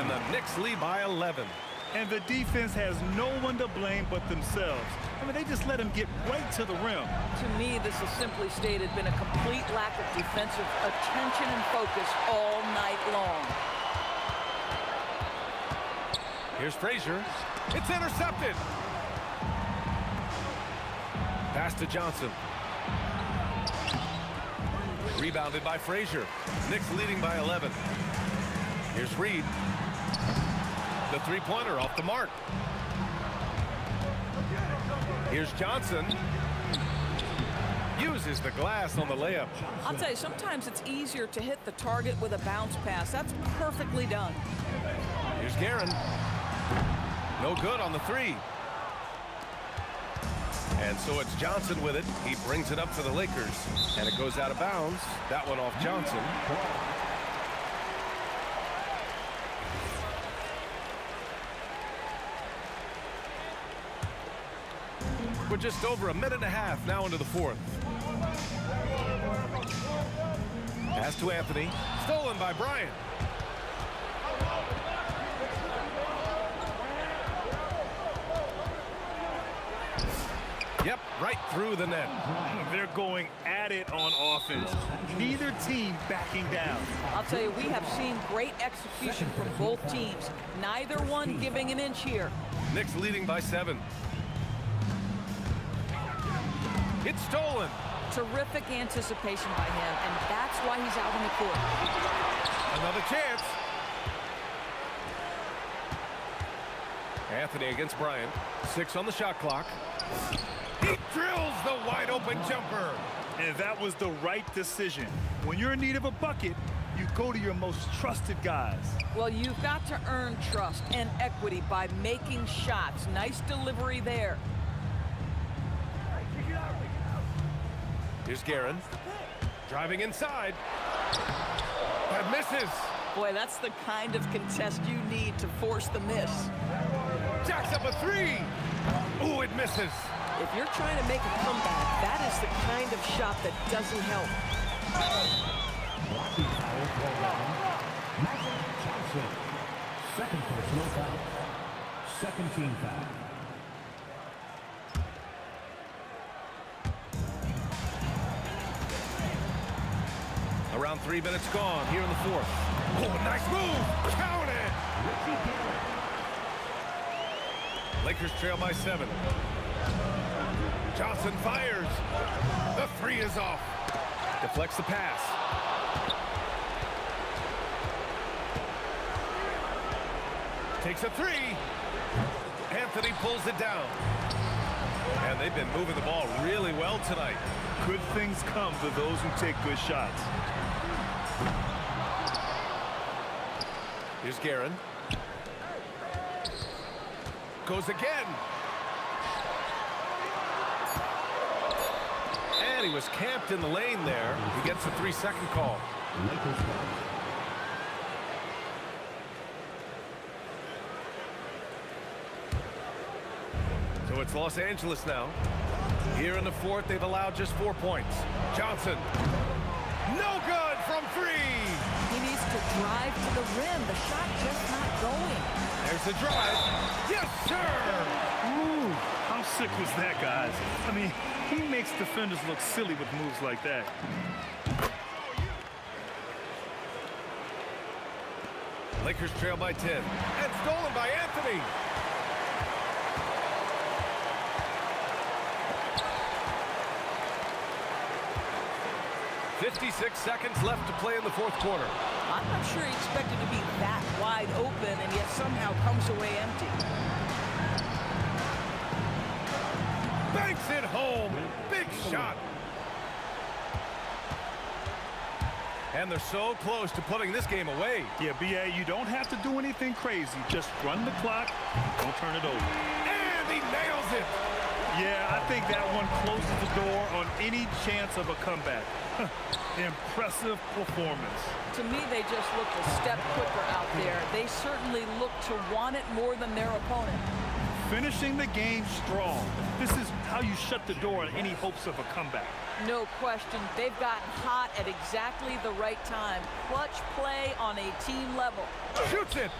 Speaker 7: And the Knicks lead by 11.
Speaker 9: And the defense has no one to blame but themselves. I mean, they just let him get right to the rim.
Speaker 12: To me, this has simply stated been a complete lack of defensive attention and focus all night long.
Speaker 7: Here's Frazier. It's intercepted. Pass to Johnson. Rebounded by Frazier. Knicks leading by 11. Here's Reed. The three-pointer off the mark. Here's Johnson. Uses the glass on the layup.
Speaker 12: I'll tell you, sometimes it's easier to hit the target with a bounce pass. That's perfectly done.
Speaker 7: Here's Guerin. No good on the 3. And so it's Johnson with it. He brings it up for the Lakers. And it goes out of bounds. That one off Johnson. We're just over a minute and a half now into the fourth. Pass to Anthony. Stolen by Bryant. Yep, right through the net.
Speaker 9: They're going at it on offense. Neither team backing down.
Speaker 12: I'll tell you, we have seen great execution from both teams. Neither one giving an inch here.
Speaker 7: Knicks leading by 7. It's stolen.
Speaker 12: Terrific anticipation by him, and that's why he's out on the court.
Speaker 7: Another chance. Anthony against Bryant. 6 on the shot clock. He drills the wide open jumper.
Speaker 9: And that was the right decision. When you're in need of a bucket, you go to your most trusted guys.
Speaker 12: Well, you've got to earn trust and equity by making shots. Nice delivery there.
Speaker 7: Here's Guerin. Driving inside. That misses.
Speaker 12: Boy, that's the kind of contest you need to force the miss.
Speaker 7: Jacks up a 3. Ooh, it misses.
Speaker 13: If you're trying to make a comeback, that is the kind of shot that doesn't help.
Speaker 6: Johnson. Second personal foul. Second team foul.
Speaker 7: Around 3 minutes gone here in the 4th. Oh, nice move. Count it. Lakers trail by 7. Johnson fires. The 3 is off. Deflects the pass. Takes a 3. Anthony pulls it down. And they've been moving the ball really well tonight.
Speaker 9: Good things come to those who take good shots.
Speaker 7: Here's Guerin. Goes again. And he was camped in the lane there. He gets a 3-second call. So it's Los Angeles now. Here in the 4th, they've allowed just 4 points. Johnson. No good from 3.
Speaker 12: He needs to drive to the rim. The shot just not going.
Speaker 7: There's the drive. Yes, sir.
Speaker 9: Ooh, how sick was that, guys? I mean, he makes defenders look silly with moves like that.
Speaker 7: Lakers trail by 10. And stolen by Anthony. "56 seconds left to play in the 4th quarter.
Speaker 12: I'm not sure he expected to be that wide open and yet somehow comes away empty.
Speaker 7: Banks it home. Big shot. And they're so close to putting this game away.
Speaker 9: Yeah, B.A., you don't have to do anything crazy. Just run the clock. Don't turn it over.
Speaker 7: And he nails it.
Speaker 9: Yeah, I think that one closes the door on any chance of a comeback. Impressive performance.
Speaker 12: To me, they just looked a step quicker out there. They certainly look to want it more than their opponent.
Speaker 9: Finishing the game strong. This is how you shut the door on any hopes of a comeback.
Speaker 12: No question. They've gotten hot at exactly the right time. Clutch play on a team level.
Speaker 7: Shoots it.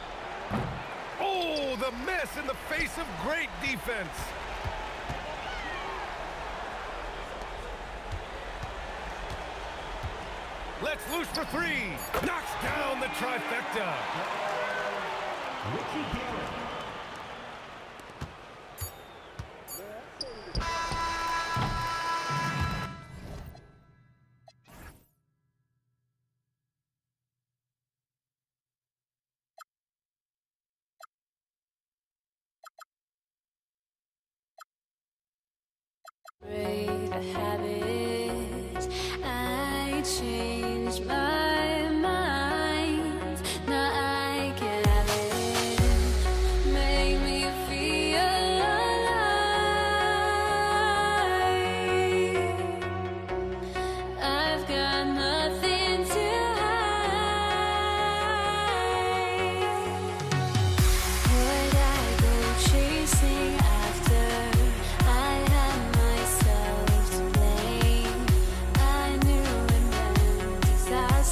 Speaker 7: Oh, the miss in the face of great defense. Let's loose for 3. Knocks down the trifecta.
Speaker 6: Richie Garrett.
Speaker 14: Habits, I changed my mind. Now I can have it. Make me feel alive. I've got nothing to hide. Would I go chasing after? I had myself to blame. I knew it meant disaster.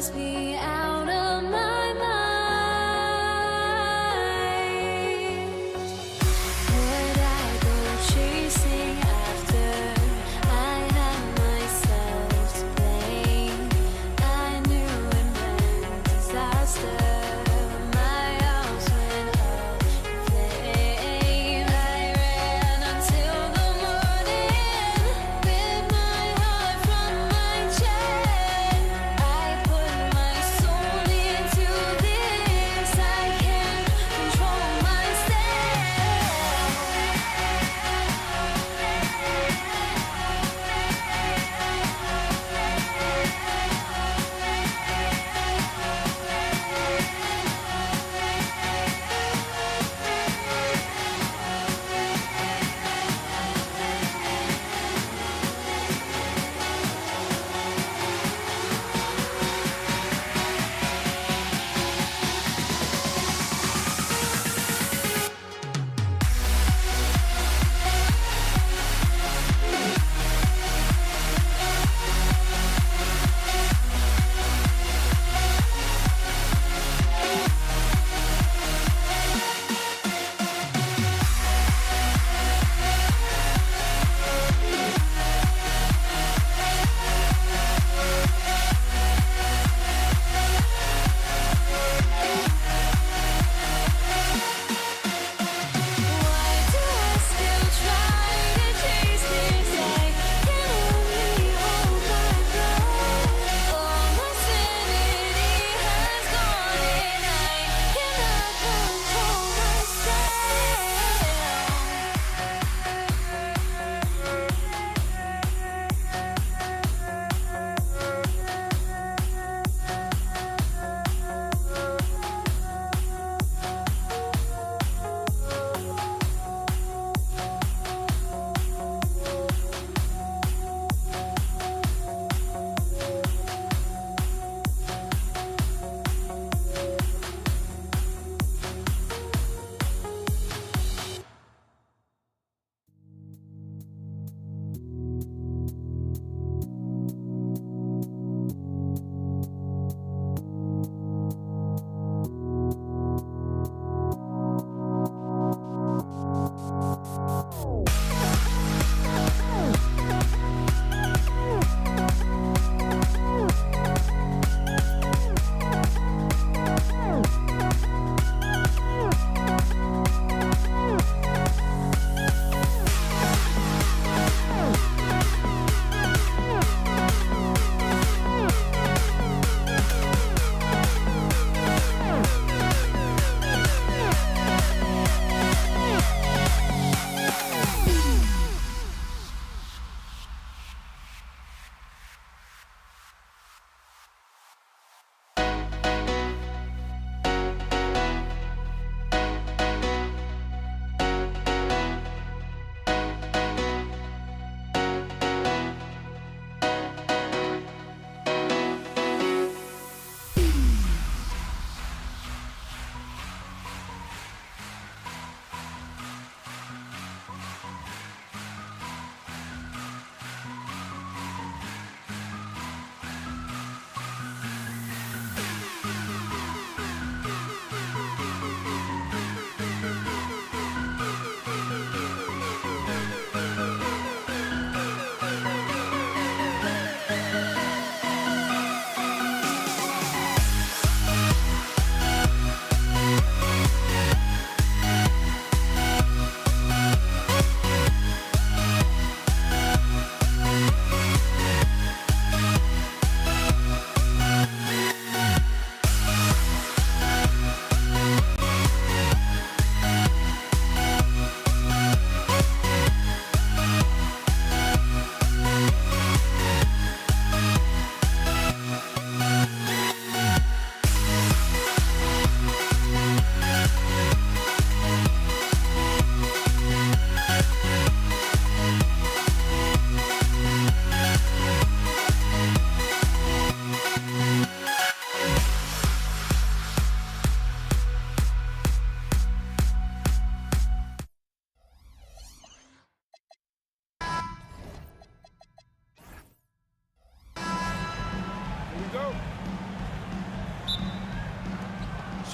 Speaker 14: must be out of my mind. Would I go chasing after? I had myself to blame. I knew it meant disaster. My house went up in flames. I ran until the morning, with my heart from my chest. I put my soul into this. I can't control it.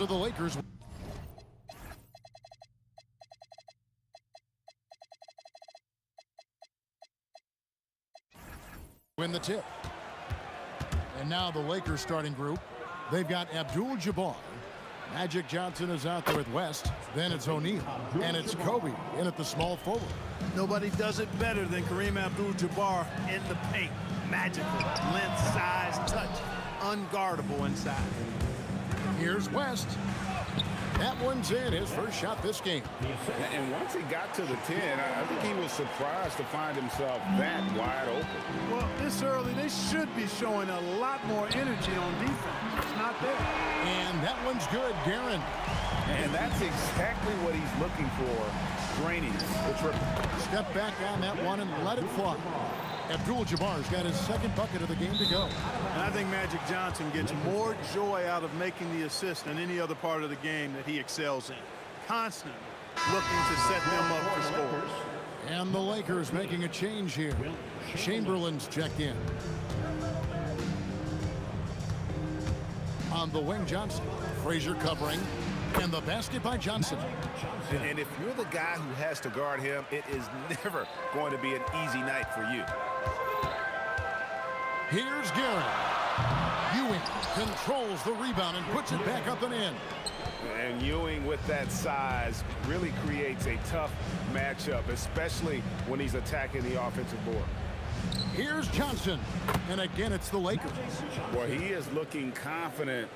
Speaker 2: So the Lakers win the tip. And now the Lakers starting group. They've got Abdul-Jabbar. Magic Johnson is out there with West. Then it's O'Neal. And it's Kobe in at the small forward.
Speaker 3: Nobody does it better than Kareem Abdul-Jabbar in the paint. Magical, length, size, touch, unguardable inside.
Speaker 2: Here's West. That one's in, his first shot this game.
Speaker 4: And once he got to the 10, I think he was surprised to find himself that wide open.
Speaker 3: Well, this early, they should be showing a lot more energy on defense. It's not there.
Speaker 2: And that one's good, Guerin.
Speaker 4: And that's exactly what he's looking for, draining the triple.
Speaker 2: Step back on that one and let it fly. Abdul-Jabbar's got his second bucket of the game to go.
Speaker 3: And I think Magic Johnson gets more joy out of making the assist than any other part of the game that he excels in. Constantly looking to set them up for scores.
Speaker 2: And the Lakers making a change here. Chamberlain's checked in. On the wing, Johnson. Frazier covering. And the basket by Johnson.
Speaker 4: And if you're the guy who has to guard him, it is never going to be an easy night for you.
Speaker 2: Here's Guerin. Ewing controls the rebound and puts it back up and in.
Speaker 4: And Ewing with that size really creates a tough matchup, especially when he's attacking the offensive board.
Speaker 2: Here's Johnson. And again, it's the Lakers.
Speaker 4: Well, he is looking confident.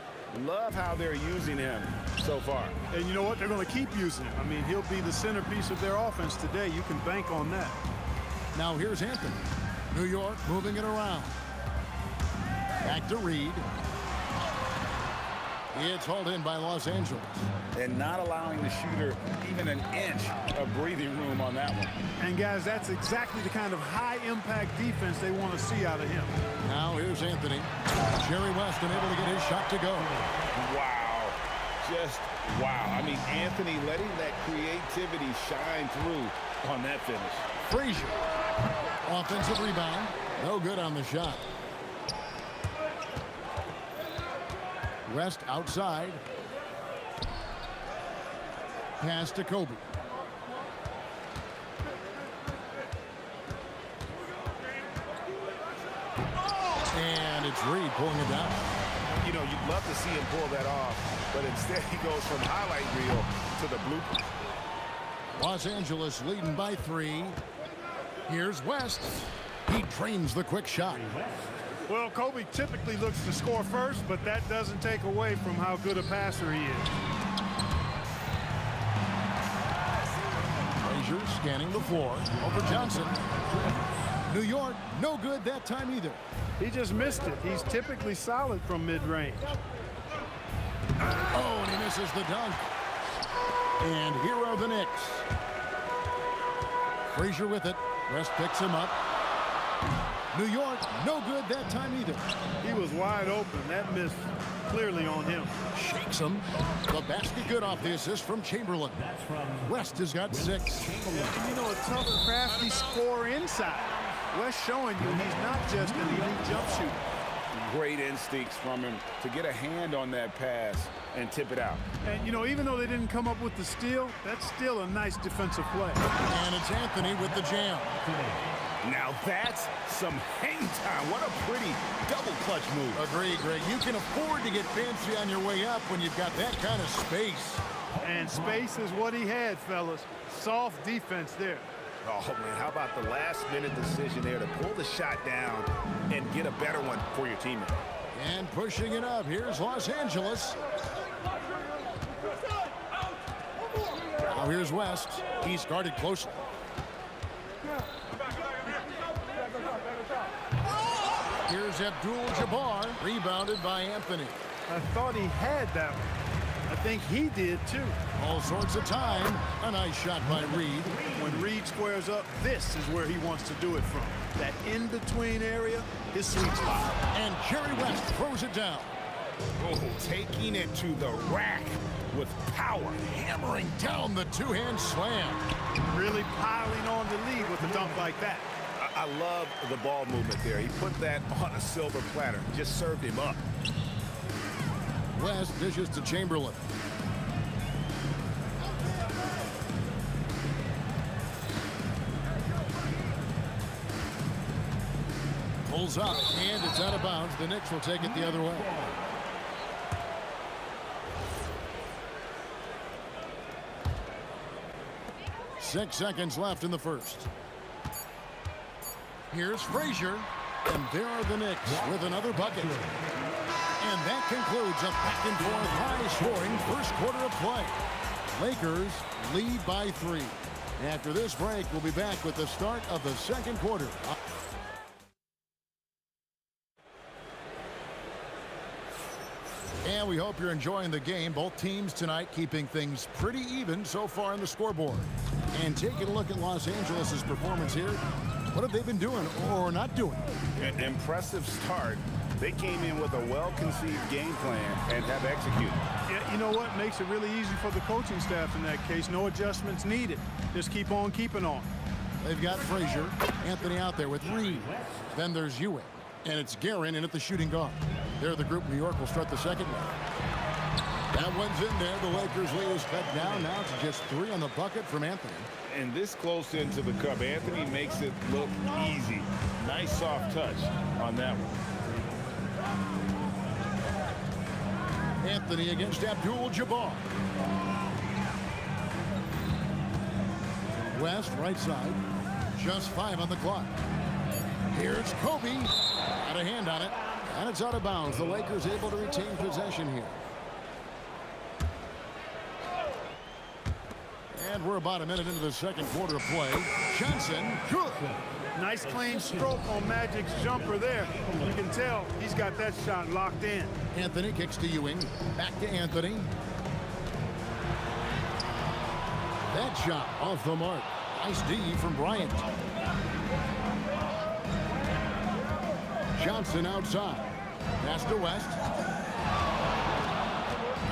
Speaker 4: Love how they're using him so far.
Speaker 3: And you know what? They're going to keep using him. I mean, he'll be the centerpiece of their offense today. You can bank on that.
Speaker 2: Now here's Anthony. New York moving it around. Back to Reed. It's hauled in by Los Angeles.
Speaker 4: And not allowing the shooter even an inch of breathing room on that one.
Speaker 3: And guys, that's exactly the kind of high-impact defense they want to see out of him.
Speaker 2: Now here's Anthony. Jerry West unable to get his shot to go.
Speaker 4: Wow. Just wow. I mean, Anthony letting that creativity shine through on that finish.
Speaker 2: Frazier. Offensive rebound. No good on the shot. West outside. Pass to Kobe. And it's Reed pulling it down.
Speaker 4: You know, you'd love to see him pull that off, but instead he goes from highlight reel to the bloopers.
Speaker 2: Los Angeles leading by 3. Here's West. He drains the quick shot.
Speaker 3: Well, Kobe typically looks to score first, but that doesn't take away from how good a passer he is.
Speaker 2: Frazier scanning the floor over Johnson. New York, no good that time either.
Speaker 3: He just missed it. He's typically solid from mid-range.
Speaker 2: Oh, and he misses the dunk. And hero the Knicks. Frazier with it. West picks him up. New York, no good that time either.
Speaker 3: He was wide open. That miss clearly on him.
Speaker 2: Shakes him. The basket good off the assist from Chamberlain. West has got 6.
Speaker 3: You know, a tough, crafty scorer inside. West showing you he's not just an elite jump shooter.
Speaker 4: Great instincts from him to get a hand on that pass and tip it out.
Speaker 3: And, you know, even though they didn't come up with the steal, that's still a nice defensive play.
Speaker 2: And it's Anthony with the jam.
Speaker 4: Now that's some hang time. What a pretty double clutch move.
Speaker 2: Agreed, Greg. You can afford to get fancy on your way up when you've got that kind of space.
Speaker 3: And space is what he had, fellas. Soft defense there.
Speaker 4: Oh, man, how about the last-minute decision there to pull the shot down and get a better one for your teammate.
Speaker 2: And pushing it up, here's Los Angeles. Now here's West. He's guarded closely. Here's Abdul-Jabbar, rebounded by Anthony.
Speaker 3: I thought he had that one. I think he did, too.
Speaker 2: All sorts of time. A nice shot by Reed.
Speaker 3: When Reed squares up, this is where he wants to do it from. That in-between area, his sweet spot.
Speaker 2: And Jerry West throws it down.
Speaker 4: Oh, taking it to the rack with power.
Speaker 2: Hammering down the two-hand slam.
Speaker 3: Really piling on the lead with a dunk like that.
Speaker 4: I love the ball movement there. He put that on a silver platter. Just served him up.
Speaker 2: West dishes to Chamberlain. Pulls up, and it's out of bounds. The Knicks will take it the other way. Six seconds left in the first. Here's Frazier, and there are the Knicks with another bucket. And that concludes a back-and-forth high-scoring first quarter of play. Lakers lead by 3. After this break, we'll be back with the start of the second quarter. And we hope you're enjoying the game. Both teams tonight keeping things pretty even so far on the scoreboard. And taking a look at Los Angeles' performance here, what have they been doing or not doing?
Speaker 4: An impressive start. They came in with a well-conceived game plan and have executed.
Speaker 3: Yeah, you know what? Makes it really easy for the coaching staff in that case. No adjustments needed. Just keep on keeping on.
Speaker 2: They've got Frazier, Anthony out there with Reed. Then there's Ewing. And it's Guerin in at the shooting guard. There, the group New York will start the second half. That one's in there. The Lakers lead is cut down now to just 3 on the bucket from Anthony.
Speaker 4: And this close into the cup, Anthony makes it look easy. Nice soft touch on that one.
Speaker 2: Anthony against Abdul-Jabbar. West, right side. Just 5 on the clock. Here's Kobe. Got a hand on it. And it's out of bounds. The Lakers able to retain possession here. And we're about a minute into the second quarter of play. Johnson, good.
Speaker 3: Nice clean stroke on Magic's jumper there. You can tell he's got that shot locked in.
Speaker 2: Anthony kicks to Ewing. Back to Anthony. That shot off the mark. Nice D from Bryant. Johnson outside. Pass to West.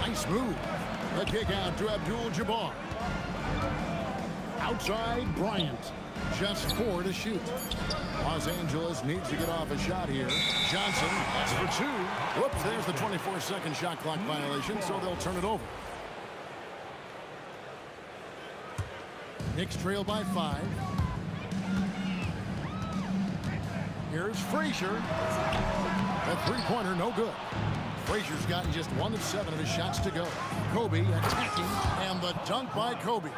Speaker 2: Nice move. The kick out to Abdul-Jabbar. Outside Bryant. Just 4 to shoot. Los Angeles needs to get off a shot here. Johnson, that's for 2. Whoops, there's the 24-second shot clock violation, so they'll turn it over. Knicks trail by 5. Here's Frazier. The three-pointer, no good. Frazier's gotten just 1 of 7 of his shots to go. Kobe attacking, and the dunk by Kobe.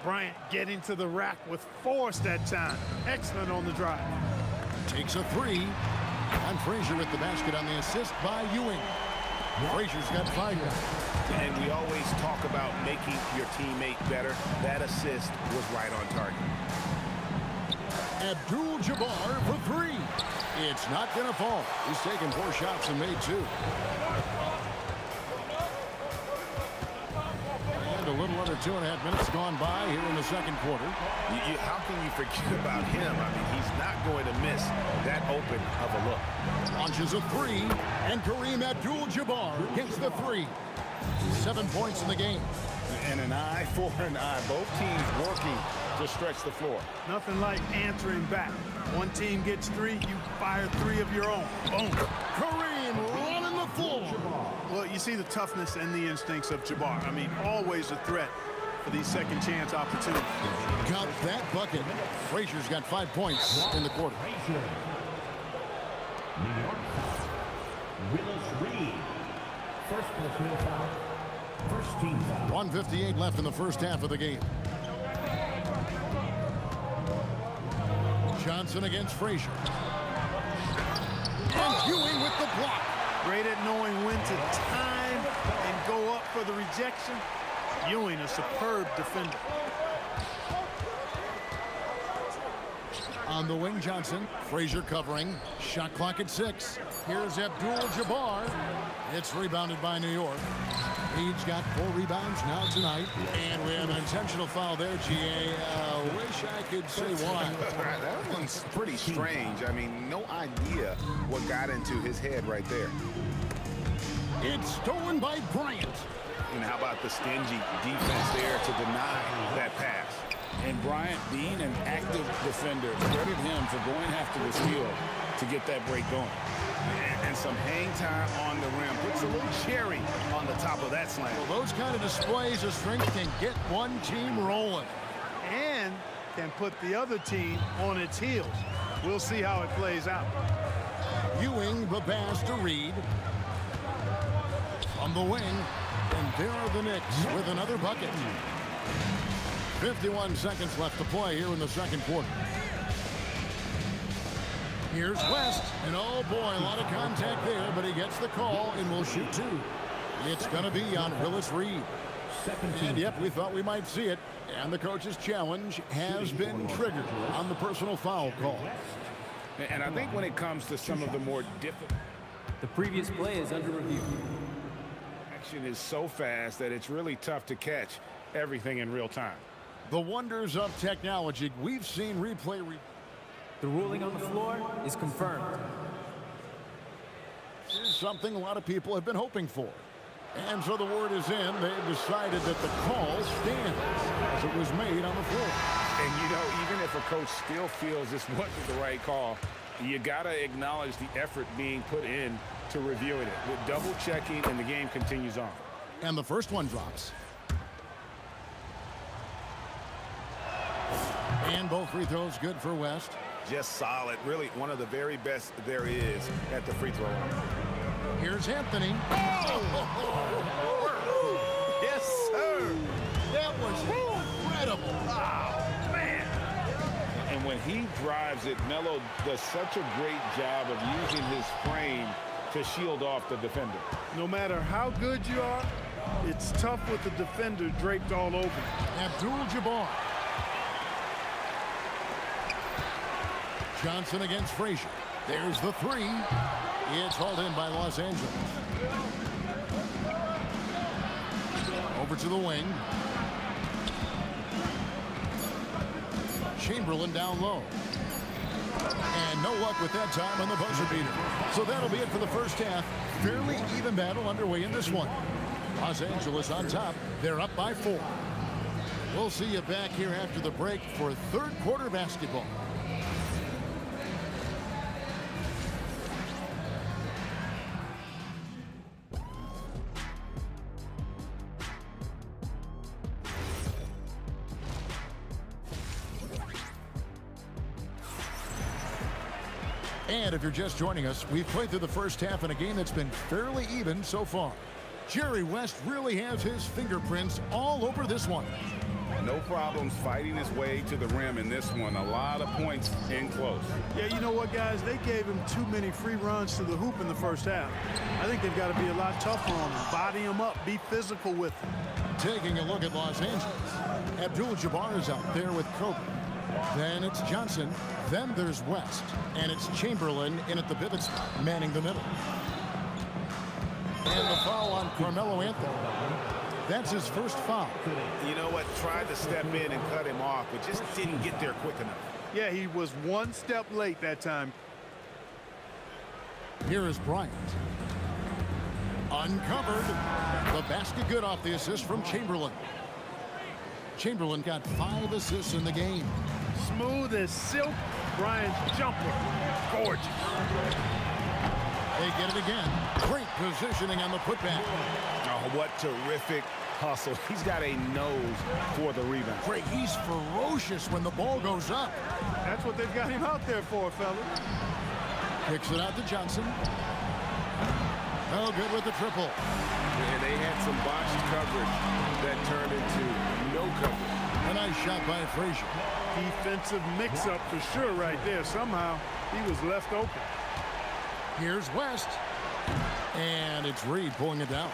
Speaker 3: Bryant getting to the rack with force that time. Excellent on the drive.
Speaker 2: Takes a 3. And Frazier with the basket on the assist by Ewing. Frazier's got 5.
Speaker 4: And we always talk about making your teammate better. That assist was right on target.
Speaker 2: Abdul-Jabbar for 3. It's not going to fall. He's taken 4 shots and made 2. And a little under 2.5 minutes gone by here in the second quarter.
Speaker 4: How can you forget about him? I mean, he's not going to miss that open of a look.
Speaker 2: Launches a 3, and Kareem Abdul-Jabbar gets the 3. 7 points in the game.
Speaker 4: And an eye for an eye. Both teams working to stretch the floor.
Speaker 3: Nothing like answering back. One team gets 3, you fire 3 of your own. Boom.
Speaker 2: Kareem running the floor.
Speaker 3: Well, you see the toughness and the instincts of Jabbar. I mean, always a threat for these second chance opportunities.
Speaker 2: Got that bucket. Frazier's got 5 points in the quarter.
Speaker 6: New York foul. Willis Reed. First personal foul. First team foul.
Speaker 2: 1:58 left in the first half of the game. Johnson against Frazier. And Ewing with the block.
Speaker 3: Great at knowing when to time and go up for the rejection. Ewing, a superb defender.
Speaker 2: On the wing, Johnson. Frazier covering. Shot clock at 6. Here's Abdul-Jabbar. It's rebounded by New York. Reed's got 4 rebounds now tonight. And we have an intentional foul there, G.A. Wish I could say why.
Speaker 4: That one's pretty strange. I mean, no idea what got into his head right there.
Speaker 2: It's stolen by Bryant.
Speaker 4: And how about the stingy defense there to deny that pass?
Speaker 15: And Bryant, being an active defender, credit him for going after the steal to get that break going.
Speaker 4: And some hang time on the rim. Puts a little cherry on the top of that slam.
Speaker 2: Well, those kind of displays of strength can get one team rolling.
Speaker 3: And can put the other team on its heels. We'll see how it plays out.
Speaker 2: Ewing, the pass to Reed. From the wing, and there are the Knicks with another bucket. 51 seconds left to play here in the second quarter. Here's West, and oh boy, a lot of contact there, but he gets the call and will shoot two. It's going to be on Willis Reed. And yep, we thought we might see it, and the coach's challenge has been triggered on the personal foul call.
Speaker 15: And I think when it comes to some of the more difficult,
Speaker 11: The previous play is under review.
Speaker 15: action is so fast that it's really tough to catch everything in real time.
Speaker 2: The wonders of technology. We've seen replay.
Speaker 11: The ruling on the floor is confirmed.
Speaker 2: This is something a lot of people have been hoping for. And so the word is in. They've decided that the call stands as it was made on the floor.
Speaker 15: And, you know, even if a coach still feels this wasn't the right call, you got to acknowledge the effort being put in to reviewing it with double checking, and the game continues on.
Speaker 2: And the first one drops. And both free throws good for West.
Speaker 4: Just solid. Really one of the very best there is at the free throw line.
Speaker 2: Here's Anthony.
Speaker 3: Yes, sir.
Speaker 2: That was incredible.
Speaker 3: Oh, man.
Speaker 15: And when he drives it, Melo does such a great job of using his frame to shield off the defender.
Speaker 3: No matter how good you are, it's tough with the defender draped all over you.
Speaker 2: Abdul-Jabbar. Johnson against Frazier. There's the three. It's hauled in by Los Angeles. Over to the wing. Chamberlain down low. And no luck with that time on the buzzer beater. So that'll be it for the first half. Fairly even battle underway in this one. Los Angeles on top. They're up by 4. We'll see you back here after the break for third quarter basketball. And if you're just joining us, we've played through the first half in a game that's been fairly even so far. Jerry West really has his fingerprints all over this one.
Speaker 4: No problems fighting his way to the rim in this one. A lot of points in close.
Speaker 3: Yeah, you know what, guys? They gave him too many free runs to the hoop in the first half. I think they've got to be a lot tougher on him. Body him up. Be physical with him.
Speaker 2: Taking a look at Los Angeles. Abdul-Jabbar is out there with Kobe. Then it's Johnson. Then there's West. And it's Chamberlain in at the pivot spot, manning the middle. And the foul on Carmelo Anthony. That's his first foul.
Speaker 4: You know what? Tried to step in and cut him off, but just didn't get there quick enough.
Speaker 3: Yeah, he was one step late that time.
Speaker 2: Here is Bryant. Uncovered. The basket good off the assist from Chamberlain. Chamberlain got 5 assists in the game.
Speaker 3: Smooth as silk. Bryant's jumper. Gorgeous.
Speaker 2: They get it again. Great positioning on the putback.
Speaker 4: Oh, what terrific hustle. He's got a nose for the rebound.
Speaker 2: Craig, he's ferocious when the ball goes up.
Speaker 3: That's what they've got him out there for, fellas.
Speaker 2: Kicks it out to Johnson. No good with the triple.
Speaker 4: And they had some botched coverage that turned into no coverage.
Speaker 2: A nice shot by Frazier.
Speaker 3: Defensive mix-up for sure right there. Somehow he was left open.
Speaker 2: Here's West. And it's Reed pulling it down.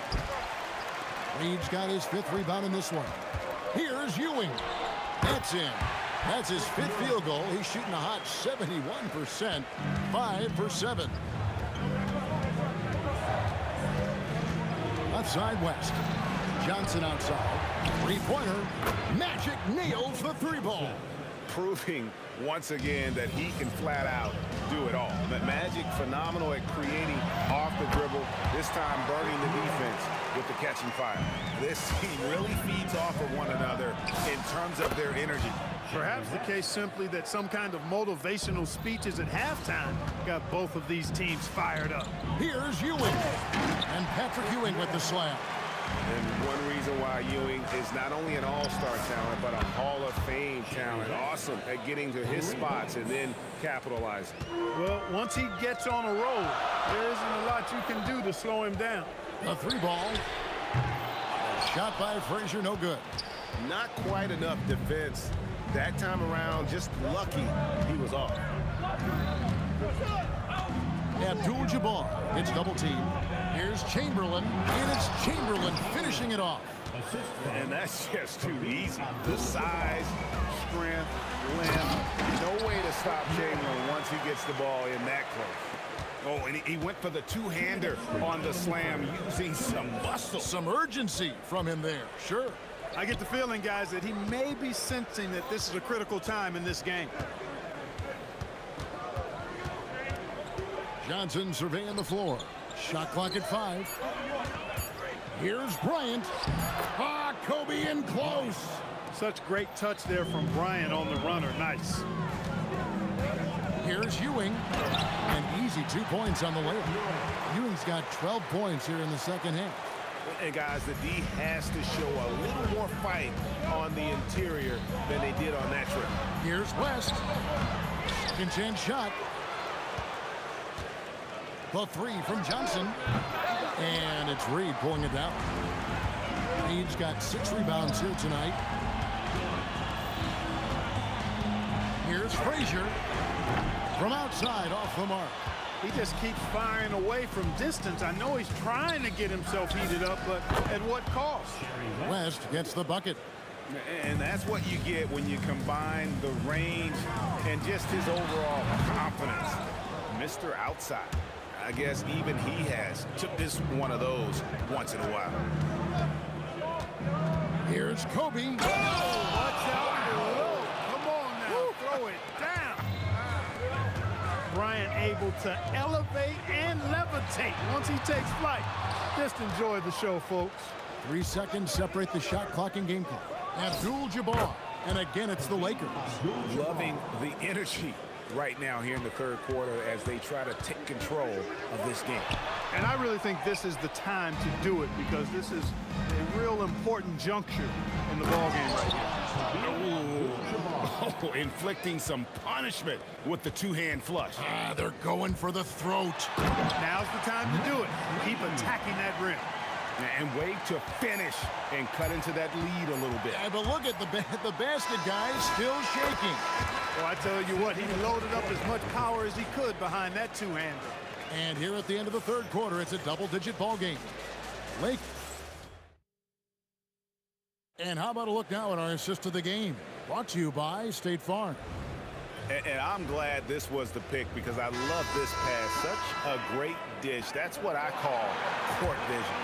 Speaker 2: Reed's got his 5th rebound in this one. Here's Ewing. That's in. That's his 5th field goal. He's shooting a hot 71%. 5 for 7. Outside West. Johnson outside. 3-pointer. Magic nails the 3-ball.
Speaker 4: Proving once again that he can flat out do it all. Magic phenomenal at creating off the dribble, this time burning the defense with the catching fire. This team really feeds off of one another in terms of their energy.
Speaker 3: Perhaps the case simply that some kind of motivational speeches at halftime got both of these teams fired up.
Speaker 2: Here's Ewing. And Patrick Ewing with the slam.
Speaker 4: And one reason why Ewing is not only an all-star talent, but a Hall of Fame talent. Awesome at getting to his spots and then capitalizing.
Speaker 3: Well, once he gets on a roll, there isn't a lot you can do to slow him down.
Speaker 2: A 3-ball. Shot by Frazier, no good.
Speaker 4: Not quite enough defense. That time around, just lucky he was off.
Speaker 2: Abdul-Jabbar, it's double team. Here's Chamberlain, and it's Chamberlain finishing it off.
Speaker 4: And that's just too easy. The size, strength, length, no way to stop Chamberlain once he gets the ball in that close. Oh, and he went for the two-hander on the slam using some muscle.
Speaker 2: Some urgency from him there, sure.
Speaker 3: I get the feeling, guys, that he may be sensing that this is a critical time in this game.
Speaker 2: Johnson surveying the floor. Shot clock at 5. Here's Bryant. Ah, Kobe in close.
Speaker 3: Such great touch there from Bryant on the runner. Nice.
Speaker 2: Here's Ewing. An easy 2 points on the layup. Ewing's got 12 points here in the second half.
Speaker 4: And guys, the D has to show a little more fight on the interior than they did on that trip.
Speaker 2: Here's West. Second chance shot. The 3 from Johnson. And it's Reed pulling it down. Reed's got 6 rebounds here tonight. Here's Frazier. From outside, off the mark.
Speaker 3: He just keeps firing away from distance. I know he's trying to get himself heated up, but at what cost?
Speaker 2: West gets the bucket.
Speaker 4: And that's what you get when you combine the range and just his overall confidence. Mr. Outside. I guess even he has took this one of those once in a while.
Speaker 2: Here's Kobe.
Speaker 3: Watch out below. Come on now, throw it down. Bryant able to elevate and levitate once he takes flight. Just enjoy the show, folks.
Speaker 2: 3 seconds separate the shot clock and game clock. Abdul-Jabbar. And again, it's the Lakers.
Speaker 4: Loving the energy right now here in the third quarter as they try to take control of this game.
Speaker 3: And I really think this is the time to do it because this is a real important juncture in the ballgame right here.
Speaker 4: Oh, inflicting some punishment with the two-hand flush.
Speaker 2: They're going for the throat.
Speaker 3: Now's the time to do it. Keep attacking that rim.
Speaker 4: And wait to finish and cut into that lead a little bit.
Speaker 2: Yeah, but look at the basket, guys, still shaking.
Speaker 3: Well, I tell you what, he loaded up as much power as he could behind that two-hander.
Speaker 2: And here at the end of the third quarter, it's a double-digit ball game. Lakers. And how about a look now at our assist of the game? Brought to you by State Farm.
Speaker 4: And I'm glad this was the pick because I love this pass. Such a great dish. That's what I call court vision.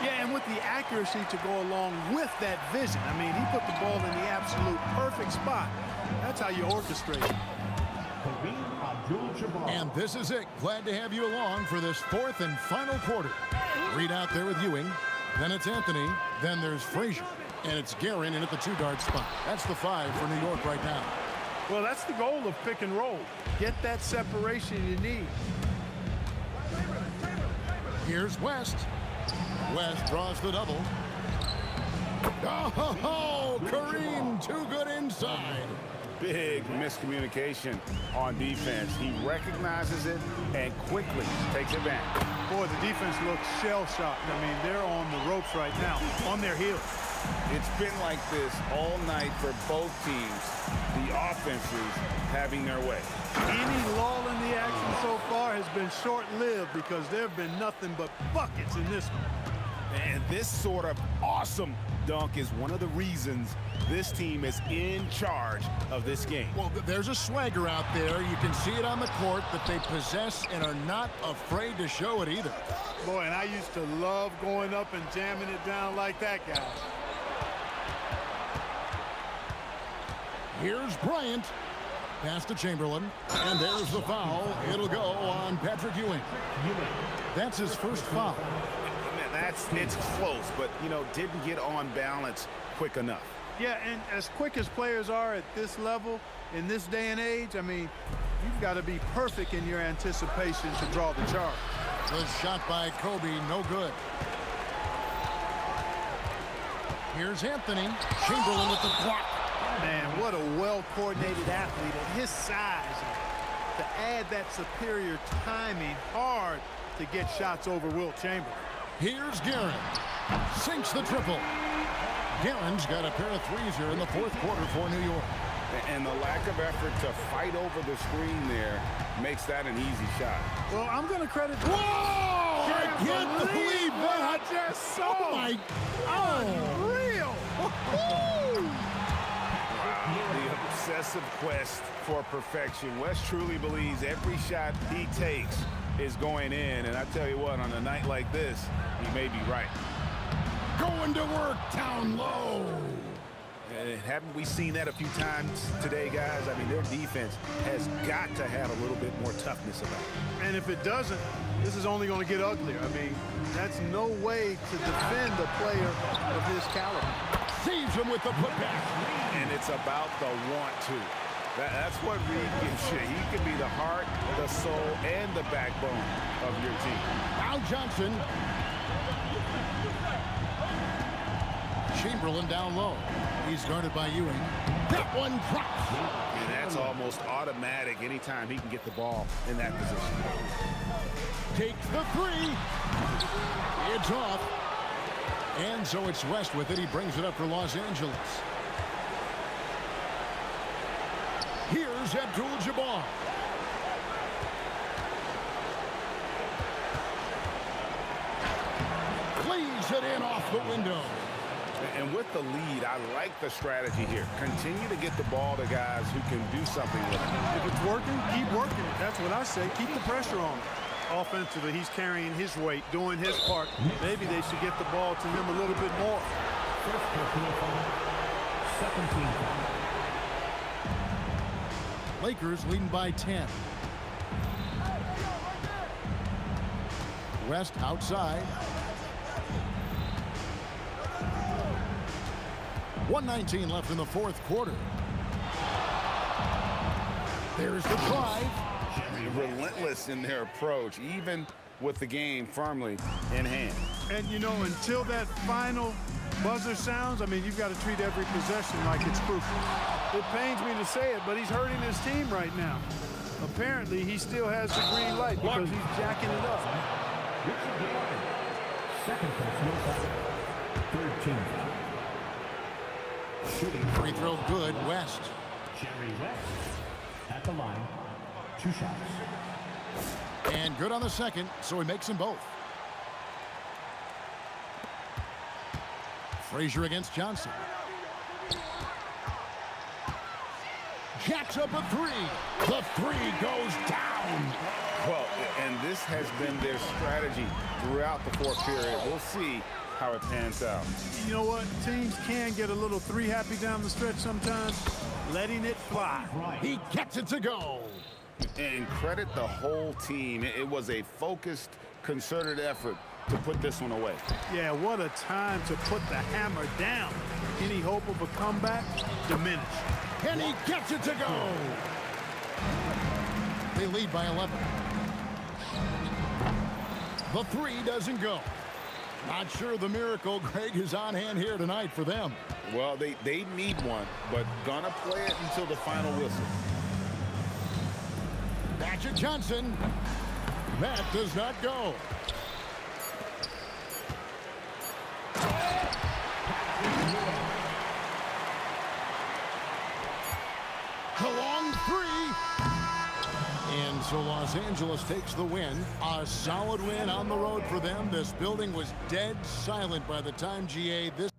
Speaker 3: Yeah, and with the accuracy to go along with that vision. I mean, he put the ball in the absolute perfect spot. That's how you orchestrate it.
Speaker 2: And this is it. Glad to have you along for this fourth and final quarter. Reed out there with Ewing. Then it's Anthony. Then there's Frazier. And it's Guerin in at the 2-guard spot. That's the 5 for New York right now.
Speaker 3: Well, that's the goal of pick and roll. Get that separation you need.
Speaker 2: Here's West. West draws the double. Oh, Kareem, too good inside.
Speaker 4: Big miscommunication on defense. He recognizes it and quickly takes it back.
Speaker 3: Boy, the defense looks shell-shocked. I mean, they're on the ropes right now, on their heels.
Speaker 4: It's been like this all night for both teams. The offenses having their way.
Speaker 3: Any lull in the action so far has been short-lived because there have been nothing but buckets in this one.
Speaker 4: And this sort of awesome dunk is one of the reasons this team is in charge of this game.
Speaker 2: Well, there's a swagger out there. You can see it on the court that they possess and are not afraid to show it either.
Speaker 3: Boy, and I used to love going up and jamming it down like that guy.
Speaker 2: Here's Bryant. Pass to Chamberlain. And there's the foul. It'll go on Patrick Ewing. That's his first foul.
Speaker 4: Man, it's close, but, didn't get on balance quick enough.
Speaker 3: Yeah, and as quick as players are at this level, in this day and age, I mean, you've got to be perfect in your anticipation to draw the charge.
Speaker 2: The shot by Kobe, no good. Here's Anthony. Chamberlain with the block.
Speaker 3: Man, what a well-coordinated athlete at his size. To add that superior timing, hard to get shots over Wilt Chamberlain.
Speaker 2: Here's Guerin. Sinks the triple. Guerin's got a pair of threes here in the fourth quarter for New York.
Speaker 4: And the lack of effort to fight over the screen there makes that an easy shot.
Speaker 3: Well, I'm going to credit...
Speaker 2: Whoa! I can't believe that!
Speaker 3: I just saw!
Speaker 2: Oh, my...
Speaker 3: Unreal!
Speaker 4: The obsessive quest for perfection. Wes truly believes every shot he takes is going in. And I tell you what, on a night like this, he may be right.
Speaker 2: Going to work down low.
Speaker 4: Haven't we seen that a few times today, guys? I mean, their defense has got to have a little bit more toughness about it.
Speaker 3: And if it doesn't, this is only going to get uglier. I mean, that's no way to defend a player of his caliber.
Speaker 2: Saves him with the putback.
Speaker 4: And it's about the want to. That's what Reed gives you. He can be the heart, the soul, and the backbone of your team.
Speaker 2: Now Johnson. Chamberlain down low. He's guarded by Ewing. That one drops.
Speaker 4: And that's almost automatic anytime he can get the ball in that position.
Speaker 2: Takes the three. It's off. And so it's West with it. He brings it up for Los Angeles. Here's Abdul-Jabbar. Plays it in off the window.
Speaker 4: And with the lead, I like the strategy here. Continue to get the ball to guys who can do something with it.
Speaker 3: If it's working, keep working it. That's what I say. Keep the pressure on him. Offensively, he's carrying his weight, doing his part. Maybe they should get the ball to him a little bit more.
Speaker 6: First personal foul. Second team foul.
Speaker 2: Lakers leading by 10. West outside. 1:19 left in the fourth quarter. There's the drive.
Speaker 4: Relentless in their approach, even with the game firmly in hand.
Speaker 3: And, until that final buzzer sounds, I mean, you've got to treat every possession like it's crucial. It pains me to say it, but he's hurting his team right now. Apparently, he still has the green light because he's jacking it up.
Speaker 6: Second personal foul. Third team foul. Shooting
Speaker 2: Free throw good, West.
Speaker 6: Jerry West at the line. 2 shots.
Speaker 2: And good on the second, so he makes them both. Frazier against Johnson. Jacks up a three. The three goes down.
Speaker 4: Well, and this has been their strategy throughout the fourth period. We'll see how it pans out.
Speaker 3: You know what? Teams can get a little three happy down the stretch sometimes. Letting it fly.
Speaker 2: He gets it to go.
Speaker 4: And credit the whole team. It was a focused, concerted effort to put this one away.
Speaker 3: Yeah, what a time to put the hammer down. Any hope of a comeback? Diminished.
Speaker 2: And he gets it to go. They lead by 11. The three doesn't go. Not sure the miracle, Greg, is on hand here tonight for them.
Speaker 4: Well, they need one, but gonna play it until the final whistle.
Speaker 2: Magic Johnson. That does not go. The long three. And so Los Angeles takes the win. A solid win on the road for them. This building was dead silent by the time GA this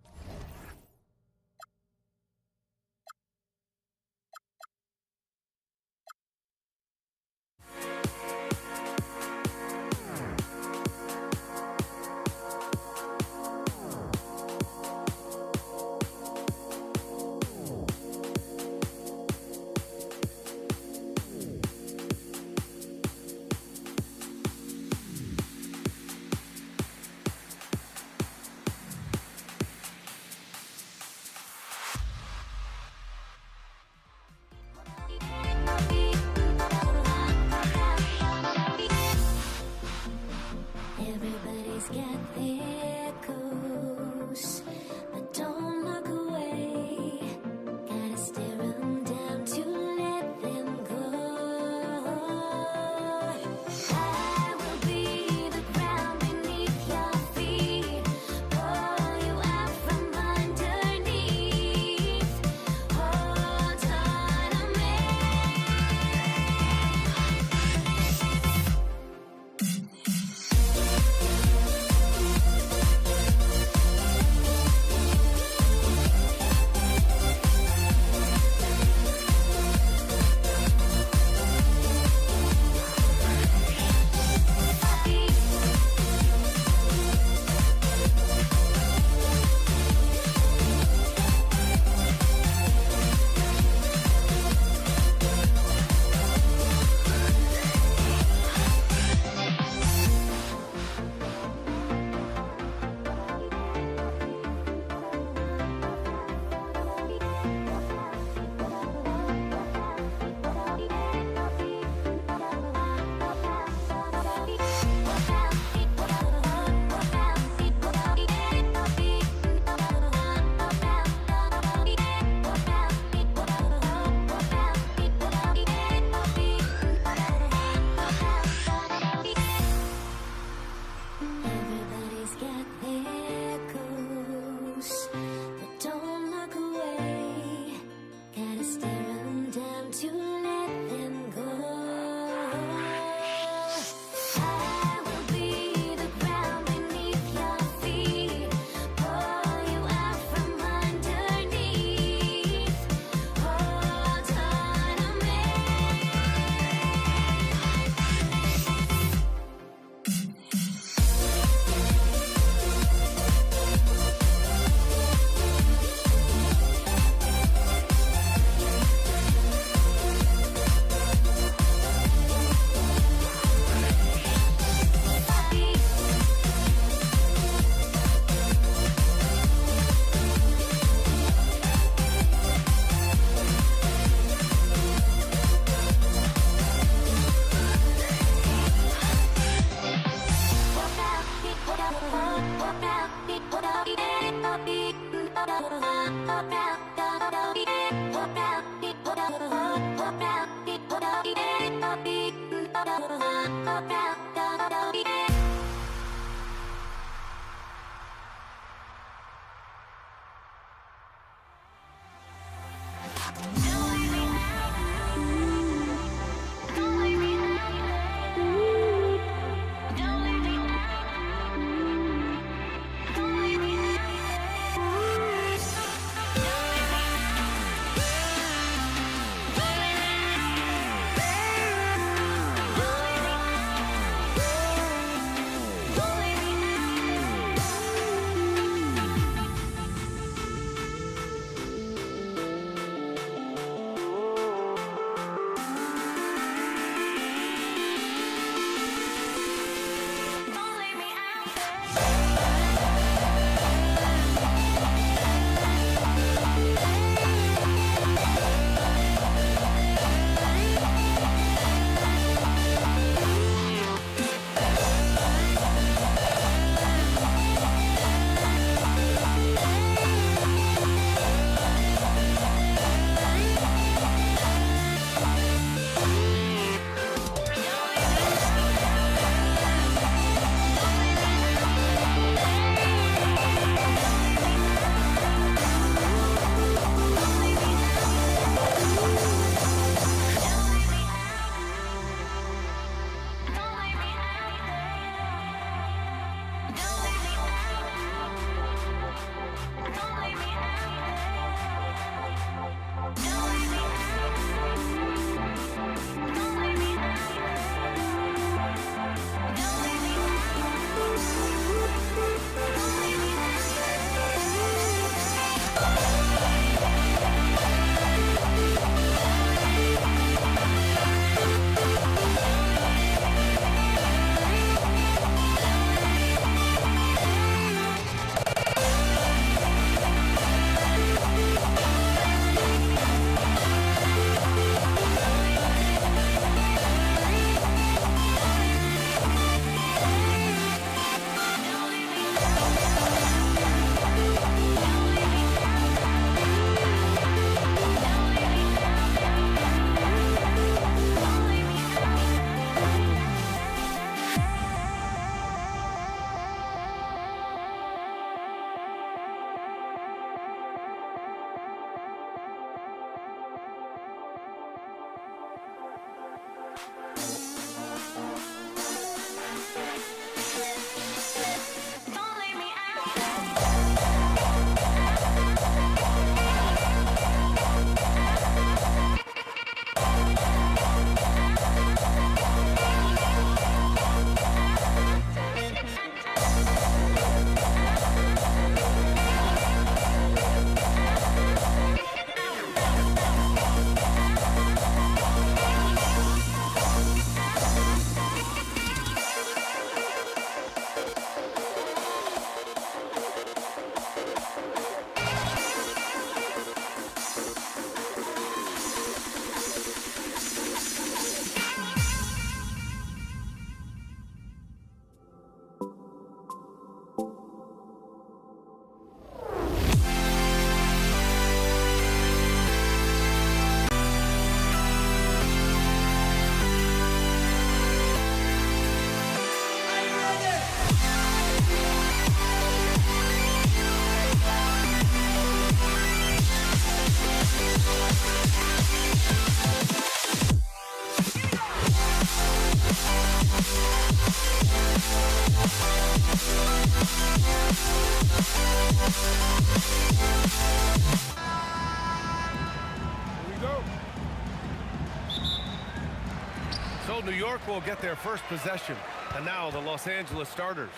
Speaker 7: New York will get their first possession. And now the Los Angeles starters.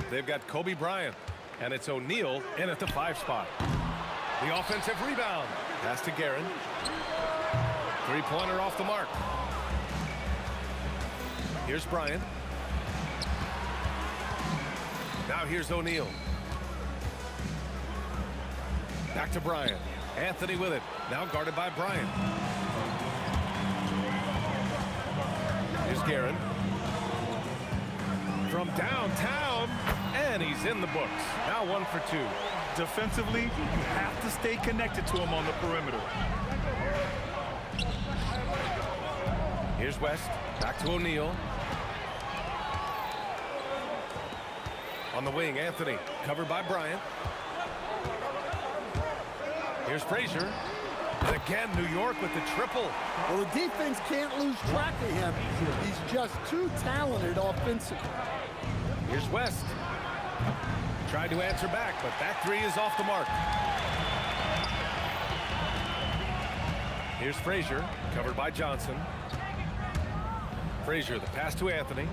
Speaker 7: They've got Kobe Bryant, and it's O'Neal in at the 5 spot. The offensive rebound. Pass to Guerin. Three-pointer off the mark. Here's Bryant. Now here's O'Neal. Back to Bryant. Anthony with it. Now guarded by Bryant. Here's Guerin. From downtown, and he's in the books. Now 1 for 2.
Speaker 9: Defensively, you have to stay connected to him on the perimeter.
Speaker 7: Here's West. Back to O'Neal. On the wing, Anthony. Covered by Bryant. Here's Frazier. And again, New York with the triple.
Speaker 8: Well, the defense can't lose track of him. He's just too talented offensively.
Speaker 7: Here's West. Tried to answer back, but that three is off the mark. Here's Frazier, covered by Johnson. Frazier, the pass to Anthony.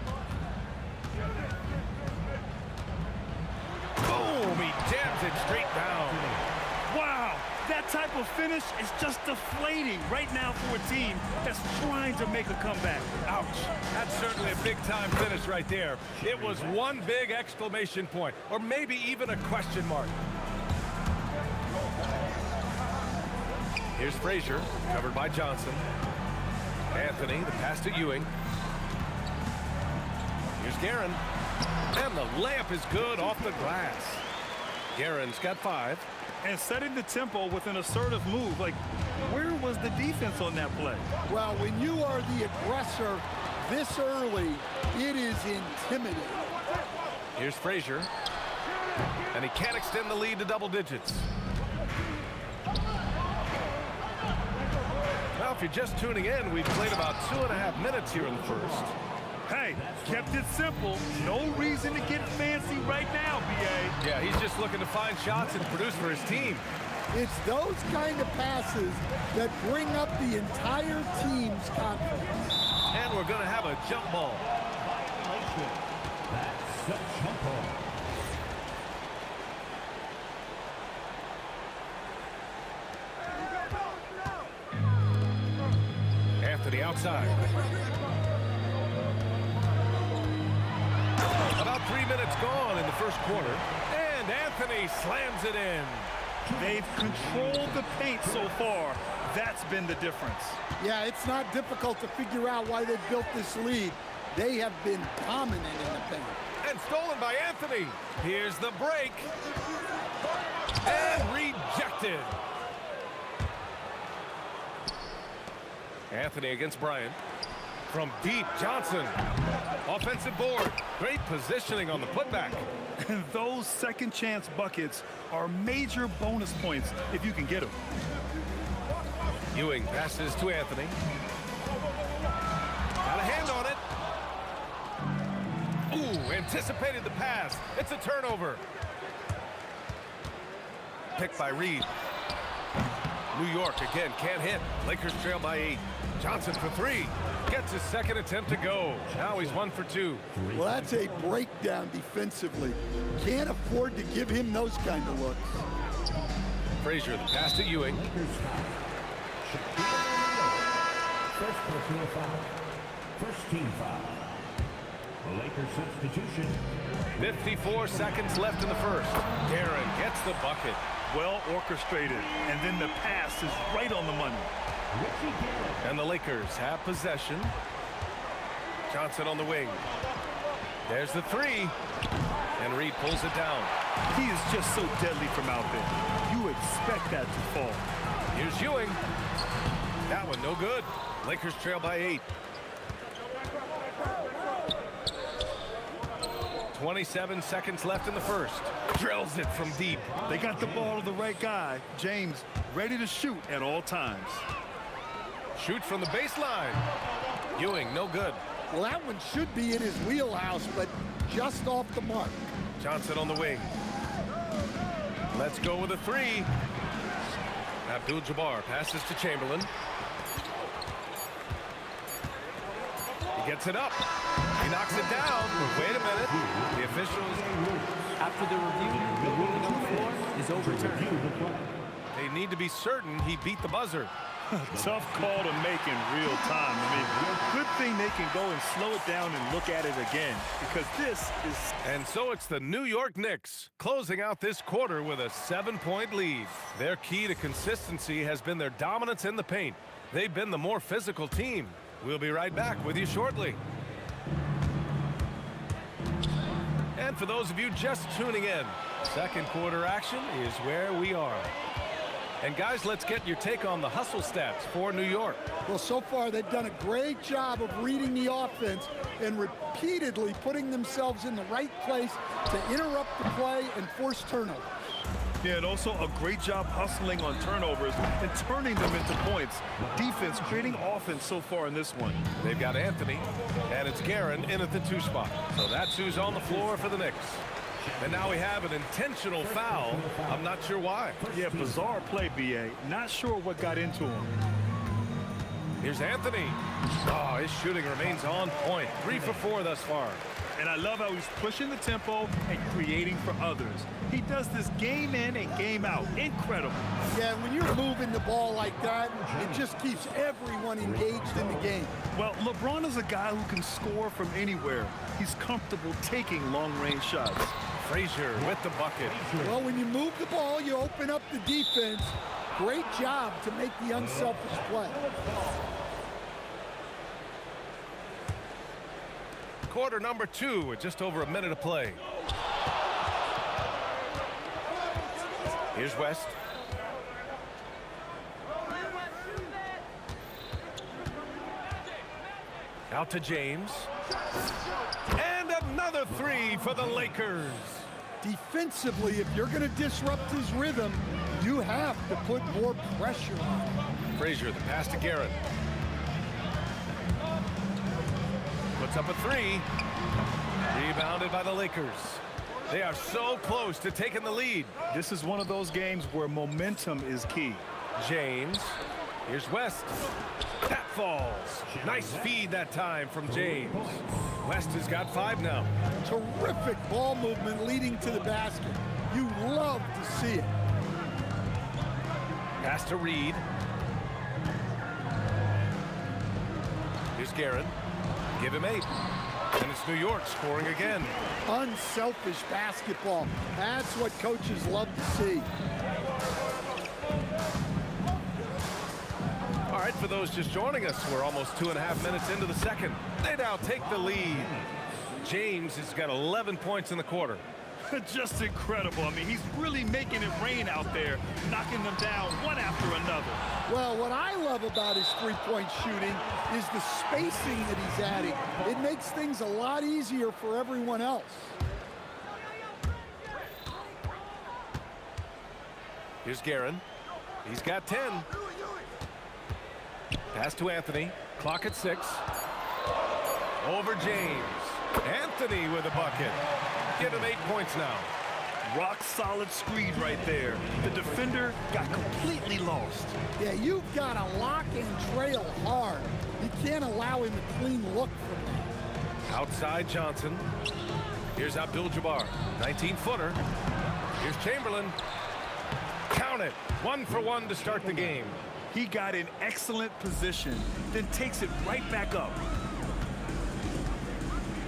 Speaker 7: Boom, he jams it straight down.
Speaker 9: Wow, that type of finish is just deflating right now for a team that's trying to make a comeback.
Speaker 7: Ouch. That's certainly a big-time finish right there. It was one big exclamation point, or maybe even a question mark. Here's Frazier, covered by Johnson. Anthony, the pass to Ewing. Here's Guerin. And the layup is good off the glass. Guerin's got 5.
Speaker 9: And setting the tempo with an assertive move. Like, where was the defense on that play?
Speaker 8: Well, when you are the aggressor this early, it is intimidating.
Speaker 7: Here's Frazier. And he can't extend the lead to double digits. Now, if you're just tuning in, we've played about 2.5 minutes here in the first.
Speaker 9: Hey, kept it simple. No reason to get fancy right now, B.A.
Speaker 7: Yeah, he's just looking to find shots and produce for his team.
Speaker 8: It's those kind of passes that bring up the entire team's confidence.
Speaker 7: And we're going to have a jump ball.
Speaker 6: That's a jump ball.
Speaker 7: Anthony outside. About 3 minutes gone in the first quarter. And Anthony slams it in.
Speaker 9: They've controlled the paint so far. That's been the difference.
Speaker 8: Yeah, it's not difficult to figure out why they've built this lead. They have been dominant in the paint.
Speaker 7: And stolen by Anthony. Here's the break. And rejected. Anthony against Bryant. From deep, Johnson. Offensive board. Great positioning on the putback.
Speaker 9: And those second chance buckets are major bonus points if you can get them.
Speaker 7: Ewing passes to Anthony. Got a hand on it. Ooh, anticipated the pass. It's a turnover. Picked by Reed. New York again can't hit. Lakers trail by 8. Johnson for 3. Gets his second attempt to go. Now he's 1 for 2.
Speaker 8: Well, that's a breakdown defensively. Can't afford to give him those kind of looks.
Speaker 7: Frazier, the pass to Ewing.
Speaker 6: First personal foul. First team foul. Lakers substitution.
Speaker 7: 54 seconds left in the first. Guerin gets the bucket.
Speaker 9: Well orchestrated. And then the pass is right on the money.
Speaker 7: And the Lakers have possession. Johnson on the wing. There's the 3. And Reed pulls it down.
Speaker 9: He is just so deadly from out there. You expect that to fall.
Speaker 7: Here's Ewing. That one no good. Lakers trail by 8. 27 seconds left in the first. Drills it from deep.
Speaker 9: They got the ball to the right guy. James ready to shoot at all times.
Speaker 7: Shoots from the baseline. Ewing, no good.
Speaker 8: Well, that one should be in his wheelhouse, but just off the mark.
Speaker 7: Johnson on the wing. Let's go with a 3. Abdul-Jabbar passes to Chamberlain. He gets it up. He knocks it down. Wait a minute. The officials...
Speaker 11: After the review, the ruling on the floor is overturned.
Speaker 7: They need to be certain he beat the buzzer.
Speaker 9: Tough call to make in real time. I mean, good thing they can go and slow it down and look at it again, because this is...
Speaker 7: And so it's the New York Knicks closing out this quarter with a 7-point lead. Their key to consistency has been their dominance in the paint. They've been the more physical team. We'll be right back with you shortly. And for those of you just tuning in, second quarter action is where we are. And guys, let's get your take on the hustle stats for New York.
Speaker 8: Well, so far they've done a great job of reading the offense and repeatedly putting themselves in the right place to interrupt the play and force turnovers.
Speaker 9: Yeah, and also a great job hustling on turnovers and turning them into points. Defense creating offense so far in this one.
Speaker 7: They've got Anthony, and it's Guerin in at the 2 spot. So that's who's on the floor for the Knicks. And now we have an intentional foul. I'm not sure why.
Speaker 9: Yeah, bizarre play, B.A. Not sure what got into him.
Speaker 7: Here's Anthony. Oh, his shooting remains on point. 3 for 4 thus far.
Speaker 9: And I love how he's pushing the tempo and creating for others. He does this game in and game out. Incredible.
Speaker 8: Yeah, when you're moving the ball like that, it just keeps everyone engaged in the game.
Speaker 9: Well, LeBron is a guy who can score from anywhere. He's comfortable taking long-range shots.
Speaker 7: Frazier with the bucket.
Speaker 8: Well, when you move the ball, you open up the defense. Great job to make the unselfish play.
Speaker 7: Quarter number 2 with just over a minute of play. Here's West. Out to James. And another 3 for the Lakers.
Speaker 8: Defensively, if you're going to disrupt his rhythm, you have to put more pressure on him.
Speaker 7: Frazier, the pass to Guerin. Puts up a 3. Rebounded by the Lakers. They are so close to taking the lead.
Speaker 9: This is one of those games where momentum is key.
Speaker 7: James. Here's West. That falls. Nice feed that time from James. West has got 5 now.
Speaker 8: Terrific ball movement leading to the basket. You love to see it.
Speaker 7: Pass to Reed. Here's Guerin. Give him 8. And it's New York scoring again.
Speaker 8: Unselfish basketball. That's what coaches love to see.
Speaker 7: All right, for those just joining us, we're almost 2.5 minutes into the second. They now take the lead. James has got 11 points in the quarter.
Speaker 9: Just incredible. I mean, he's really making it rain out there, knocking them down one after another.
Speaker 8: Well, what I love about his three-point shooting is the spacing that he's adding. It makes things a lot easier for everyone else.
Speaker 7: Here's Guerin. He's got 10. Pass to Anthony. Clock at 6. Over James. Anthony with a bucket. Give him 8 points now.
Speaker 9: Rock solid screen right there. The defender got completely lost.
Speaker 8: Yeah, you've got to lock and trail hard. You can't allow him a clean look from that.
Speaker 7: Outside Johnson. Here's Abdul-Jabbar. 19-footer. Here's Chamberlain. Count it. 1 for 1 to start the game.
Speaker 9: He got in excellent position, then takes it right back up.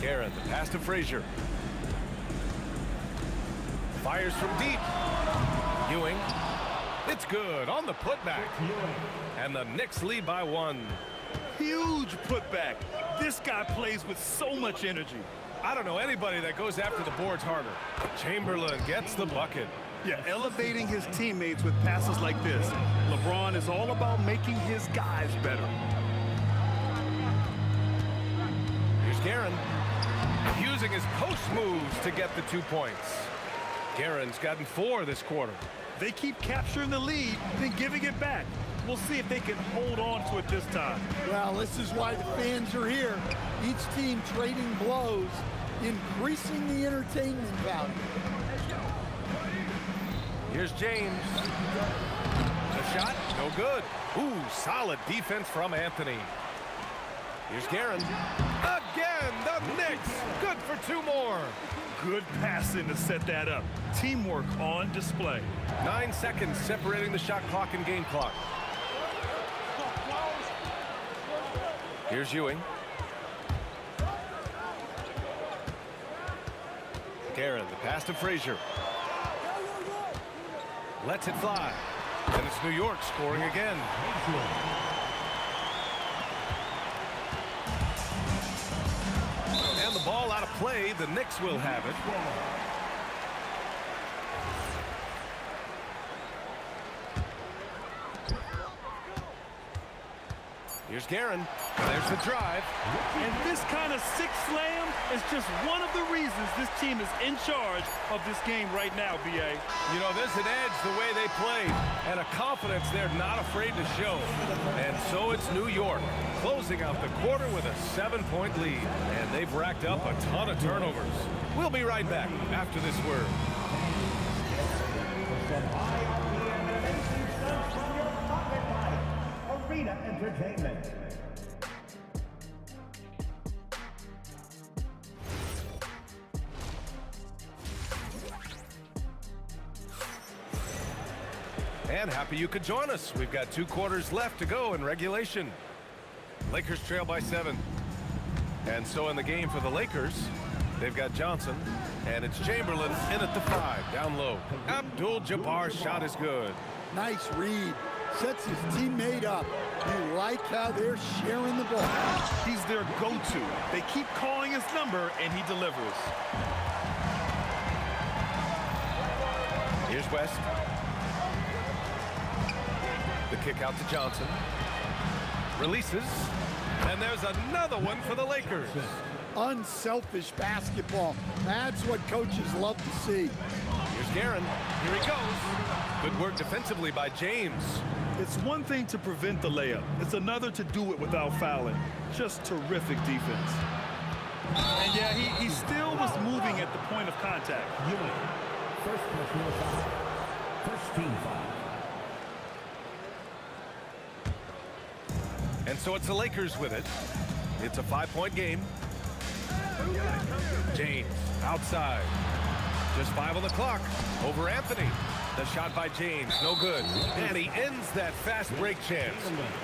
Speaker 7: Guerin, the pass to Frazier. Fires from deep. Ewing. It's good on the putback. And the Knicks lead by 1.
Speaker 9: Huge putback. This guy plays with so much energy.
Speaker 7: I don't know anybody that goes after the boards harder. Chamberlain gets the bucket.
Speaker 9: Yeah, elevating his teammates with passes like this. LeBron is all about making his guys better.
Speaker 7: Here's Guerin. Using his post moves to get the 2 points. Guerin's gotten 4 this quarter.
Speaker 9: They keep capturing the lead, then giving it back. We'll see if they can hold on to it this time.
Speaker 8: Well, this is why the fans are here. Each team trading blows, increasing the entertainment value.
Speaker 7: Here's James. The shot, no good. Ooh, solid defense from Anthony. Here's Guerin. Again, the Knicks. Good for 2 more.
Speaker 9: Good passing to set that up. Teamwork on display.
Speaker 7: 9 seconds separating the shot clock and game clock. Here's Ewing. Guerin, the pass to Frazier. Lets it fly. And it's New York scoring again. And the ball out of play. The Knicks will have it. Here's Guerin. There's the drive.
Speaker 9: And this kind of sick slam is just one of the reasons this team is in charge of this game right now, B.A.
Speaker 7: You know, there's an edge the way they played and a confidence they're not afraid to show. And so it's New York closing out the quarter with a 7-point lead. And they've racked up a ton of turnovers. We'll be right back after this word.
Speaker 6: Arena Entertainment.
Speaker 7: And happy you could join us. We've got 2 quarters left to go in regulation. Lakers trail by 7. And so in the game for the Lakers, they've got Johnson, and it's Chamberlain in at the 5, down low. Abdul-Jabbar's shot is good.
Speaker 8: Nice read. Sets his teammate up. You like how they're sharing the ball.
Speaker 9: He's their go-to. They keep calling his number, and he delivers.
Speaker 7: Here's West. The kick out to Johnson. Releases. And there's another one for the Lakers.
Speaker 8: Unselfish basketball. That's what coaches love to see.
Speaker 7: Here's Guerin. Here he goes. Good work defensively by James.
Speaker 9: It's one thing to prevent the layup. It's another to do it without fouling. Just terrific defense. And yeah, he still was moving at the point of contact.
Speaker 6: First personal foul. First team foul.
Speaker 7: And so it's the Lakers with it. It's a 5-point game. James outside. Just 5 on the clock. Over Anthony. The shot by James, no good. And he ends that fast break chance.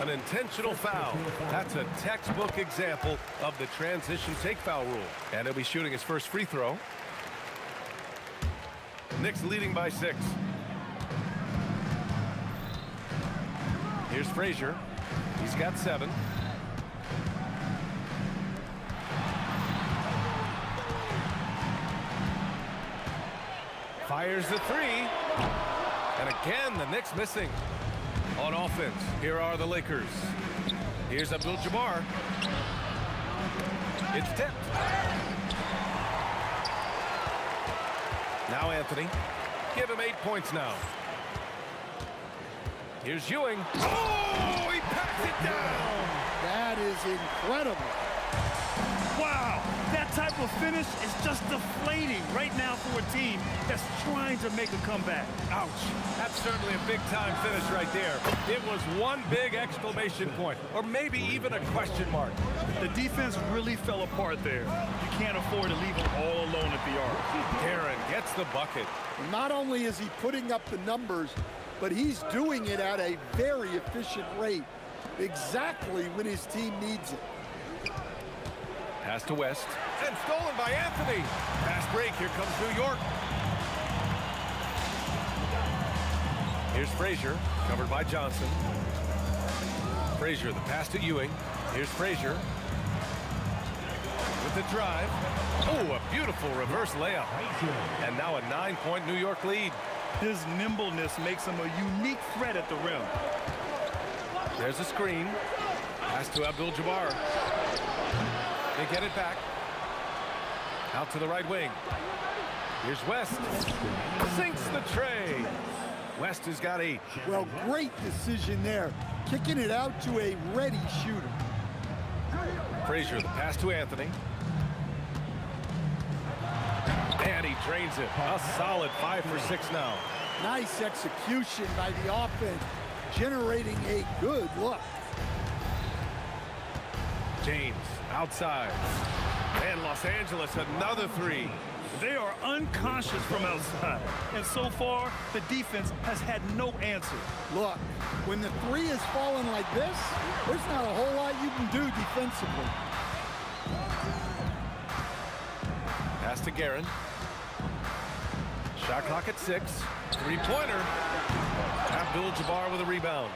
Speaker 7: An intentional foul. That's a textbook example of the transition take foul rule. And he'll be shooting his first free throw. Knicks leading by 6. Here's Frazier. He's got 7. Fires the 3. And again, the Knicks missing. On offense, here are the Lakers. Here's Abdul-Jabbar. It's tipped. Now Anthony. Give him 8 points now. Here's Ewing. Oh, he packs it down.
Speaker 8: That is incredible.
Speaker 9: Wow, that type of finish is just deflating right now for a team that's trying to make a comeback.
Speaker 7: Ouch. That's certainly a big-time finish right there. It was one big exclamation point, or maybe even a question mark.
Speaker 9: The defense really fell apart there. You can't afford to leave them all alone at the arc.
Speaker 7: Guerin gets the bucket.
Speaker 8: Not only is he putting up the numbers, but he's doing it at a very efficient rate, exactly when his team needs it.
Speaker 7: Pass to West, and stolen by Anthony. Fast break, here comes New York. Here's Frazier, covered by Johnson. Frazier, the pass to Ewing. Here's Frazier. With the drive. Oh, a beautiful reverse layup. And now a 9-point New York lead.
Speaker 9: His nimbleness makes him a unique threat at the rim.
Speaker 7: There's a screen. Pass to Abdul-Jabbar. They get it back. Out to the right wing. Here's West. Sinks the tray. West has got 8.
Speaker 8: Well, great decision there. Kicking it out to a ready shooter.
Speaker 7: Frazier, the pass to Anthony. And he drains it. A solid 5 for 6 now.
Speaker 8: Nice execution by the offense, generating a good look.
Speaker 7: James outside. And Los Angeles, another 3.
Speaker 9: They are unconscious from outside. And so far, the defense has had no answer.
Speaker 8: Look, when the 3 is falling like this, there's not a whole lot you can do defensively.
Speaker 7: Pass to Guerin. Shot clock at 6. 3-pointer. Abdul-Jabbar with a rebound.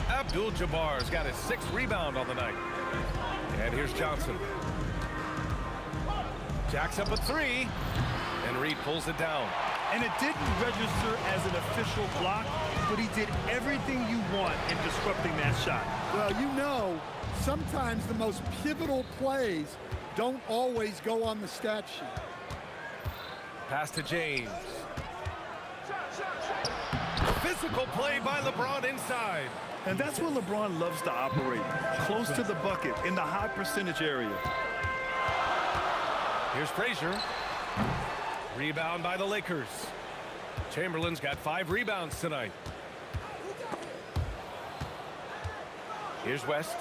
Speaker 7: Abdul-Jabbar's got his 6th rebound on the night. And here's Johnson. Jacks up a 3. And Reed pulls it down.
Speaker 9: And it didn't register as an official block, but he did everything you want in disrupting that shot.
Speaker 8: Well, you know, sometimes the most pivotal plays don't always go on the stat sheet.
Speaker 7: Pass to James. Physical play by LeBron inside.
Speaker 9: And that's where LeBron loves to operate, close to the bucket in the high percentage area.
Speaker 7: Here's Frazier. Rebound by the Lakers. Chamberlain's got 5 rebounds tonight. Here's West.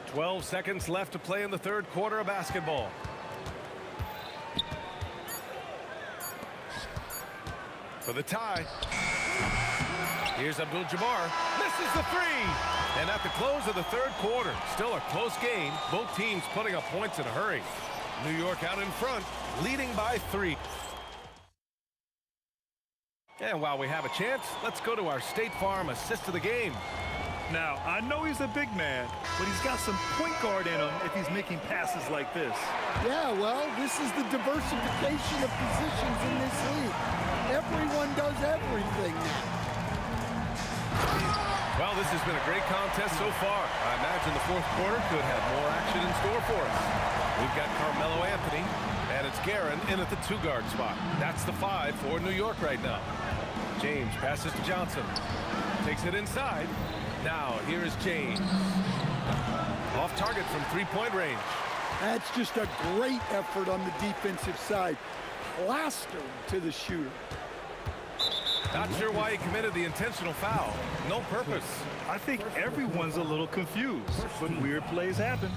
Speaker 7: 12 seconds left to play in the third quarter of basketball. For the tie. Here's Abdul-Jabbar. Misses the 3. And at the close of the third quarter, still a close game. Both teams putting up points in a hurry. New York out in front, leading by 3. And while we have a chance, let's go to our State Farm assist of the game.
Speaker 9: Now, I know he's a big man, but he's got some point guard in him if he's making passes like this.
Speaker 8: Yeah, well, this is the diversification of positions in this league. Everyone does everything now.
Speaker 7: Well, this has been a great contest so far. I imagine the fourth quarter could have more action in store for us. We've got Carmelo Anthony, and it's Guerin in at the 2-guard spot. That's the 5 for New York right now. James passes to Johnson. Takes it inside. Now, here is James. Off target from 3-point range.
Speaker 8: That's just a great effort on the defensive side. Plastered to the shooter.
Speaker 7: Not sure why he committed the intentional foul. No purpose.
Speaker 9: I think everyone's a little confused, but weird plays happen.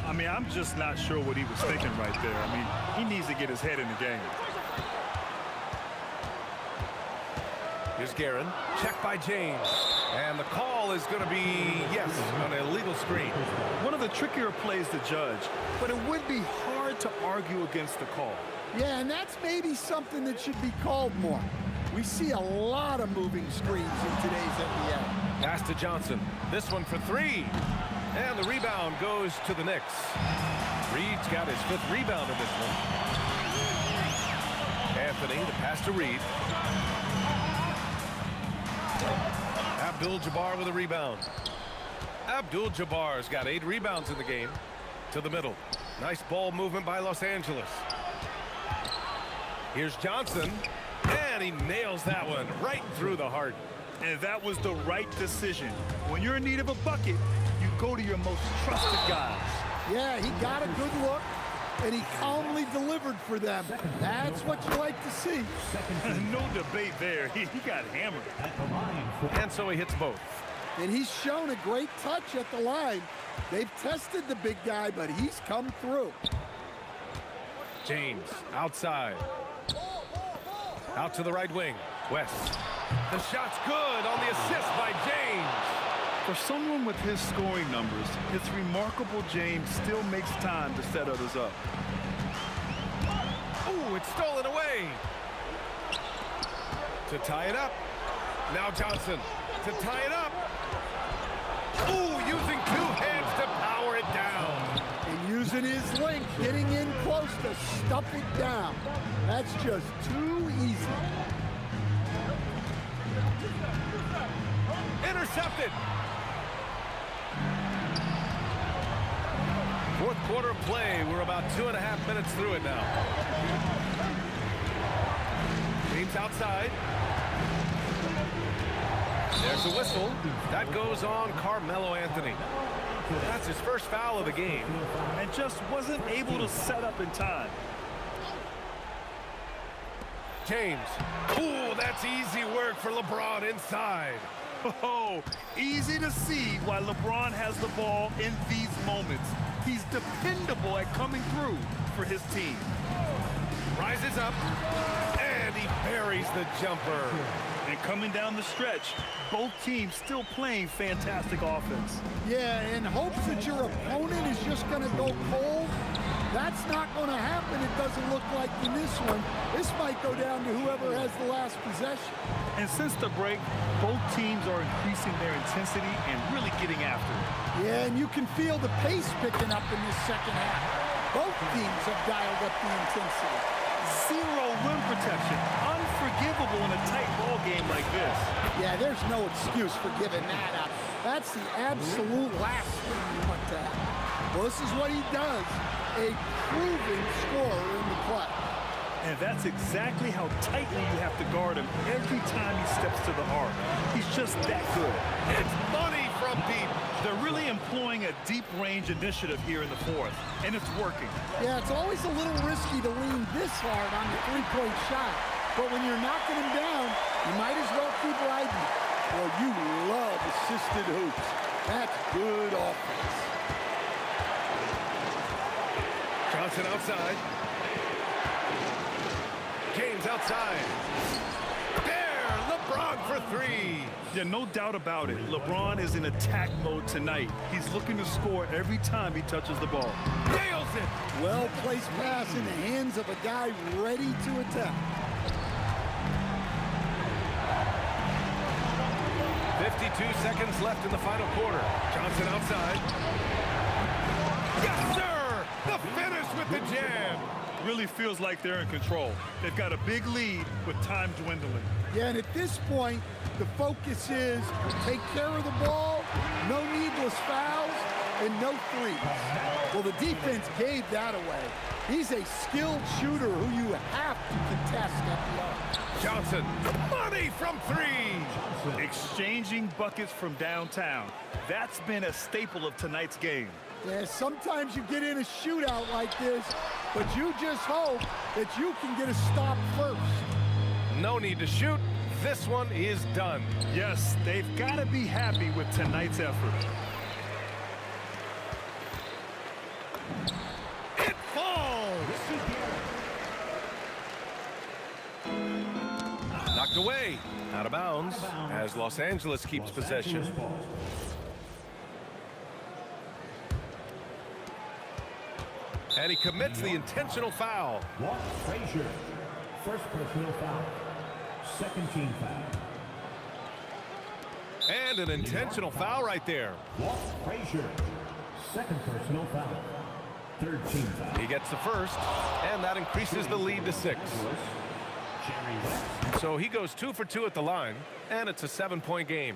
Speaker 9: I mean, I'm just not sure what he was thinking right there. I mean, he needs to get his head in the game.
Speaker 7: Here's Guerin. Checked by James. And the call is going to be, yes, an illegal screen.
Speaker 9: One of the trickier plays to judge, but it would be hard to argue against the call.
Speaker 8: Yeah, and that's maybe something that should be called more. We see a lot of moving screens in today's NBA.
Speaker 7: Pass to Johnson. This one for 3. And the rebound goes to the Knicks. Reed's got his 5th rebound in this one. Anthony, the pass to Reed. Abdul-Jabbar with a rebound. Abdul-Jabbar's got 8 rebounds in the game. To the middle. Nice ball movement by Los Angeles. Here's Johnson. And he nails that one right through the heart.
Speaker 9: And that was the right decision. When you're in need of a bucket, you go to your most trusted guys.
Speaker 8: Yeah, he got a good look, and he calmly delivered for them. That's what you like to see.
Speaker 9: No debate there. He got hammered.
Speaker 7: And so he hits both.
Speaker 8: And he's shown a great touch at the line. They've tested the big guy, but he's come through.
Speaker 7: James outside. Out to the right wing. West. The shot's good on the assist by James.
Speaker 9: For someone with his scoring numbers, it's remarkable James still makes time to set others up.
Speaker 7: Ooh, it's stolen away. To tie it up. Now Johnson to tie it up. Ooh, using 2 hands to power it down.
Speaker 8: And using his length, getting in close to stuff it down. That's just too easy.
Speaker 7: Intercepted. Fourth quarter of play. We're about 2.5 minutes through it now. James outside. There's a whistle. That goes on Carmelo Anthony. That's his first foul of the game.
Speaker 9: And just wasn't able to set up in time.
Speaker 7: James. Ooh, that's easy work for LeBron inside.
Speaker 9: Oh, easy to see why LeBron has the ball in these moments. He's dependable at coming through for his team.
Speaker 7: Rises up, and he buries the jumper.
Speaker 9: And coming down the stretch, both teams still playing fantastic offense.
Speaker 8: Yeah, in hopes that your opponent is just going to go cold, that's not going to happen, it doesn't look like in this one. This might go down to whoever has the last possession.
Speaker 9: And since the break, both teams are increasing their intensity and really getting after it.
Speaker 8: Yeah, and you can feel the pace picking up in this second half. Both teams have dialed up the intensity.
Speaker 9: Zero rim protection. Unforgivable in a tight ball game like this.
Speaker 8: Yeah, there's no excuse for giving that up. That's the absolute last thing you want to have. Well, this is what he does. A proven scorer in the clutch.
Speaker 9: And that's exactly how tightly you have to guard him every time he steps to the arc. He's just that good.
Speaker 7: It's money from deep.
Speaker 9: They're really employing a deep-range initiative here in the fourth, and it's working.
Speaker 8: Yeah, it's always a little risky to lean this hard on the three-point shot. But when you're knocking him down, you might as well keep riding. Well, you love assisted hoops. That's good offense.
Speaker 7: Johnson outside. James outside. There, LeBron for three.
Speaker 9: Yeah, no doubt about it. LeBron is in attack mode tonight. He's looking to score every time he touches the ball.
Speaker 7: Nails it.
Speaker 8: Well-placed pass in the hands of a guy ready to attack.
Speaker 7: 52 seconds left in the final quarter. Johnson outside. Yes, sir! The finish with the jam.
Speaker 9: Really feels like they're in control. They've got a big lead with time dwindling.
Speaker 8: Yeah, and at this point, the focus is take care of the ball, no needless fouls, and no threes. Well, the defense gave that away. He's a skilled shooter who you have to contest at the arc.
Speaker 7: Johnson, money from three.
Speaker 9: Exchanging buckets from downtown. That's been a staple of tonight's game.
Speaker 8: Yeah, sometimes you get in a shootout like this, but you just hope that you can get a stop first.
Speaker 7: No need to shoot. This one is done.
Speaker 9: Yes, they've got to be happy with tonight's effort.
Speaker 7: It falls. Knocked away. Out of bounds as Los Angeles keeps possession. And he commits the intentional foul.
Speaker 6: Walt Frazier, first personal foul. Second team foul.
Speaker 7: And an intentional foul right there.
Speaker 6: Walt Frazier, second personal foul. Third team foul.
Speaker 7: He gets the first, and that increases the lead to 6. So he goes 2 for 2 at the line, and it's a 7-point game.